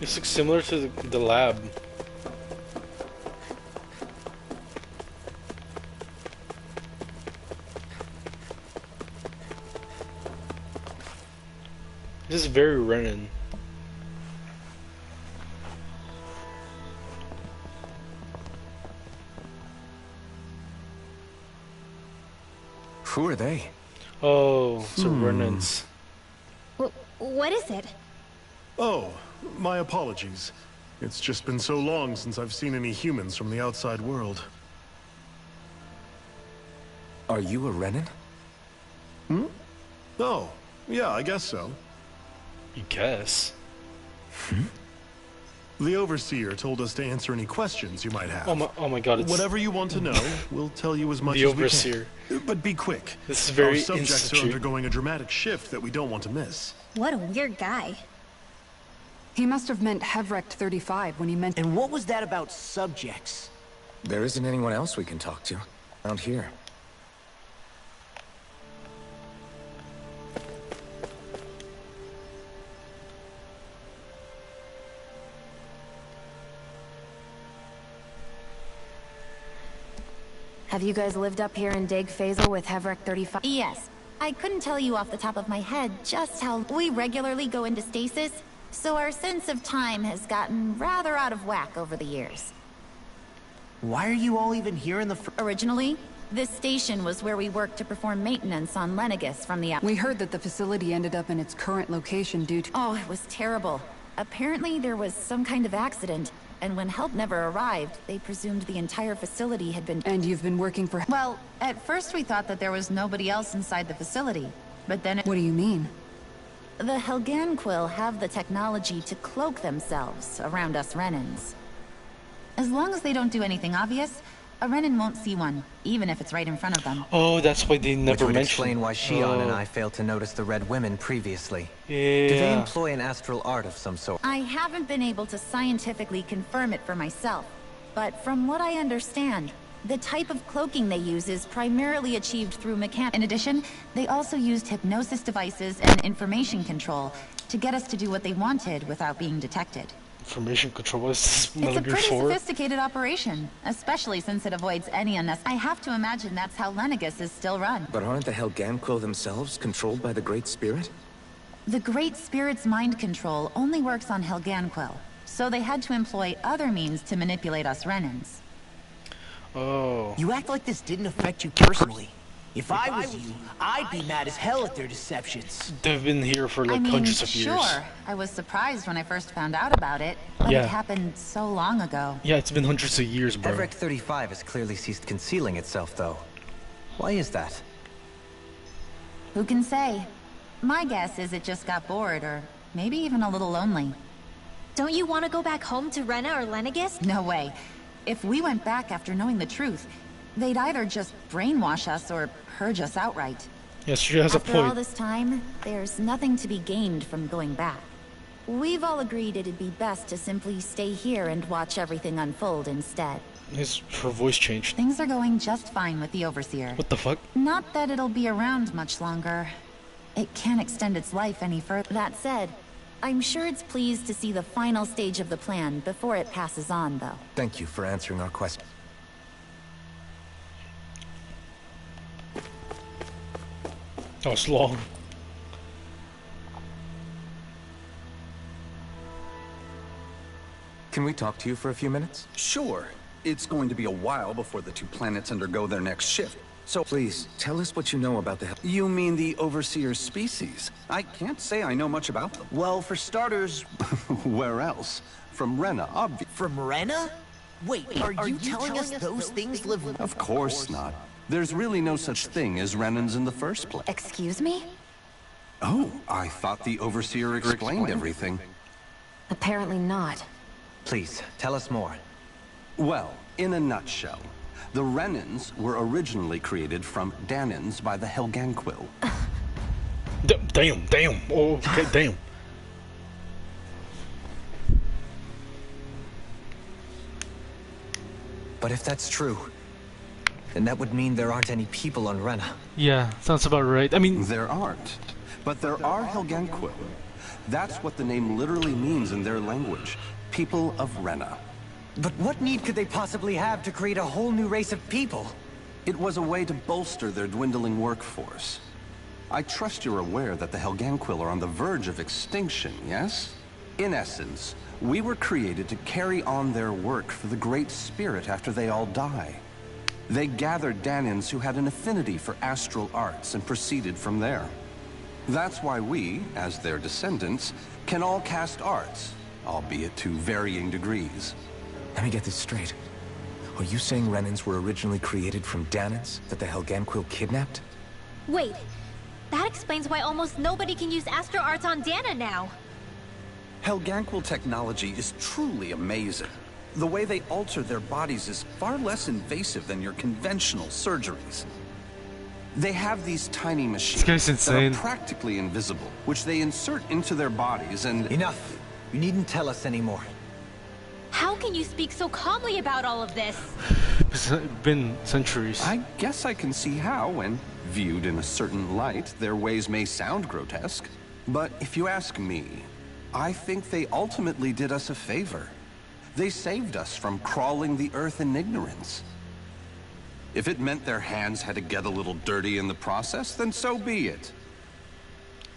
This looks similar to the lab. This is very Renan. Who are they? Oh, so Renans. What is it? Oh, my apologies. It's just been so long since I've seen any humans from the outside world. Are you a Renan? Hmm? Oh, yeah, I guess so. You guess? The Overseer told us to answer any questions you might have. Oh my god, it's... Whatever you want to know, we'll tell you as much the as Overseer. we can. But be quick. This is very Our subjects institute. are undergoing a dramatic shift that we don't want to miss. What a weird guy. He must have meant Hevrect 35 when he meant... And what was that about subjects? There isn't anyone else we can talk to out here. Have you guys lived up here in Dag Fazel with Hevrect 35? Yes. I couldn't tell you off the top of my head just how we regularly go into stasis, so our sense of time has gotten rather out of whack over the years. Why are you all even here in the Originally, this station was where we worked to perform maintenance on Lenegis from the... We heard that the facility ended up in its current location due to... Oh, it was terrible. Apparently there was some kind of accident, and when help never arrived, they presumed the entire facility had been... And you've been working for... Well, at first we thought that there was nobody else inside the facility, but then... What do you mean? The Helganquil have the technology to cloak themselves around us Renans. As long as they don't do anything obvious, a Renan won't see one, even if it's right in front of them. Oh, that's why they never Which would mentioned. explain why Shion and I failed to notice the Red Women previously. Yeah. Do they employ an astral art of some sort? I haven't been able to scientifically confirm it for myself, but from what I understand, The type of cloaking they use is primarily achieved through In addition, they also used hypnosis devices and information control to get us to do what they wanted without being detected. Information control is It's a pretty sophisticated operation, especially since it avoids any unnecessary. I have to imagine that's how Lenegis is still run. But aren't the Helganquil themselves controlled by the Great Spirit? The Great Spirit's mind control only works on Helganquil, so they had to employ other means to manipulate us Renans. Oh. You act like this didn't affect you personally. If I was you, I'd be mad as hell at their deceptions. They've been here for like hundreds of years. Sure. I was surprised when I first found out about it, but it happened so long ago. Yeah, it's been hundreds of years, bro. Everic 35 has clearly ceased concealing itself, though. Why is that? Who can say? My guess is it just got bored, or maybe even a little lonely. Don't you want to go back home to Rena or Lenegis? No way. If we went back after knowing the truth, they'd either just brainwash us or purge us outright. Yes, she has a point. After all this time, there's nothing to be gained from going back. We've all agreed it'd be best to simply stay here and watch everything unfold instead. Her voice changed. Things are going just fine with the Overseer. What the fuck? Not that it'll be around much longer. It can't extend its life any further. That said, I'm sure it's pleased to see the final stage of the plan before it passes on, though. Thank you for answering our question. That was long. Can we talk to you for a few minutes? Sure. It's going to be a while before the two planets undergo their next shift. So please, tell us what you know about the... You mean the Overseer species? I can't say I know much about them. Well, for starters... Where else? From Rena, obviously. From Rena? Wait, are you telling us those things live... Of course not. There's really no such thing as Renans in the first place. Excuse me? Oh, I thought the Overseer explained everything. Apparently not. Please, tell us more. Well, in a nutshell, the Renans were originally created from Danans by the Helganquil. Damn. Oh, okay, damn. But if that's true, then that would mean there aren't any people on Rena. Yeah, sounds about right. I mean... There aren't. But there are Helganquil. That's what the name literally means in their language. People of Rena. But what need could they possibly have to create a whole new race of people? It was a way to bolster their dwindling workforce. I trust you're aware that the Helganquil are on the verge of extinction, yes? In essence, we were created to carry on their work for the Great Spirit after they all die. They gathered Danans who had an affinity for astral arts and proceeded from there. That's why we, as their descendants, can all cast arts, albeit to varying degrees. Let me get this straight. Are you saying Renans were originally created from Danans that the Helganquil kidnapped? Wait, that explains why almost nobody can use Astro Arts on Dana now. Helganquil technology is truly amazing. The way they alter their bodies is far less invasive than your conventional surgeries. They have these tiny machines that are practically invisible, which they insert into their bodies and... Enough! You needn't tell us anymore. How can you speak so calmly about all of this? It's been centuries. I guess I can see how, when viewed in a certain light, their ways may sound grotesque. But if you ask me, I think they ultimately did us a favor. They saved us from crawling the earth in ignorance. If it meant their hands had to get a little dirty in the process, then so be it.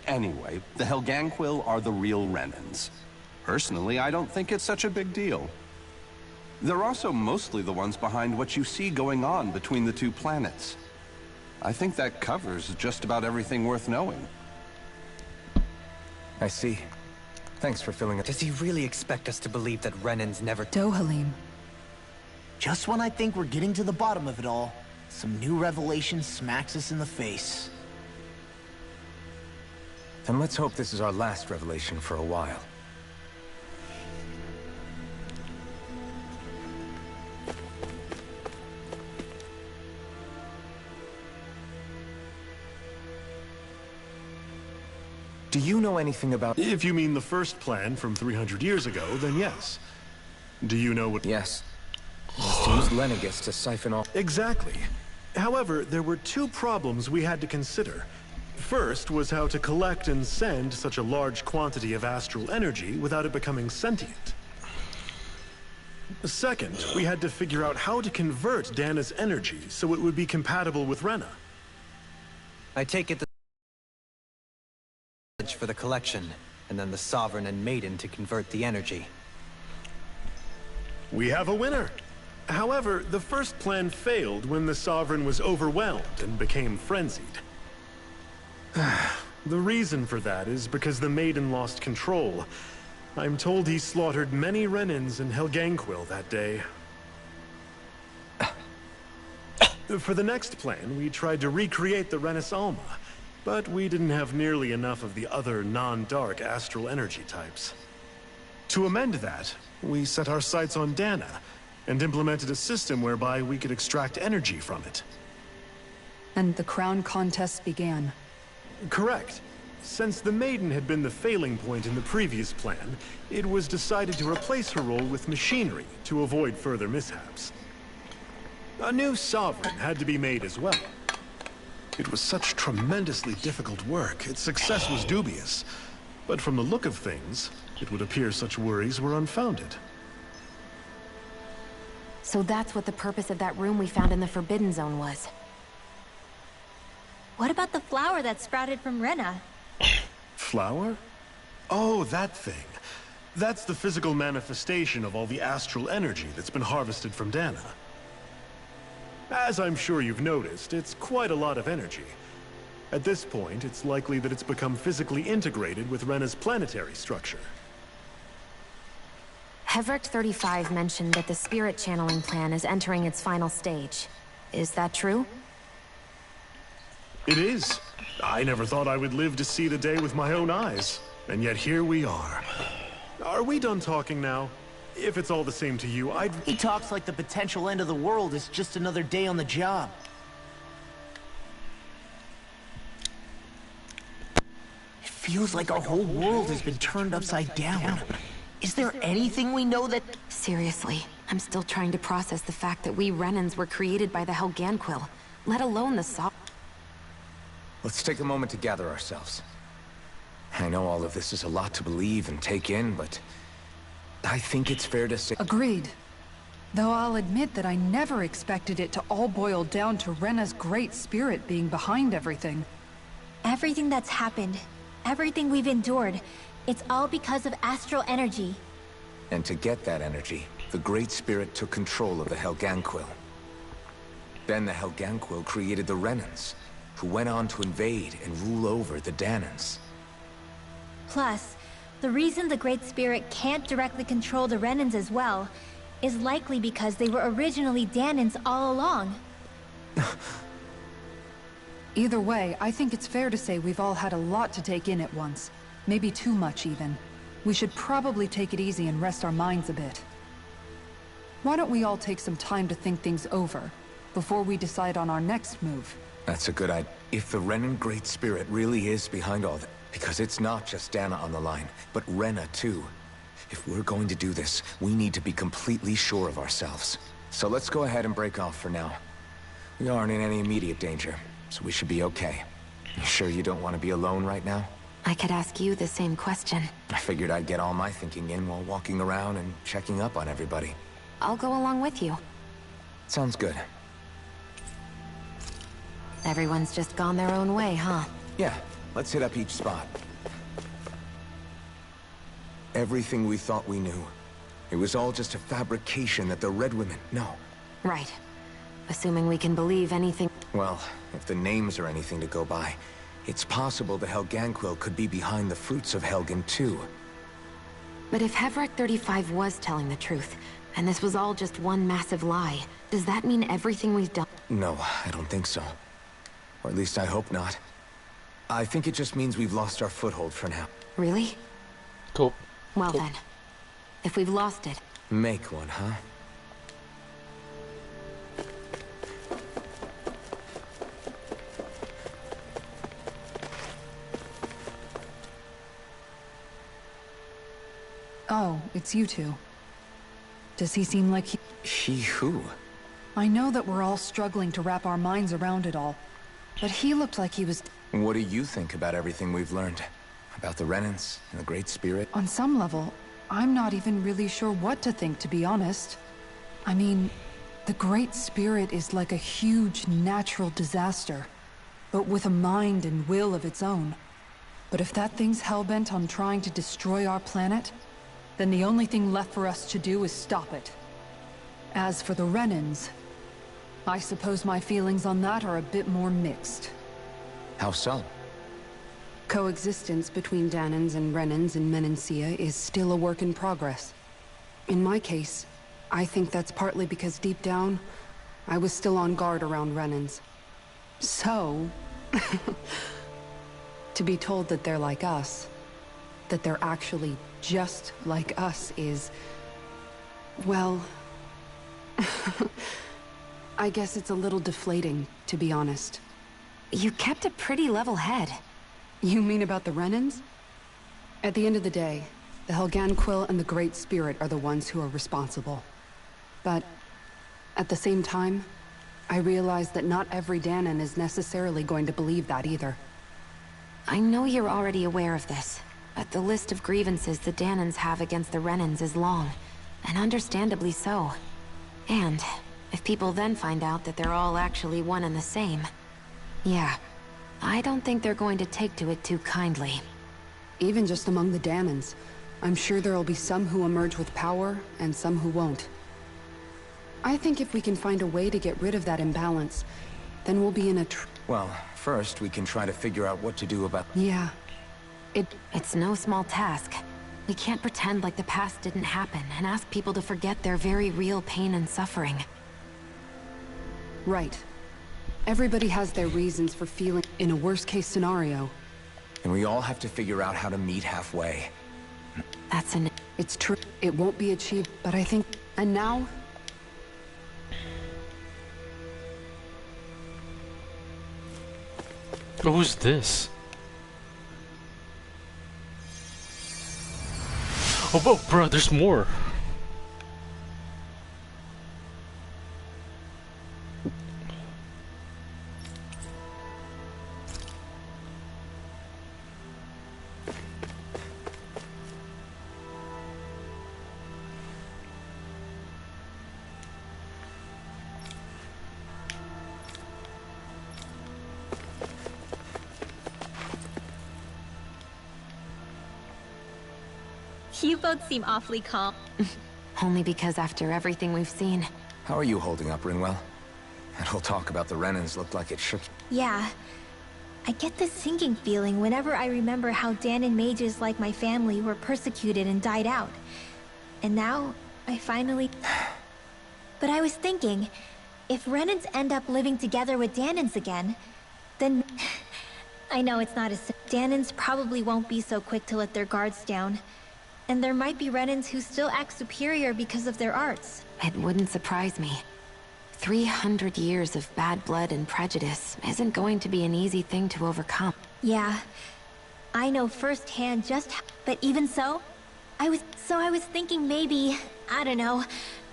Anyway, the Helganquil are the real Renans. Personally, I don't think it's such a big deal. They're also mostly the ones behind what you see going on between the two planets. I think that covers just about everything worth knowing. I see. Thanks for filling it. Does he really expect us to believe that Renans never... Dohalim. Just when I think we're getting to the bottom of it all, some new revelation smacks us in the face. Then let's hope this is our last revelation for a while. Do you know anything about... If you mean the first plan from 300 years ago, then yes. Do you know what... Yes. was to use Lenegis to siphon off... Exactly. However, there were two problems we had to consider. First was how to collect and send such a large quantity of astral energy without it becoming sentient. Second, we had to figure out how to convert Dana's energy so it would be compatible with Rena. I take it the for the collection, and then the Sovereign and Maiden to convert the energy. We have a winner. However, the first plan failed when the Sovereign was overwhelmed and became frenzied. The reason for that is because the Maiden lost control. I'm told he slaughtered many Renans in Helganquil that day. For the next plan, we tried to recreate the Renis Alma, but we didn't have nearly enough of the other non-dark astral energy types. To amend that, we set our sights on Dana, and implemented a system whereby we could extract energy from it. And the crown contest began. Correct. Since the Maiden had been the failing point in the previous plan, it was decided to replace her role with machinery to avoid further mishaps. A new Sovereign had to be made as well. It was such tremendously difficult work, its success was dubious. But from the look of things, it would appear such worries were unfounded. So that's what the purpose of that room we found in the Forbidden Zone was. What about the flower that sprouted from Rena? Flower? Oh, that thing. That's the physical manifestation of all the astral energy that's been harvested from Dana. As I'm sure you've noticed, it's quite a lot of energy. At this point, it's likely that it's become physically integrated with Rena's planetary structure. Heverick 35 mentioned that the spirit channeling plan is entering its final stage. Is that true? It is. I never thought I would live to see the day with my own eyes. And yet here we are. Are we done talking now? If it's all the same to you, I'd... He talks like the potential end of the world is just another day on the job. It feels like our whole world has been turned upside down. Is there anything we know that... Seriously, I'm still trying to process the fact that we Renans were created by the Helganquil, let alone the Let's take a moment to gather ourselves. I know all of this is a lot to believe and take in, but I think it's fair to say... Agreed. Though I'll admit that I never expected it to all boil down to Rena's great spirit being behind everything. Everything that's happened, everything we've endured, it's all because of astral energy. And to get that energy, the Great Spirit took control of the Helganquil. Then the Helganquil created the Renans, who went on to invade and rule over the Danans. Plus, the reason the Great Spirit can't directly control the Renans as well is likely because they were originally Danans all along. Either way, I think it's fair to say we've all had a lot to take in at once. Maybe too much, even. We should probably take it easy and rest our minds a bit. Why don't we all take some time to think things over, before we decide on our next move? That's a good idea. If the Renan Great Spirit really is behind all that, because it's not just Dana on the line, but Rena too. If we're going to do this, we need to be completely sure of ourselves. So let's go ahead and break off for now. We aren't in any immediate danger, so we should be okay. You sure you don't want to be alone right now? I could ask you the same question. I figured I'd get all my thinking in while walking around and checking up on everybody. I'll go along with you. Sounds good. Everyone's just gone their own way, huh? Yeah, let's hit up each spot. Everything we thought we knew, it was all just a fabrication that the Red Women... No. Right. Assuming we can believe anything... Well, if the names are anything to go by, it's possible the Helganquil could be behind the fruits of Helgen too. But if Heverick 35 was telling the truth, and this was all just one massive lie, does that mean everything we've done... No, I don't think so. Or at least I hope not. I think it just means we've lost our foothold for now. Really? Cool. Well then, if we've lost it... Make one, huh? Oh, it's you two. Does he seem like he... He who? I know that we're all struggling to wrap our minds around it all, but he looked like he was... What do you think about everything we've learned? About the Renans and the Great Spirit? On some level, I'm not even really sure what to think, to be honest. I mean, the Great Spirit is like a huge natural disaster, but with a mind and will of its own. But if that thing's hellbent on trying to destroy our planet, then the only thing left for us to do is stop it. As for the Renans, I suppose my feelings on that are a bit more mixed. How so? Coexistence between Danans and Renans in Menancia is still a work in progress. In my case, I think that's partly because deep down, I was still on guard around Renans. So... to be told that they're like us, that they're actually just like us is... well... I guess it's a little deflating, to be honest. You kept a pretty level head. You mean about the Renans? At the end of the day, the Helganquil and the Great Spirit are the ones who are responsible. But, at the same time, I realize that not every Danan is necessarily going to believe that either. I know you're already aware of this, but the list of grievances the Danans have against the Renans is long, and understandably so. And, if people then find out that they're all actually one and the same, yeah, I don't think they're going to take to it too kindly. Even just among the Danans, I'm sure there'll be some who emerge with power, and some who won't. I think if we can find a way to get rid of that imbalance, then we'll be in a Well, first we can try to figure out what to do about... Yeah. It's no small task. We can't pretend like the past didn't happen and ask people to forget their very real pain and suffering. Right. Everybody has their reasons for feeling in a worst-case scenario. And we all have to figure out how to meet halfway. It's true. It won't be achieved, but I think... And now... Oh, who's this? Oh, whoa, bro, there's more. You both seem awfully calm. Only because after everything we've seen... How are you holding up, Ringwell? That whole talk about the Renans looked like it shook... Yeah. I get this sinking feeling whenever I remember how Danan mages like my family were persecuted and died out. And now, I finally... But I was thinking, if Renans end up living together with Danans again, then... I know it's not as... Danans probably won't be so quick to let their guards down. And there might be Renans who still act superior because of their arts. It wouldn't surprise me. 300 years of bad blood and prejudice isn't going to be an easy thing to overcome. Yeah. I know firsthand just how... But even so, I was thinking maybe, I don't know,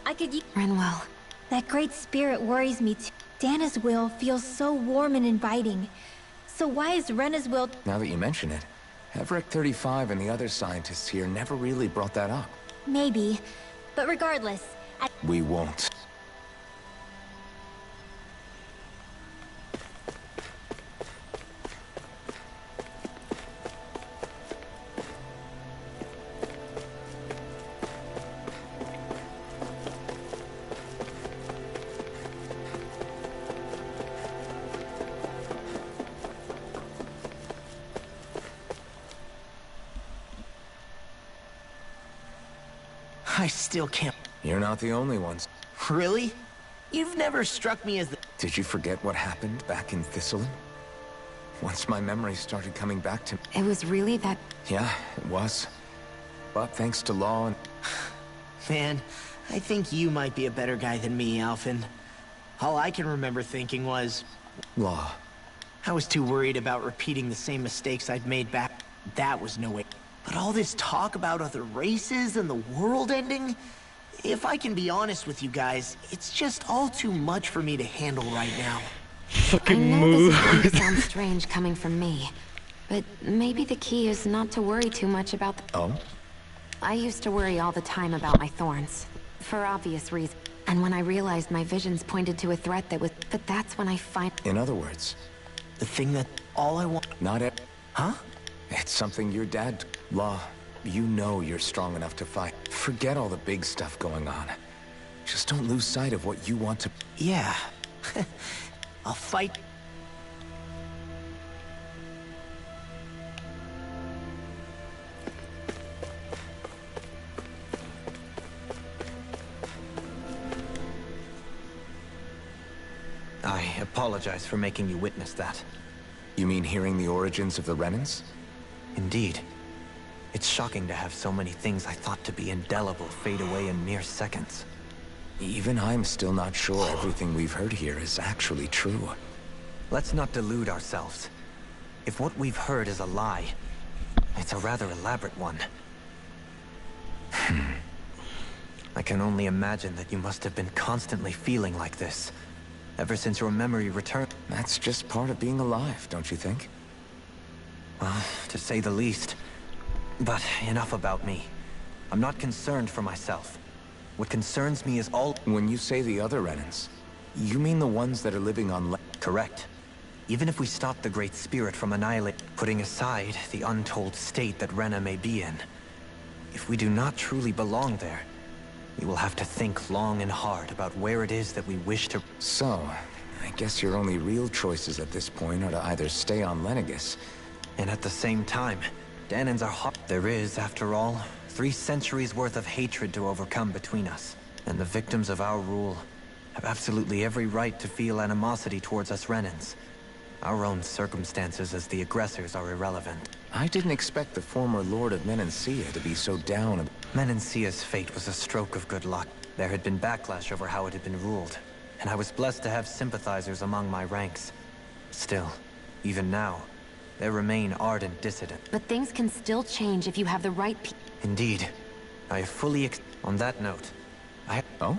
I could use... Rinwell. That Great Spirit worries me too. Dana's will feels so warm and inviting. So why is Rena's will... Now that you mention it, Everett 35 and the other scientists here never really brought that up. Maybe. But regardless, We won't. I still can't... You're not the only ones. Really? You've never struck me as the... Did you forget what happened back in Thistleton? Once my memory started coming back to me... It was really that... Yeah, it was. But thanks to Law and... Man, I think you might be a better guy than me, Alphen. All I can remember thinking was... Law. I was too worried about repeating the same mistakes I'd made back... That was no way. But all this talk about other races and the world ending... If I can be honest with you guys, it's just all too much for me to handle right now. I know this is going to sound strange coming from me, but maybe the key is not to worry too much about Oh? I used to worry all the time about my thorns, for obvious reasons. And when I realized my visions pointed to a threat that was... But that's when I find... In other words... The thing that all I want... Not it. Huh? It's something your dad... Law, you know you're strong enough to fight. Forget all the big stuff going on. Just don't lose sight of what you want to... Yeah. I'll fight... I apologize for making you witness that. You mean hearing the origins of the Renans? Indeed. It's shocking to have so many things I thought to be indelible fade away in mere seconds. Even I'm still not sure everything we've heard here is actually true. Let's not delude ourselves. If what we've heard is a lie, it's a rather elaborate one. I can only imagine that you must have been constantly feeling like this, ever since your memory returned. That's just part of being alive, don't you think? Well, to say the least. But enough about me. I'm not concerned for myself. What concerns me is all... When you say the other Renans, you mean the ones that are living on... Correct. Even if we stop the Great Spirit from annihilating, putting aside the untold state that Rena may be in, if we do not truly belong there, we will have to think long and hard about where it is that we wish to... So, I guess your only real choices at this point are to either stay on Lenegis... And at the same time, Danans are hot. There is, after all, 3 centuries worth of hatred to overcome between us. And the victims of our rule have absolutely every right to feel animosity towards us Renans. Our own circumstances as the aggressors are irrelevant. I didn't expect the former Lord of Menancia to be so down. Menancia's fate was a stroke of good luck. There had been backlash over how it had been ruled, and I was blessed to have sympathizers among my ranks. Still, even now, there remain ardent dissidents. But things can still change if you have the right Indeed. I have fully on that note, Oh?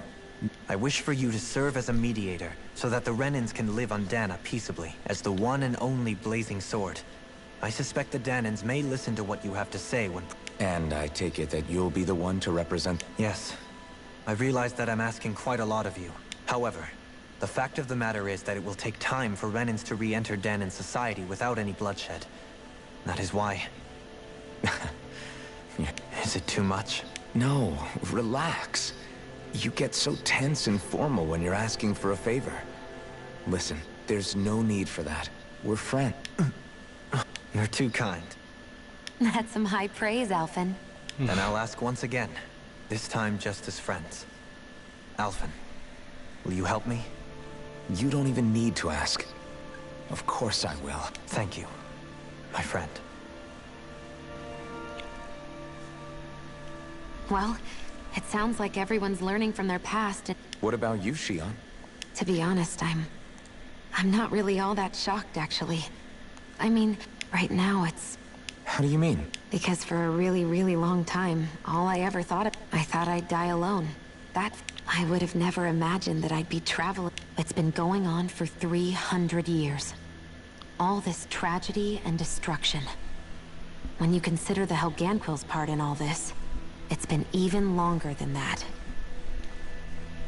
I wish for you to serve as a mediator, so that the Renans can live on Dana peaceably, as the one and only blazing sword. I suspect the Danans may listen to what you have to say when... And I take it that you'll be the one to represent... Yes. I realize that I'm asking quite a lot of you. However, the fact of the matter is that it will take time for Renans to re-enter Danan society without any bloodshed. That is why... Is it too much? No, relax. You get so tense and formal when you're asking for a favor. Listen, there's no need for that. We're friends. You're too kind. That's some high praise, Alphen. Then I'll ask once again. This time just as friends. Alphen, will you help me? You don't even need to ask. Of course I will. Thank you, my friend. Well, it sounds like everyone's learning from their past and... What about you, Shion? To be honest, I'm not really all that shocked, actually. I mean, right now it's... How do you mean? Because for a really, really long time, all I ever thought of... I thought I'd die alone. I would have never imagined that I'd be traveling. It's been going on for 300 years. All this tragedy and destruction. When you consider the Helganquil's part in all this, it's been even longer than that.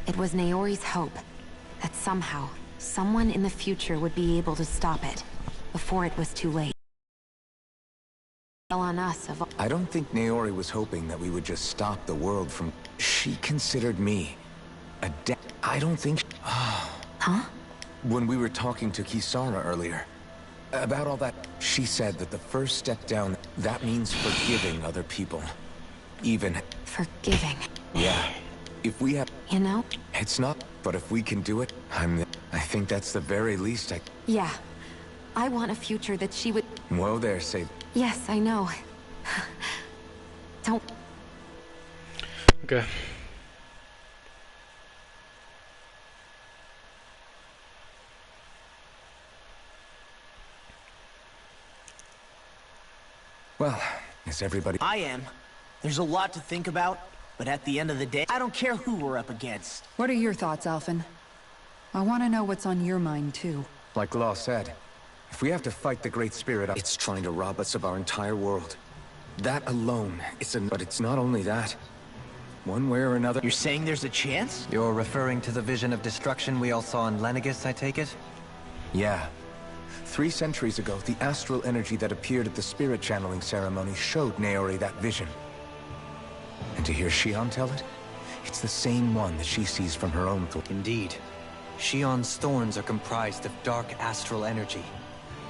It was Naori's hope that somehow, someone in the future would be able to stop it, before it was too late. On us of... I don't think Naori was hoping that we would just stop the world from... She considered me a I don't think... Huh? When we were talking to Kisara earlier, about all that, she said that the first step down, that means forgiving other people. Even... Forgiving? Yeah. If we have... You know? It's not, but if we can do it, I think that's the very least I... Yeah. I want a future that she would... Whoa there, Sable. Yes, I know. Don't... Okay. Well, is everybody... I am. There's a lot to think about. But at the end of the day, I don't care who we're up against. What are your thoughts, Alphen? I want to know what's on your mind, too. Like Law said, if we have to fight the Great Spirit, it's trying to rob us of our entire world. That alone is But it's not only that. One way or another... You're saying there's a chance? You're referring to the vision of destruction we all saw in Lenegis, I take it? Yeah. 3 centuries ago, the astral energy that appeared at the spirit channeling ceremony showed Naori that vision. And to hear Shion tell it, it's the same one that she sees from her own thought. Indeed. Shion's thorns are comprised of dark astral energy.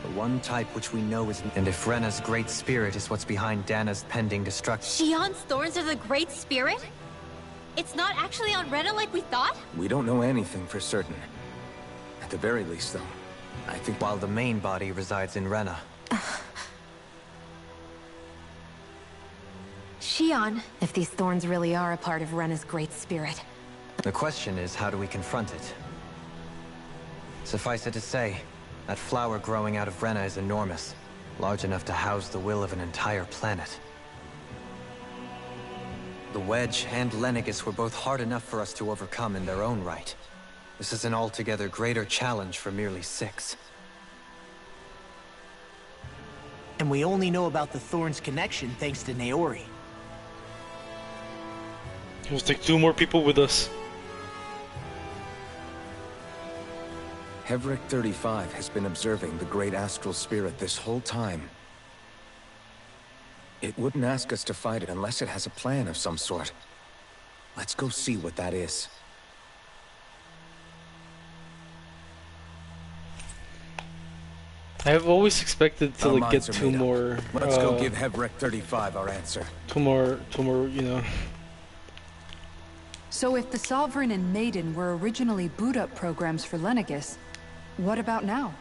The one type which we know is... And if Rena's great spirit is what's behind Dana's pending destruction... Shion's thorns are the Great Spirit? It's not actually on Rena like we thought? We don't know anything for certain. At the very least, though, I think... While the main body resides in Rena. Shion. If these thorns really are a part of Rena's great spirit. The question is, how do we confront it? Suffice it to say, that flower growing out of Rena is enormous. Large enough to house the will of an entire planet. The Wedge and Lenegis were both hard enough for us to overcome in their own right. This is an altogether greater challenge for merely 6. And we only know about the Thorns connection thanks to Naori. Let's take 2 more people with us. Hevric 35 has been observing the great astral spirit this whole time. It wouldn't ask us to fight it unless it has a plan of some sort. Let's go see what that is. I have always expected to like get 2 more. Let's go give Hevric 35 our answer. 2 more, you know. So if the Sovereign and Maiden were originally boot-up programs for Lenegis, what about now?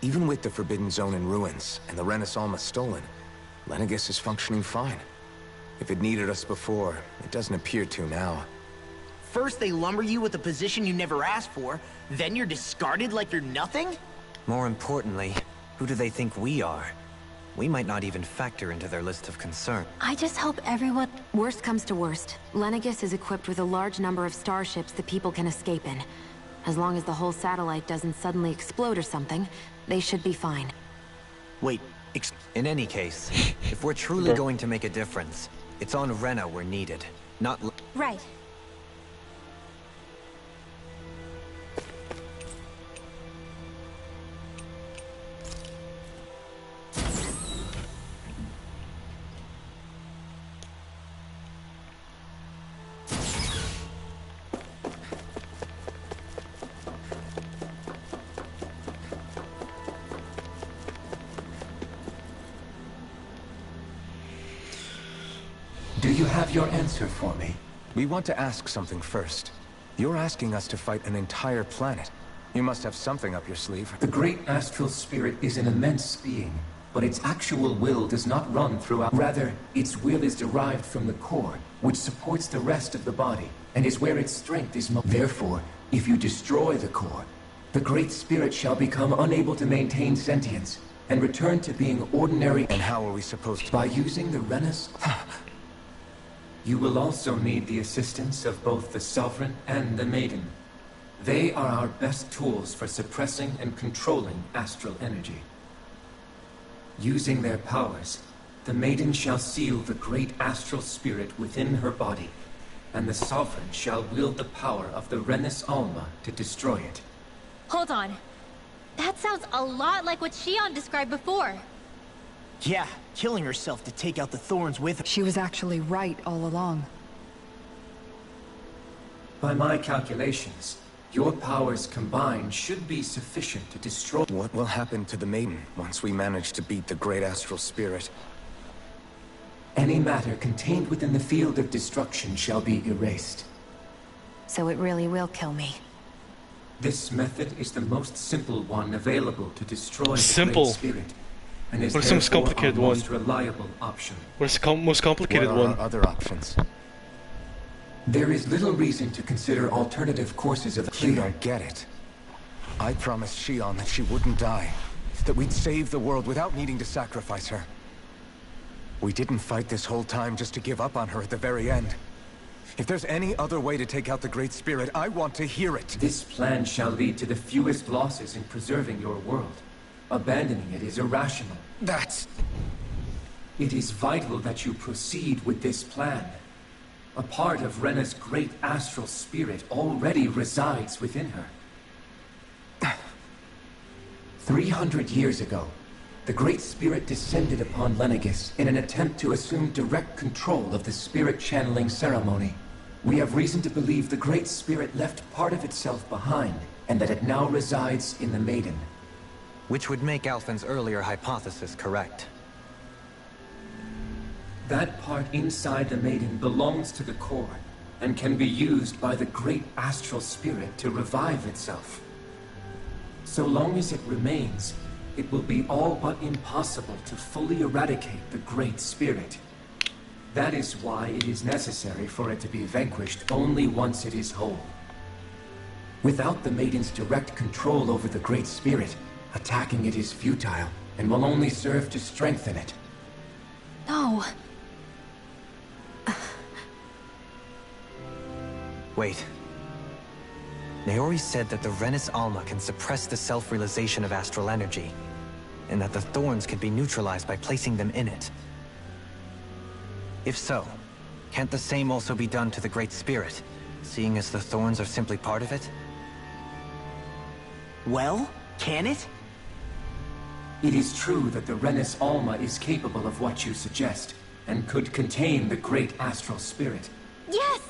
Even with the Forbidden Zone in ruins and the Renaissance stolen, Lenegis is functioning fine. If it needed us before, it doesn't appear to now. First they lumber you with a position you never asked for, then you're discarded like you're nothing? More importantly, who do they think we are? We might not even factor into their list of concern. I just hope everyone... Worst comes to worst, Lenegis is equipped with a large number of starships that people can escape in. As long as the whole satellite doesn't suddenly explode or something, they should be fine. Wait, in any case, if we're truly going to make a difference, it's on Rena we're needed, not... Right. Do you have your answer for me? We want to ask something first. You're asking us to fight an entire planet. You must have something up your sleeve. The great astral spirit is an immense being, but its actual will does not run throughout. Rather, its will is derived from the core, which supports the rest of the body, and is where its strength is most. Therefore, if you destroy the core, the great spirit shall become unable to maintain sentience, and return to being ordinary. And how are we supposed to? By using the Renaissance. You will also need the assistance of both the Sovereign and the Maiden. They are our best tools for suppressing and controlling astral energy. Using their powers, the Maiden shall seal the great astral spirit within her body, and the Sovereign shall wield the power of the Renis Alma to destroy it. Hold on. That sounds a lot like what Shion described before. Yeah, killing herself to take out the thorns with her. She was actually right all along. By my calculations, your powers combined should be sufficient to destroy... What will happen to the Maiden once we manage to beat the great astral spirit? Any matter contained within the field of destruction shall be erased. So it really will kill me. This method is the most simple one available to destroy the great spirit. And is what is the most complicated one? Most reliable option. What is the most complicated one? What are other options? There is little reason to consider alternative courses of clear. You don't get it. I promised Shion that she wouldn't die. That we'd save the world without needing to sacrifice her. We didn't fight this whole time just to give up on her at the very end. If there's any other way to take out the Great Spirit, I want to hear it. This plan shall lead to the fewest losses in preserving your world. Abandoning it is irrational. It is vital that you proceed with this plan. A part of Rena's great astral spirit already resides within her. 300 years ago, the Great Spirit descended upon Lenegis in an attempt to assume direct control of the spirit channeling ceremony. We have reason to believe the Great Spirit left part of itself behind, and that it now resides in the Maiden. Which would make Alphen's earlier hypothesis correct. That part inside the Maiden belongs to the core, and can be used by the great astral spirit to revive itself. So long as it remains, it will be all but impossible to fully eradicate the Great Spirit. That is why it is necessary for it to be vanquished only once it is whole. Without the Maiden's direct control over the Great Spirit, attacking it is futile, and will only serve to strengthen it. No. Wait. Naori said that the Renis Alma can suppress the self-realization of astral energy, and that the thorns can be neutralized by placing them in it. If so, can't the same also be done to the Great Spirit, seeing as the thorns are simply part of it? Well, can it? It is true that the Renis Alma is capable of what you suggest, and could contain the great astral spirit. Yes!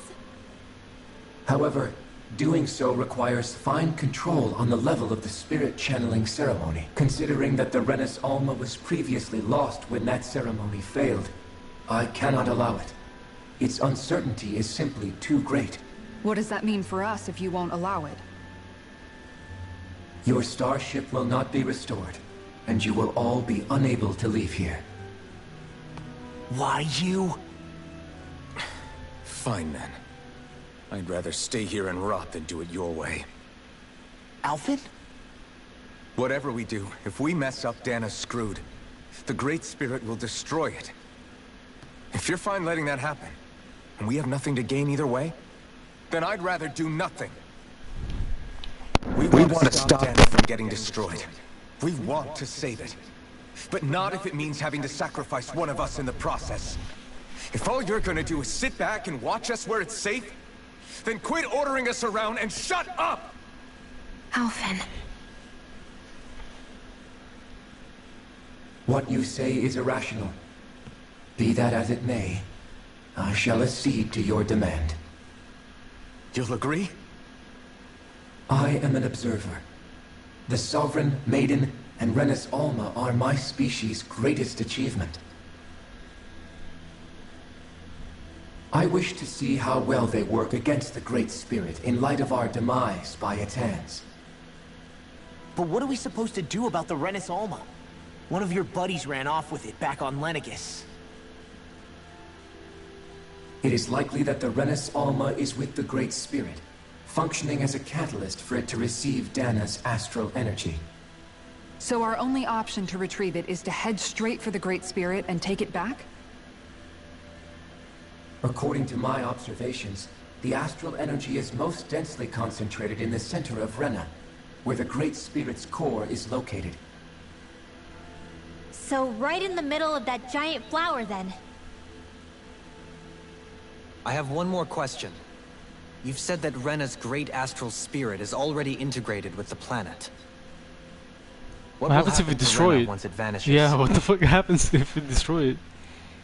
However, doing so requires fine control on the level of the spirit channeling ceremony. Considering that the Renis Alma was previously lost when that ceremony failed, I cannot allow it. Its uncertainty is simply too great. What does that mean for us if you won't allow it? Your starship will not be restored, and you will all be unable to leave here. Why you? Fine then. I'd rather stay here and rot than do it your way. Alphen? Whatever we do, if we mess up, Dana's screwed. The Great Spirit will destroy it. If you're fine letting that happen, and we have nothing to gain either way, then I'd rather do nothing. We want to stop Dana from getting destroyed. We want to save it. But not if it means having to sacrifice one of us in the process. If all you're gonna do is sit back and watch us where it's safe, then quit ordering us around and shut up! Alphen. What you say is irrational. Be that as it may, I shall accede to your demand. You'll agree? I am an observer. The Sovereign, Maiden, and Renis Alma are my species' greatest achievement. I wish to see how well they work against the Great Spirit in light of our demise by its hands. But what are we supposed to do about the Renis Alma? One of your buddies ran off with it back on Lenegis. It is likely that the Renis Alma is with the Great Spirit, functioning as a catalyst for it to receive Dana's astral energy. So our only option to retrieve it is to head straight for the Great Spirit and take it back? According to my observations, the astral energy is most densely concentrated in the center of Rena, where the Great Spirit's core is located. So right in the middle of that giant flower, then. I have one more question. You've said that Rena's great astral spirit is already integrated with the planet. What happens if we destroy it? Once it vanishes? Yeah, what the fuck happens if we destroy it?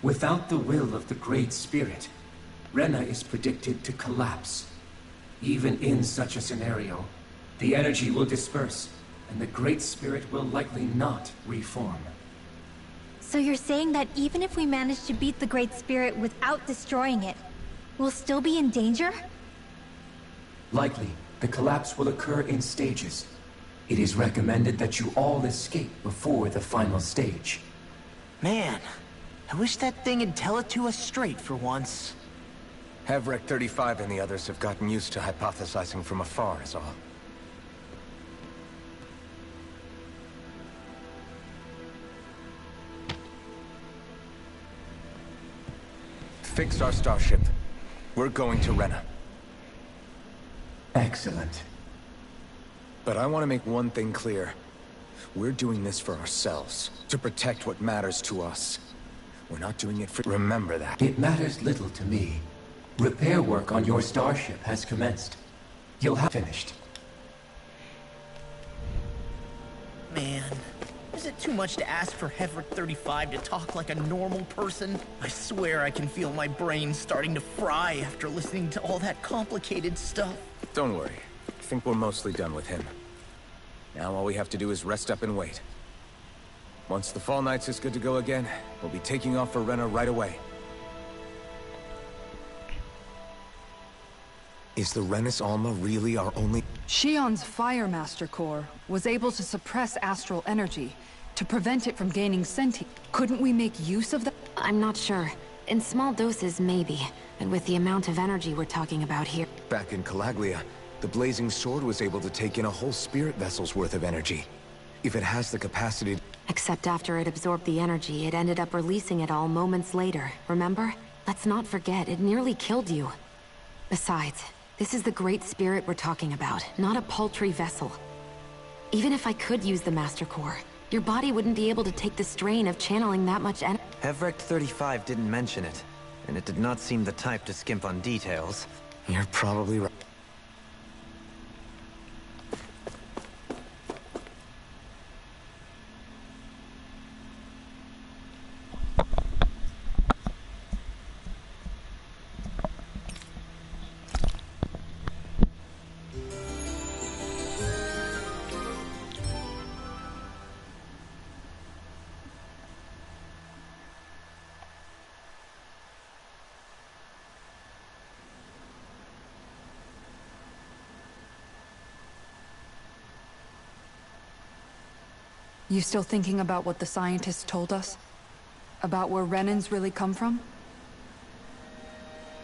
Without the will of the Great Spirit, Rena is predicted to collapse. Even in such a scenario, the energy will disperse, and the Great Spirit will likely not reform. So you're saying that even if we manage to beat the Great Spirit without destroying it, we'll still be in danger? Likely, the collapse will occur in stages. It is recommended that you all escape before the final stage. Man, I wish that thing would tell it to us straight for once. Havrek 35 and the others have gotten used to hypothesizing from afar, is all. Fix our starship. We're going to Rena. Excellent. But I want to make one thing clear. We're doing this for ourselves, to protect what matters to us. We're not doing it for... Remember that. It matters little to me. Repair work on your starship has commenced. You'll have finished. Man, is it too much to ask for Heverick 35 to talk like a normal person? I swear I can feel my brain starting to fry after listening to all that complicated stuff. Don't worry. I think we're mostly done with him. Now all we have to do is rest up and wait. Once the Fall Knights is good to go again, we'll be taking off for Rena right away. Is the Renis Alma really our only... Shion's Fire Master Core was able to suppress astral energy to prevent it from gaining sentience. Couldn't we make use of that? I'm not sure. In small doses, maybe. And with the amount of energy we're talking about here... Back in Calaglia, the Blazing Sword was able to take in a whole spirit vessel's worth of energy. If it has the capacity... Except after it absorbed the energy, it ended up releasing it all moments later, remember? Let's not forget, it nearly killed you. Besides, this is the Great Spirit we're talking about, not a paltry vessel. Even if I could use the Master Core, your body wouldn't be able to take the strain of channeling that much energy. Heverick 35 didn't mention it, and it did not seem the type to skimp on details. You're probably right. You still thinking about what the scientists told us? About where Renans really come from?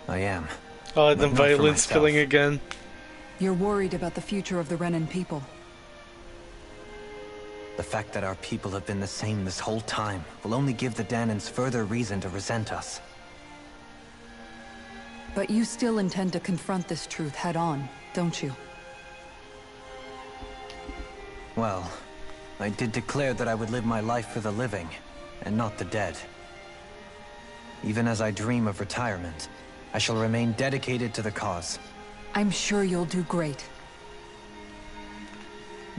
I am. Oh, the violence killing again. You're worried about the future of the Renan people. The fact that our people have been the same this whole time will only give the Danans further reason to resent us. But you still intend to confront this truth head-on, don't you? Well, I did declare that I would live my life for the living, and not the dead. Even as I dream of retirement, I shall remain dedicated to the cause. I'm sure you'll do great.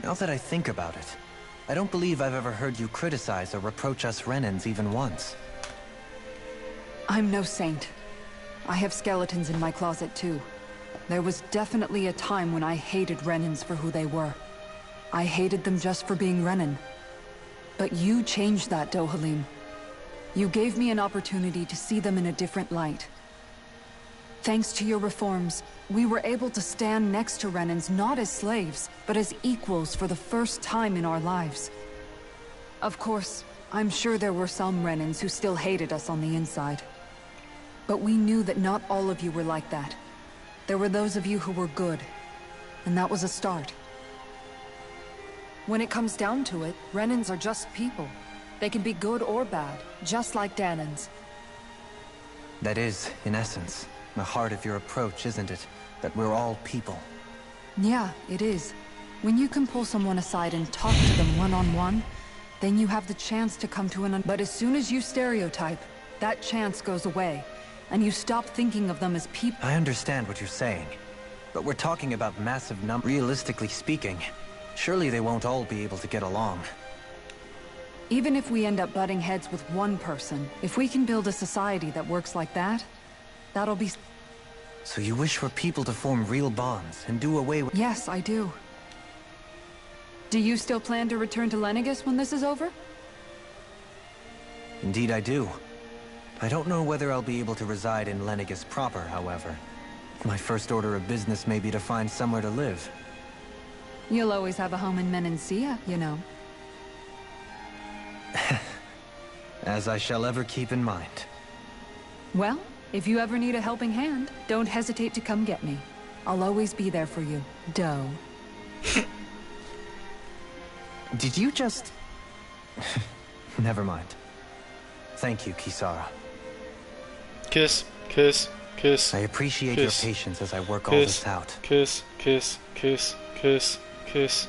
Now that I think about it, I don't believe I've ever heard you criticize or reproach us Renans even once. I'm no saint. I have skeletons in my closet too. There was definitely a time when I hated Renans for who they were. I hated them just for being Renan. But you changed that, Dohalim. You gave me an opportunity to see them in a different light. Thanks to your reforms, we were able to stand next to Renans not as slaves, but as equals for the first time in our lives. Of course, I'm sure there were some Renans who still hated us on the inside. But we knew that not all of you were like that. There were those of you who were good, and that was a start. When it comes down to it, Renans are just people. They can be good or bad, just like Danans. That is, in essence, the heart of your approach, isn't it? That we're all people. Yeah, it is. When you can pull someone aside and talk to them one-on-one, then you have the chance to come to an... But as soon as you stereotype, that chance goes away, and you stop thinking of them as people. I understand what you're saying, but we're talking about massive numbers. Realistically speaking, surely they won't all be able to get along. Even if we end up butting heads with one person, if we can build a society that works like that, that'll be... So you wish for people to form real bonds and do away with... Yes, I do. Do you still plan to return to Lenegis when this is over? Indeed I do. I don't know whether I'll be able to reside in Lenegis proper, however. My first order of business may be to find somewhere to live. You'll always have a home in Menancia, you know. As I shall ever keep in mind. Well, if you ever need a helping hand, don't hesitate to come get me. I'll always be there for you, Doe. Did you just... Never mind. Thank you, Kisara. Kiss, kiss. Kiss. I appreciate Kiss. your patience as I work all Kiss. this out. Kiss. Kiss. Kiss. Kiss. Kiss.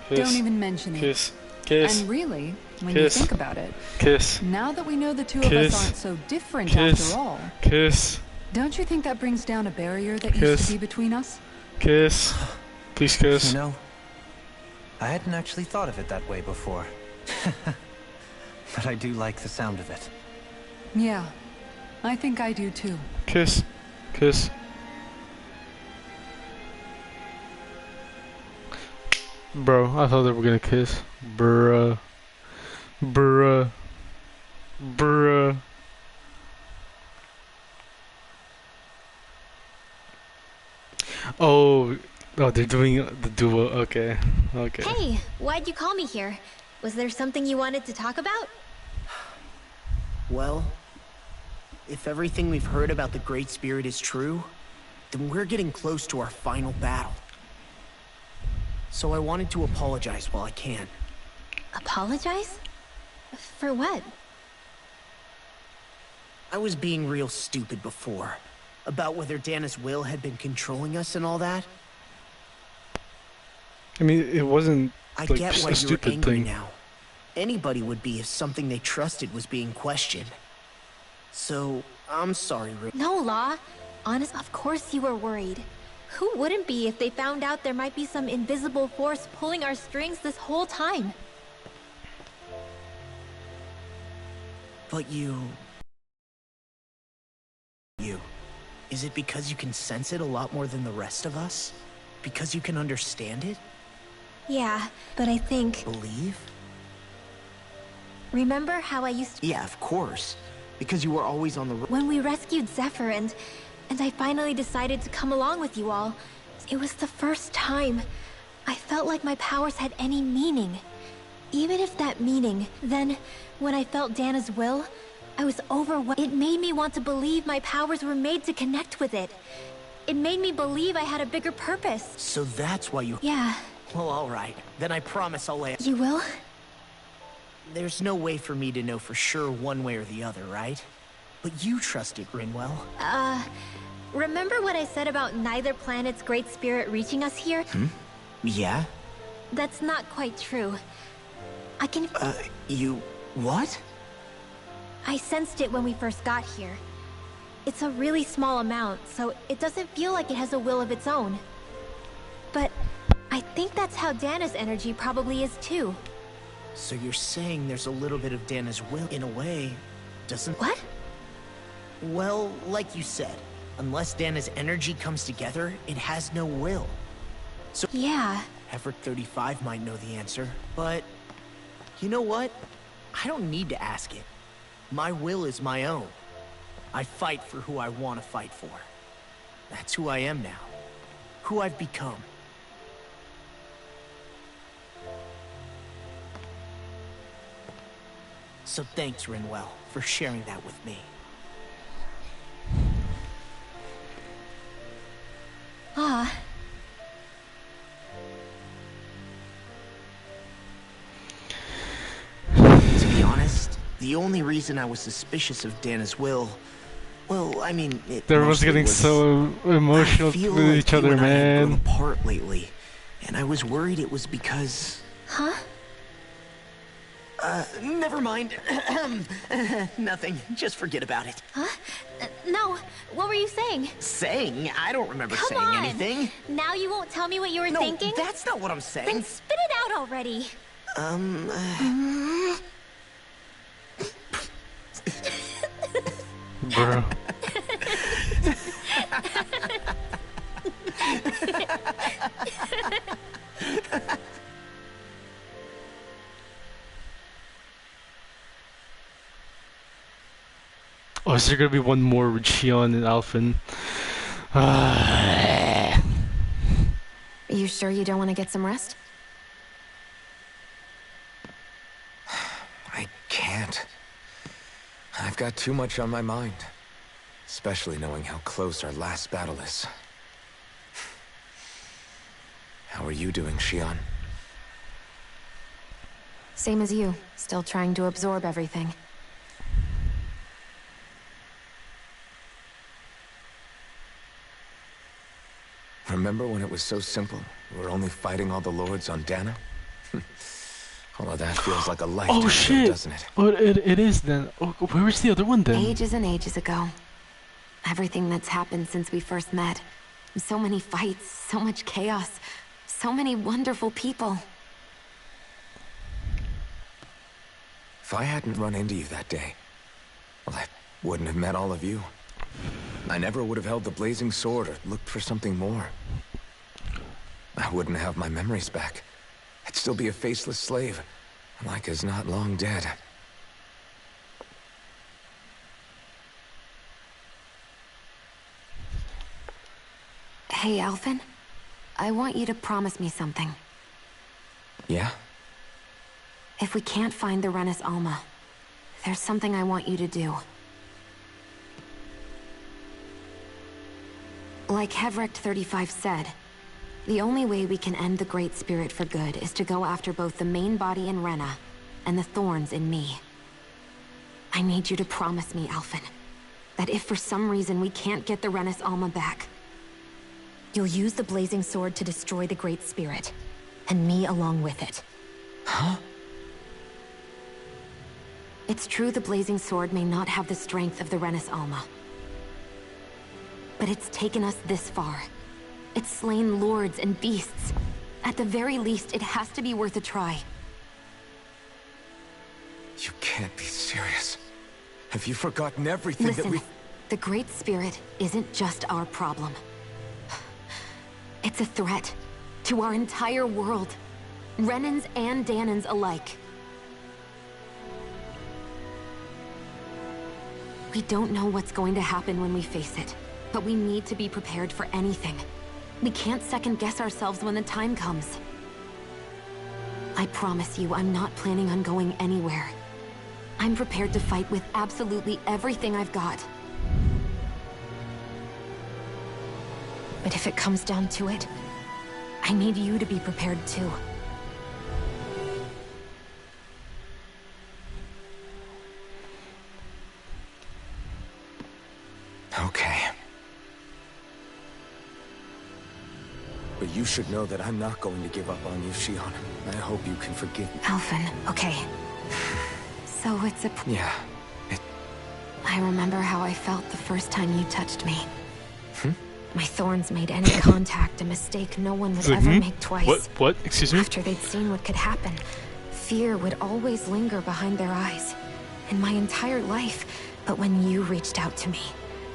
Kiss. Don't even mention it. Kiss. Kiss. And really, when Kiss. you think about it, Kiss. now that we know the two of Kiss. us aren't so different Kiss. after all, Kiss. don't you think that brings down a barrier that used Kiss. to be between us? Kiss. Please kiss. You know, I hadn't actually thought of it that way before. But I do like the sound of it. Yeah, I think I do too. Kiss. Kiss. Bro, I thought they were gonna kiss. Bruh. Bruh. Bruh. Oh, they're doing the duo. Okay. Okay. Hey, why'd you call me here? Was there something you wanted to talk about? Well, if everything we've heard about the Great Spirit is true, then we're getting close to our final battle. So I wanted to apologize while I can. Apologize? For what? I was being real stupid before. About whether Dana's will had been controlling us and all that. I mean, it wasn't I like get why a you're stupid angry thing. now. Anybody would be if something they trusted was being questioned. So, I'm sorry, Rick. No, Law. Honest, of course you were worried. Who wouldn't be if they found out there might be some invisible force pulling our strings this whole time? But you... Is it because you can sense it a lot more than the rest of us? Because you can understand it? Yeah, but I think... Believe? Remember how I used to... Yeah, of course. Because you were always on the... When we rescued Zephyr and I finally decided to come along with you all, it was the first time I felt like my powers had any meaning. Even if that meaning, then, when I felt Dana's will, I was overwhelmed. It made me want to believe my powers were made to connect with it. It made me believe I had a bigger purpose. So that's why you... Yeah. Well, alright. Then I promise I'll let... You will? There's no way for me to know for sure one way or the other, right? But you trust it, Rinwell. Remember what I said about neither planet's great spirit reaching us here? Yeah? That's not quite true. I can... You... what? I sensed it when we first got here. It's a really small amount, so it doesn't feel like it has a will of its own. But I think that's how Dana's energy probably is too. So you're saying there's a little bit of Dana's will, in a way, doesn't... What? Well, like you said, unless Dana's energy comes together, it has no will. So... Yeah. Effort 35 might know the answer, but... You know what? I don't need to ask it. My will is my own. I fight for who I want to fight for. That's who I am now. Who I've become. So thanks, Rinwell, for sharing that with me. To be honest, the only reason I was suspicious of Dana's will, well, I mean, Everyone's getting so emotional with each other, man. Grown apart lately, and I was worried it was because... Huh? Never mind. Nothing. Just forget about it. Huh? No. What were you saying? Saying? I don't remember Come saying on. anything. Now you won't tell me what you were No, thinking? that's not what I'm saying. Then spit it out already. Bro. Oh, is there gonna be one more with Shion and Alphen? Are you sure you don't want to get some rest? I can't. I've got too much on my mind. Especially knowing how close our last battle is. How are you doing, Shion? Same as you. Still trying to absorb everything. Remember when it was so simple? We were only fighting all the lords on Dana? All of that feels like a lifetime ago, doesn't it? Oh, it is then. Oh, where is the other one then? Ages and ages ago. Everything that's happened since we first met. So many fights, so much chaos, so many wonderful people. If I hadn't run into you that day, well, I wouldn't have met all of you. I never would have held the blazing sword or looked for something more. I wouldn't have my memories back. I'd still be a faceless slave, like as not long dead. Hey, Alphen. I want you to promise me something. Yeah? If we can't find the Renis Alma, there's something I want you to do. Like Hevrect 35 said, the only way we can end the Great Spirit for good is to go after both the main body in Rena and the thorns in me. I need you to promise me, Alphen, that if for some reason we can't get the Renis Alma back, you'll use the blazing sword to destroy the Great Spirit, and me along with it. Huh? It's true the blazing sword may not have the strength of the Renis Alma. But it's taken us this far. It's slain lords and beasts. At the very least, it has to be worth a try. You can't be serious. Have you forgotten everything Listen, that we... the Great Spirit isn't just our problem. It's a threat to our entire world. Renans and Danans alike. We don't know what's going to happen when we face it, but we need to be prepared for anything. We can't second-guess ourselves when the time comes. I promise you, I'm not planning on going anywhere. I'm prepared to fight with absolutely everything I've got. But if it comes down to it, I need you to be prepared too. Okay. But you should know that I'm not going to give up on you, Shion. I hope you can forgive me. Alphen, okay. So it's a... Yeah. I remember how I felt the first time you touched me. My thorns made any contact a mistake no one would ever make twice. What? Excuse me? After they'd seen what could happen, fear would always linger behind their eyes. In my entire life. But when you reached out to me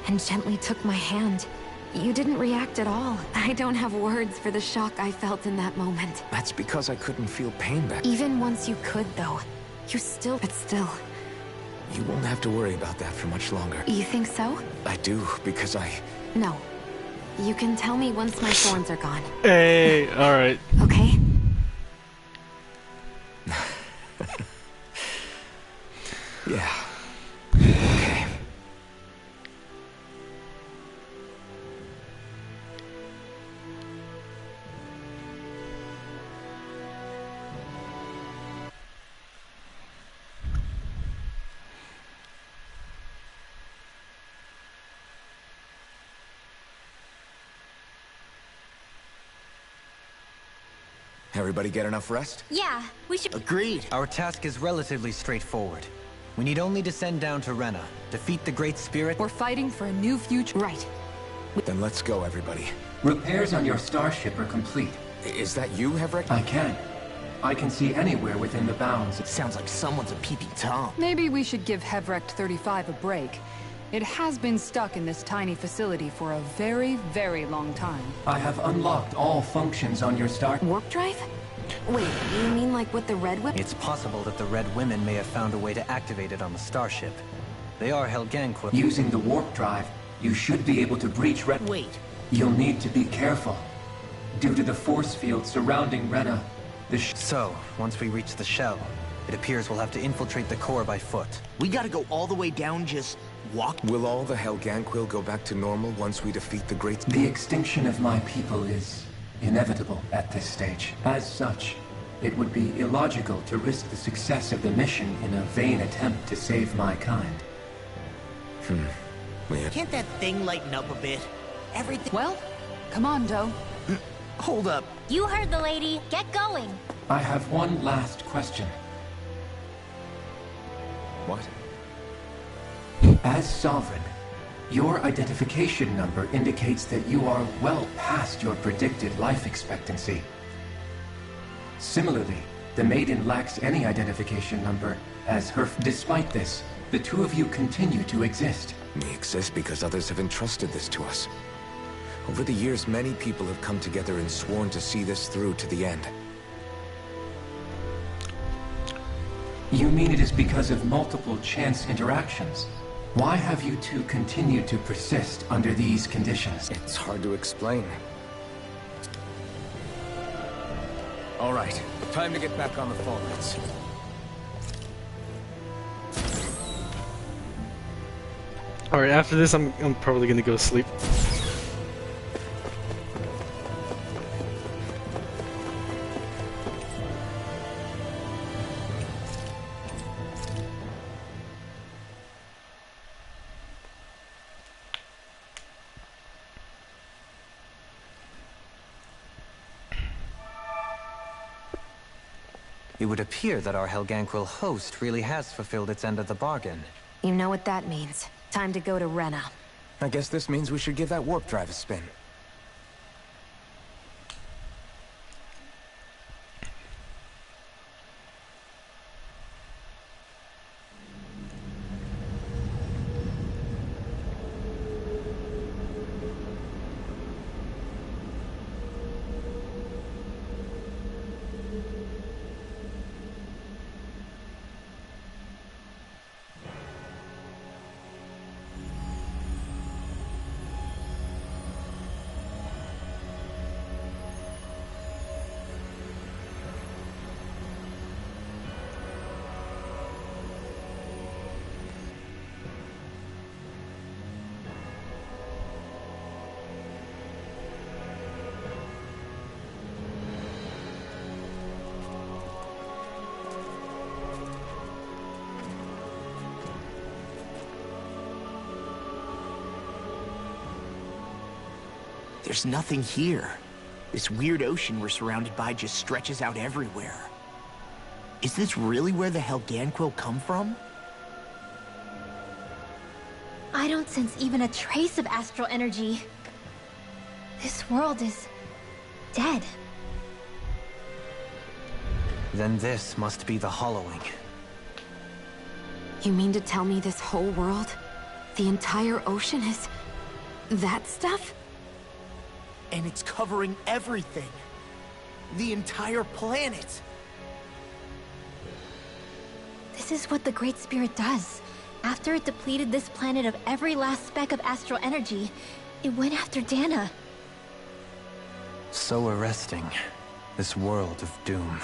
and gently took my hand, you didn't react at all. I don't have words for the shock I felt in that moment. That's because I couldn't feel pain back. Even once you could, though, you still... But still... You won't have to worry about that for much longer. You think so? I do, because I... No. You can tell me once my thorns are gone. Hey, alright. Okay? Yeah. Okay. Everybody get enough rest? Yeah, we should... Agreed. Our task is relatively straightforward. We need only descend down to Rena, defeat the Great Spirit... We're fighting for a new future. Right. Then let's go, everybody. Repairs on your starship are complete. Is that you, Hevrect? I can see anywhere within the bounds. It sounds like someone's a peeping Tom. Maybe we should give Hevrect 35 a break. It has been stuck in this tiny facility for a very, very long time. I have unlocked all functions on your star... Warp drive? Wait, you mean like with the Red Whip? It's possible that the Red Women may have found a way to activate it on the starship. They are Helganquil. Using the warp drive, you should be able to breach Rena. Wait. You'll need to be careful. Due to the force field surrounding Rena, So, once we reach the shell, it appears we'll have to infiltrate the core by foot. We gotta go all the way down, just walk? Will all the Helganquil go back to normal once we defeat the Great... The extinction of my people is inevitable at this stage. As such, it would be illogical to risk the success of the mission in a vain attempt to save my kind. Can't that thing lighten up a bit? Everything... Well, come on, Doe. Hold up. You heard the lady. Get going. I have one last question. What? As Sovereign, your identification number indicates that you are well past your predicted life expectancy. Similarly, the Maiden lacks any identification number, as despite this, the two of you continue to exist. We exist because others have entrusted this to us. Over the years, many people have come together and sworn to see this through to the end. You mean it is because of multiple chance interactions? Why have you two continued to persist under these conditions? It's hard to explain. All right, time to get back on the phone lines. Alright, after this I'm probably gonna go sleep. It would appear that our Helganquil host really has fulfilled its end of the bargain. You know what that means. Time to go to Rena. I guess this means we should give that warp drive a spin. There's nothing here. This weird ocean we're surrounded by just stretches out everywhere. Is this really where the Helganquil come from? I don't sense even a trace of astral energy. This world is dead. Then this must be the hollowing. You mean to tell me this whole world, the entire ocean is that stuff? And it's covering everything. The entire planet. This is what the Great Spirit does. After it depleted this planet of every last speck of astral energy, it went after Dana. So arresting. This world of doom.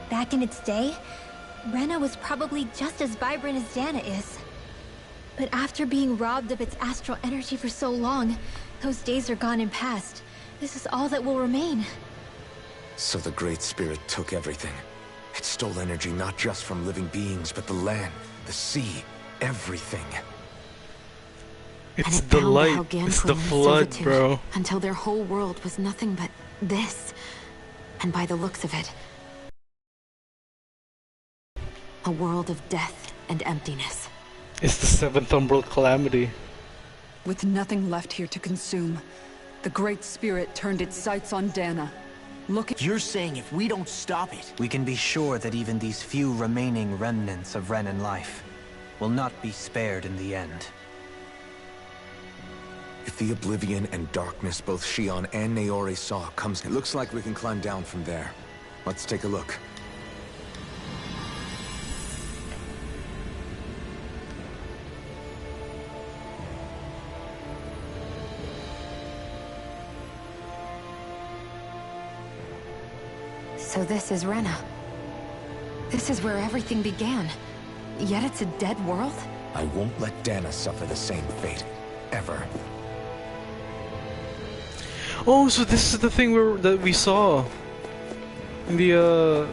Back in its day, Rena was probably just as vibrant as Dana is. But after being robbed of its astral energy for so long, those days are gone and past. This is all that will remain. So the Great Spirit took everything. It stole energy not just from living beings, but the land, the sea, everything. It's the light, it's the flood, bro. Until their whole world was nothing but this. And by the looks of it, a world of death and emptiness. It's the seventh Umbral Calamity. With nothing left here to consume, the Great Spirit turned its sights on Dana. You're saying if we don't stop it... We can be sure that even these few remaining remnants of Renan life will not be spared in the end. If the oblivion and darkness both Shion and Naori saw comes... It looks like we can climb down from there. Let's take a look. So this is Rena. This is where everything began. Yet it's a dead world? I won't let Dana suffer the same fate. Ever. Oh, so this is the thing that we saw in the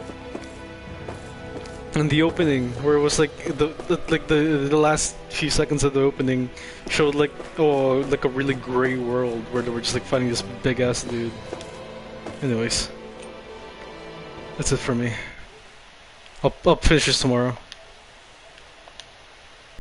And the opening, where it was like the last few seconds of the opening showed like a really gray world where they were just like fighting this big ass dude. Anyways, that's it for me. I'll finish this tomorrow.